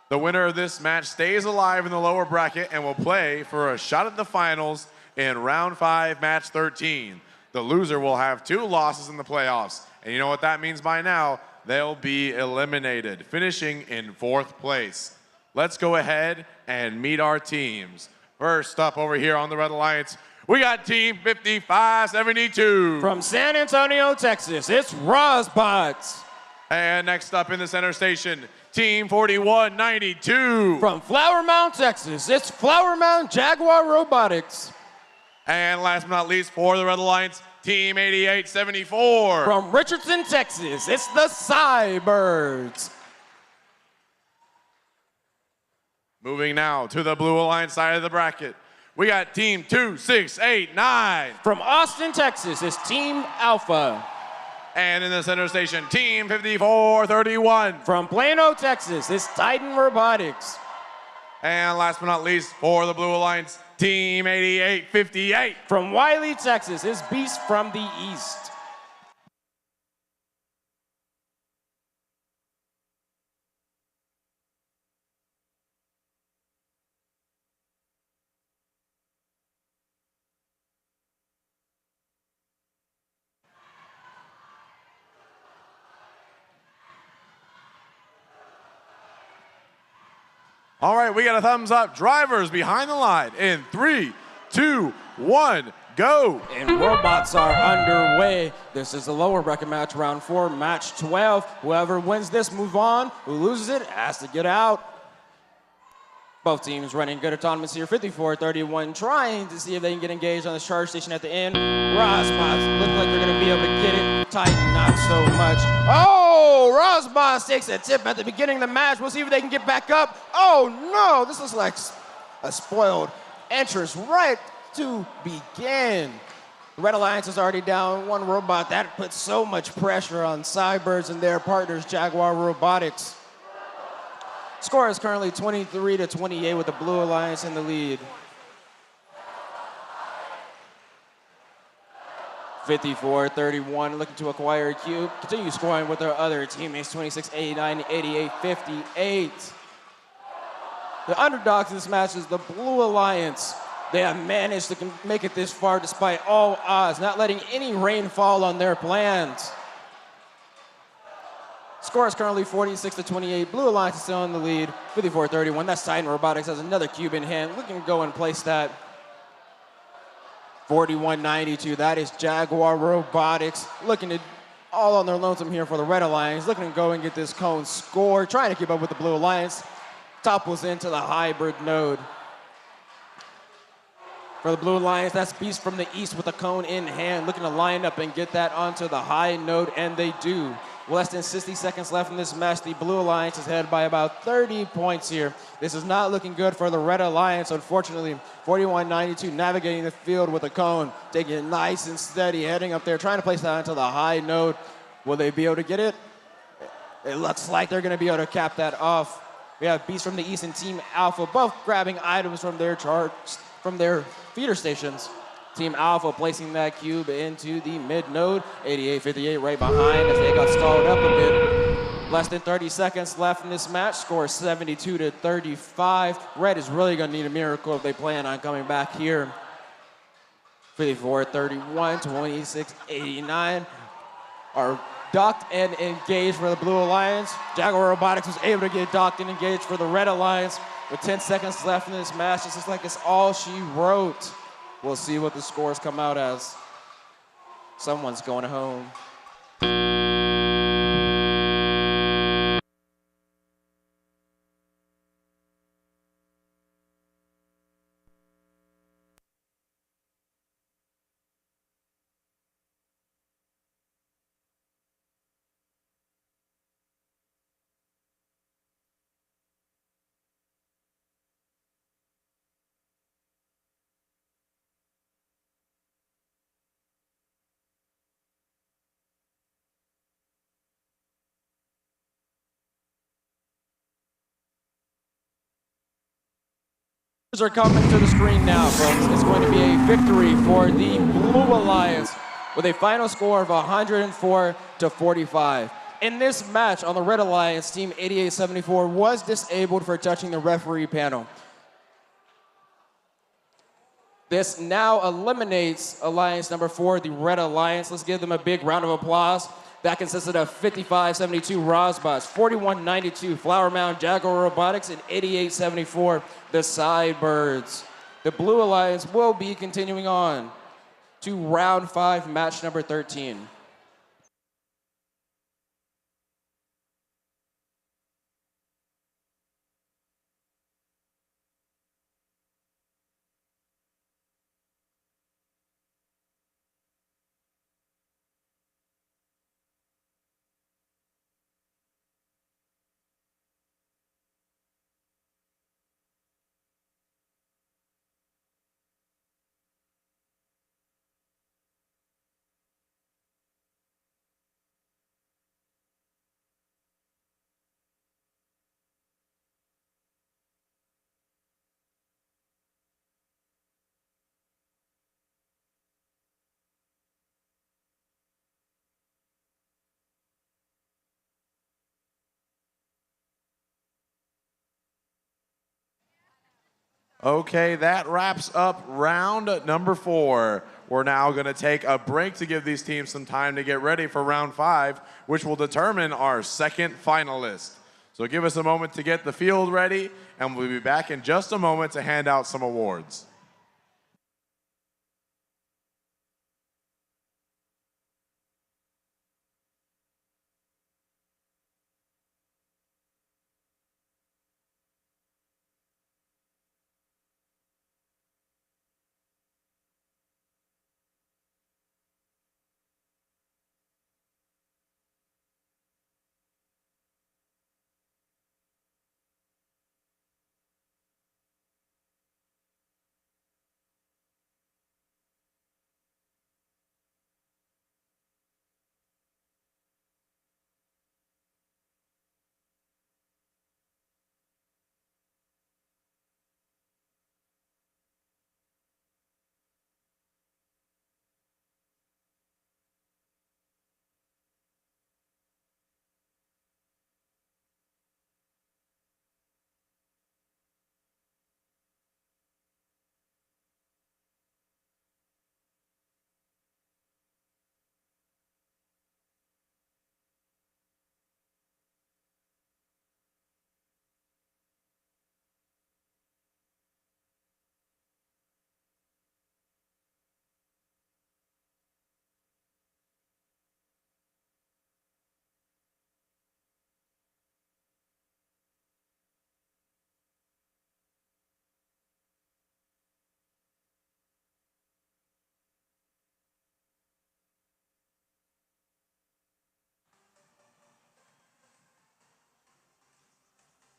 The winner of this match stays alive in the lower bracket and will play for a shot at the finals in round 5, match 13. The loser will have 2 losses in the playoffs. And you know what that means by now? They'll be eliminated, finishing in 4th place. Let's go ahead and meet our teams. First up over here on the Red Alliance, we got Team 5572. From San Antonio, Texas, it's Rosbots. And next up in the center station, Team 4192. From Flower Mound, Texas, it's Flower Mound Jaguar Robotics. And last but not least, for the Red Alliance, Team 8874. From Richardson, Texas, it's the Cybirds. Moving now to the Blue Alliance side of the bracket, we got Team 2689. From Austin, Texas, it's Team Alpha. And in the center station, Team 5431. From Plano, Texas, it's Titan Robotics. And last but not least, for the Blue Alliance, Team 8858. From Wiley, Texas, it's Beast from the East. All right, we got a thumbs up. Drivers behind the line in 3, 2, 1, go. And robots are underway. This is the lower bracket match, round 4, match 12. Whoever wins this, move on. Who loses it has to get out. Both teams running good autonomous here. 54-31, trying to see if they can get engaged on the charge station at the end. Rosbach look like they're going to be able to get it. Titan, not so much. Oh, Rosbach takes a tip at the beginning of the match. We'll see if they can get back up. Oh, no, this looks like a spoiled entrance right to begin. The Red Alliance is already down one robot. That puts so much pressure on Cybirds and their partners, Jaguar Robotics. Score is currently 23-28 with the Blue Alliance in the lead. 54-31, looking to acquire a cube. Continue scoring with their other teammates, 26-89, 88-58. The underdogs in this match is the Blue Alliance. They have managed to make it this far despite all odds, not letting any rain fall on their plans. Score is currently 46-28. Blue Alliance is still in the lead, 54-31. That's Titan Robotics has another cube in hand, looking to go and place that. 41-92, that is Jaguar Robotics, looking to all on their lonesome here for the Red Alliance, looking to go and get this cone score, trying to keep up with the Blue Alliance. Topples into the hybrid node. For the Blue Alliance, that's Beast from the East with a cone in hand, looking to line up and get that onto the high node, and they do. Less than 60 seconds left in this match. The Blue Alliance is ahead by about 30 points here. This is not looking good for the Red Alliance, unfortunately. 41-92, navigating the field with a cone, taking it nice and steady, heading up there, trying to place that onto the high node. Will they be able to get it? It looks like they're going to be able to cap that off. We have Beast from the East and Team Alpha, both grabbing items from their from their feeder stations. Team Alpha placing that cube into the mid node. 88-58 right behind as they got stalled up a bit. Less than 30 seconds left in this match. Score 72-35. Red is really going to need a miracle if they plan on coming back here. 54-31, 26-89 are docked and engaged for the Blue Alliance. Jaguar Robotics was able to get docked and engaged for the Red Alliance. With 10 seconds left in this match, this is like it's all she wrote. We'll see what the scores come out as. Someone's going home. Are coming to the screen now, folks. It's going to be a victory for the Blue Alliance with a final score of 104-45. In this match on the Red Alliance, Team 8874 was disabled for touching the referee panel. This now eliminates Alliance number 4, the Red Alliance. Let's give them a big round of applause. That consisted of 55-72 Rosbach, 41-92 Flower Mound Jaguar Robotics, and 88-74 the Cybirds. The Blue Alliance will be continuing on to round 5, match number 13. Okay, that wraps up round number 4. We're now going to take a break to give these teams some time to get ready for round 5, which will determine our second finalist. So give us a moment to get the field ready, and we'll be back in just a moment to hand out some awards.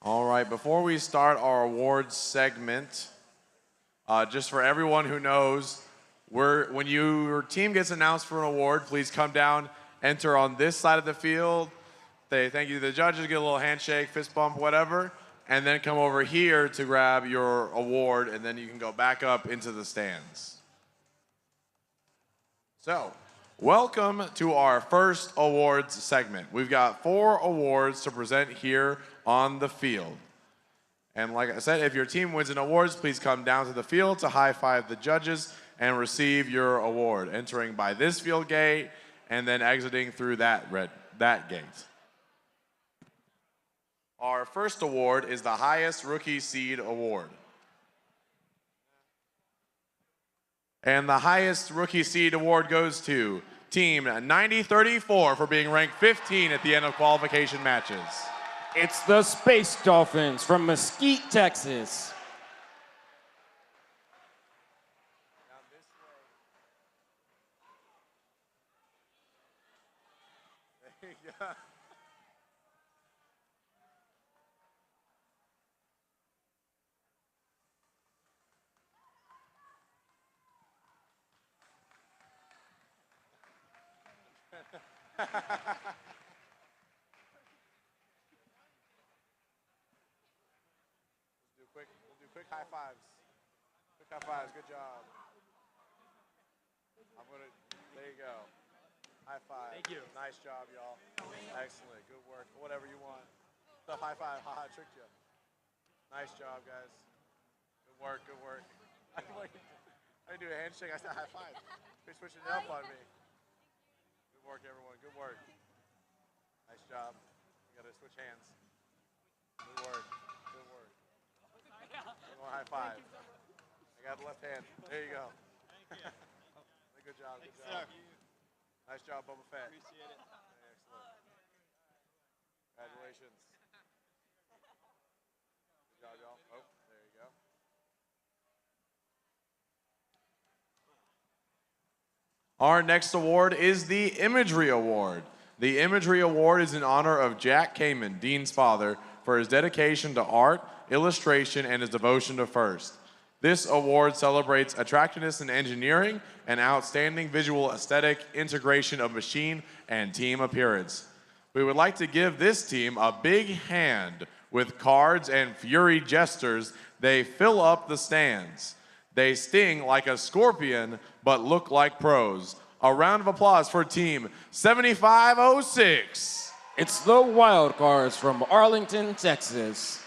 All right, before we start our awards segment, just for everyone who knows, when your team gets announced for an award, please come down, enter on this side of the field. Say thank you to the judges, get a little handshake, fist bump, whatever, and then come over here to grab your award, and then you can go back up into the stands. So, welcome to our first awards segment. We've got 4 awards to present here on the field. And like I said, if your team wins an awards, please come down to the field to high-five the judges and receive your award, entering by this field gate and then exiting through that gate. Our first award is the highest rookie seed award. And the highest rookie seed award goes to Team 9034 for being ranked 15 at the end of qualification matches. It's the Space Dolphins from Mesquite, Texas. There you go. We'll do quick high fives. Quick high fives, good job. There you go. High five. Thank you. Nice job, y'all. Excellent, good work. Whatever you want. The high five, haha, tricked you. Nice job, guys. Good work, good work. I didn't do a handshake, I said high five. You're switching it up on me. Good work, everyone, good work. Nice job. You gotta switch hands. Good work, good work. One more high five. I got the left hand. There you go. Thank you. Good job, good job. Nice job, Boba Fett. Appreciate it. Excellent. Congratulations. Good job, y'all. Oh, there you go. Our next award is the Imagery Award. The Imagery Award is in honor of Jack Kamen, Dean's father, for his dedication to art, illustration, and his devotion to FIRST. This award celebrates attractiveness in engineering and outstanding visual aesthetic, integration of machine, and team appearance. We would like to give this team a big hand. With cards and fury gestures, they fill up the stands. They sting like a scorpion, but look like pros. A round of applause for Team 7506. It's the Wildcards from Arlington, Texas.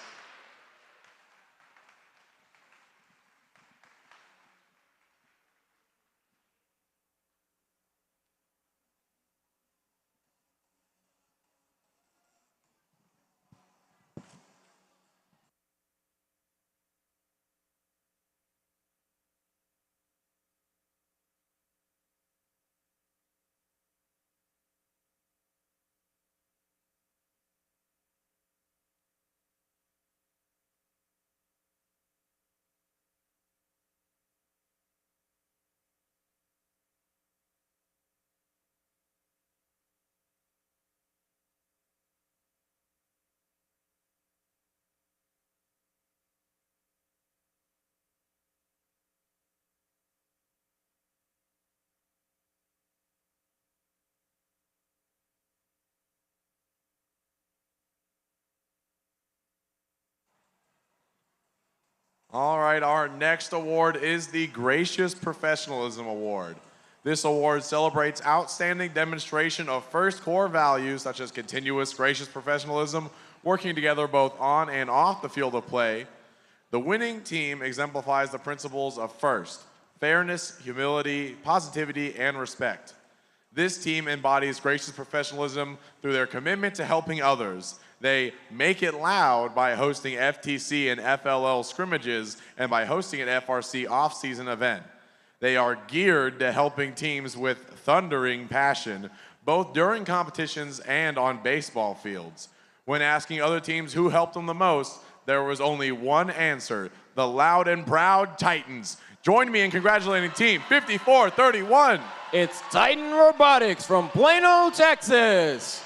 All right, our next award is the Gracious Professionalism Award. This award celebrates outstanding demonstration of FIRST core values such as continuous gracious professionalism, working together both on and off the field of play. The winning team exemplifies the principles of FIRST: fairness, humility, positivity, and respect. This team embodies gracious professionalism through their commitment to helping others. They make it loud by hosting FTC and FLL scrimmages and by hosting an FRC off-season event. They are geared to helping teams with thundering passion, both during competitions and on baseball fields. When asking other teams who helped them the most, there was only one answer: the loud and proud Titans. Join me in congratulating Team 5431. It's Titan Robotics from Plano, Texas.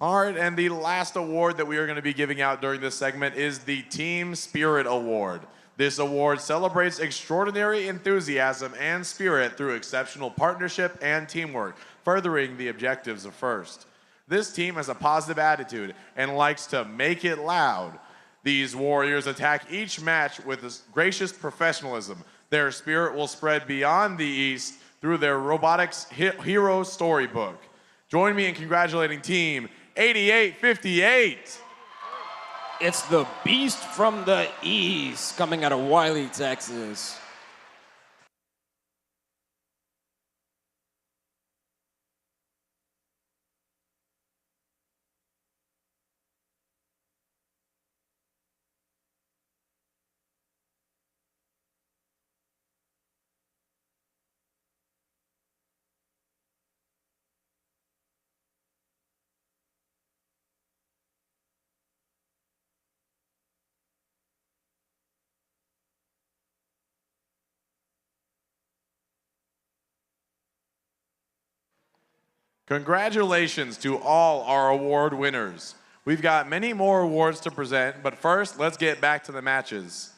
All right, and the last award that we are going to be giving out during this segment is the Team Spirit Award. This award celebrates extraordinary enthusiasm and spirit through exceptional partnership and teamwork, furthering the objectives of FIRST. This team has a positive attitude and likes to make it loud. These warriors attack each match with gracious professionalism. Their spirit will spread beyond the East through their robotics hero storybook. Join me in congratulating Team 8858. It's the beast from the East coming out of Wiley, Texas. Congratulations to all our award winners. We've got many more awards to present, but first, let's get back to the matches.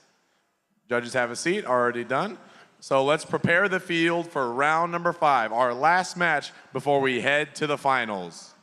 Judges have a seat, already done. So let's prepare the field for round number 5, our last match before we head to the finals.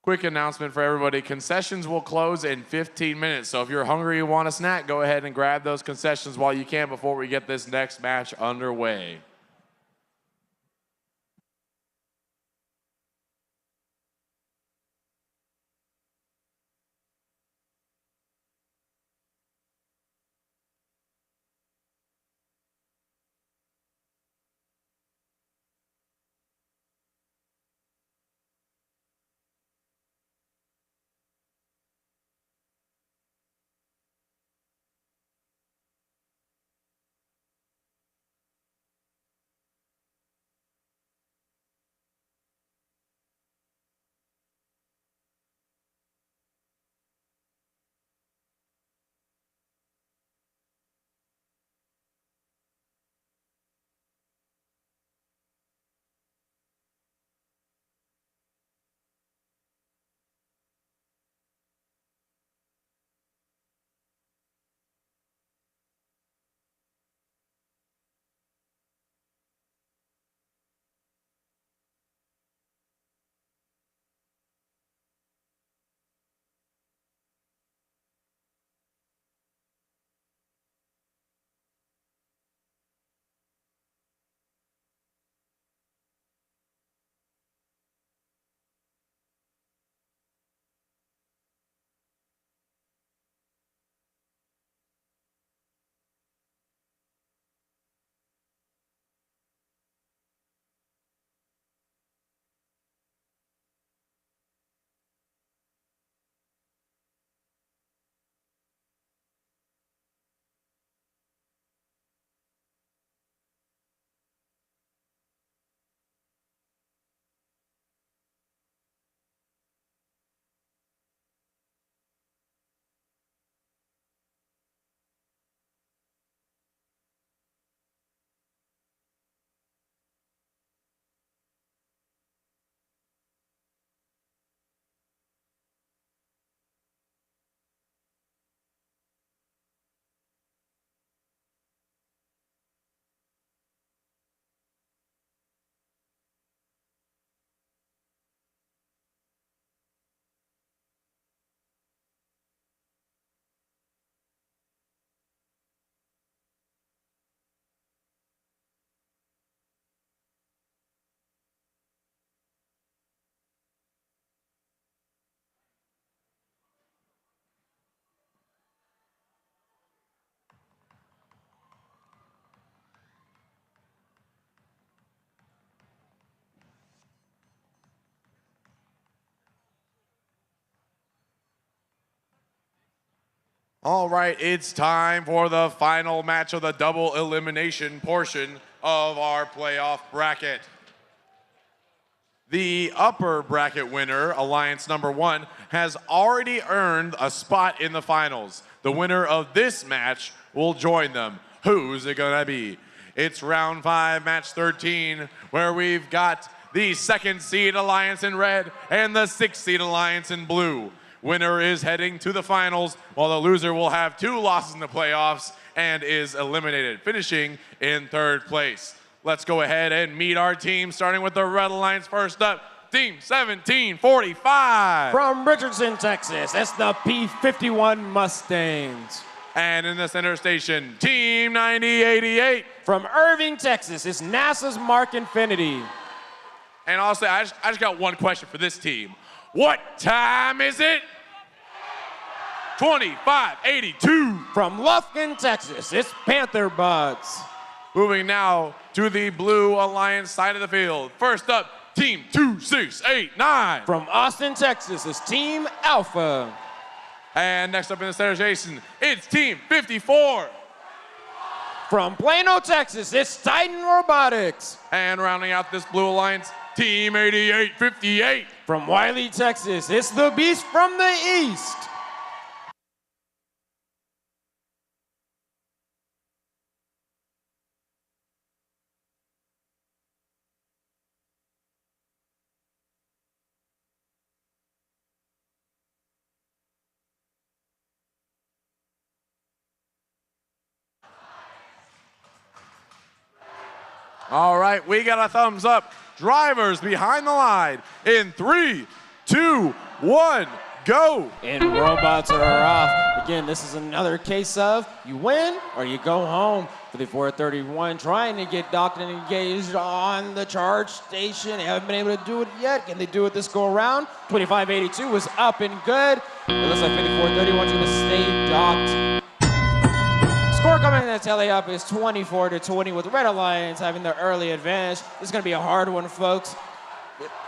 Quick announcement for everybody. Concessions will close in 15 minutes. So if you're hungry and want a snack, go ahead and grab those concessions while you can before we get this next match underway. All right, it's time for the final match of the double elimination portion of our playoff bracket. The upper bracket winner, Alliance number 1, has already earned a spot in the finals. The winner of this match will join them. Who's it gonna be? It's round 5, match 13, where we've got the 2nd seed Alliance in red and the 6th seed Alliance in blue. Winner is heading to the finals, while the loser will have 2 losses in the playoffs and is eliminated, finishing in 3rd place. Let's go ahead and meet our team, starting with the Red Alliance. First up, Team 1745. From Richardson, Texas, it's the P-51 Mustangs. And in the center station, Team 9088. From Irving, Texas, it's NASA's Mark Infinity. And also, I just got one question for this team. What time is it? 2582. From Lufkin, Texas, it's Panther Buds. Moving now to the Blue Alliance side of the field. First up, Team 2689. From Austin, Texas, it's Team Alpha. And next up in the center station, it's Team 54. From Plano, Texas, it's Titan Robotics. And rounding out this Blue Alliance, Team 8858. From Wiley, Texas, it's the Beast from the East. All right, we got a thumbs up. Drivers behind the line in 3, 2, 1, go. And robots are off. Again, this is another case of you win or you go home. For the 431 trying to get docked and engaged on the charge station. They haven't been able to do it yet. Can they do it this go around? 2582 is up and good. It looks like 5430 wants you to stay docked. Score coming in to tally up is 24-20 with Red Alliance having the early advantage. This is going to be a hard one, folks.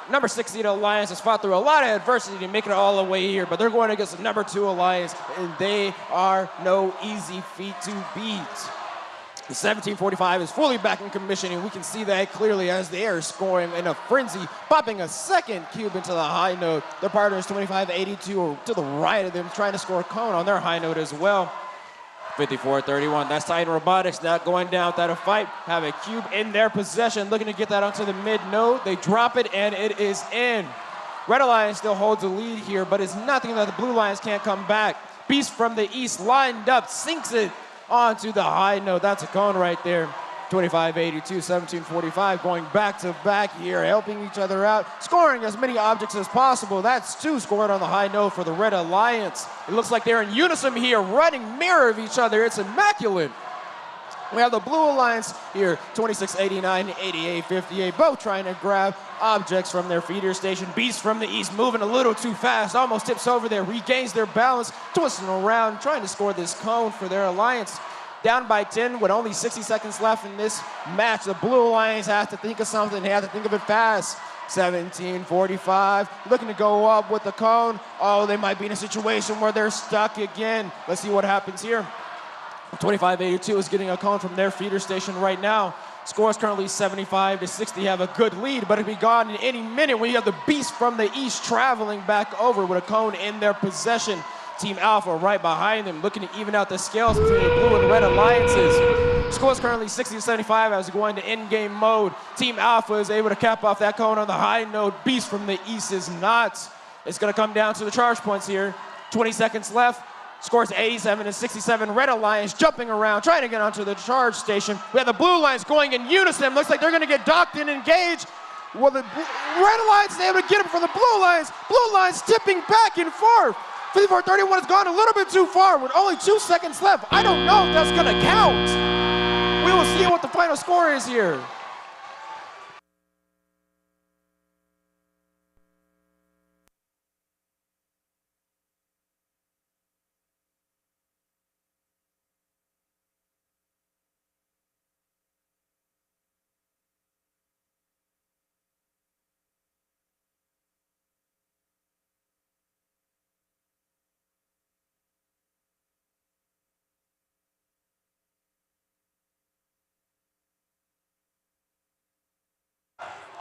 Number 6 seed Alliance has fought through a lot of adversity to make it all the way here, but they're going against the number 2 Alliance, and they are no easy feat to beat. The 1745 is fully back in commission, and we can see that clearly as they are scoring in a frenzy, popping a second cube into the high note. Their partners 2582 are to the right of them, trying to score a cone on their high note as well. 5431, that's Titan Robotics not going down without a fight. Have a cube in their possession, looking to get that onto the mid node. They drop it and it is in. Red Alliance still holds the lead here, but it's nothing that the Blue Lions can't come back. Beast from the east lined up, sinks it onto the high node. That's a cone right there. 2582, 1745 going back to back here, helping each other out, scoring as many objects as possible. That's 2 scored on the high note for the Red Alliance. It looks like they're in unison here, running mirror of each other. It's immaculate. We have the Blue Alliance here, 2689, 8858, both trying to grab objects from their feeder station. Beast from the east moving a little too fast, almost tips over there, regains their balance, twisting around, trying to score this cone for their Alliance. Down by 10 with only 60 seconds left in this match. The Blue Alliance has to think of something. They have to think of it fast. 1745, looking to go up with the cone. Oh, they might be in a situation where they're stuck again. Let's see what happens here. 2582 is getting a cone from their feeder station right now. Score is currently 75-60, have a good lead, but it'll be gone in any minute when you have the Beast from the east traveling back over with a cone in their possession. Team Alpha right behind them, looking to even out the scales between the Blue and Red Alliances. Score is currently 60-75 as we go into in-game mode. Team Alpha is able to cap off that cone on the high note. Beast from the east is not. It's going to come down to the charge points here. 20 seconds left. Scores 87-67. Red Alliance jumping around, trying to get onto the charge station. We have the Blue Alliance going in unison. Looks like they're going to get docked and engaged. Well, the Red Alliance is able to get it for the Blue Alliance. Blue Alliance tipping back and forth. 5431 has gone a little bit too far with only 2 seconds left. I don't know if that's going to count. We will see what the final score is here.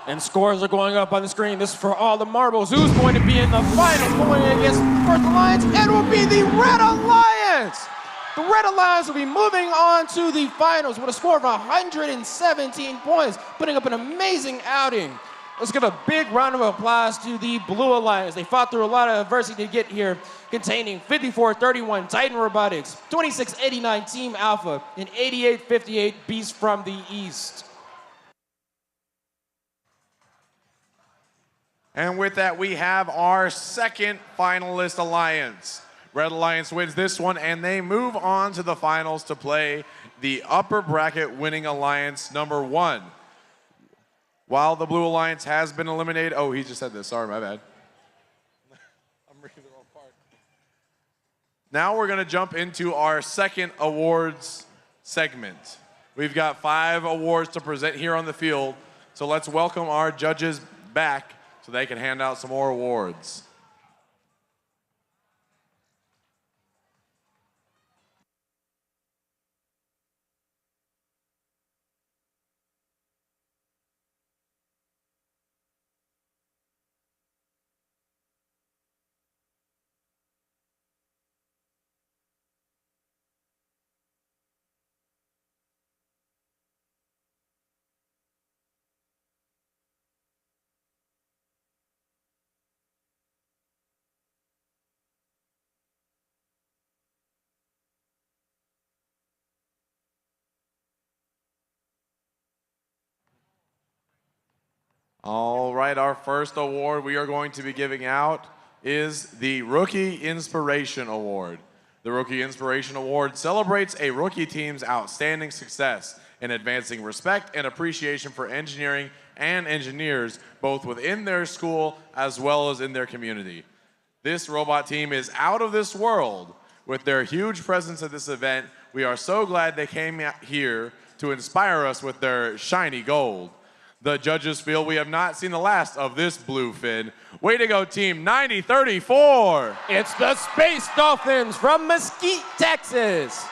And scores are going up on the screen. This is for all the marbles. Who's going to be in the finals going against First Alliance? It will be the Red Alliance. The Red Alliance will be moving on to the finals with a score of 117 points, putting up an amazing outing. Let's give a big round of applause to the Blue Alliance. They fought through a lot of adversity to get here, containing 54-31 Titan Robotics, 26-89 Team Alpha, and 88-58 Beast from the East. And with that, we have our second finalist alliance. Red Alliance wins this one, and they move on to the finals to play the upper bracket winning alliance number 1. While the Blue Alliance has been eliminated, oh, he just said this, sorry, my bad. I'm reading the wrong part. Now we're gonna jump into our second awards segment. We've got 5 awards to present here on the field, so let's welcome our judges back so they can hand out some more awards. All right, our first award we are going to be giving out is the Rookie Inspiration Award. The Rookie Inspiration Award celebrates a rookie team's outstanding success in advancing respect and appreciation for engineering and engineers, both within their school as well as in their community. This robot team is out of this world. With their huge presence at this event, we are so glad they came here to inspire us with their shiny gold. The judges feel we have not seen the last of this bluefin. Way to go, team 9034. It's the Space Dolphins from Mesquite, Texas.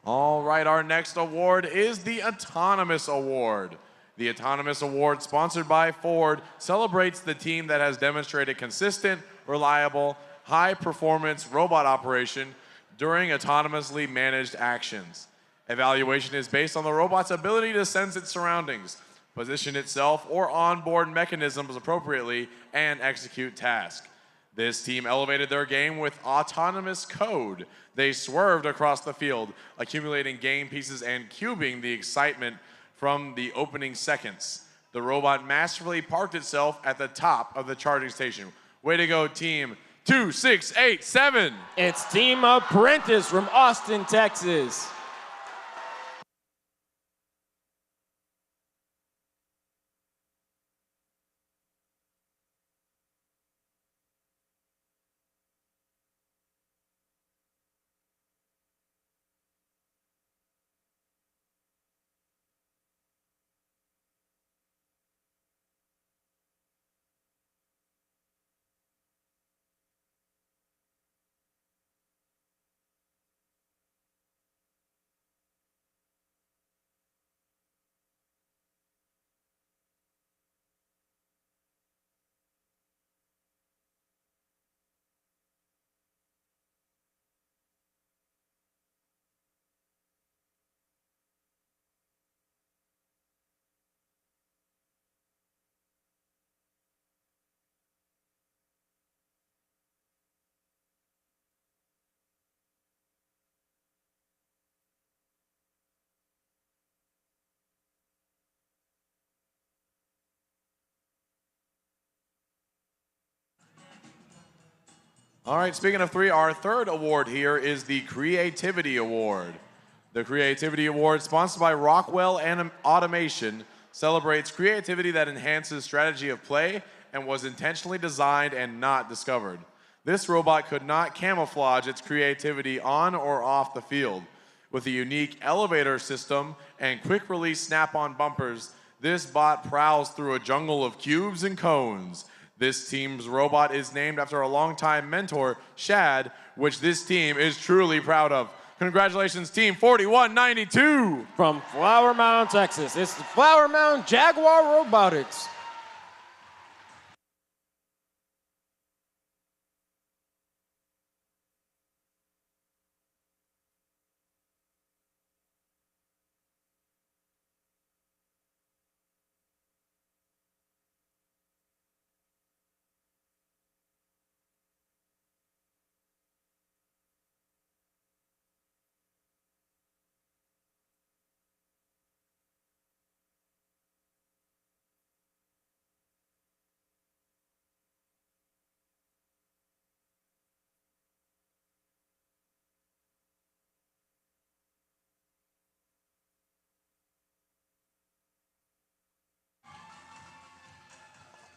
All right, our next award is the Autonomous Award. The Autonomous Award, sponsored by Ford, celebrates the team that has demonstrated consistent, reliable, high-performance robot operation during autonomously managed actions. Evaluation is based on the robot's ability to sense its surroundings, position itself or onboard mechanisms appropriately, and execute tasks. This team elevated their game with autonomous code. They swerved across the field, accumulating game pieces and cubing the excitement from the opening seconds. The robot masterfully parked itself at the top of the charging station. Way to go, team 2687. It's Team Apprentice from Austin, Texas. All right, speaking of three, our third award here is the Creativity Award. The Creativity Award, sponsored by Rockwell Automation, celebrates creativity that enhances strategy of play and was intentionally designed and not discovered. This robot could not camouflage its creativity on or off the field. With a unique elevator system and quick-release snap-on bumpers, this bot prowls through a jungle of cubes and cones. This team's robot is named after a longtime mentor, Shad, which this team is truly proud of. Congratulations, Team 4192. From Flower Mound, Texas, it's the Flower Mound Jaguar Robotics.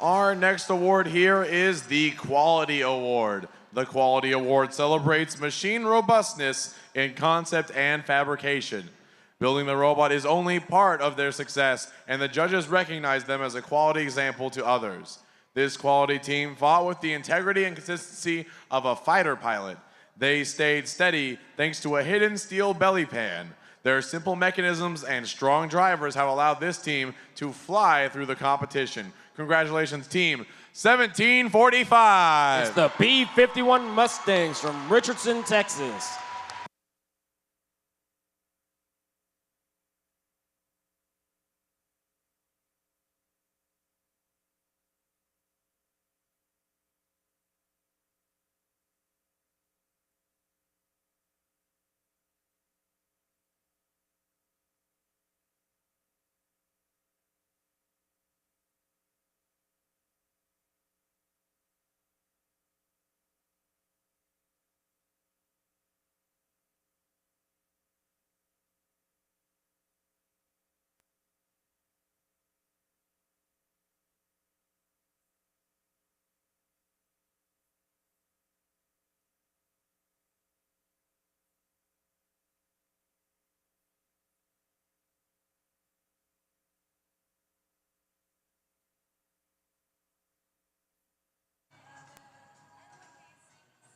Our next award here is the Quality Award. The Quality Award celebrates machine robustness in concept and fabrication. Building the robot is only part of their success, and the judges recognize them as a quality example to others. This quality team fought with the integrity and consistency of a fighter pilot. They stayed steady thanks to a hidden steel belly pan. Their simple mechanisms and strong drivers have allowed this team to fly through the competition. Congratulations, Team 1745. It's the B-51 Mustangs from Richardson, Texas.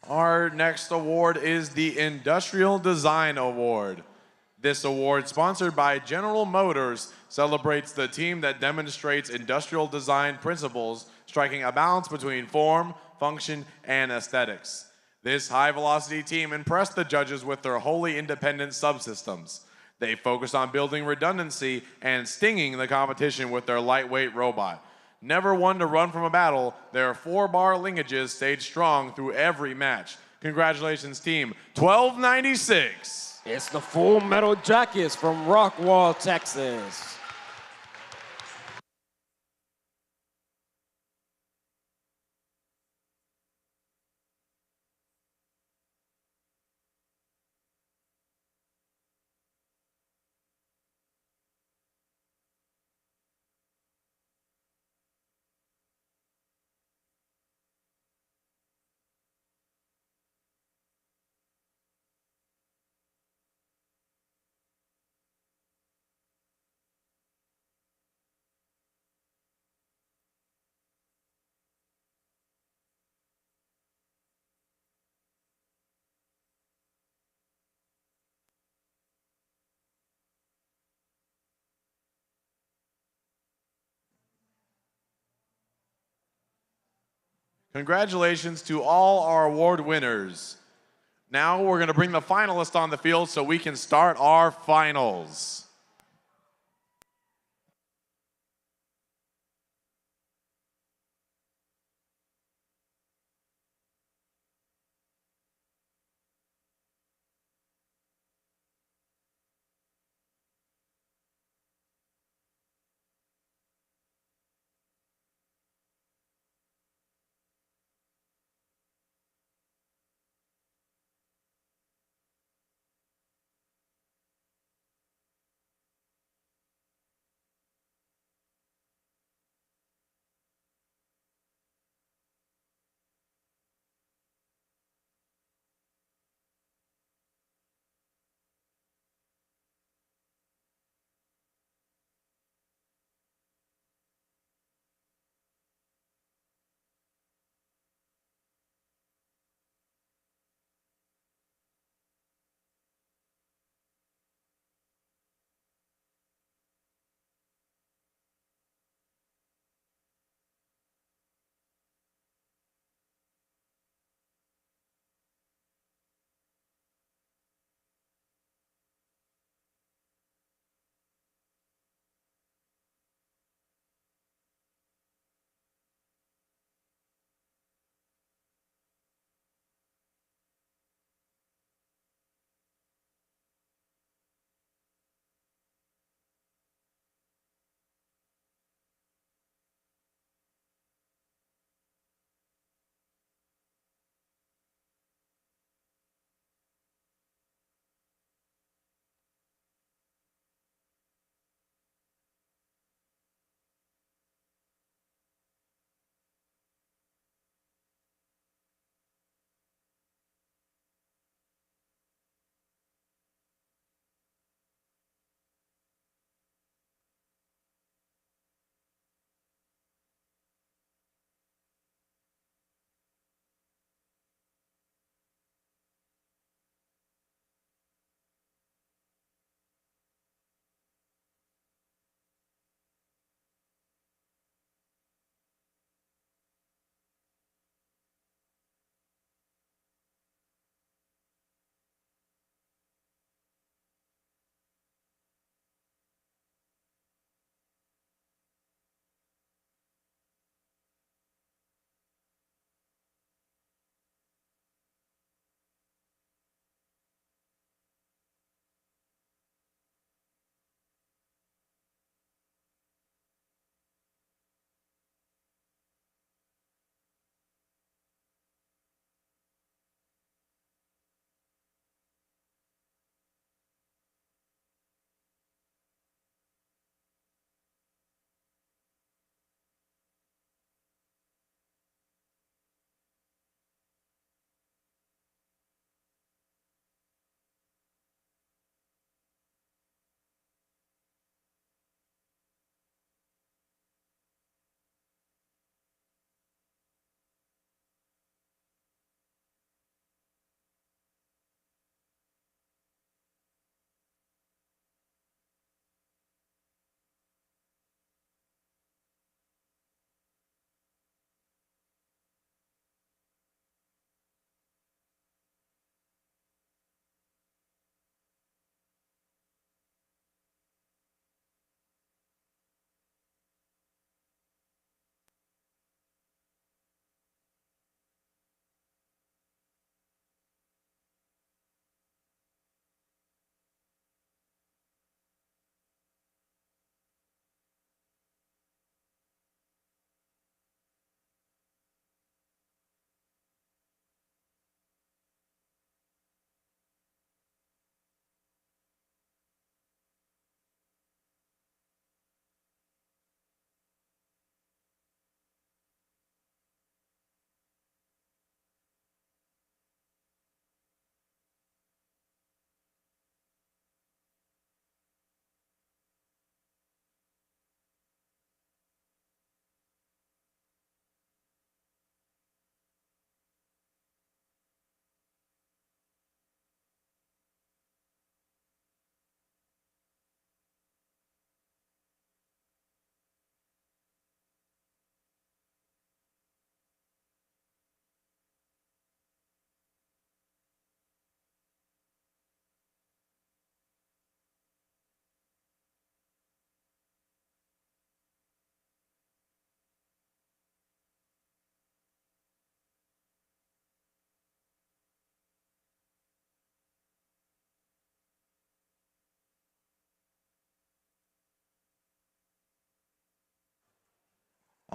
Our next award is the Industrial Design Award. This award, sponsored by General Motors, celebrates the team that demonstrates industrial design principles, striking a balance between form, function, and aesthetics. This high-velocity team impressed the judges with their wholly independent subsystems. They focused on building redundancy and stinging the competition with their lightweight robot. Never one to run from a battle, their 4-bar linkages stayed strong through every match. Congratulations, Team 1296. It's the Full Metal Jackets from Rockwall, Texas. Congratulations to all our award winners. Now we're going to bring the finalists on the field so we can start our finals.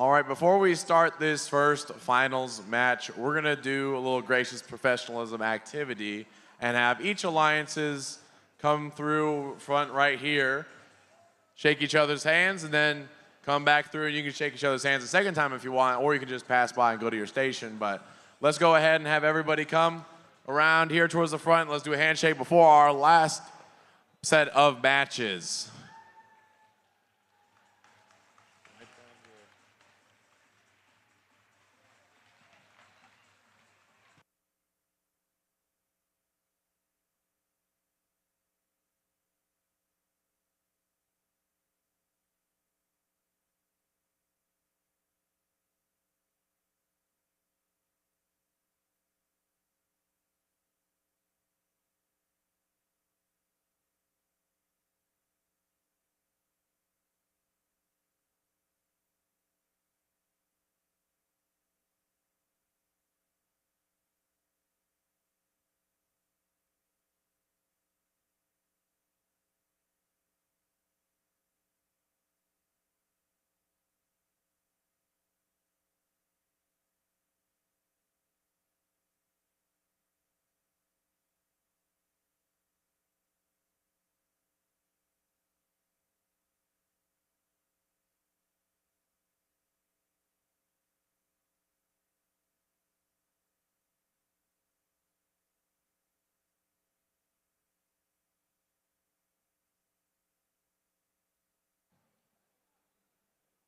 All right, before we start this first finals match, we're gonna do a little gracious professionalism activity and have each alliances come through front right here, shake each other's hands, and then come back through and you can shake each other's hands a second time if you want, or you can just pass by and go to your station. But let's go ahead and have everybody come around here towards the front. Let's do a handshake before our last set of matches.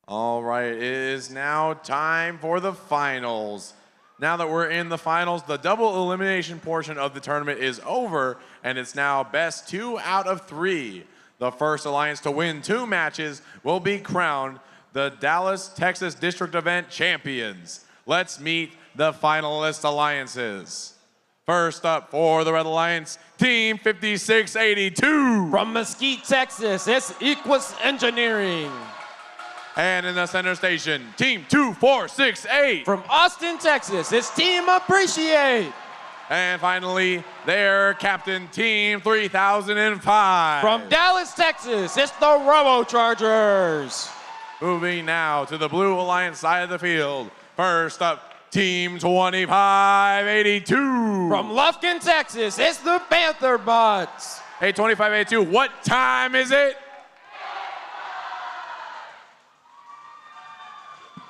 All right, it is now time for the finals. Now that we're in the finals, the double elimination portion of the tournament is over, and it's now best 2 out of 3. The first alliance to win 2 matches will be crowned the Dallas, Texas District Event Champions. Let's meet the finalist alliances. First up for the Red Alliance, Team 5682. From Mesquite, Texas, it's Equus Engineering. And in the center station, Team 2468. From Austin, Texas, it's Team Appreciate. And finally, their captain, Team 3005. From Dallas, Texas, it's the Robochargers. Moving now to the Blue Alliance side of the field. First up, Team 2582. From Lufkin, Texas, it's the Panther Bots. Hey, 2582, what time is it?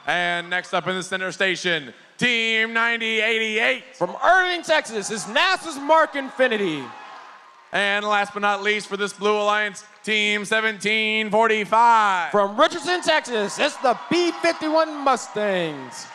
And next up in the center station, Team 9088. From Irving, Texas, is NASA's Mark Infinity. And last but not least for this Blue Alliance, Team 1745. From Richardson, Texas, it's the B-51 Mustangs.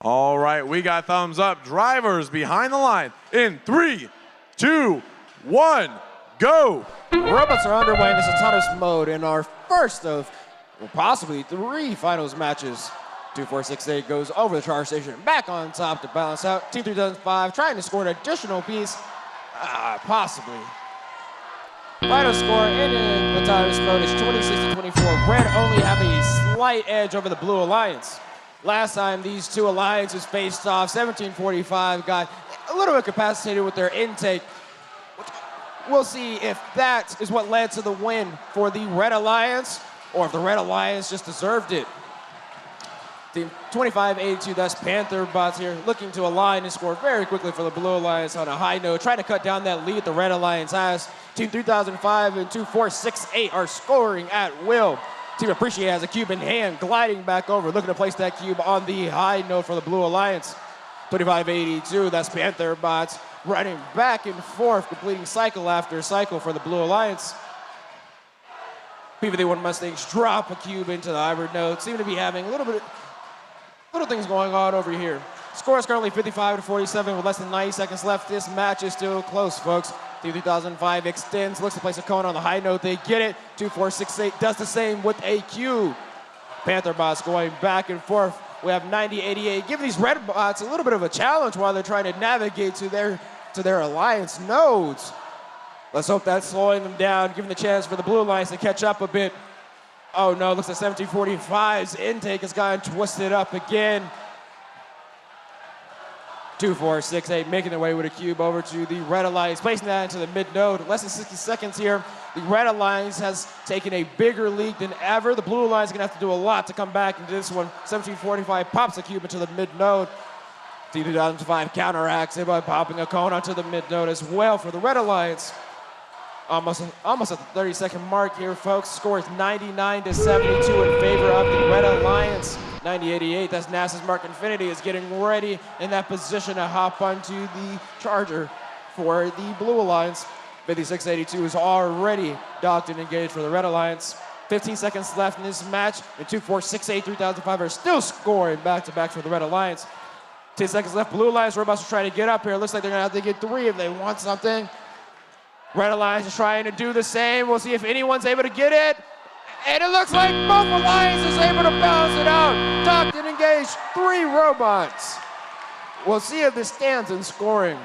All right, we got thumbs up. Drivers behind the line in 3, 2, 1, go. Robots are underway in this autonomous mode in our first of possibly 3 finals matches. 2468 goes over the charge station, back on top to balance out. Team 3005 trying to score an additional piece, possibly. Final score in the autonomous mode is 26-24. Red only have a slight edge over the Blue Alliance. Last time these 2 alliances faced off, 1745 got a little bit capacitated with their intake. We'll see if that is what led to the win for the Red Alliance, or if the Red Alliance just deserved it. Team 2582, that's Panther Bots here, looking to align and score very quickly for the Blue Alliance on a high note, trying to cut down that lead the Red Alliance has. Team 3005 and 2468 are scoring at will. Team Appreciate has a cube in hand, gliding back over, looking to place that cube on the high note for the Blue Alliance. 2582, that's Panther Bots, running back and forth, completing cycle after cycle for the Blue Alliance. P-51 Mustangs drop a cube into the hybrid node, seem to be having little things going on over here. Score is currently 55-47 with less than 90 seconds left. This match is still close, folks. Team 3005 extends, looks to place a cone on the high note. They get it. 2468 does the same with a cube. Panther Bots going back and forth. We have 9088 giving these Red Bots a little bit of a challenge while they're trying to navigate to their Alliance nodes. Let's hope that's slowing them down, giving the chance for the Blue Alliance to catch up a bit. Oh no, looks like 1745's intake has gotten twisted up again. 2, 4, 6, 8, making their way with a cube over to the Red Alliance, placing that into the mid-node. Less than 60 seconds here. The Red Alliance has taken a bigger lead than ever. The Blue Alliance is gonna have to do a lot to come back into this one. 1745 pops a cube into the mid-node. T2005 counteracts it by popping a cone onto the mid-node as well for the Red Alliance. Almost at the 30-second mark here, folks. Score is 99-72 in favor of the Red Alliance. 90-88, that's NASA's Mark Infinity is getting ready in that position to hop onto the Charger for the Blue Alliance. 56-82 is already docked and engaged for the Red Alliance. 15 seconds left in this match, and 2, 4, 6, 8, 3005 are still scoring back-to-back for the Red Alliance. 10 seconds left, Blue Alliance robots are trying to get up here. Looks like they're gonna have to get 3 if they want something. Red Alliance is trying to do the same. We'll see if anyone's able to get it. And it looks like both Alliances are able to balance it out. Docked and engaged, 3 robots. We'll see if this stands in scoring.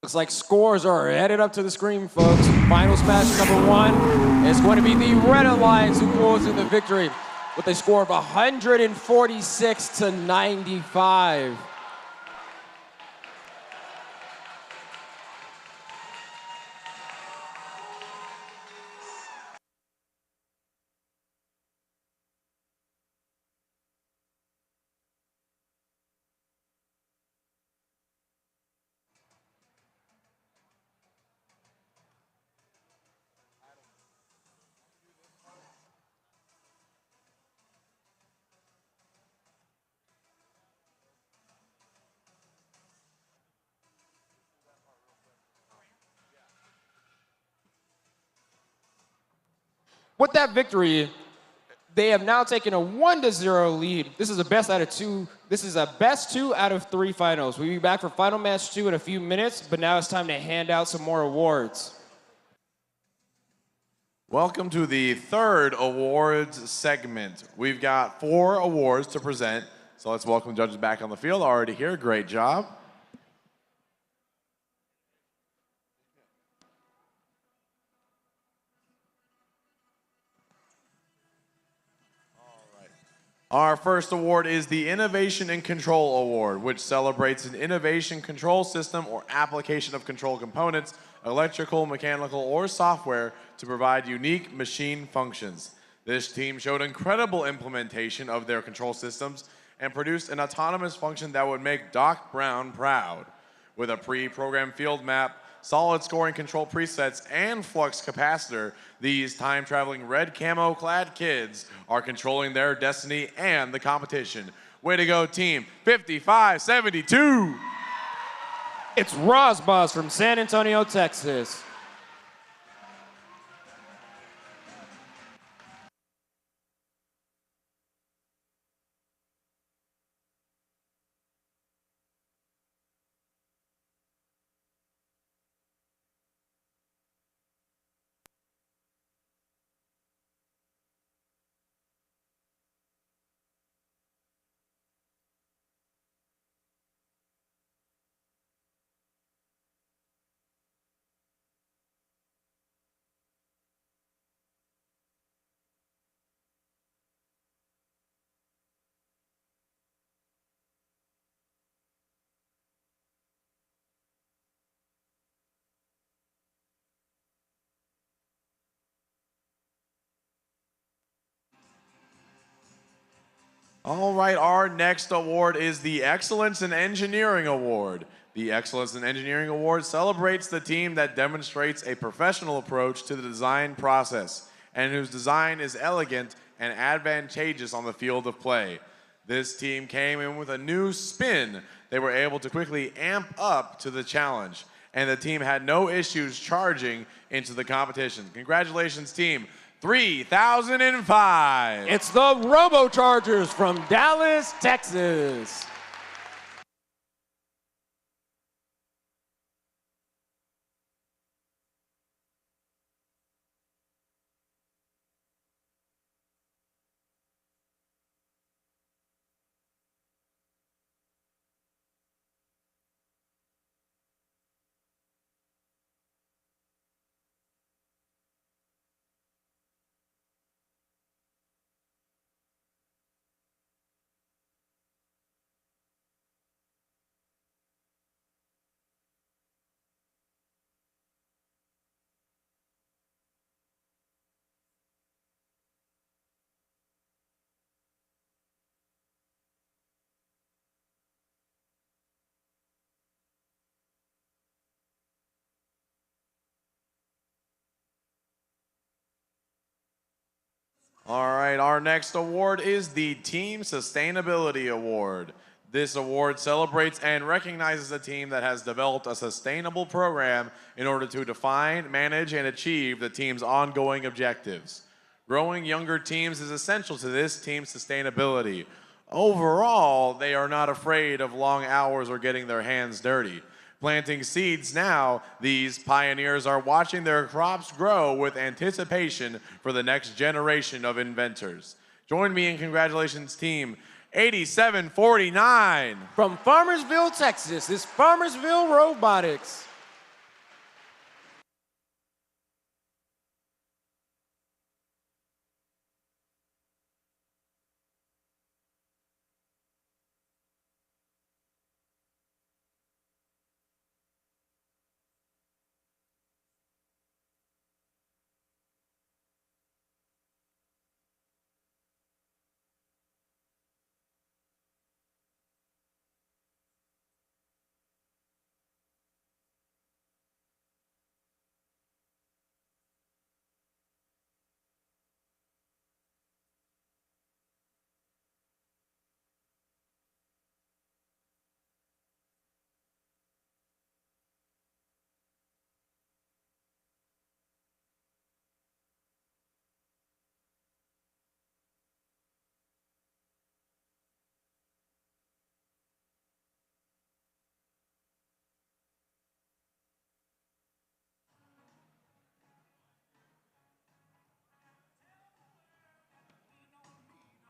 Looks like scores are headed up to the screen, folks. Finals match number 1 is going to be the Red Alliance who pulls in the victory with a score of 146-95. With that victory, they have now taken a 1-0 lead. This is a best out of two. This is a best 2 out of 3 finals. We'll be back for final match 2 in a few minutes, but now it's time to hand out some more awards. Welcome to the third awards segment. We've got 4 awards to present, so let's welcome the judges back on the field. Already here, great job. Our first award is the Innovation and Control Award, which celebrates an innovation control system or application of control components, electrical, mechanical, or software to provide unique machine functions. This team showed incredible implementation of their control systems and produced an autonomous function that would make Doc Brown proud. With a pre-programmed field map, solid scoring control presets, and flux capacitor, these time-traveling red camo-clad kids are controlling their destiny and the competition. Way to go, team 5572. It's Rosbos from San Antonio, Texas. All right, our next award is the Excellence in Engineering Award. The Excellence in Engineering Award celebrates the team that demonstrates a professional approach to the design process and whose design is elegant and advantageous on the field of play. This team came in with a new spin. They were able to quickly amp up to the challenge, and the team had no issues charging into the competition. Congratulations, team. 3005. It's the Robochargers from Dallas, Texas. All right, our next award is the Team Sustainability Award. This award celebrates and recognizes a team that has developed a sustainable program in order to define, manage, and achieve the team's ongoing objectives. Growing younger teams is essential to this team's sustainability. Overall, they are not afraid of long hours or getting their hands dirty. Planting seeds now, these pioneers are watching their crops grow with anticipation for the next generation of inventors. Join me in congratulations, team 8749. From Farmersville, Texas, it's Farmersville Robotics.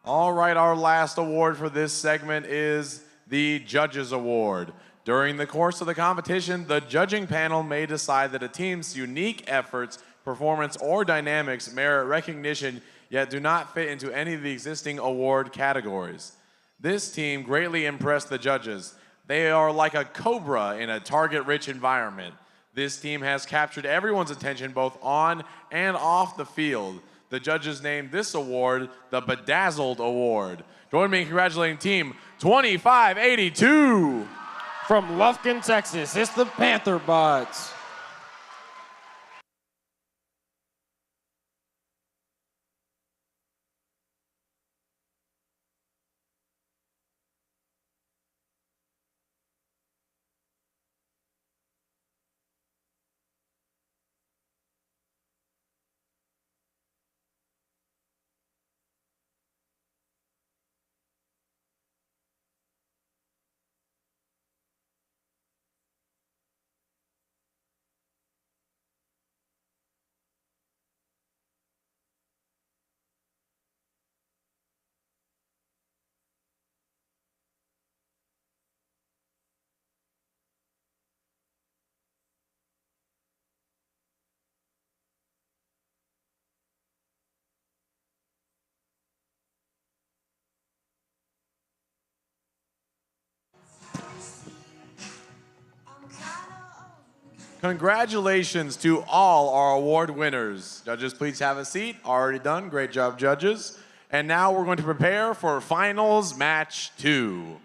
All right, our last award for this segment is the Judges Award. During the course of the competition, the judging panel may decide that a team's unique efforts, performance, or dynamics merit recognition, yet do not fit into any of the existing award categories. This team greatly impressed the judges. They are like a cobra in a target-rich environment. This team has captured everyone's attention both on and off the field. The judges named this award the Bedazzled Award. Join me in congratulating Team 2582. From Lufkin, Texas, it's the Panther Bots. Congratulations to all our award winners. Judges, please have a seat. Already done. Great job, judges. And now we're going to prepare for finals match 2.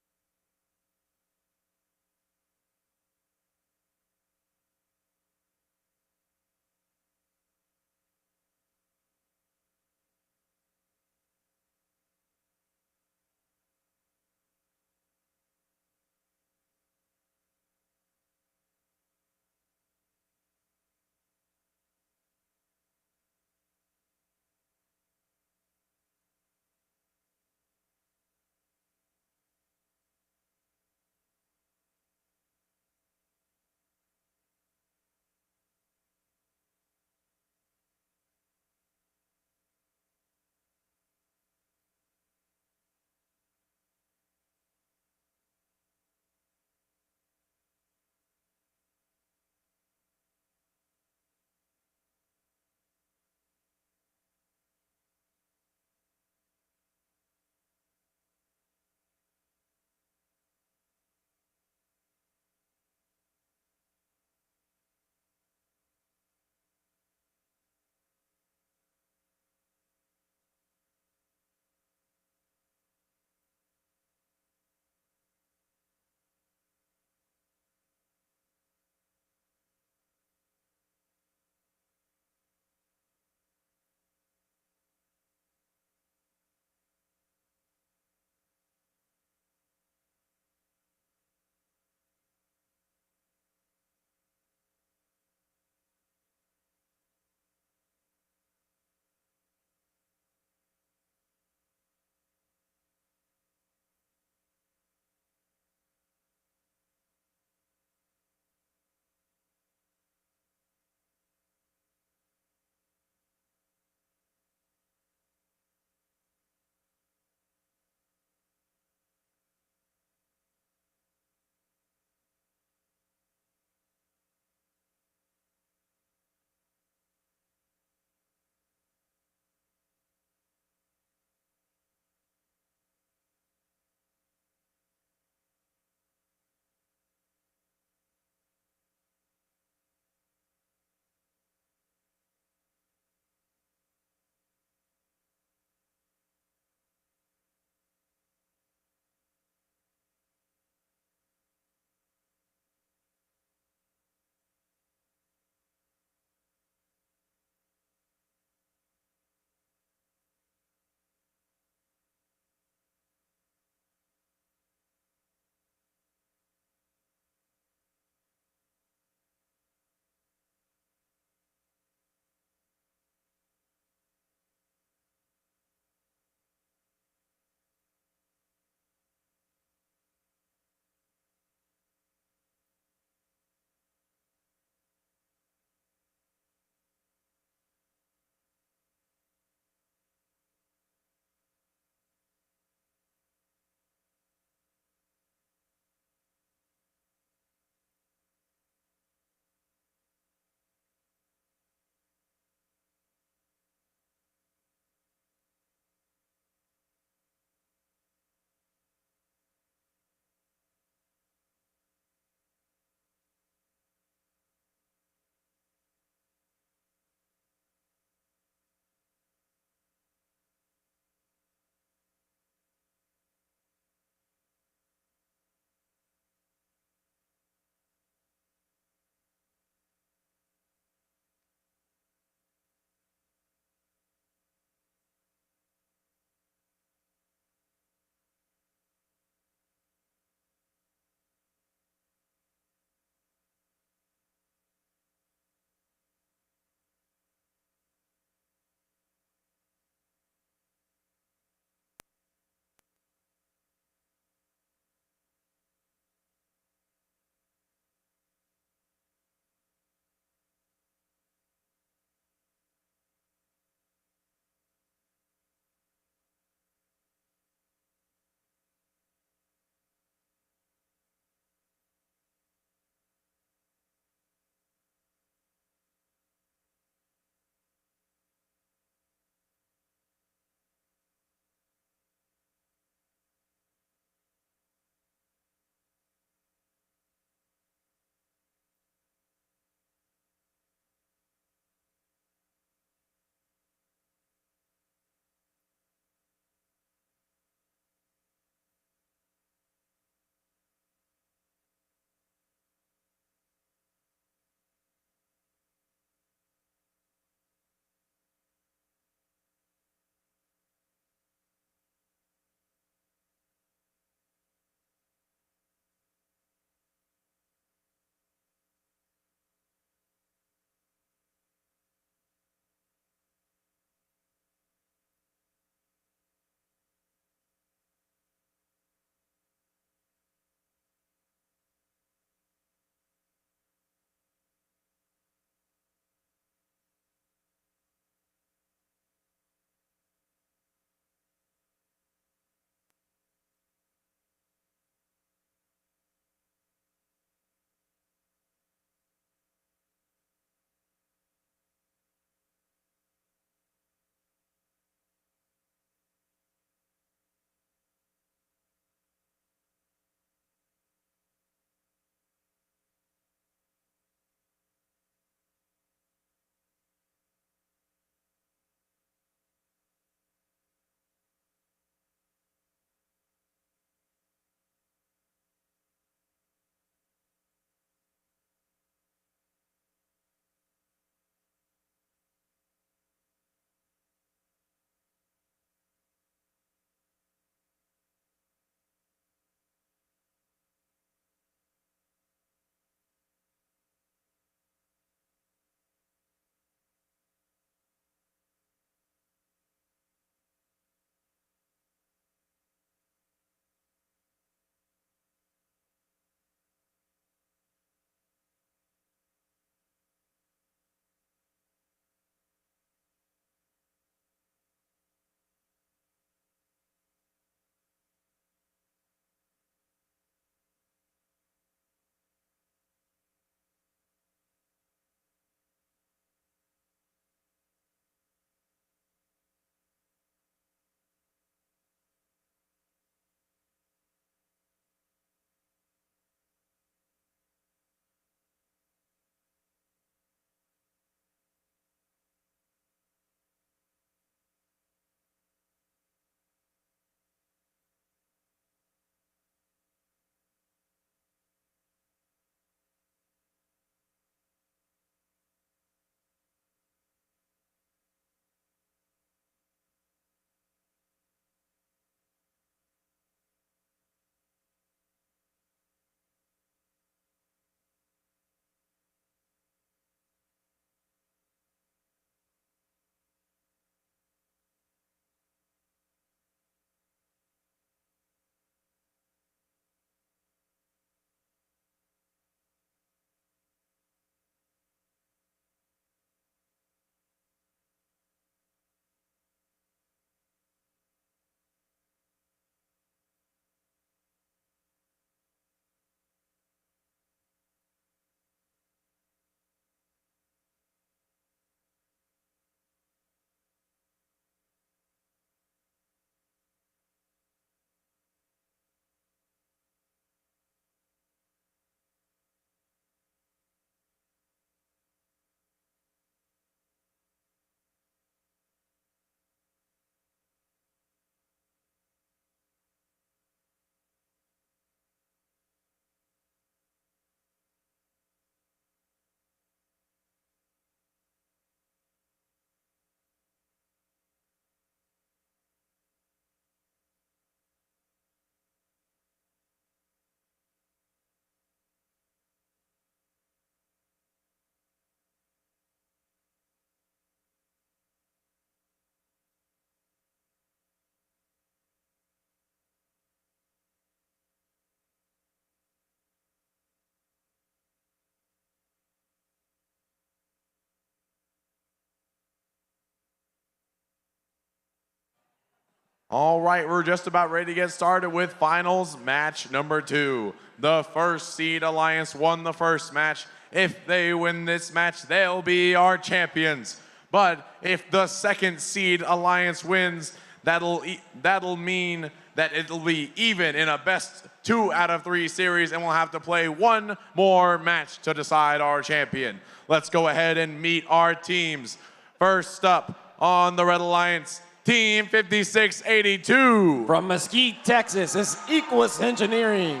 All right, we're just about ready to get started with finals match number 2. The first seed alliance won the first match. If they win this match, they'll be our champions. But if the second seed alliance wins, that'll mean that it'll be even in a best 2 out of 3 series, and we'll have to play one more match to decide our champion. Let's go ahead and meet our teams. First up on the Red Alliance, Team 5682. From Mesquite, Texas, is Equus Engineering.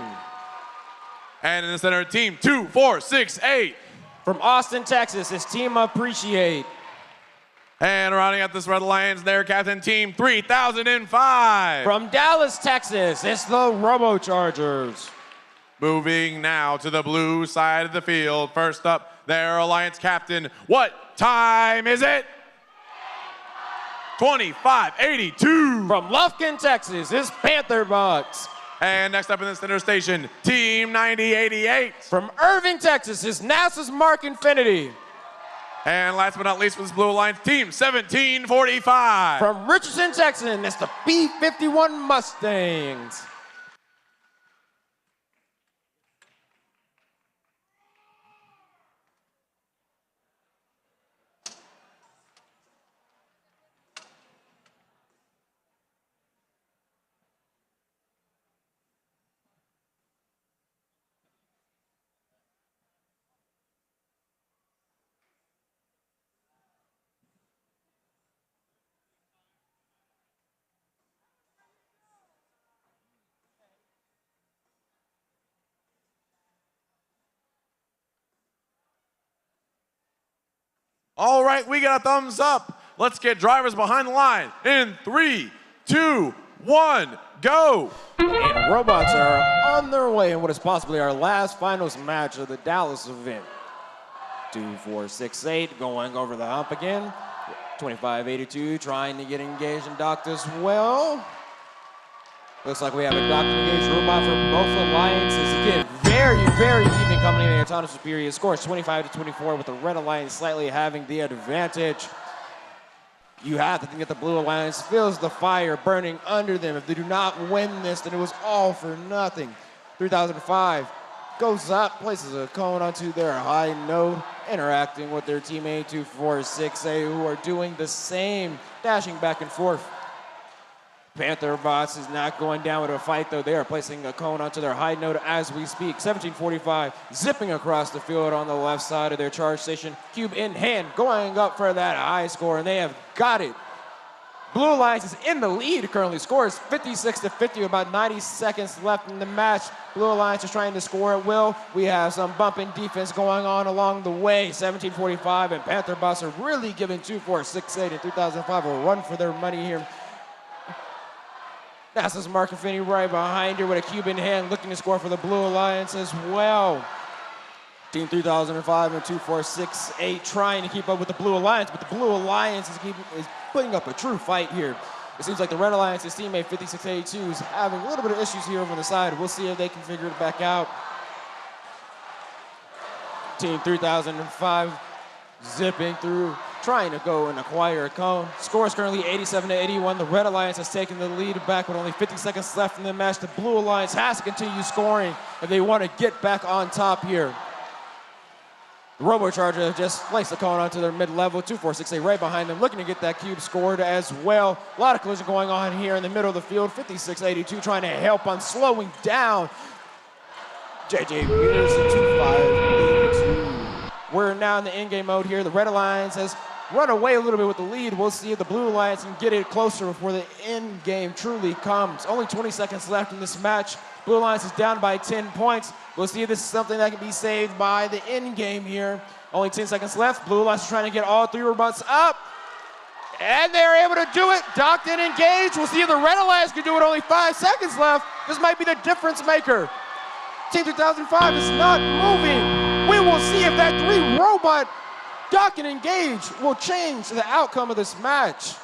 And in the center, Team 2468. From Austin, Texas, is Team Appreciate. And rounding out this Red Alliance, their captain, Team 3005. From Dallas, Texas, it's the Robochargers. Moving now to the blue side of the field. First up, their Alliance captain. What time is it? 2582. From Lufkin, Texas, it's Panther Bucks. And next up in the center station, Team 9088. From Irving, Texas, is NASA's Mark Infinity. And last but not least for this Blue Alliance, Team 1745. From Richardson, Texas, it's the B-51 Mustangs. All right, we got a thumbs up. Let's get drivers behind the line in 3, 2, 1, go. And robots are on their way in what is possibly our last finals match of the Dallas event. 2468 going over the hump again. 2582 trying to get engaged and docked as well. Looks like we have a docked engaged robot for both alliances. Again, very, very even coming in the autonomous period. Scores 25-24 with the Red Alliance slightly having the advantage. You have to think that the Blue Alliance feels the fire burning under them. If they do not win this, then it was all for nothing. 3005 goes up, places a cone onto their high node, interacting with their teammate 2468 who are doing the same, dashing back and forth. Panther Bots is not going down with a fight, though. They are placing a cone onto their high node as we speak. 1745 zipping across the field on the left side of their charge station. Cube in hand, going up for that high score, and they have got it. Blue Alliance is in the lead currently. Scores 56-50 with about 90 seconds left in the match. Blue Alliance is trying to score at will. We have some bumping defense going on along the way. 1745 and Panther Bots are really giving 2468 and 3005 a run for their money here. NASA's Mark Infinity right behind her with a cube in hand, looking to score for the Blue Alliance as well. Team 3005 and 2468 trying to keep up with the Blue Alliance, but the Blue Alliance is putting up a true fight here. It seems like the Red Alliance's teammate 5682 is having a little bit of issues here over on the side. We'll see if they can figure it back out. Team 3005 zipping through, trying to go and acquire a cone. Score is currently 87-81. The Red Alliance has taken the lead back with only 50 seconds left in the match. The Blue Alliance has to continue scoring if they want to get back on top here. The Robocharger just placed the cone onto their mid-level. 2468 right behind them, looking to get that cube scored as well. A lot of collision going on here in the middle of the field. 5682 trying to help on slowing down JJ Peters at 2582. We're now in the in-game mode here. The Red Alliance has run away a little bit with the lead. We'll see if the Blue Alliance can get it closer before the end game truly comes. Only 20 seconds left in this match. Blue Alliance is down by 10 points. We'll see if this is something that can be saved by the end game here. Only 10 seconds left. Blue Alliance is trying to get all 3 robots up. And they're able to do it. Docked and engaged. We'll see if the Red Alliance can do it. Only 5 seconds left. This might be the difference maker. Team 2005 is not moving. We will see if that 3-robot dock and engage will change the outcome of this match.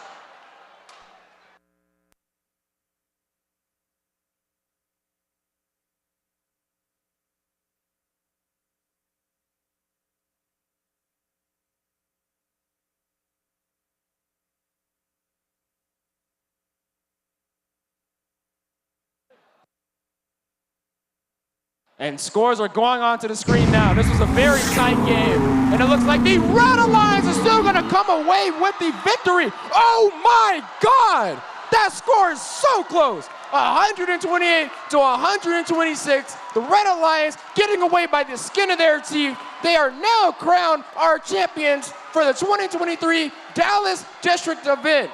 And scores are going onto the screen now. This was a very tight game. And it looks like the Red Alliance is still gonna come away with the victory. Oh my God! That score is so close. 128 to 126. The Red Alliance getting away by the skin of their teeth. They are now crowned our champions for the 2023 Dallas District event.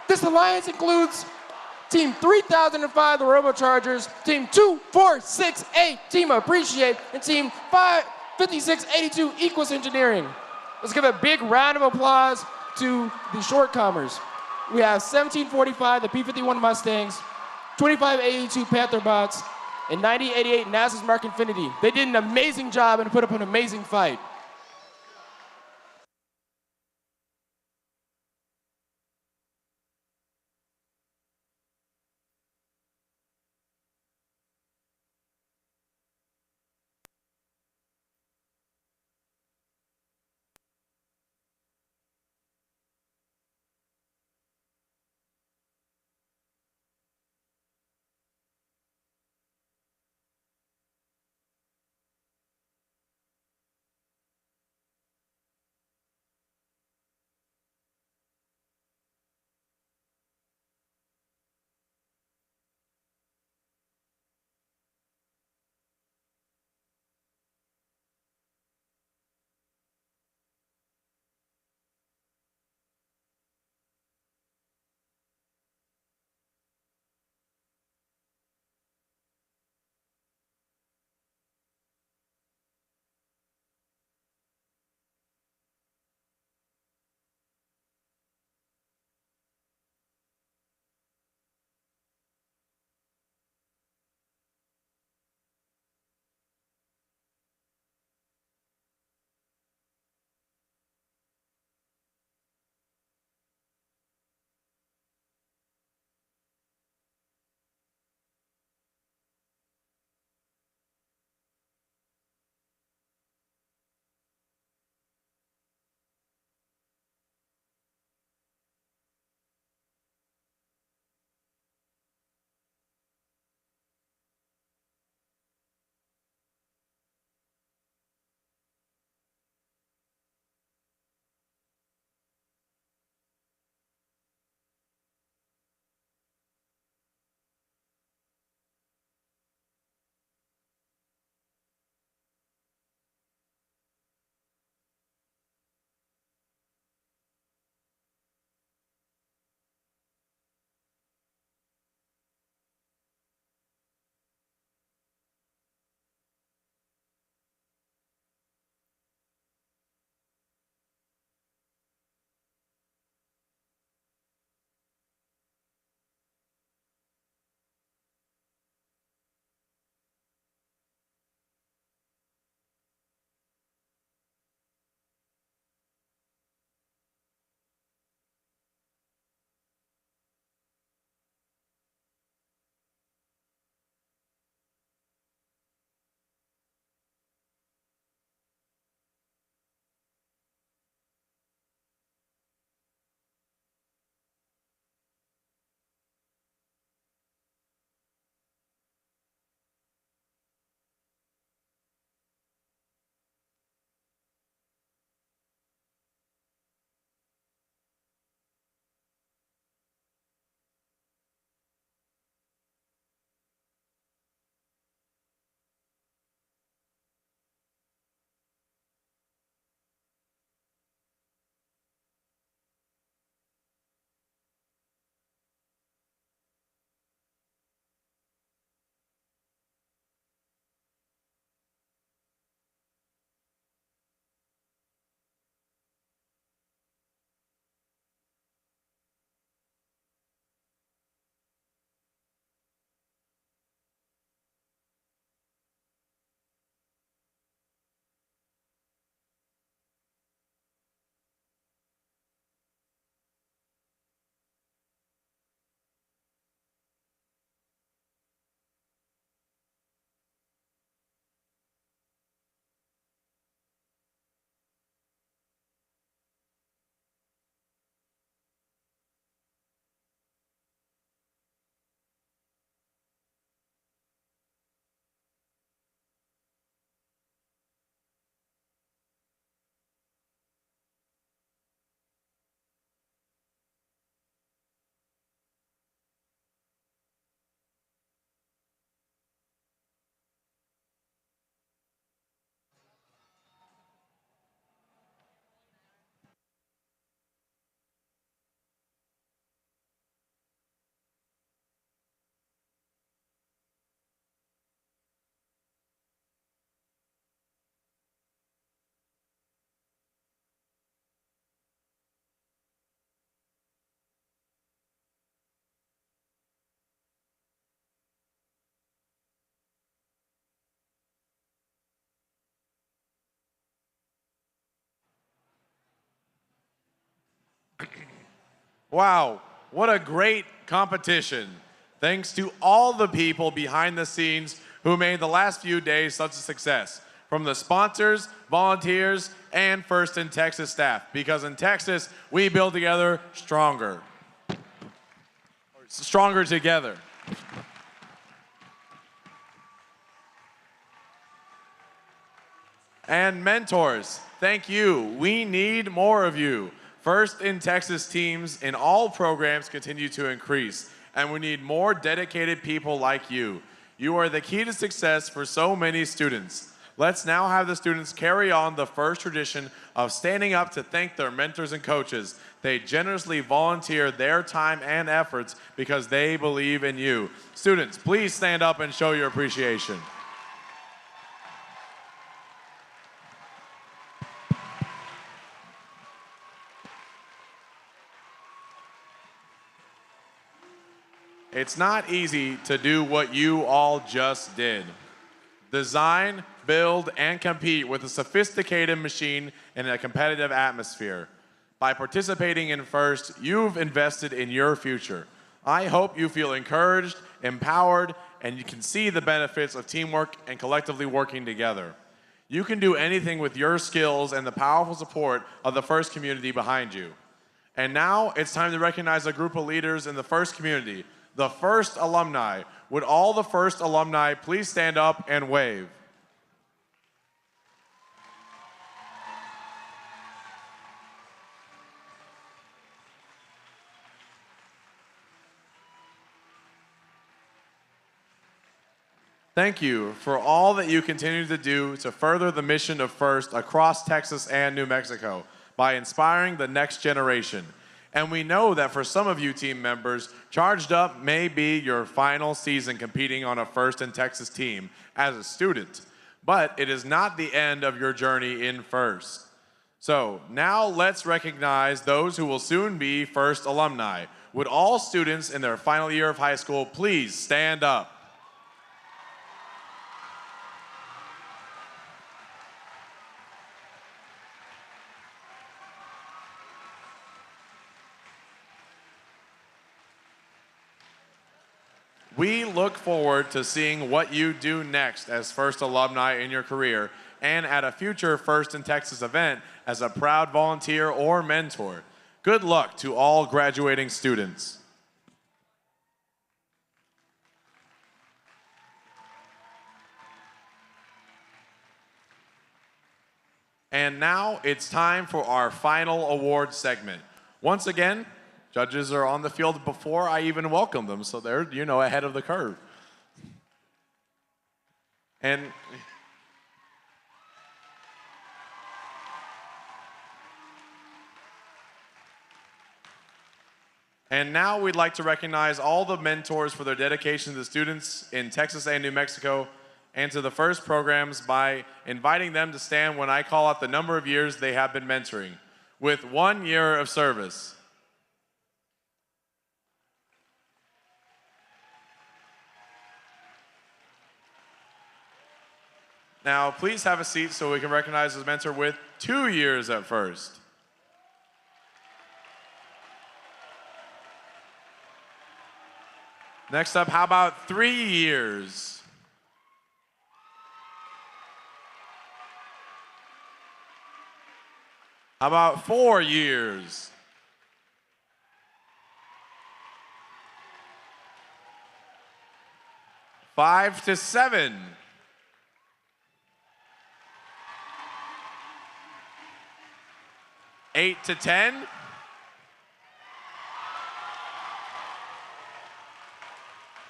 This alliance includes Team 3005, the Robochargers, Team 2468, Team Appreciate, and Team 5682, Equus Engineering. Let's give a big round of applause to the shortcomers. We have 1745, the P-51 Mustangs, 2582 Panther Bots, and 9088 NASA's Mark Infinity. They did an amazing job and put up an amazing fight. Wow, what a great competition. Thanks to all the people behind the scenes who made the last few days such a success. From the sponsors, volunteers, and First in Texas staff. Because in Texas, we build together stronger. Stronger together. And mentors, thank you. We need more of you. First in Texas teams in all programs continue to increase, and we need more dedicated people like you. You are the key to success for so many students. Let's now have the students carry on the FIRST tradition of standing up to thank their mentors and coaches. They generously volunteer their time and efforts because they believe in you. Students, please stand up and show your appreciation. It's not easy to do what you all just did. Design, build, and compete with a sophisticated machine in a competitive atmosphere. By participating in FIRST, you've invested in your future. I hope you feel encouraged, empowered, and you can see the benefits of teamwork and collectively working together. You can do anything with your skills and the powerful support of the FIRST community behind you. And now it's time to recognize a group of leaders in the FIRST community, the FIRST alumni. Would all the FIRST alumni please stand up and wave? Thank you for all that you continue to do to further the mission of FIRST across Texas and New Mexico by inspiring the next generation. And we know that for some of you team members, Charged Up may be your final season competing on a FIRST in Texas team as a student, but it is not the end of your journey in FIRST. So now let's recognize those who will soon be FIRST alumni. Would all students in their final year of high school please stand up? We look forward to seeing what you do next as FIRST alumni in your career and at a future FIRST in Texas event as a proud volunteer or mentor. Good luck to all graduating students. And now it's time for our final award segment. Once again, judges are on the field before I even welcome them, so they're, ahead of the curve. And now we'd like to recognize all the mentors for their dedication to the students in Texas and New Mexico and to the FIRST programs by inviting them to stand when I call out the number of years they have been mentoring, with 1 year of service. Now, please have a seat so we can recognize this mentor with 2 years at FIRST. Next up, how about 3 years? How about 4 years? Five to 7. 8 to 10.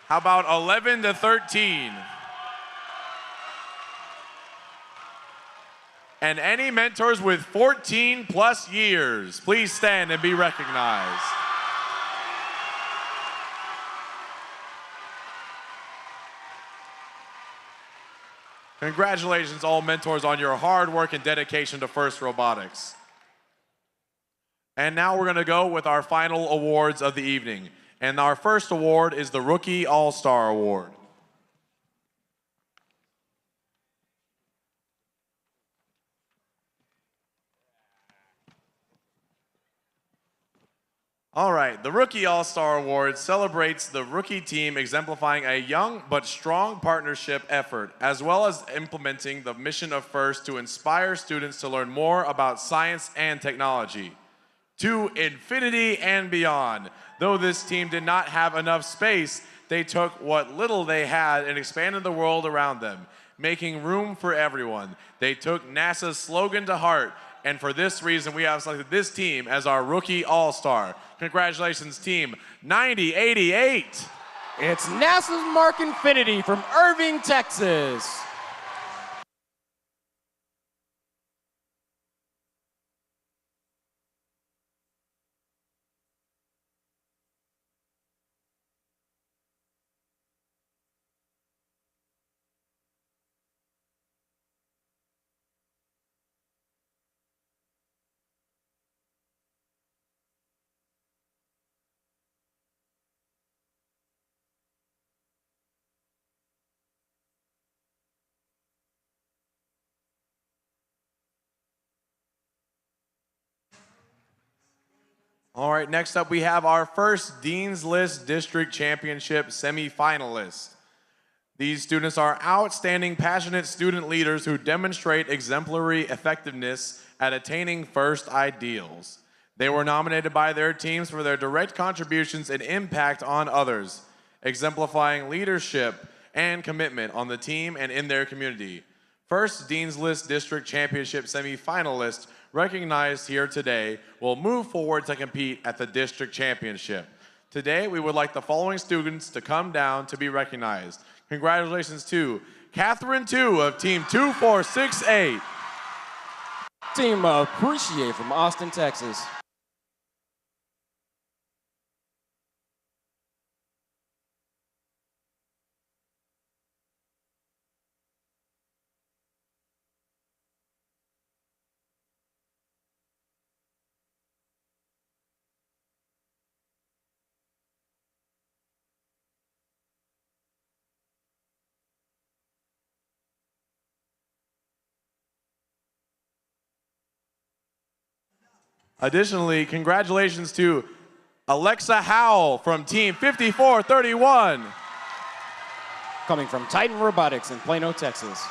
How about 11 to 13? And any mentors with 14 plus years, please stand and be recognized. Congratulations, all mentors, on your hard work and dedication to FIRST Robotics. And now we're going to go with our final awards of the evening. And our first award is the Rookie All-Star Award. All right, the Rookie All-Star Award celebrates the rookie team exemplifying a young but strong partnership effort, as well as implementing the mission of FIRST to inspire students to learn more about science and technology. To infinity and beyond. Though this team did not have enough space, they took what little they had and expanded the world around them, making room for everyone. They took NASA's slogan to heart, and for this reason, we have selected this team as our Rookie All-Star. Congratulations, Team 9088. It's NASA's Mark Infinity from Irving, Texas. All right, next up we have our first Dean's List District Championship semifinalists. These students are outstanding, passionate student leaders who demonstrate exemplary effectiveness at attaining FIRST ideals. They were nominated by their teams for their direct contributions and impact on others, exemplifying leadership and commitment on the team and in their community. First Dean's List District Championship semifinalists recognized here today will move forward to compete at the District Championship. Today, we would like the following students to come down to be recognized. Congratulations to Catherine 2 of Team 2468. Team Appreciate from Austin, Texas. Additionally, congratulations to Alexa Howell from Team 5431. Coming from Titan Robotics in Plano, Texas.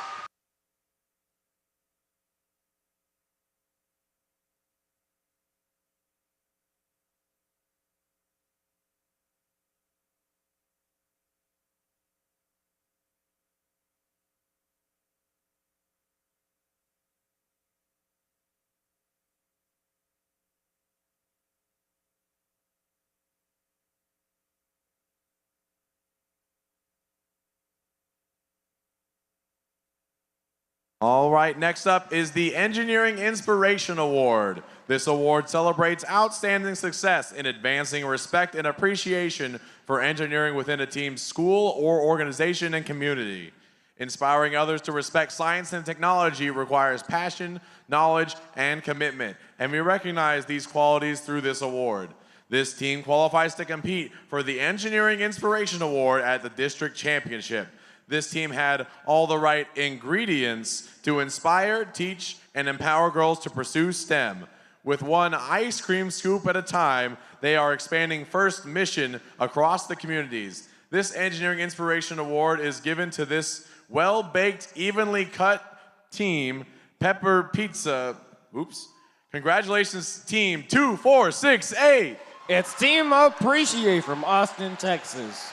All right, next up is the Engineering Inspiration Award. This award celebrates outstanding success in advancing respect and appreciation for engineering within a team's school or organization and community. Inspiring others to respect science and technology requires passion, knowledge, and commitment, and we recognize these qualities through this award. This team qualifies to compete for the Engineering Inspiration Award at the District Championship. This team had all the right ingredients to inspire, teach, and empower girls to pursue STEM. With one ice cream scoop at a time, they are expanding FIRST mission across the communities. This Engineering Inspiration Award is given to this well-baked, evenly cut team, Pepper Pizza. Oops. Congratulations, Team 2468. It's Team Appreciate from Austin, Texas.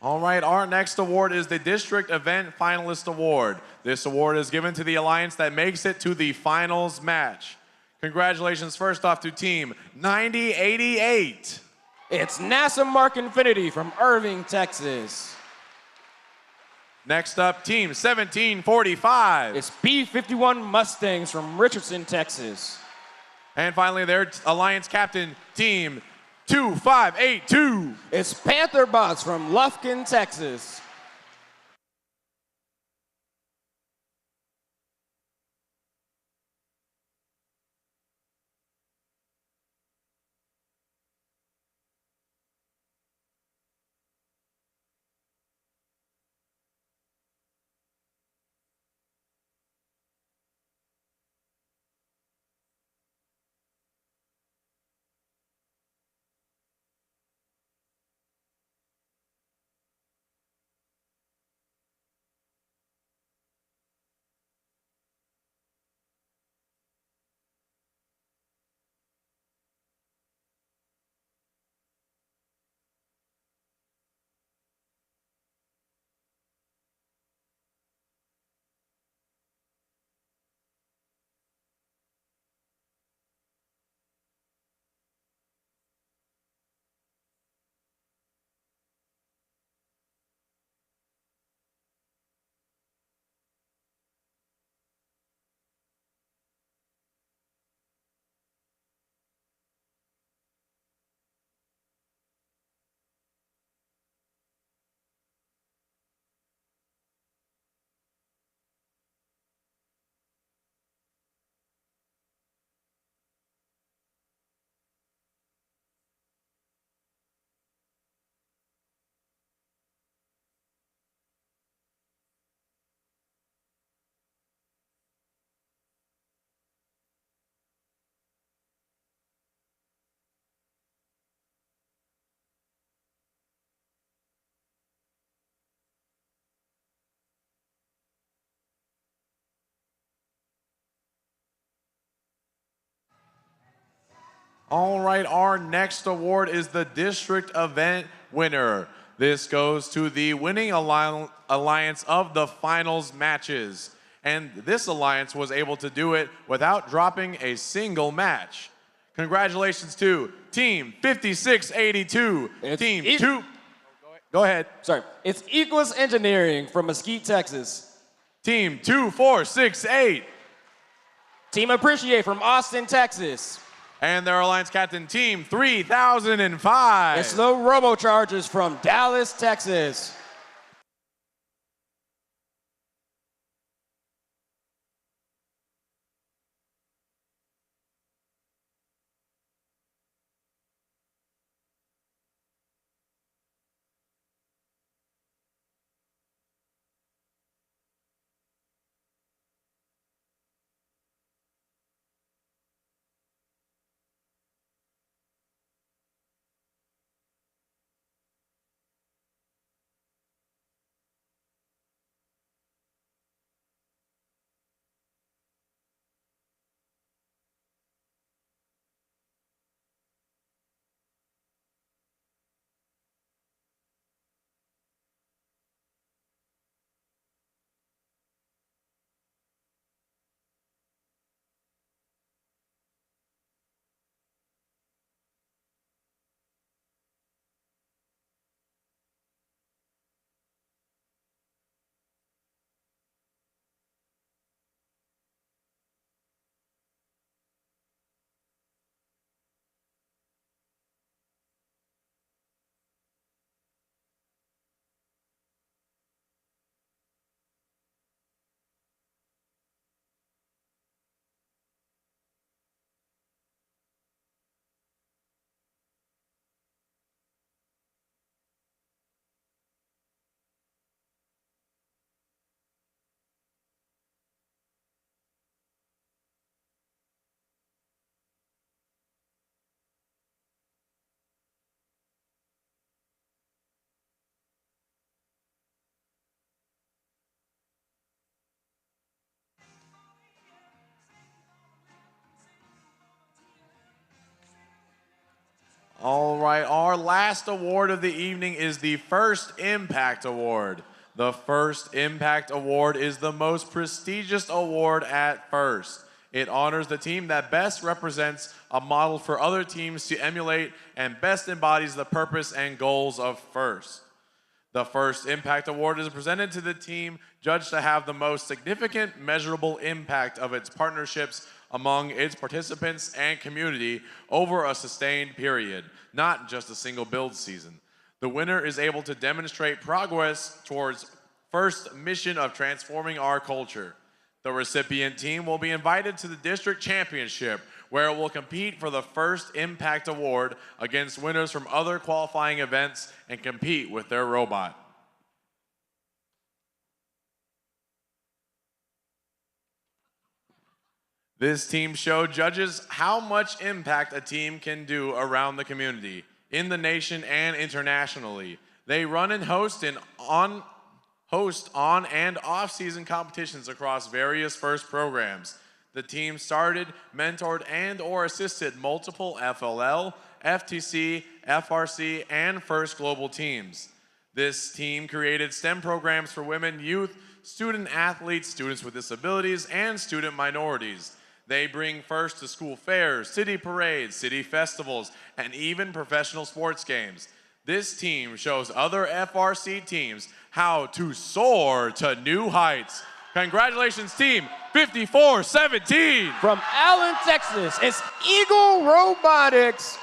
All right, our next award is the District Event Finalist Award. This award is given to the alliance that makes it to the finals match. Congratulations first off to Team 9088. It's NASA Mark Infinity from Irving, Texas. Next up, Team 1745. It's B-51 Mustangs from Richardson, Texas. And finally, their alliance captain, Team 2582. It's Panther Bots from Lufkin, Texas. All right, our next award is the District Event Winner. This goes to the winning alliance of the finals matches. And this alliance was able to do it without dropping a single match. Congratulations to Team 5682. Team 2. Go ahead. Sorry. It's Equus Engineering from Mesquite, Texas. Team 2468. Team Appreciate from Austin, Texas. And their alliance captain, Team 3005. It's the Robochargers from Dallas, Texas. All right, our last award of the evening is the FIRST Impact Award. The FIRST Impact Award is the most prestigious award at FIRST. It honors the team that best represents a model for other teams to emulate and best embodies the purpose and goals of FIRST. The FIRST Impact Award is presented to the team judged to have the most significant measurable impact of its partnerships among its participants and community over a sustained period, not just a single build season. The winner is able to demonstrate progress towards FIRST's mission of transforming our culture. The recipient team will be invited to the district championship, where it will compete for the FIRST Impact Award against winners from other qualifying events and compete with their robot. This team show judges how much impact a team can do around the community, in the nation, and internationally. They run and host on and off-season competitions across various FIRST programs. The team started, mentored, and/or assisted multiple FLL, FTC, FRC, and FIRST Global teams. This team created STEM programs for women, youth, student athletes, students with disabilities, and student minorities. They bring FIRST to school fairs, city parades, city festivals, and even professional sports games. This team shows other FRC teams how to soar to new heights. Congratulations, team 5417. From Allen, Texas, it's Eagle Robotics.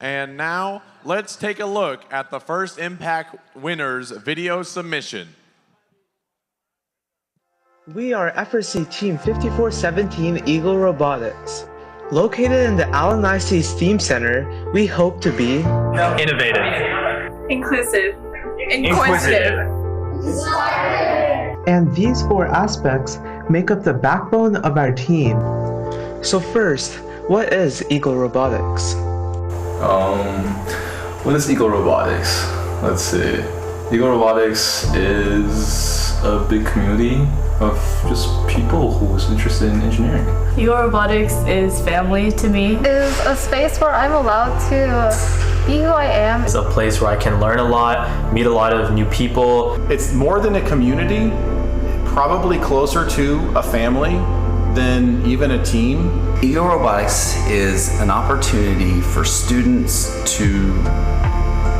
And now, let's take a look at the FIRST Impact winner's video submission. We are FRC Team 5417 Eagle Robotics. Located in the Allen IC STEAM Center, we hope to be innovative, Inclusive. inquisitive, and these four aspects make up the backbone of our team. So first, what is Eagle Robotics? What is Eagle Robotics? Let's see. Eagle Robotics is a big community of just people who's interested in engineering. Eagle Robotics is family to me. It is a space where I'm allowed to be who I am. It's a place where I can learn a lot, meet a lot of new people. It's more than a community, probably closer to a family than even a team. Eagle Robotics is an opportunity for students to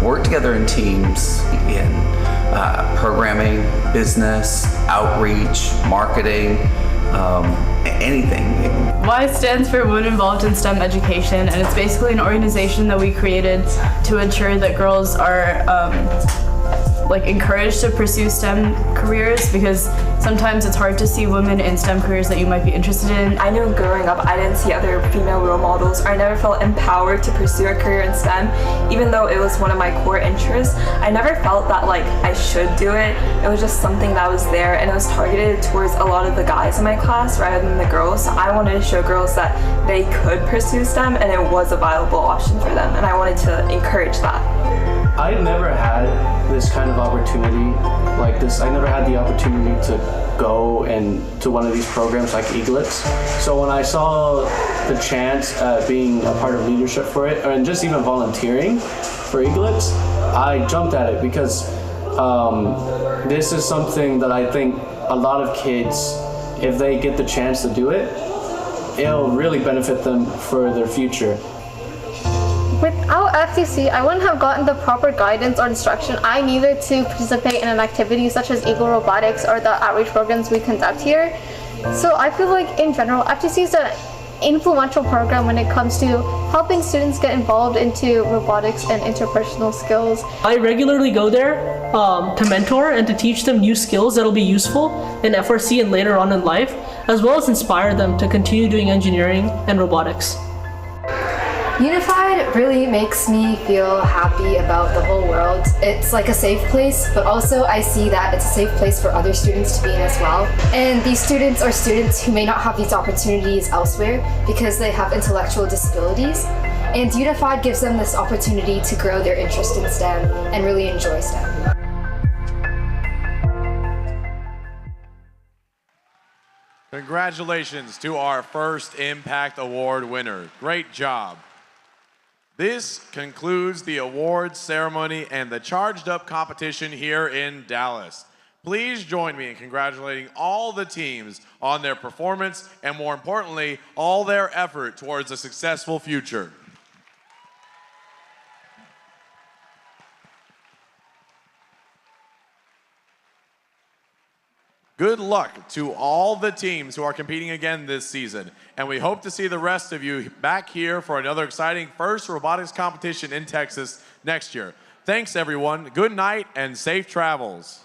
work together in teams in programming, business, outreach, marketing, anything. Y stands for Women Involved in STEM Education, and it's basically an organization that we created to ensure that girls are encouraged to pursue STEM careers, because sometimes it's hard to see women in STEM careers that you might be interested in. I knew growing up I didn't see other female role models, or I never felt empowered to pursue a career in STEM, even though it was one of my core interests. I never felt that I should do it. It was just something that was there, and it was targeted towards a lot of the guys in my class rather than the girls. So I wanted to show girls that they could pursue STEM and it was a viable option for them, and I wanted to encourage that. I never had this kind of opportunity like this. I never had the opportunity to go and to one of these programs like Eaglets. So when I saw the chance at being a part of leadership for it, and just even volunteering for Eaglets, I jumped at it because this is something that I think a lot of kids, if they get the chance to do it, it'll really benefit them for their future. Without FTC, I wouldn't have gotten the proper guidance or instruction I needed to participate in an activity such as Eagle Robotics or the outreach programs we conduct here. So I feel like in general, FTC is an influential program when it comes to helping students get involved into robotics and interpersonal skills. I regularly go there to mentor and to teach them new skills that'll be useful in FRC and later on in life, as well as inspire them to continue doing engineering and robotics. Unified really makes me feel happy about the whole world. It's like a safe place, but also I see that it's a safe place for other students to be in as well. And these students are students who may not have these opportunities elsewhere because they have intellectual disabilities. And Unified gives them this opportunity to grow their interest in STEM and really enjoy STEM. Congratulations to our first Impact Award winner. Great job. This concludes the awards ceremony and the Charged Up competition here in Dallas. Please join me in congratulating all the teams on their performance and, more importantly, all their effort towards a successful future. Good luck to all the teams who are competing again this season, and we hope to see the rest of you back here for another exciting FIRST Robotics Competition in Texas next year. Thanks, everyone. Good night and safe travels.